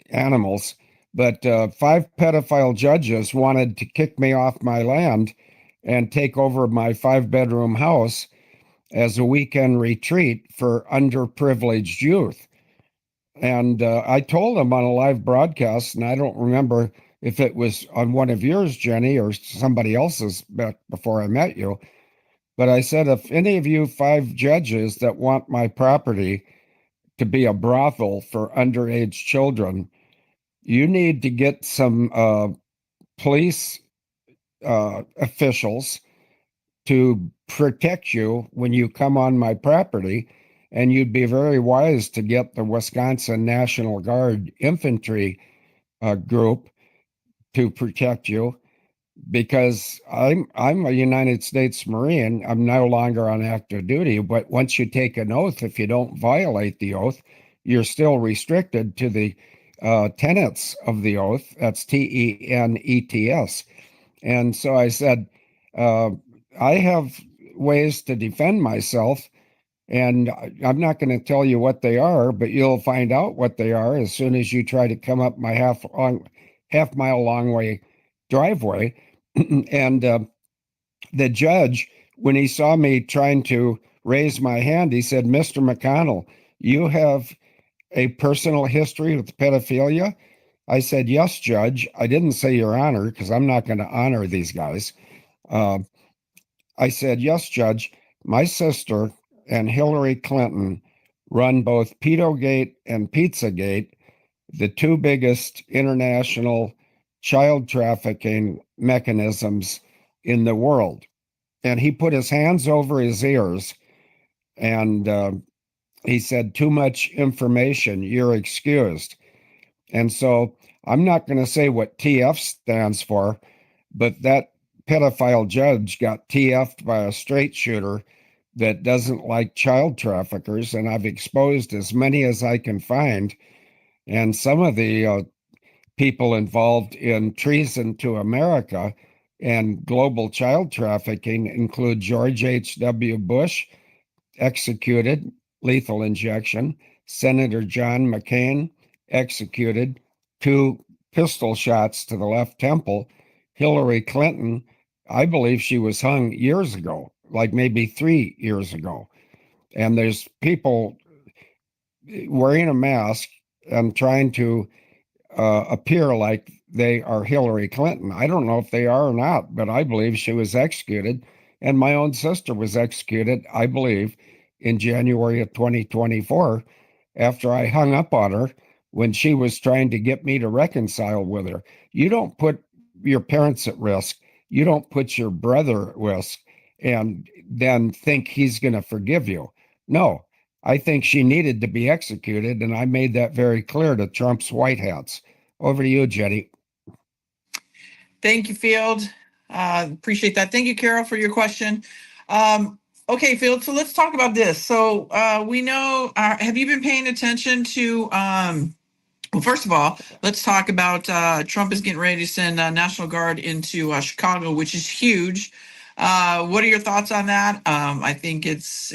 animals, but 5 pedophile judges wanted to kick me off my land and take over my 5-bedroom house as a weekend retreat for underprivileged youth. And I told them on a live broadcast, and I don't remember if it was on one of yours, Jenny, or somebody else's back before I met you, but I said, if any of you 5 judges that want my property to be a brothel for underage children, you need to get some police officials to protect you when you come on my property. And you'd be very wise to get the Wisconsin National Guard infantry group to protect you, because I'm a United States Marine. I'm no longer on active duty, but once you take an oath, if you don't violate the oath, you're still restricted to the tenets of the oath. That's TENETS. And so I said, I have ways to defend myself, and I'm not going to tell you what they are, but you'll find out what they are as soon as you try to come up my half-mile long way driveway. And the judge, when he saw me trying to raise my hand, he said, "Mr. McConnell, you have a personal history with pedophilia?" I said, "Yes, Judge." I didn't say Your Honor, because I'm not going to honor these guys. I said, "Yes, Judge. My sister and Hillary Clinton run both Pedogate and Pizzagate, the 2 biggest international child trafficking mechanisms in the world." And he put his hands over his ears and he said, "Too much information. You're excused." And so I'm not going to say what TF stands for, but that pedophile judge got TF'd by a straight shooter that doesn't like child traffickers. And I've exposed as many as I can find. And some of the people involved in treason to America and global child trafficking include George H.W. Bush, executed, lethal injection; Senator John McCain, executed, 2 pistol shots to the left temple; Hillary Clinton, I believe she was hung years ago, like maybe 3 years ago. And there's people wearing a mask and trying to appear like they are Hillary Clinton. I don't know if they are or not, but I believe she was executed. And my own sister was executed, I believe, in January of 2024 after I hung up on her when she was trying to get me to reconcile with her. You don't put your parents at risk. You don't put your brother at risk and then think he's going to forgive you. No, I think she needed to be executed, and I made that very clear to Trump's White Hats. Over to you, Jenny. Thank you, Field. Appreciate that. Thank you, Carol, for your question. Okay, Field, so let's talk about this. So we know, have you been paying attention to, well, first of all, let's talk about Trump is getting ready to send National Guard into Chicago, which is huge. What are your thoughts on that? I think it's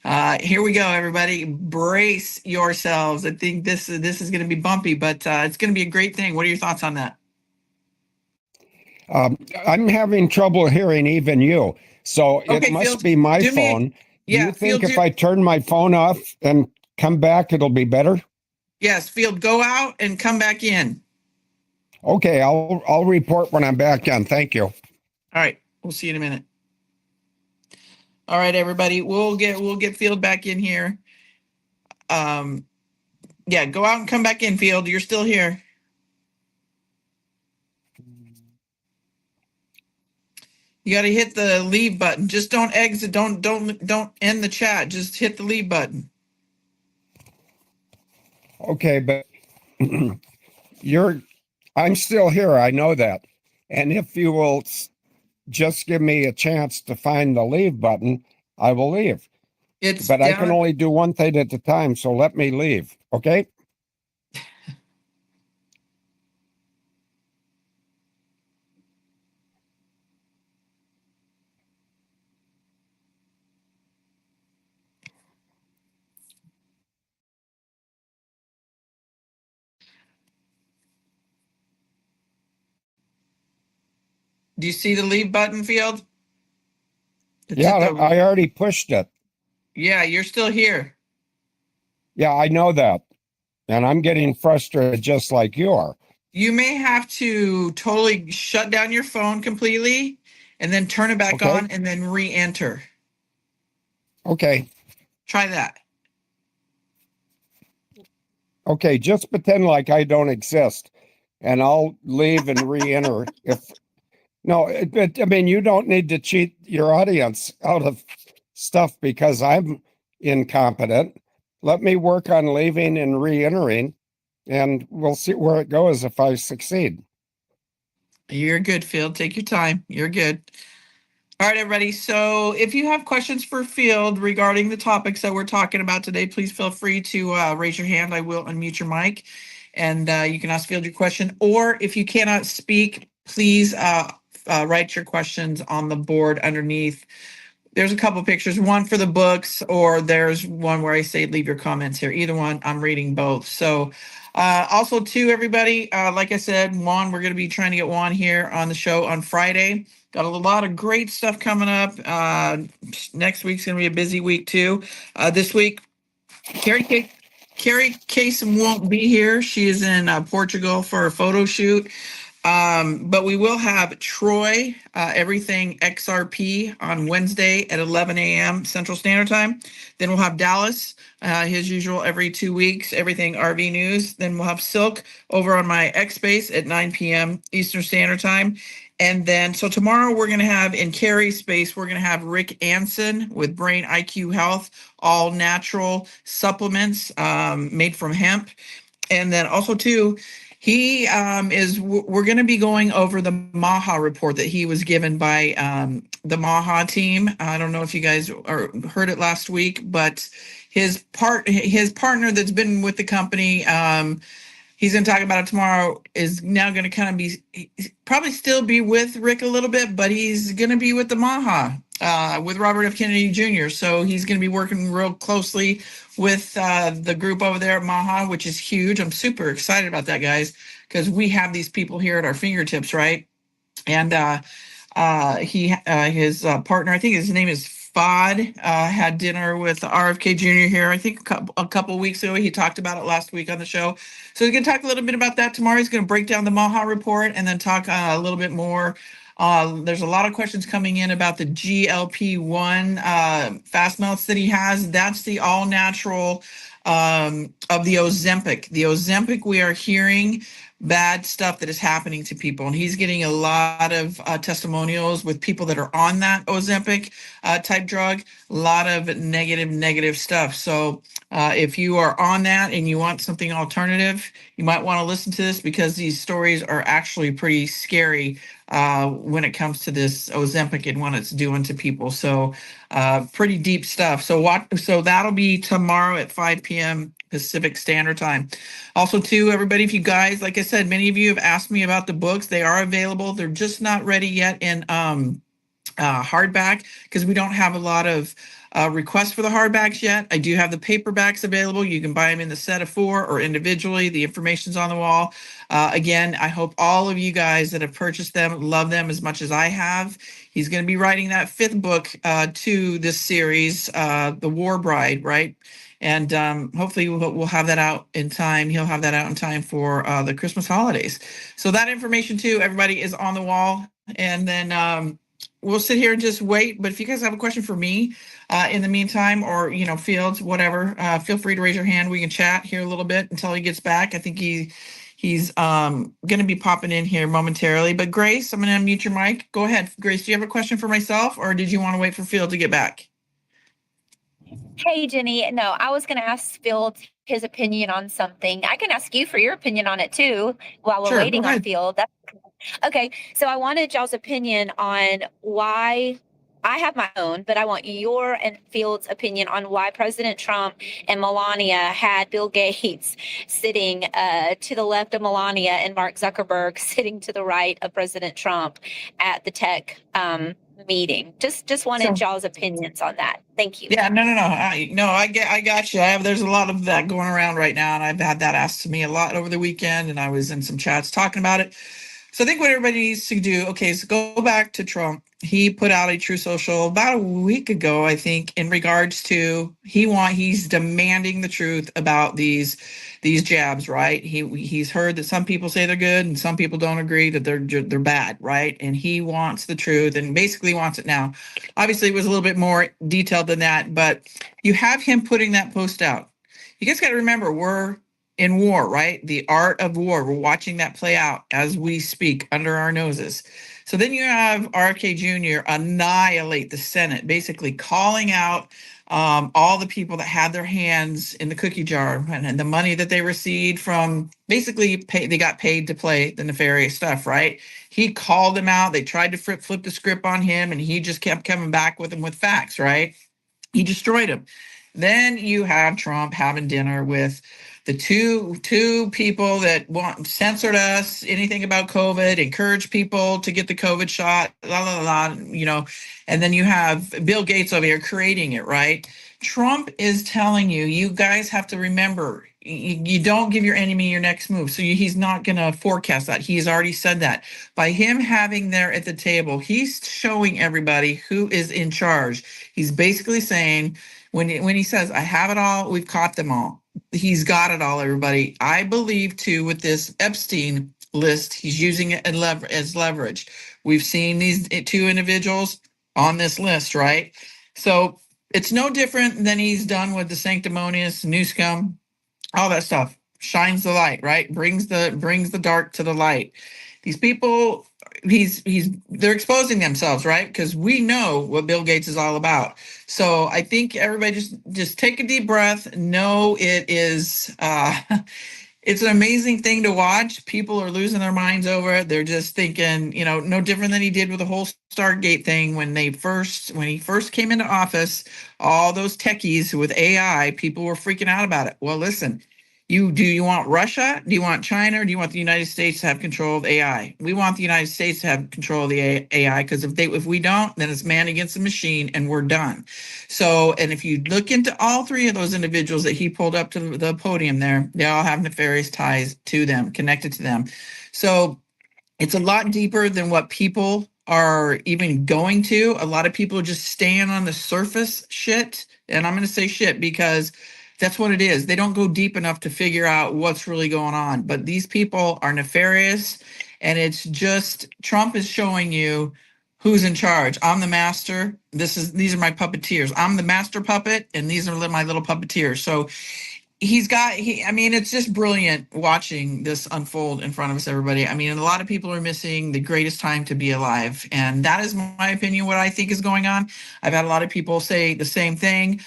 Here we go, everybody. Brace yourselves. I think this is going to be bumpy, but it's going to be a great thing. What are your thoughts on that? I'm having trouble hearing even you. So it Okay, must Field, be my do me a- phone. Do yeah, you think Field, if I turn my phone off and come back, it'll be better? Yes, Field, go out and come back in. Okay, I'll report when I'm back on. Thank you. All right, we'll see you in a minute. All right, everybody, we'll get Field back in here. Yeah, go out and come back in, Field. You're still here. You got to hit the leave button. Just don't exit. Don't end the chat. Just hit the leave button. Okay, but I'm still here. I know that. And if you will just give me a chance to find the leave button, I will leave. But I can only do one thing at a time, so let me leave. Okay? Do you see the leave button, Field? Yeah, I already pushed it. Yeah, you're still here. Yeah, I know that. And I'm getting frustrated just like you are. You may have to totally shut down your phone completely and then turn it back on and then re-enter. Okay. Try that. Okay, just pretend like I don't exist and I'll leave and re-enter. I mean, you don't need to cheat your audience out of stuff because I'm incompetent. Let me work on leaving and re-entering, and we'll see where it goes if I succeed. You're good, Field. Take your time. You're good. All right, everybody. So if you have questions for Field regarding the topics that we're talking about today, please feel free to raise your hand. I will unmute your mic, and you can ask Field your question. Or if you cannot speak, please write your questions on the board underneath. There's a couple pictures, one for the books, or there's one where I say leave your comments here. Either one, I'm reading both. So also too, everybody, like I said, Juan, we're going to be trying to get Juan here on the show on Friday. Got a lot of great stuff coming up. Next week's going to be a busy week too. This week, Carrie Kasem won't be here. She is in Portugal for a photo shoot. But we will have Troy, Everything XRP on Wednesday at 11 a.m. Central Standard Time. Then we'll have Dallas, his usual every 2 weeks, Everything RV News. Then we'll have Silk over on my X Space at 9 p.m. Eastern Standard Time. And then, so tomorrow we're going to have in Carrie's space, we're going to have Rick Anson with Brain IQ Health, all natural supplements made from hemp. And then also too, we're going to be going over the Maha report that he was given by the Maha team. I don't know if you guys heard it last week, but his partner that's been with the company, he's going to talk about it tomorrow, is now going to kind of probably still be with Rick a little bit, but he's going to be with the Maha with Robert F. Kennedy Jr. So he's going to be working real closely with the group over there at Maha, which is huge. I'm super excited about that, guys, because we have these people here at our fingertips, right? And his partner, I think his name is Fod, had dinner with RFK Jr. here, I think a couple of weeks ago. He talked about it last week on the show. So he's going to talk a little bit about that tomorrow. He's going to break down the Maha report and then talk a little bit more. There's a lot of questions coming in about the GLP-1 fast melts that he has. That's the all natural of the Ozempic. The Ozempic, we are hearing bad stuff that is happening to people, and he's getting a lot of testimonials with people that are on that Ozempic type drug. A lot of negative stuff. So if you are on that and you want something alternative, you might want to listen to this, because these stories are actually pretty scary when it comes to this Ozempic and what it's doing to people. So pretty deep stuff. So that'll be tomorrow at 5 p.m. Pacific Standard Time. Also too, everybody, if you guys, like I said, many of you have asked me about the books. They are available. They're just not ready yet in hardback because we don't have a lot of requests for the hardbacks yet. I do have the paperbacks available. You can buy them in the set of 4 or individually. The information's on the wall. Again, I hope all of you guys that have purchased them love them as much as I have. He's going to be writing that 5th book to this series, The War Bride, right? And hopefully we'll have that out in time. He'll have that out in time for the Christmas holidays. So that information too, everybody, is on the wall. And then we'll sit here and just wait. But if you guys have a question for me in the meantime, or, you know, Fields, whatever, feel free to raise your hand. We can chat here a little bit until he gets back. I think he's going to be popping in here momentarily. But Grace, I'm going to unmute your mic. Go ahead. Grace, do you have a question for myself, or did you want to wait for Field to get back? Hey, Jenny. No, I was going to ask Field his opinion on something. I can ask you for your opinion on it too while we're Sure, go waiting on ahead. Field. That's okay. So I wanted y'all's opinion on why. I have my own, but I want your and Field's opinion on why President Trump and Melania had Bill Gates sitting to the left of Melania and Mark Zuckerberg sitting to the right of President Trump at the tech meeting. Just wanted y'all's opinions on that. Thank you. Yeah, no. I got you. There's a lot of that going around right now, and I've had that asked to me a lot over the weekend, and I was in some chats talking about it. So I think what everybody needs to do, okay, so go back to Trump. He put out a True Social about a week ago, I think, in regards to he's demanding the truth about these jabs, right? He's heard that some people say they're good and some people don't agree that they're bad, right? And he wants the truth and basically wants it now. Obviously, it was a little bit more detailed than that, but you have him putting that post out. You guys got to remember, we're in war, right? The art of war. We're watching that play out as we speak under our noses. So then you have RFK Jr. annihilate the Senate, basically calling out all the people that had their hands in the cookie jar and the money that they received from basically they got paid to play the nefarious stuff, right? He called them out. They tried to flip the script on him, and he just kept coming back with them with facts, right? He destroyed him. Then you have Trump having dinner with the two people that censored us, anything about COVID, encourage people to get the COVID shot, and then you have Bill Gates over here creating it, right? Trump is telling you, you guys have to remember, you don't give your enemy your next move. So he's not going to forecast that. He's already said that. By him having there at the table, he's showing everybody who is in charge. He's basically saying, when he says, I have it all, we've caught them all. He's got it all, everybody. I believe, too, with this Epstein list, he's using it as leverage. We've seen these 2 individuals on this list, right? So it's no different than he's done with the sanctimonious, Newscomb, all that stuff. Shines the light, right? Brings the dark to the light. These people, they're exposing themselves, right? Because we know what Bill Gates is all about. So I think everybody just take a deep breath. Know it is it's an amazing thing to watch. People are losing their minds over it. They're just thinking, no different than he did with the whole Stargate thing when he first came into office. All those techies with AI, people were freaking out about it. Well, listen. Do you want Russia? Do you want China? Or do you want the United States to have control of AI? We want the United States to have control of the AI, because if we don't, then it's man against the machine and we're done. So, and if you look into all 3 of those individuals that he pulled up to the podium there, they all have nefarious ties to them, connected to them. So it's a lot deeper than what people are even going to. A lot of people are just staying on the surface shit. And I'm going to say shit because that's what it is. They don't go deep enough to figure out what's really going on. But these people are nefarious, and it's just Trump is showing you who's in charge. I'm the master. These are my puppeteers. I'm the master puppet, and these are my little puppeteers. So it's just brilliant watching this unfold in front of us, everybody. I mean, a lot of people are missing the greatest time to be alive. And that is my opinion, what I think is going on. I've had a lot of people say the same thing.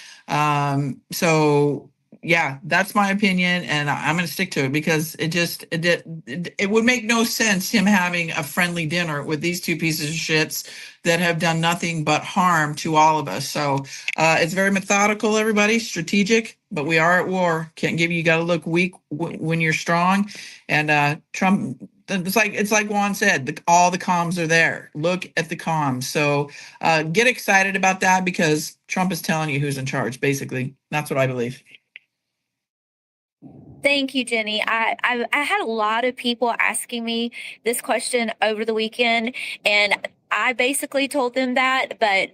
So yeah, that's my opinion, and I'm going to stick to it because it would make no sense him having a friendly dinner with these two pieces of shits that have done nothing but harm to all of us. So it's very methodical, everybody, strategic, but we are at war. Can't give you got to look weak when you're strong, and Trump. It's like Juan said, all the comms are there. Look at the comms. So get excited about that because Trump is telling you who's in charge, basically. That's what I believe. Thank you, Jenny. I had a lot of people asking me this question over the weekend, and I basically told them that, but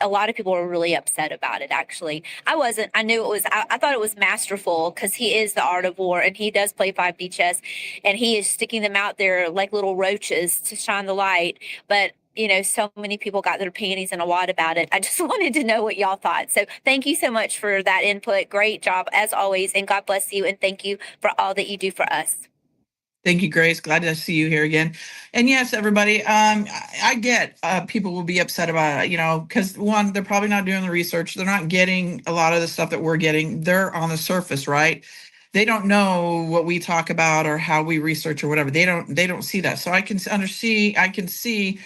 a lot of people were really upset about it, actually. I wasn't. I knew it was, I thought it was masterful because he is the art of war and he does play 5D chess and he is sticking them out there like little roaches to shine the light. But so many people got their panties in a wad about it. I just wanted to know what y'all thought. So thank you so much for that input. Great job as always. And God bless you. And thank you for all that you do for us. Thank you, Grace. Glad to see you here again. And yes, everybody, I get people will be upset about it, because one, they're probably not doing the research. They're not getting a lot of the stuff that we're getting. They're on the surface, right? They don't know what we talk about or how we research or whatever. They don't see that. So I can see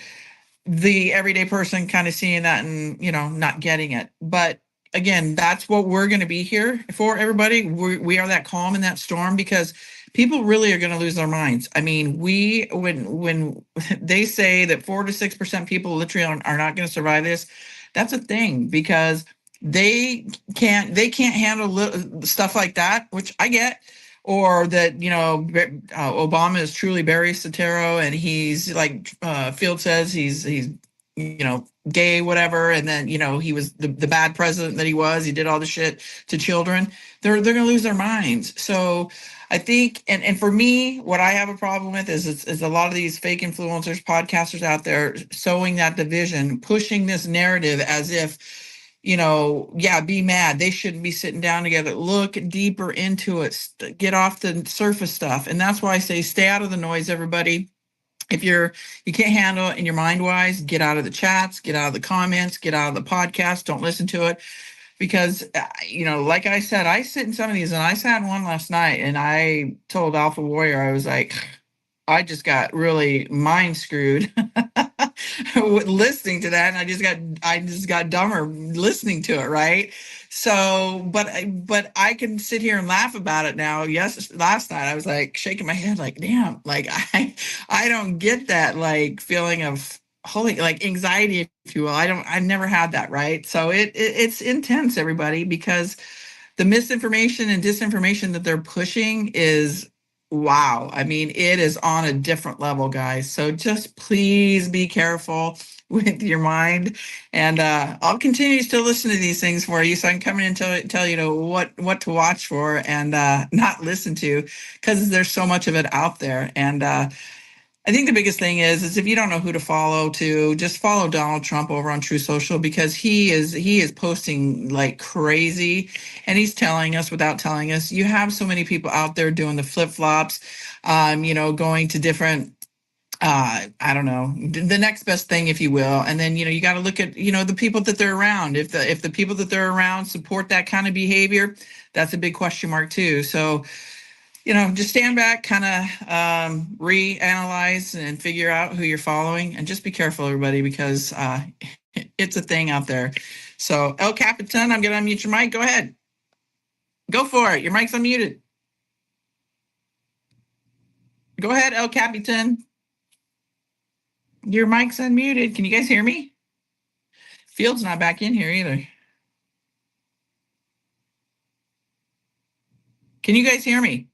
the everyday person kind of seeing that and, not getting it. But again, that's what we're going to be here for, everybody. We are that calm in that storm because people really are going to lose their minds. I mean, when they say that 4 to 6% people literally are not going to survive this, that's a thing because they can't handle stuff like that, which I get. Or that, Obama is truly Barry Soetoro and he's like Field says he's gay, whatever. And then, he was the bad president that he was. He did all the shit to children. They're going to lose their minds. So I think, and for me, what I have a problem with is a lot of these fake influencers, podcasters out there sowing that division, pushing this narrative as if, be mad. They shouldn't be sitting down together. Look deeper into it. Get off the surface stuff. And that's why I say stay out of the noise, everybody. If you can't handle it in your mind wise, get out of the chats, get out of the comments, get out of the podcast. Don't listen to it. Because, like I said, I sit in some of these and I sat in one last night and I told Alpha Warrior, I was like, I just got really mind screwed with listening to that. And I just got dumber listening to it. Right. So, but I can sit here and laugh about it now. Yes. Last night I was like shaking my head like, damn, like I don't get that like feeling of holy, like anxiety, if you will. I've never had that. Right. So it's intense, everybody, because the misinformation and disinformation that they're pushing is wow. I mean, it is on a different level, guys. So just please be careful with your mind. And I'll continue to listen to these things for you so I can come in and tell you what to watch for and not listen to because there's so much of it out there. And I think the biggest thing is if you don't know who to follow just follow Donald Trump over on True Social because he is posting like crazy and he's telling us without telling us. You have so many people out there doing the flip-flops, going to different I don't know, the next best thing, if you will. And then, you got to look at, the people that they're around. If the people that they're around support that kind of behavior, that's a big question mark too. So just stand back, kind of reanalyze and figure out who you're following and just be careful, everybody, because it's a thing out there. So El Capitan, I'm going to unmute your mic. Go ahead. Go for it. Your mic's unmuted. Go ahead, El Capitan. Your mic's unmuted. Can you guys hear me? Field's not back in here either. Can you guys hear me?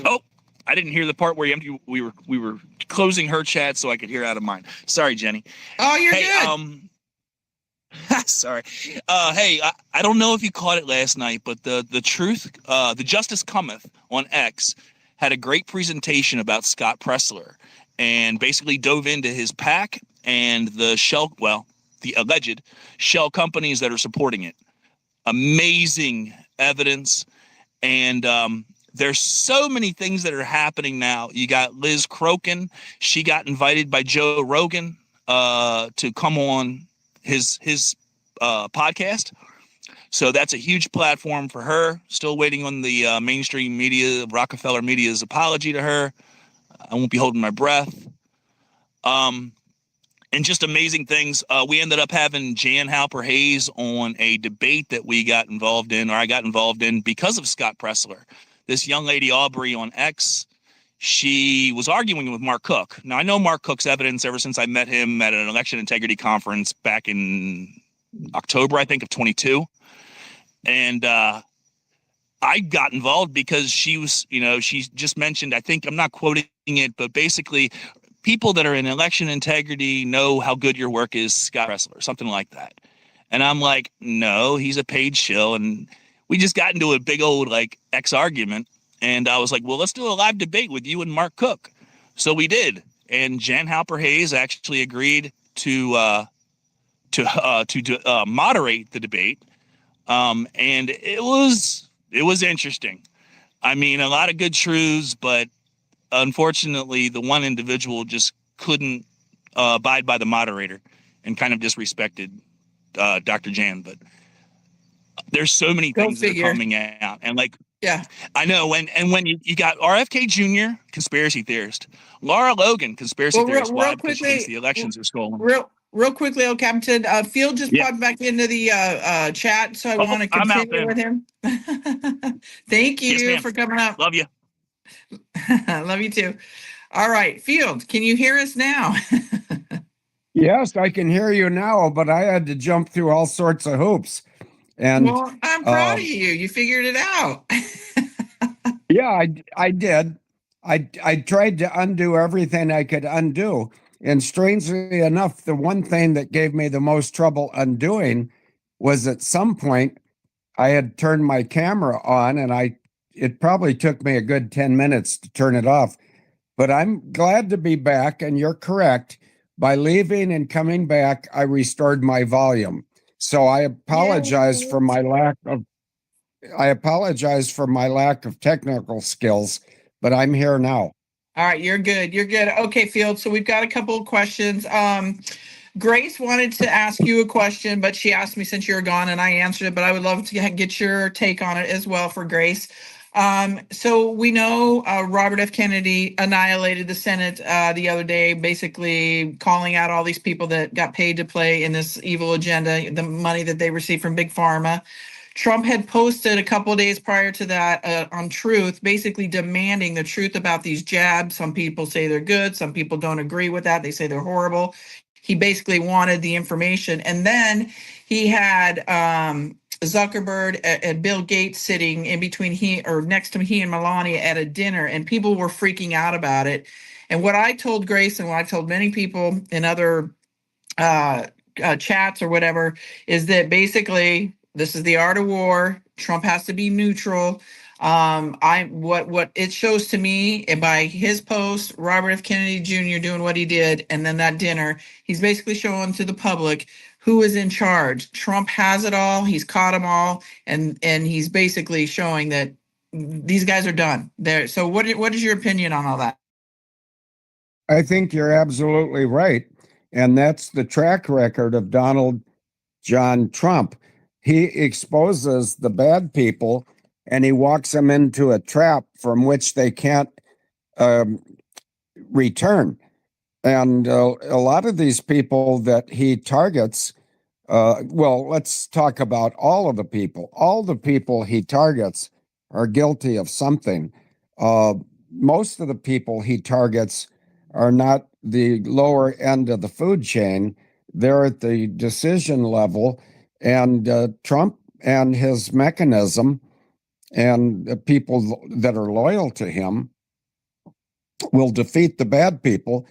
Oh, I didn't hear the part where we were closing her chat so I could hear out of mine. Sorry, Jenny. Oh, you're good. Sorry. Hey, I don't know if you caught it last night, but the truth, the Justice Cometh on X had a great presentation about Scott Pressler and basically dove into his PAC and the alleged shell companies that are supporting it. Amazing evidence. And there's so many things that are happening now. You got Liz Crokin. She got invited by Joe Rogan to come on his podcast. So that's a huge platform for her. Still waiting on the mainstream media, Rockefeller media's apology to her. I won't be holding my breath. And just amazing things. We ended up having Jan Halper Hayes on a debate that we got involved in, or I got involved in because of Scott Pressler. This young lady, Aubrey, on X, she was arguing with Mark Cook. Now, I know Mark Cook's evidence ever since I met him at an election integrity conference back in October, I think, of 22. And I got involved because she was, she just mentioned, I think, I'm not quoting it, but basically, people that are in election integrity know how good your work is, Scott Pressler, something like that. And I'm like, no, he's a paid shill. And we just got into a big old X argument. And I was like, well, let's do a live debate with you and Mark Cook. So we did. And Jan Halper Hayes actually agreed to moderate the debate. And it was interesting. I mean, a lot of good truths, but unfortunately, the one individual just couldn't abide by the moderator and kind of disrespected Dr. Jan. But there's so many things that are coming out. And yeah, I know. And when you got RFK Jr., conspiracy theorist, Laura Logan, conspiracy theorist, why? Because she thinks the elections are stolen. Real quickly, Captain. Field just popped back into the chat, so I want to continue with him. Thank you for coming up. Love you. Love you too. All right, Field, can you hear us now? Yes, I can hear you now, but I had to jump through all sorts of hoops. And well, I'm proud of you. You figured it out. Yeah, I did. I tried to undo everything I could undo. And strangely enough, the one thing that gave me the most trouble undoing was at some point I had turned my camera on, and it probably took me a good 10 minutes to turn it off. But I'm glad to be back, and you're correct. By leaving and coming back, I restored my volume. So I apologize for my lack of technical skills, but I'm here now. All right, you're good. You're good. Okay, Field. So we've got a couple of questions. Grace wanted to ask you a question, but she asked me since you're gone, and I answered it. But I would love to get your take on it as well for Grace. So we know Robert F. Kennedy annihilated the Senate the other day, basically calling out all these people that got paid to play in this evil agenda, the money that they received from Big Pharma. Trump had posted a couple of days prior to that on Truth, basically demanding the truth about these jabs. Some people say they're good. Some people don't agree with that. They say they're horrible. He basically wanted the information. And then he had Zuckerberg and Bill Gates sitting in between next to he and Melania at a dinner, and people were freaking out about it. And what I told Grace and what I told many people in other chats or whatever is that basically this is the art of war. Trump has to be neutral. What it shows to me, and by his post, Robert F. Kennedy Jr. doing what he did, and then that dinner, he's basically showing to the public who is in charge. Trump has it all. He's caught them all, and he's basically showing that these guys are done. There. So what is your opinion on all that? I think you're absolutely right. And that's the track record of Donald John Trump. He exposes the bad people and he walks them into a trap from which they can't return. And a lot of these people that he targets, let's talk about all of the people. All the people he targets are guilty of something. Most of the people he targets are not the lower end of the food chain. They're at the decision level. And Trump and his mechanism and the people that are loyal to him will defeat the bad people.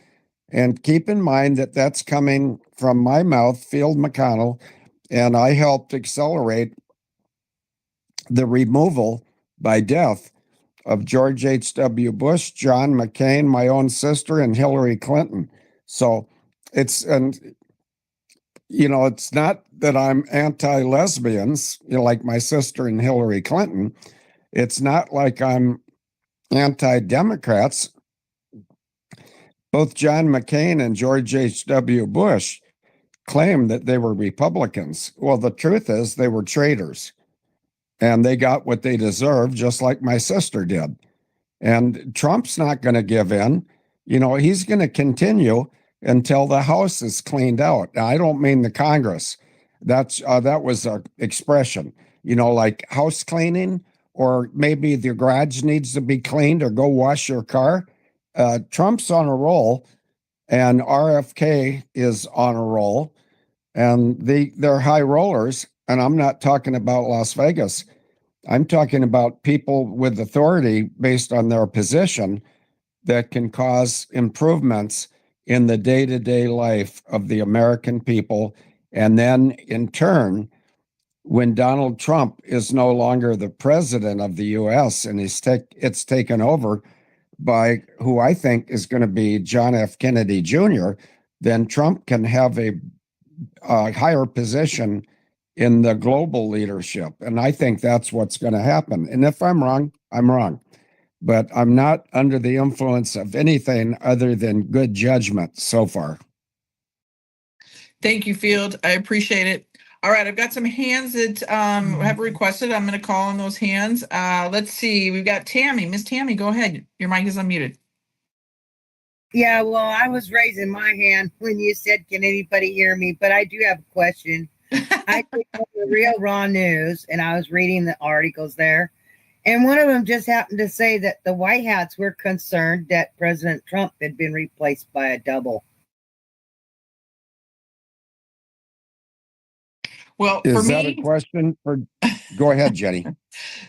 And keep in mind that that's coming from my mouth, Field McConnell, and I helped accelerate the removal by death of George H.W. Bush, John McCain, my own sister, and Hillary Clinton. So it's not that I'm anti-lesbians, like my sister and Hillary Clinton. It's not like I'm anti-Democrats. Both John McCain and George H.W. Bush claim that they were Republicans. Well, the truth is they were traitors, and they got what they deserved, just like my sister did. And Trump's not going to give in. He's going to continue until the House is cleaned out. Now, I don't mean the Congress. That was an expression, like house cleaning, or maybe the garage needs to be cleaned, or go wash your car. Trump's on a roll, and RFK is on a roll, and they're high rollers. And I'm not talking about Las Vegas. I'm talking about people with authority based on their position that can cause improvements in the day-to-day life of the American people. And then in turn, when Donald Trump is no longer the president of the US and it's taken over by who I think is going to be John F. Kennedy Jr., then Trump can have a higher position in the global leadership. And I think that's what's going to happen. And if I'm wrong, I'm wrong. But I'm not under the influence of anything other than good judgment so far. Thank you, Field. I appreciate it. All right, I've got some hands that have requested. I'm going to call on those hands. Let's see. We've got Tammy. Miss Tammy, go ahead. Your mic is unmuted. Yeah, well, I was raising my hand when you said, can anybody hear me? But I do have a question. I took the Real Raw News, and I was reading the articles there. And one of them just happened to say that the White Hats were concerned that President Trump had been replaced by a double. Well, Is for that me, a question for? Go ahead, Jenny.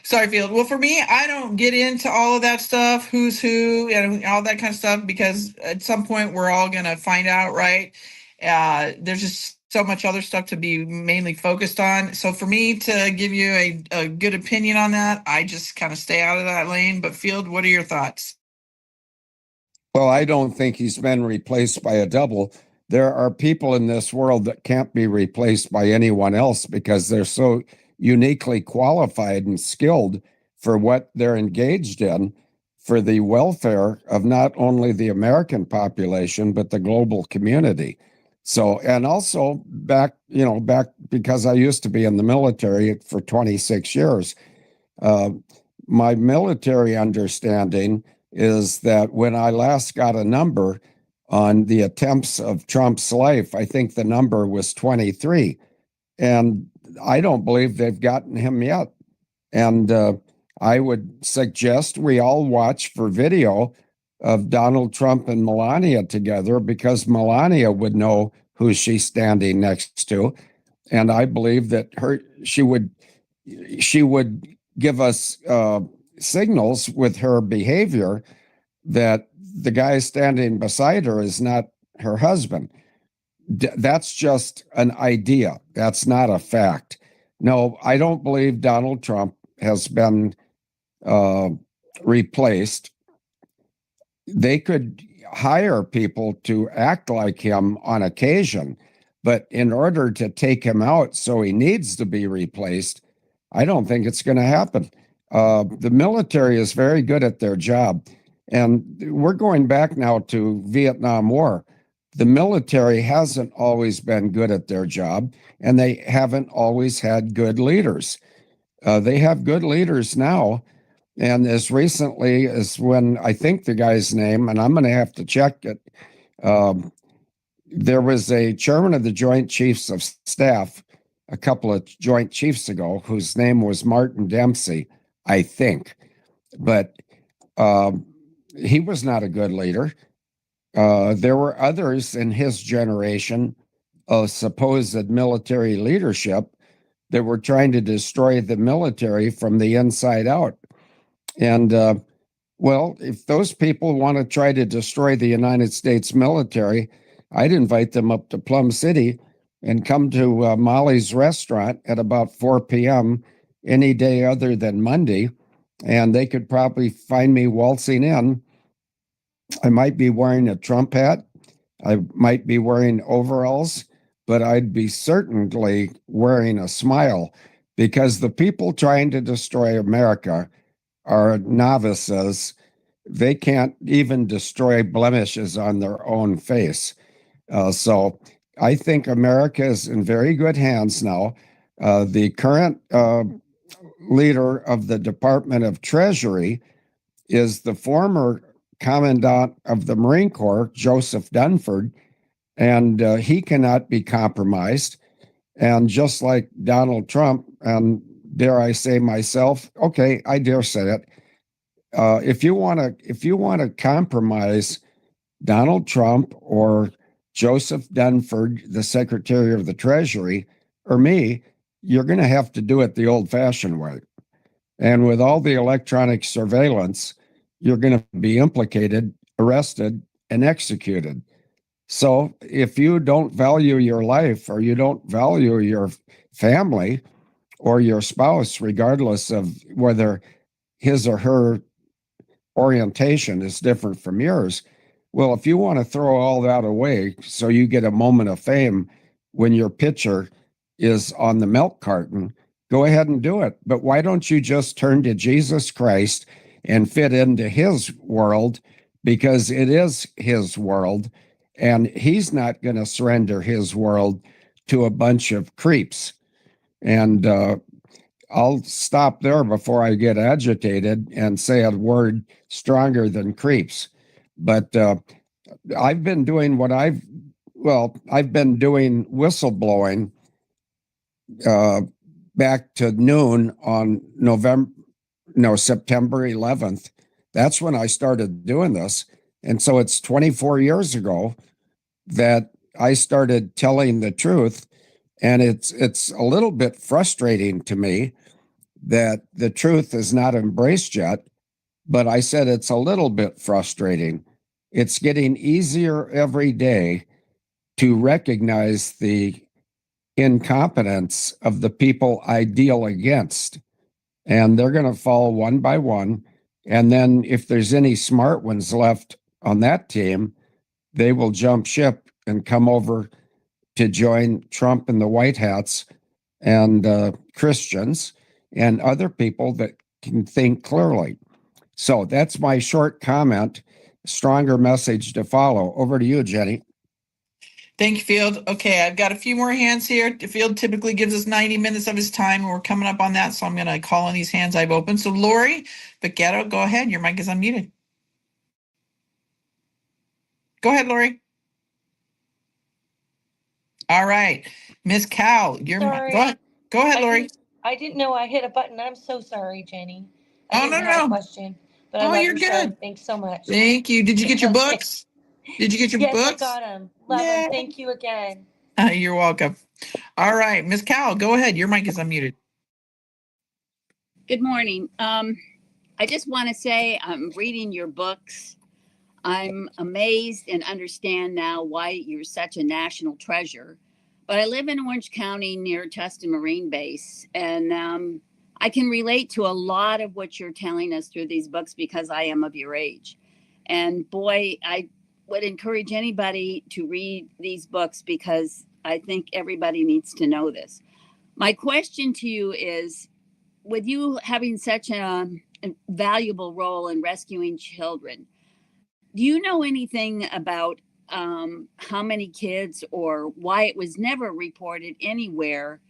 sorry, Field. Well, for me, I don't get into all of that stuff, who's who, and all that kind of stuff, because at some point we're all going to find out, right? There's just so much other stuff to be mainly focused on. So for me to give you a good opinion on that, I just kind of stay out of that lane. But Field, what are your thoughts? Well, I don't think he's been replaced by a double. There are people in this world that can't be replaced by anyone else because they're so uniquely qualified and skilled for what they're engaged in for the welfare of not only the American population, but the global community. So, and also back because I used to be in the military for 26 years, my military understanding is that when I last got a number on the attempts of Trump's life, I think the number was 23. And I don't believe they've gotten him yet. And I would suggest we all watch for video of Donald Trump and Melania together, because Melania would know who she's standing next to. And I believe that she would give us signals with her behavior that the guy standing beside her is not her husband. That's just an idea. That's not a fact. No, I don't believe Donald Trump has been replaced. They could hire people to act like him on occasion, but in order to take him out so he needs to be replaced, I don't think it's going to happen. The military is very good at their job. And we're going back now to Vietnam War. The military hasn't always been good at their job, and they haven't always had good leaders. They have good leaders now. And as recently as when I think the guy's name, and I'm going to have to check it, there was a chairman of the Joint Chiefs of Staff a couple of Joint Chiefs ago whose name was Martin Dempsey, I think. But he was not a good leader. There were others in his generation of supposed military leadership that were trying to destroy the military from the inside out. And, well, if those people want to try to destroy the United States military, I'd invite them up to Plum City and come to Molly's restaurant at about 4 p.m. any day other than Monday. And they could probably find me waltzing in. I might be wearing a Trump hat. I might be wearing overalls, but I'd be certainly wearing a smile, because the people trying to destroy America are novices. They can't even destroy blemishes on their own face. So I think America is in very good hands now. The current leader of the Department of Treasury is the former Commandant of the Marine Corps, Joseph Dunford, and he cannot be compromised. And just like Donald Trump, and dare I say myself, okay, I dare say it. If you want to compromise Donald Trump or Joseph Dunford, the Secretary of the Treasury, or me, you're going to have to do it the old-fashioned way. And with all the electronic surveillance, you're going to be implicated, arrested, and executed. So if you don't value your life or you don't value your family or your spouse, regardless of whether his or her orientation is different from yours, well, if you want to throw all that away so you get a moment of fame when your picture is on the milk carton, go ahead and do it. But why don't you just turn to Jesus Christ and fit into his world, because it is his world, and he's not going to surrender his world to a bunch of creeps. And I'll stop there before I get agitated and say a word stronger than creeps. But I've been doing I've been doing whistleblowing back to noon on September 11th. That's when I started doing this. And so it's 24 years ago that I started telling the truth. And it's a little bit frustrating to me that the truth is not embraced yet, but I said it's a little bit frustrating. It's getting easier every day to recognize the incompetence of the people I deal against. And they're going to fall one by one. And then if there's any smart ones left on that team, they will jump ship and come over to join Trump and the White Hats and Christians and other people that can think clearly. So that's my short comment. Stronger message to follow. Over to you, Jenny. Thank you, Field. Okay, I've got a few more hands here. Field typically gives us 90 minutes of his time, and we're coming up on that, so I'm going to call on these hands I've opened. So Lori Vaquero, go ahead. Your mic is unmuted. Go ahead, Lori. All right. Miss Cal, you're Sorry. Go ahead, Lori. I didn't know I hit a button. I'm so sorry, Jenny. Oh, I didn't have a question, but I love you're your show. good. Thanks so much. Thank you. Did you get your books? Did you get your yes, books? I got them. Love them. Thank you again. You're welcome. All right, Miss Cal, go ahead. Your mic is unmuted. Good morning. I just want to say I'm reading your books. I'm amazed and understand now why you're such a national treasure. But I live in Orange County near Tustin Marine Base, and I can relate to a lot of what you're telling us through these books because I am of your age. And boy, I would encourage anybody to read these books because I think everybody needs to know this. My question to you is, with you having such a valuable role in rescuing children, do you know anything about how many kids or why it was never reported anywhere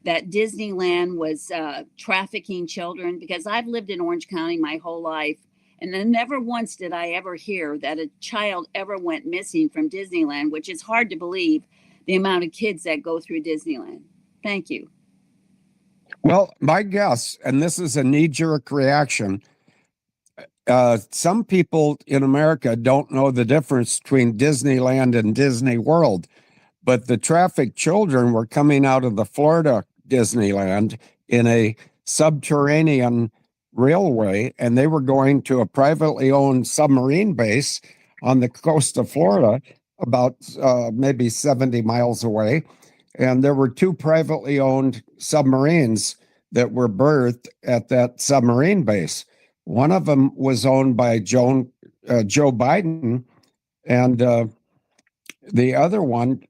that Disneyland was trafficking children? Because I've lived in Orange County my whole life, and then never once did I ever hear that a child ever went missing from Disneyland, which is hard to believe the amount of kids that go through Disneyland. Thank you. Well, my guess, and this is a knee-jerk reaction, some people in America don't know the difference between Disneyland and Disney World, but the trafficked children were coming out of the Florida Disneyland in a subterranean railway, and they were going to a privately owned submarine base on the coast of Florida, about maybe 70 miles away. And there were two privately owned submarines that were berthed at that submarine base. One of them was owned by Joe Biden, and the other one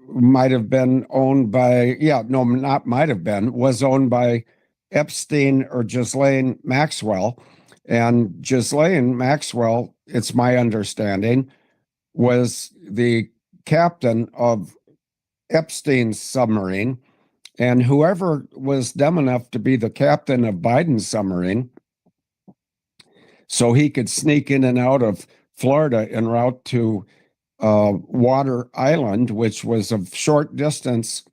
might have been owned by, was owned by Epstein or Ghislaine Maxwell. And Ghislaine Maxwell, it's my understanding, was the captain of Epstein's submarine, and whoever was dumb enough to be the captain of Biden's submarine, so he could sneak in and out of Florida en route to Water Island, which was a short distance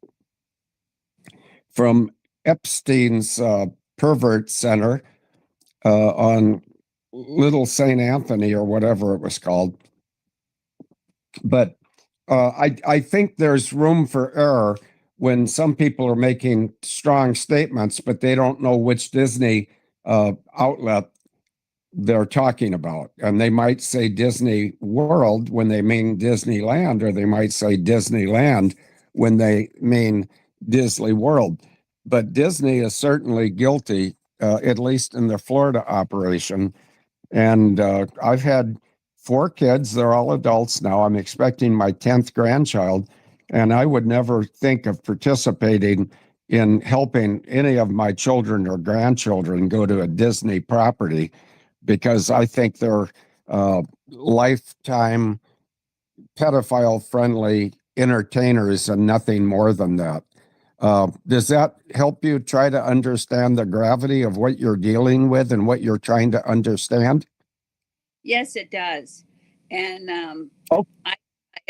from Epstein's pervert center on Little St. Anthony or whatever it was called. But I think there's room for error when some people are making strong statements, but they don't know which Disney outlet they're talking about. And they might say Disney World when they mean Disneyland, or they might say Disneyland when they mean Disney World. But Disney is certainly guilty, at least in the Florida operation. And I've had 4 kids. They're all adults now. I'm expecting my 10th grandchild. And I would never think of participating in helping any of my children or grandchildren go to a Disney property, because I think they're lifetime pedophile-friendly entertainers and nothing more than that. Does that help you try to understand the gravity of what you're dealing with and what you're trying to understand? Yes, it does. And I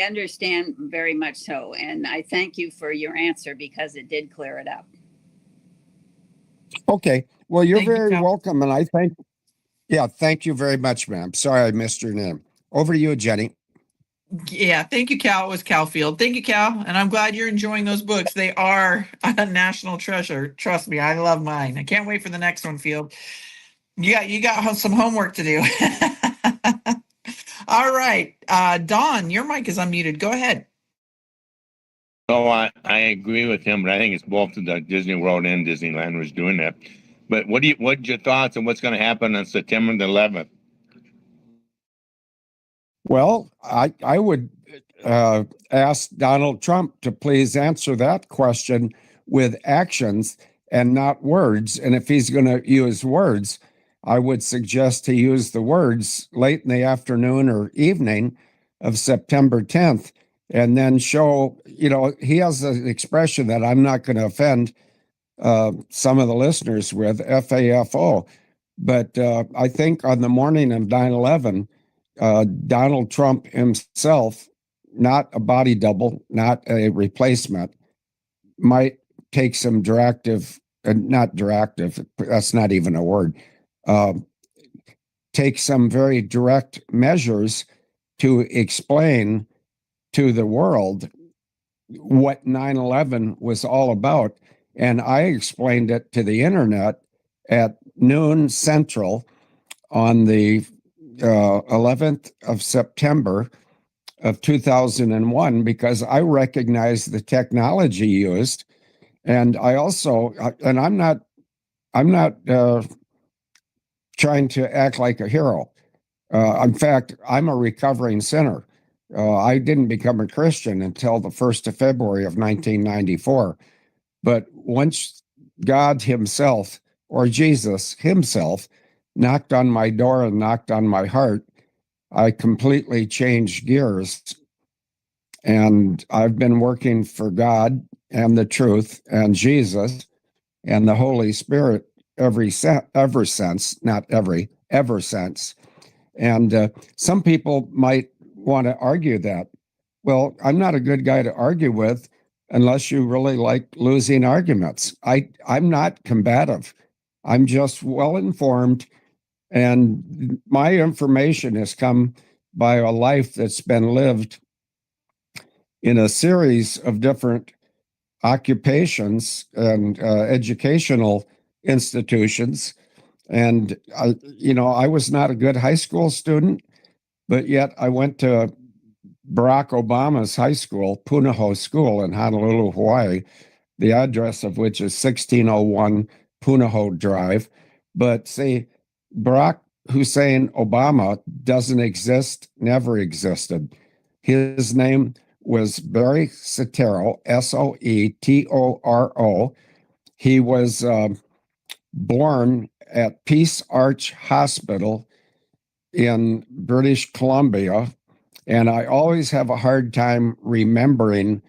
understand very much so. And I thank you for your answer, because it did clear it up. Okay. Well, you're Thank you, very Cal. welcome. And thank you very much, ma'am. Sorry I missed your name. Over to you, Jenny. Yeah, thank you, Cal. It was Cal Field. Thank you, Cal. And I'm glad you're enjoying those books. They are a national treasure. Trust me, I love mine. I can't wait for the next one, Field. You got some homework to do. All right. Don, your mic is unmuted. Go ahead. Oh, I agree with him, but I think it's both the Disney World and Disneyland was doing that. But what's your thoughts on what's going to happen on September the 11th? Well, I would ask Donald Trump to please answer that question with actions and not words. And if he's going to use words, I would suggest he use the words late in the afternoon or evening of September 10th, and then show, he has an expression that I'm not going to offend some of the listeners with, FAFO. But I think on the morning of 9/11, Donald Trump himself, not a body double, not a replacement, might take some not directive, that's not even a word, take some very direct measures to explain to the world what 9/11 was all about. And I explained it to the internet at noon Central on the 11th of September of 2001, because I recognized the technology used. And I also, and I'm not trying to act like a hero. In fact, I'm a recovering sinner. I didn't become a Christian until the 1st of February of 1994. But once God himself, or Jesus himself, knocked on my door and knocked on my heart, I completely changed gears. And I've been working for God and the truth and Jesus and the Holy Spirit ever since. And some people might want to argue that. Well, I'm not a good guy to argue with unless you really like losing arguments. I'm not combative. I'm just well informed, and my information has come by a life that's been lived in a series of different occupations and educational institutions. And I was not a good high school student, but yet I went to Barack Obama's high school, Punahou School in Honolulu, Hawaii, the address of which is 1601 Punahou Drive. But see, Barack Hussein Obama doesn't exist, never existed. His name was Barry Soetoro, Soetoro. He was born at Peace Arch Hospital in British Columbia. And I always have a hard time remembering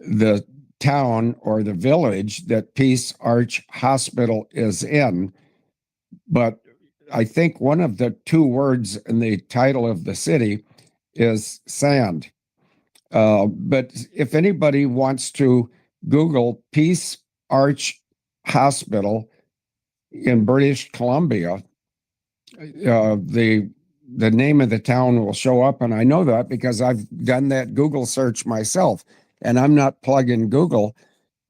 the town or the village that Peace Arch Hospital is in. But I think one of the two words in the title of the city is sand. But if anybody wants to Google Peace Arch Hospital in British Columbia, the name of the town will show up. And I know that because I've done that Google search myself. And I'm not plugging Google.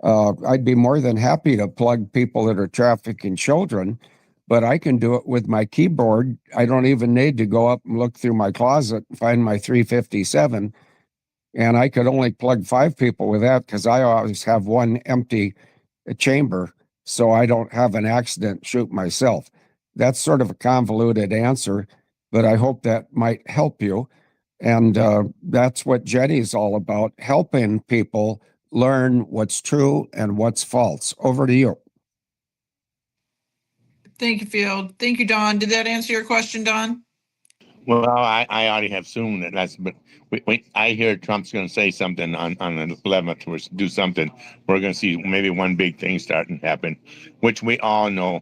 I'd be more than happy to plug people that are trafficking children, but I can do it with my keyboard. I don't even need to go up and look through my closet and find my 357. And I could only plug 5 people with that because I always have one empty chamber, so I don't have an accident shoot myself. That's sort of a convoluted answer, but I hope that might help you. And that's what Jenny's all about, helping people learn what's true and what's false. Over to you. Thank you, Field. Thank you, Don. Did that answer your question, Don? Well, I already have assumed that but I hear Trump's going to say something on the 11th or do something. We're going to see maybe one big thing starting to happen, which we all know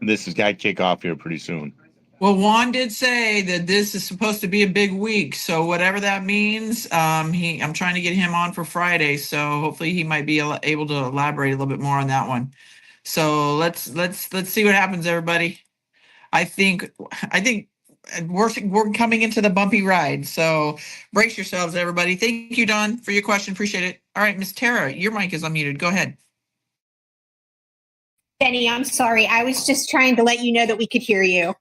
this has got to kick off here pretty soon. Well, Juan did say that this is supposed to be a big week, so whatever that means, I'm trying to get him on for Friday, so hopefully he might be able to elaborate a little bit more on that one. So let's see what happens, everybody. I think we're coming into the bumpy ride, so brace yourselves, everybody. Thank you, Don, for your question. Appreciate it. All right, Miss Tara, your mic is unmuted. Go ahead. Jenny, I'm sorry. I was just trying to let you know that we could hear you.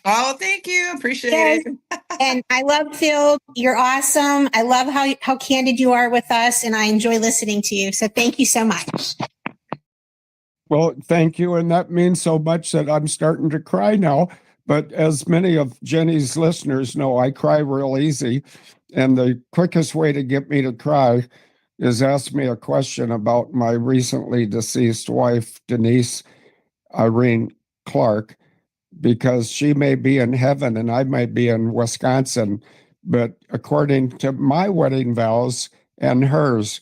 Oh, thank you. Appreciate it. And I love Phil. You're awesome. I love how candid you are with us, and I enjoy listening to you. So thank you so much. Well, thank you. And that means so much that I'm starting to cry now. But as many of Jenny's listeners know, I cry real easy. And the quickest way to get me to cry is ask me a question about my recently deceased wife, Denise Irene Clark, because she may be in heaven and I might be in Wisconsin. But according to my wedding vows and hers,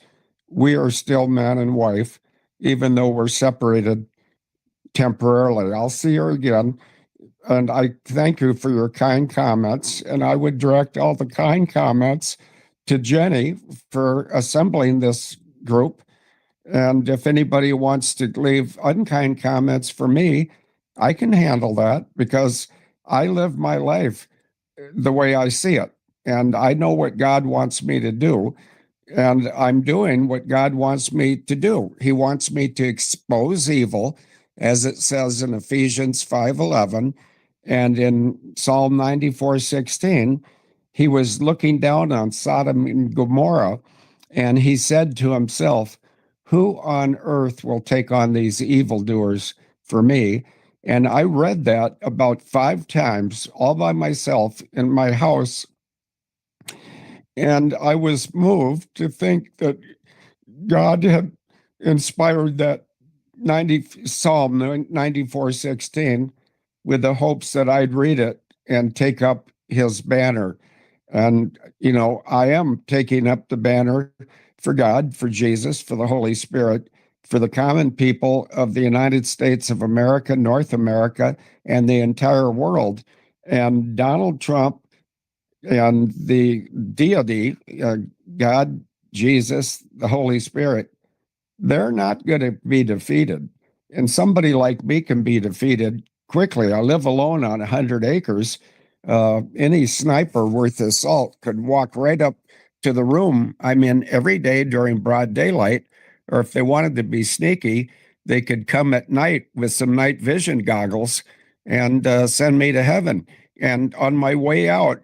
we are still man and wife, even though we're separated temporarily. I'll see her again. And I thank you for your kind comments. And I would direct all the kind comments to Jenny for assembling this group. And if anybody wants to leave unkind comments for me, I can handle that because I live my life the way I see it. And I know what God wants me to do. And I'm doing what God wants me to do. He wants me to expose evil, as it says in Ephesians 5:11. And in Psalm 94:16, he was looking down on Sodom and Gomorrah, and he said to himself, who on earth will take on these evildoers for me? And I read that about 5 times all by myself in my house. And I was moved to think that God had inspired that Psalm 94:16 with the hopes that I'd read it and take up his banner. And, you know, I am taking up the banner for God, for Jesus, for the Holy Spirit, for the common people of the United States of America, North America, and the entire world. And Donald Trump and the deity, God, Jesus, the Holy Spirit, they're not going to be defeated. And somebody like me can be defeated quickly. I live alone on 100 acres. Any sniper worth his salt could walk right up to the room I'm in every day during broad daylight. Or if they wanted to be sneaky, they could come at night with some night vision goggles and send me to heaven. And on my way out,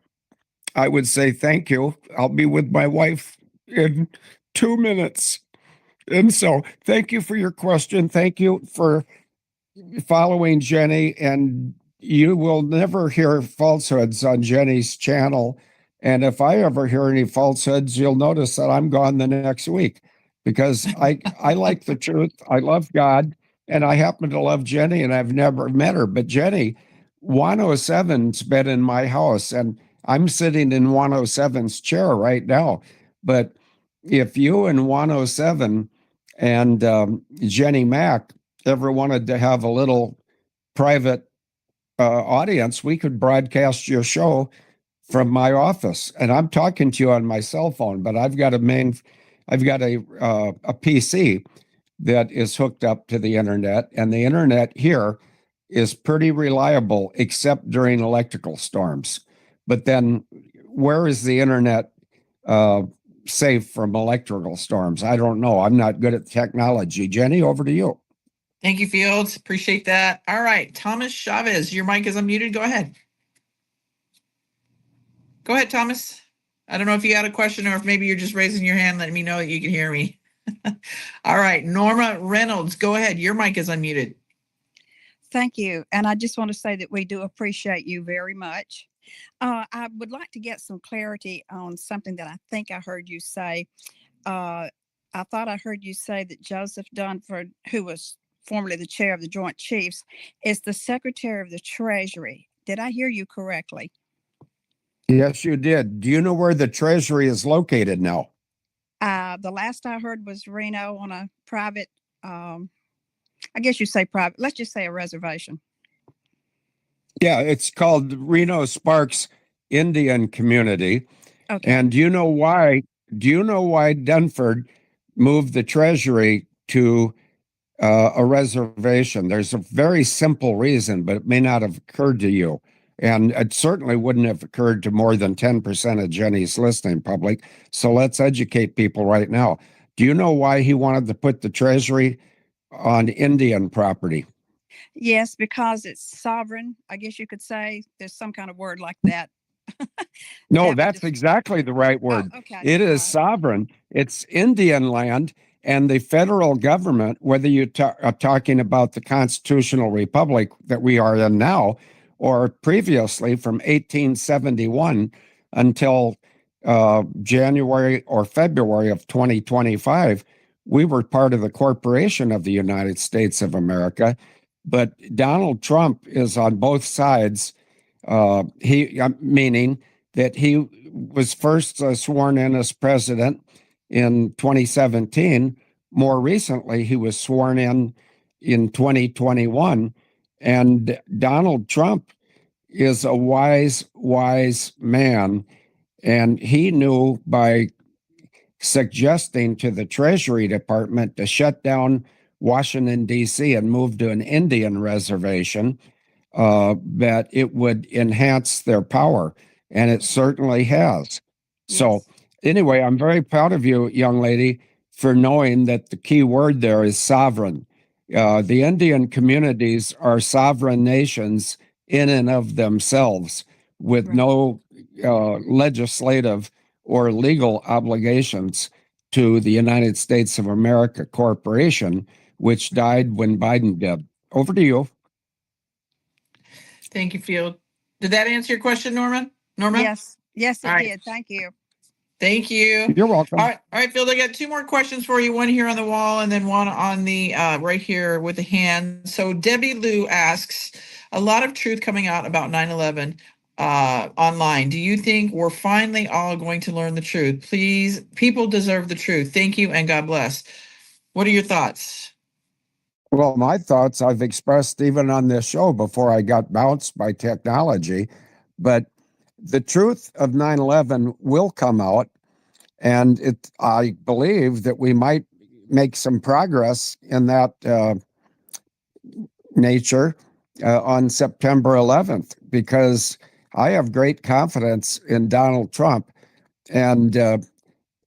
I would say, thank you. I'll be with my wife in 2 minutes. And so thank you for your question. Thank you for following Jenny. And you will never hear falsehoods on Jenny's channel. And if I ever hear any falsehoods, you'll notice that I'm gone the next week because I like the truth. I love God. And I happen to love Jenny, and I've never met her. But Jenny, 107's been in my house, and I'm sitting in 107's chair right now. But if you and 107 and Jenny Mack ever wanted to have a little private audience, we could broadcast your show from my office. And I'm talking to you on my cell phone, but I've got a PC that is hooked up to the internet, and the internet here is pretty reliable, except during electrical storms. But then, where is the internet safe from electrical storms? I don't know. I'm not good at technology. Jenny, over to you. Thank you, Fields. Appreciate that. All right, Thomas Chavez, your mic is unmuted. Go ahead. Go ahead, Thomas. I don't know if you had a question or if maybe you're just raising your hand, letting me know that you can hear me. All right, Norma Reynolds, go ahead. Your mic is unmuted. Thank you. And I just want to say that we do appreciate you very much. I would like to get some clarity on something that I think I heard you say. I thought I heard you say that Joseph Dunford, who was formerly the chair of the Joint Chiefs, is the Secretary of the Treasury. Did I hear you correctly? Yes, you did. Do you know where the Treasury is located now? The last I heard was Reno on a private, I guess you say private, let's just say a reservation. Yeah, it's called Reno Sparks Indian Community. Okay. And do you know why Dunford moved the Treasury to a reservation? There's a very simple reason, but it may not have occurred to you. And it certainly wouldn't have occurred to more than 10% of Jenny's listening public. So let's educate people right now. Do you know why he wanted to put the Treasury on Indian property? Yes, because it's sovereign. I guess you could say there's some kind of word like that. No, that's exactly the right word. Oh, okay. It is sovereign. It's Indian land, and the federal government, whether you are talking about the constitutional republic that we are in now, or previously from 1871 until January or February of 2025, we were part of the corporation of the United States of America. But Donald Trump is on both sides. Meaning that he was first sworn in as president in 2017. More recently, he was sworn in 2021. And Donald Trump is a wise man. And he knew by suggesting to the Treasury Department to shut down Washington, D.C. and move to an Indian reservation, that it would enhance their power. And it certainly has. Yes. So anyway, I'm very proud of you, young lady, for knowing that the key word there is sovereign. The Indian communities are sovereign nations in and of themselves, with no legislative or legal obligations to the United States of America Corporation, which died when Biden did. Over to you. Thank you, Field. Did that answer your question, Norma? Yes, it did. Thank you. Thank you. You're welcome. All right, Field, I got two more questions for you, one here on the wall and then one on the right here with the hand. So Debbie Lou asks, a lot of truth coming out about 9/11 online. Do you think we're finally all going to learn the truth? Please, people deserve the truth. Thank you and God bless. What are your thoughts? Well, my thoughts I've expressed even on this show before I got bounced by technology, but the truth of 9/11 will come out, and I believe that we might make some progress in that nature on September 11th, because I have great confidence in Donald Trump, and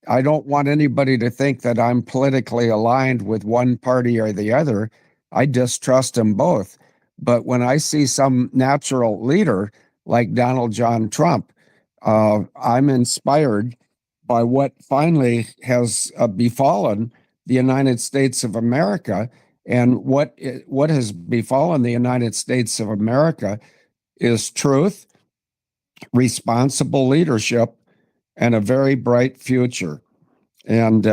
I don't want anybody to think that I'm politically aligned with one party or the other. I distrust them both. But when I see some natural leader like Donald John Trump, I'm inspired by what finally has befallen the United States of America. And what has befallen the United States of America is truth, responsible leadership, and a very bright future. And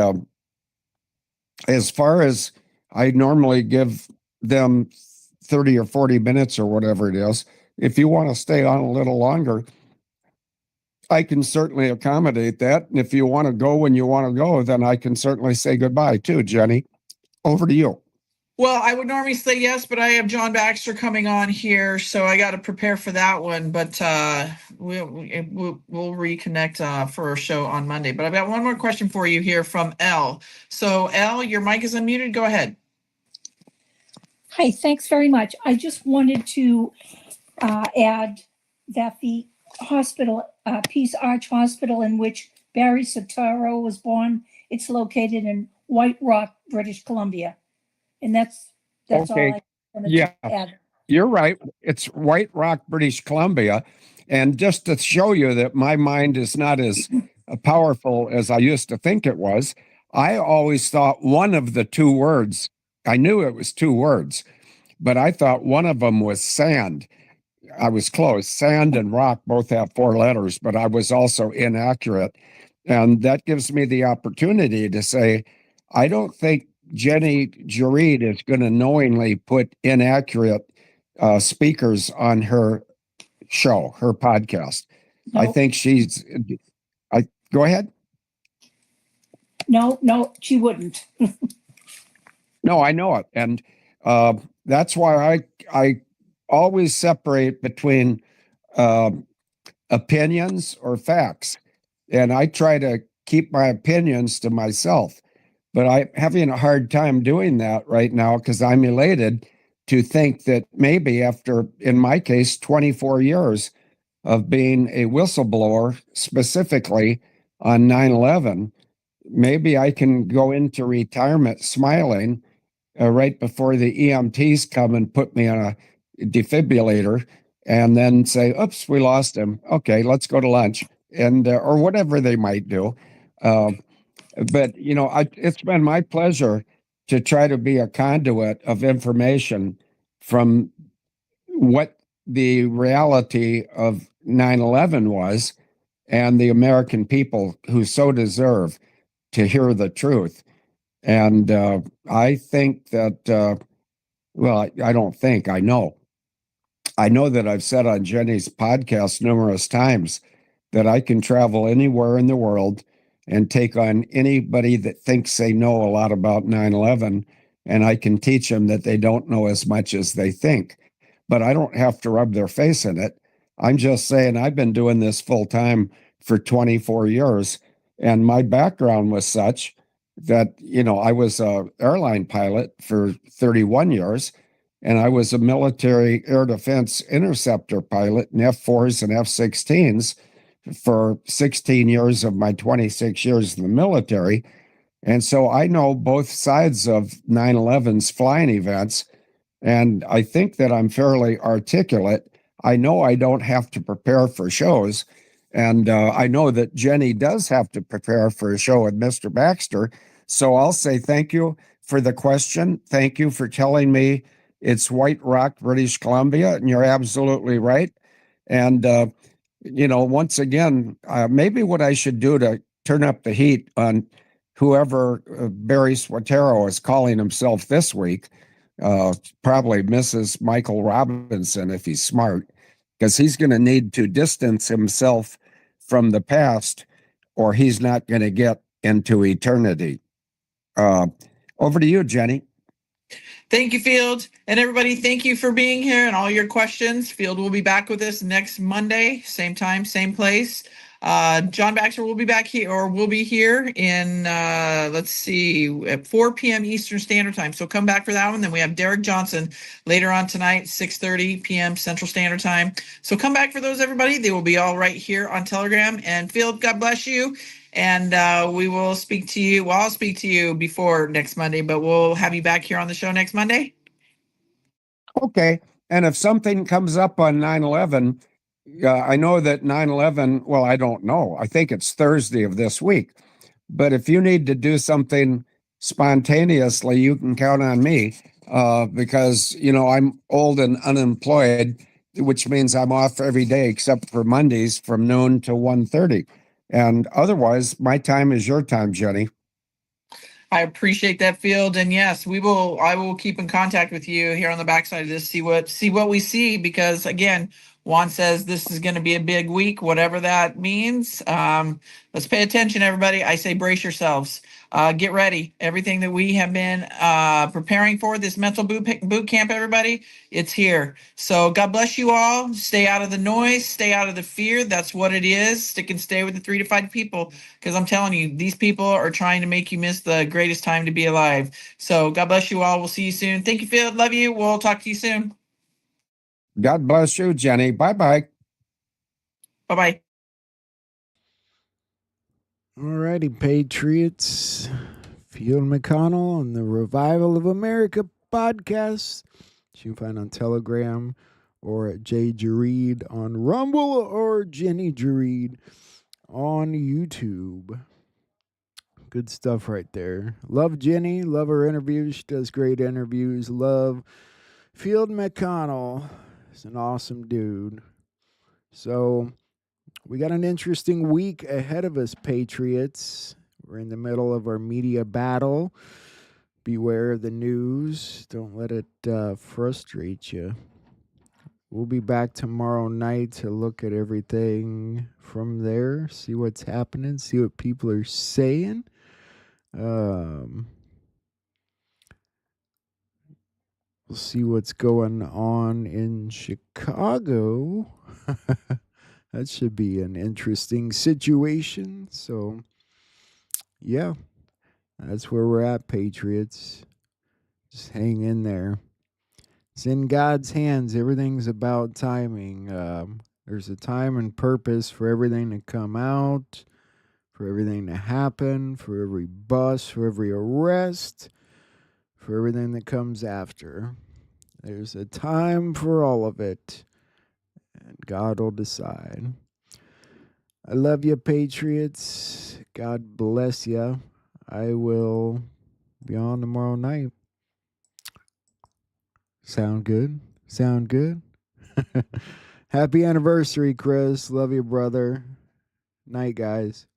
as far as I normally give them 30 or 40 minutes or whatever it is, if you want to stay on a little longer, I can certainly accommodate that. And if you want to go when you want to go, then I can certainly say goodbye too, Jenny. Over to you. Well, I would normally say yes, but I have John Baxter coming on here, so I got to prepare for that one. But we'll reconnect for a show on Monday. But I've got one more question for you here from Elle. So, Elle, your mic is unmuted. Go ahead. Hi, thanks very much. I just wanted to add that the hospital, Peace Arch Hospital, in which Barry Soetoro was born, it's located in White Rock, British Columbia. And that's Okay. all I wanted Yeah, to add. you're right. It's White Rock, British Columbia. And just to show you that my mind is not as powerful as I used to think it was, I always thought one of the two words, I knew it was two words, but I thought one of them was sand. I was close. Sand and rock both have 4 letters, but I was also inaccurate. And that gives me the opportunity to say, I don't think Jenny Jareed is going to knowingly put inaccurate speakers on her show, her podcast. No. I think go ahead. No, she wouldn't. No, I know it. And that's why I always separate between opinions or facts. And I try to keep my opinions to myself. But I'm having a hard time doing that right now because I'm elated to think that maybe after, in my case, 24 years of being a whistleblower, specifically on 9/11, maybe I can go into retirement smiling right before the EMTs come and put me on a defibrillator and then say, oops, we lost him. Okay, let's go to lunch, and or whatever they might do. But, you know, it's been my pleasure to try to be a conduit of information from what the reality of 9/11 was and the American people who so deserve to hear the truth. And I think that, well, I don't think, I know. I know that I've said on Jenny's podcast numerous times that I can travel anywhere in the world and take on anybody that thinks they know a lot about 9/11, and I can teach them that they don't know as much as they think. But I don't have to rub their face in it. I'm just saying I've been doing this full time for 24 years, and my background was such that, you know, I was an airline pilot for 31 years, and I was a military air defense interceptor pilot in F-4s and F-16s for 16 years of my 26 years in the military. And so I know both sides of 9/11's flying events, and I think that I'm fairly articulate. I know I don't have to prepare for shows, and I know that Jenny does have to prepare for a show with Mr. Baxter. So I'll say thank you for the question. Thank you for telling me it's White Rock, British Columbia, and you're absolutely right. And you know, once again, maybe what I should do to turn up the heat on whoever Barry Soetoro is calling himself this week, probably Mrs. Michael Robinson if he's smart, because he's going to need to distance himself from the past or he's not going to get into eternity. Over to you, Jenny. Thank you, Field. And everybody, thank you for being here and all your questions. Field will be back with us next Monday, same time, same place. John Baxter will be back here, or will be here in, let's see, at 4 p.m. Eastern Standard Time. So come back for that one. Then we have Derek Johnson later on tonight, 6:30 p.m. Central Standard Time. So come back for those, everybody. They will be all right here on Telegram. And Field, God bless you. And we will speak to you. Well, I'll speak to you before next Monday, but we'll have you back here on the show next Monday. Okay. And if something comes up on 9/11, I know that 9/11, well, I don't know. I think it's Thursday of this week. But if you need to do something spontaneously, you can count on me because, you know, I'm old and unemployed, which means I'm off every day except for Mondays from noon to 1:30. And otherwise, my time is your time, Jenny. I appreciate that, Field, and yes, I will keep in contact with you here on the backside of this. See what we see, because again, Juan says this is going to be a big week, whatever that means. Let's pay attention, everybody. I say brace yourselves. Get ready. Everything that we have been preparing for this mental boot camp, everybody, it's here. So God bless you all. Stay out of the noise. Stay out of the fear. That's what it is. Stick and stay with the 3 to 5 people, because I'm telling you, these people are trying to make you miss the greatest time to be alive. So God bless you all. We'll see you soon. Thank you, Phil. Love you. We'll talk to you soon. God bless you, Jenny. Bye-bye. Bye-bye. Alrighty, Patriots. Field McConnell on the Revival of America podcast. You can find on Telegram or at Jay Jareed on Rumble or Jenny Jareed on YouTube. Good stuff right there. Love Jenny. Love her interviews. She does great interviews. Love Field McConnell. He's an awesome dude. So we got an interesting week ahead of us, Patriots. We're in the middle of our media battle. Beware of the news. Don't let it frustrate you. We'll be back tomorrow night to look at everything from there, see what's happening, see what people are saying. We'll see what's going on in Chicago. That should be an interesting situation. So, yeah, that's where we're at, Patriots. Just hang in there. It's in God's hands. Everything's about timing. There's a time and purpose for everything to come out, for everything to happen, for every bust, for every arrest, for everything that comes after. There's a time for all of it, and God will decide. I love you, Patriots. God bless you. I will be on tomorrow night. Sound good? Sound good? Happy anniversary, Chris. Love you, brother. Night, guys.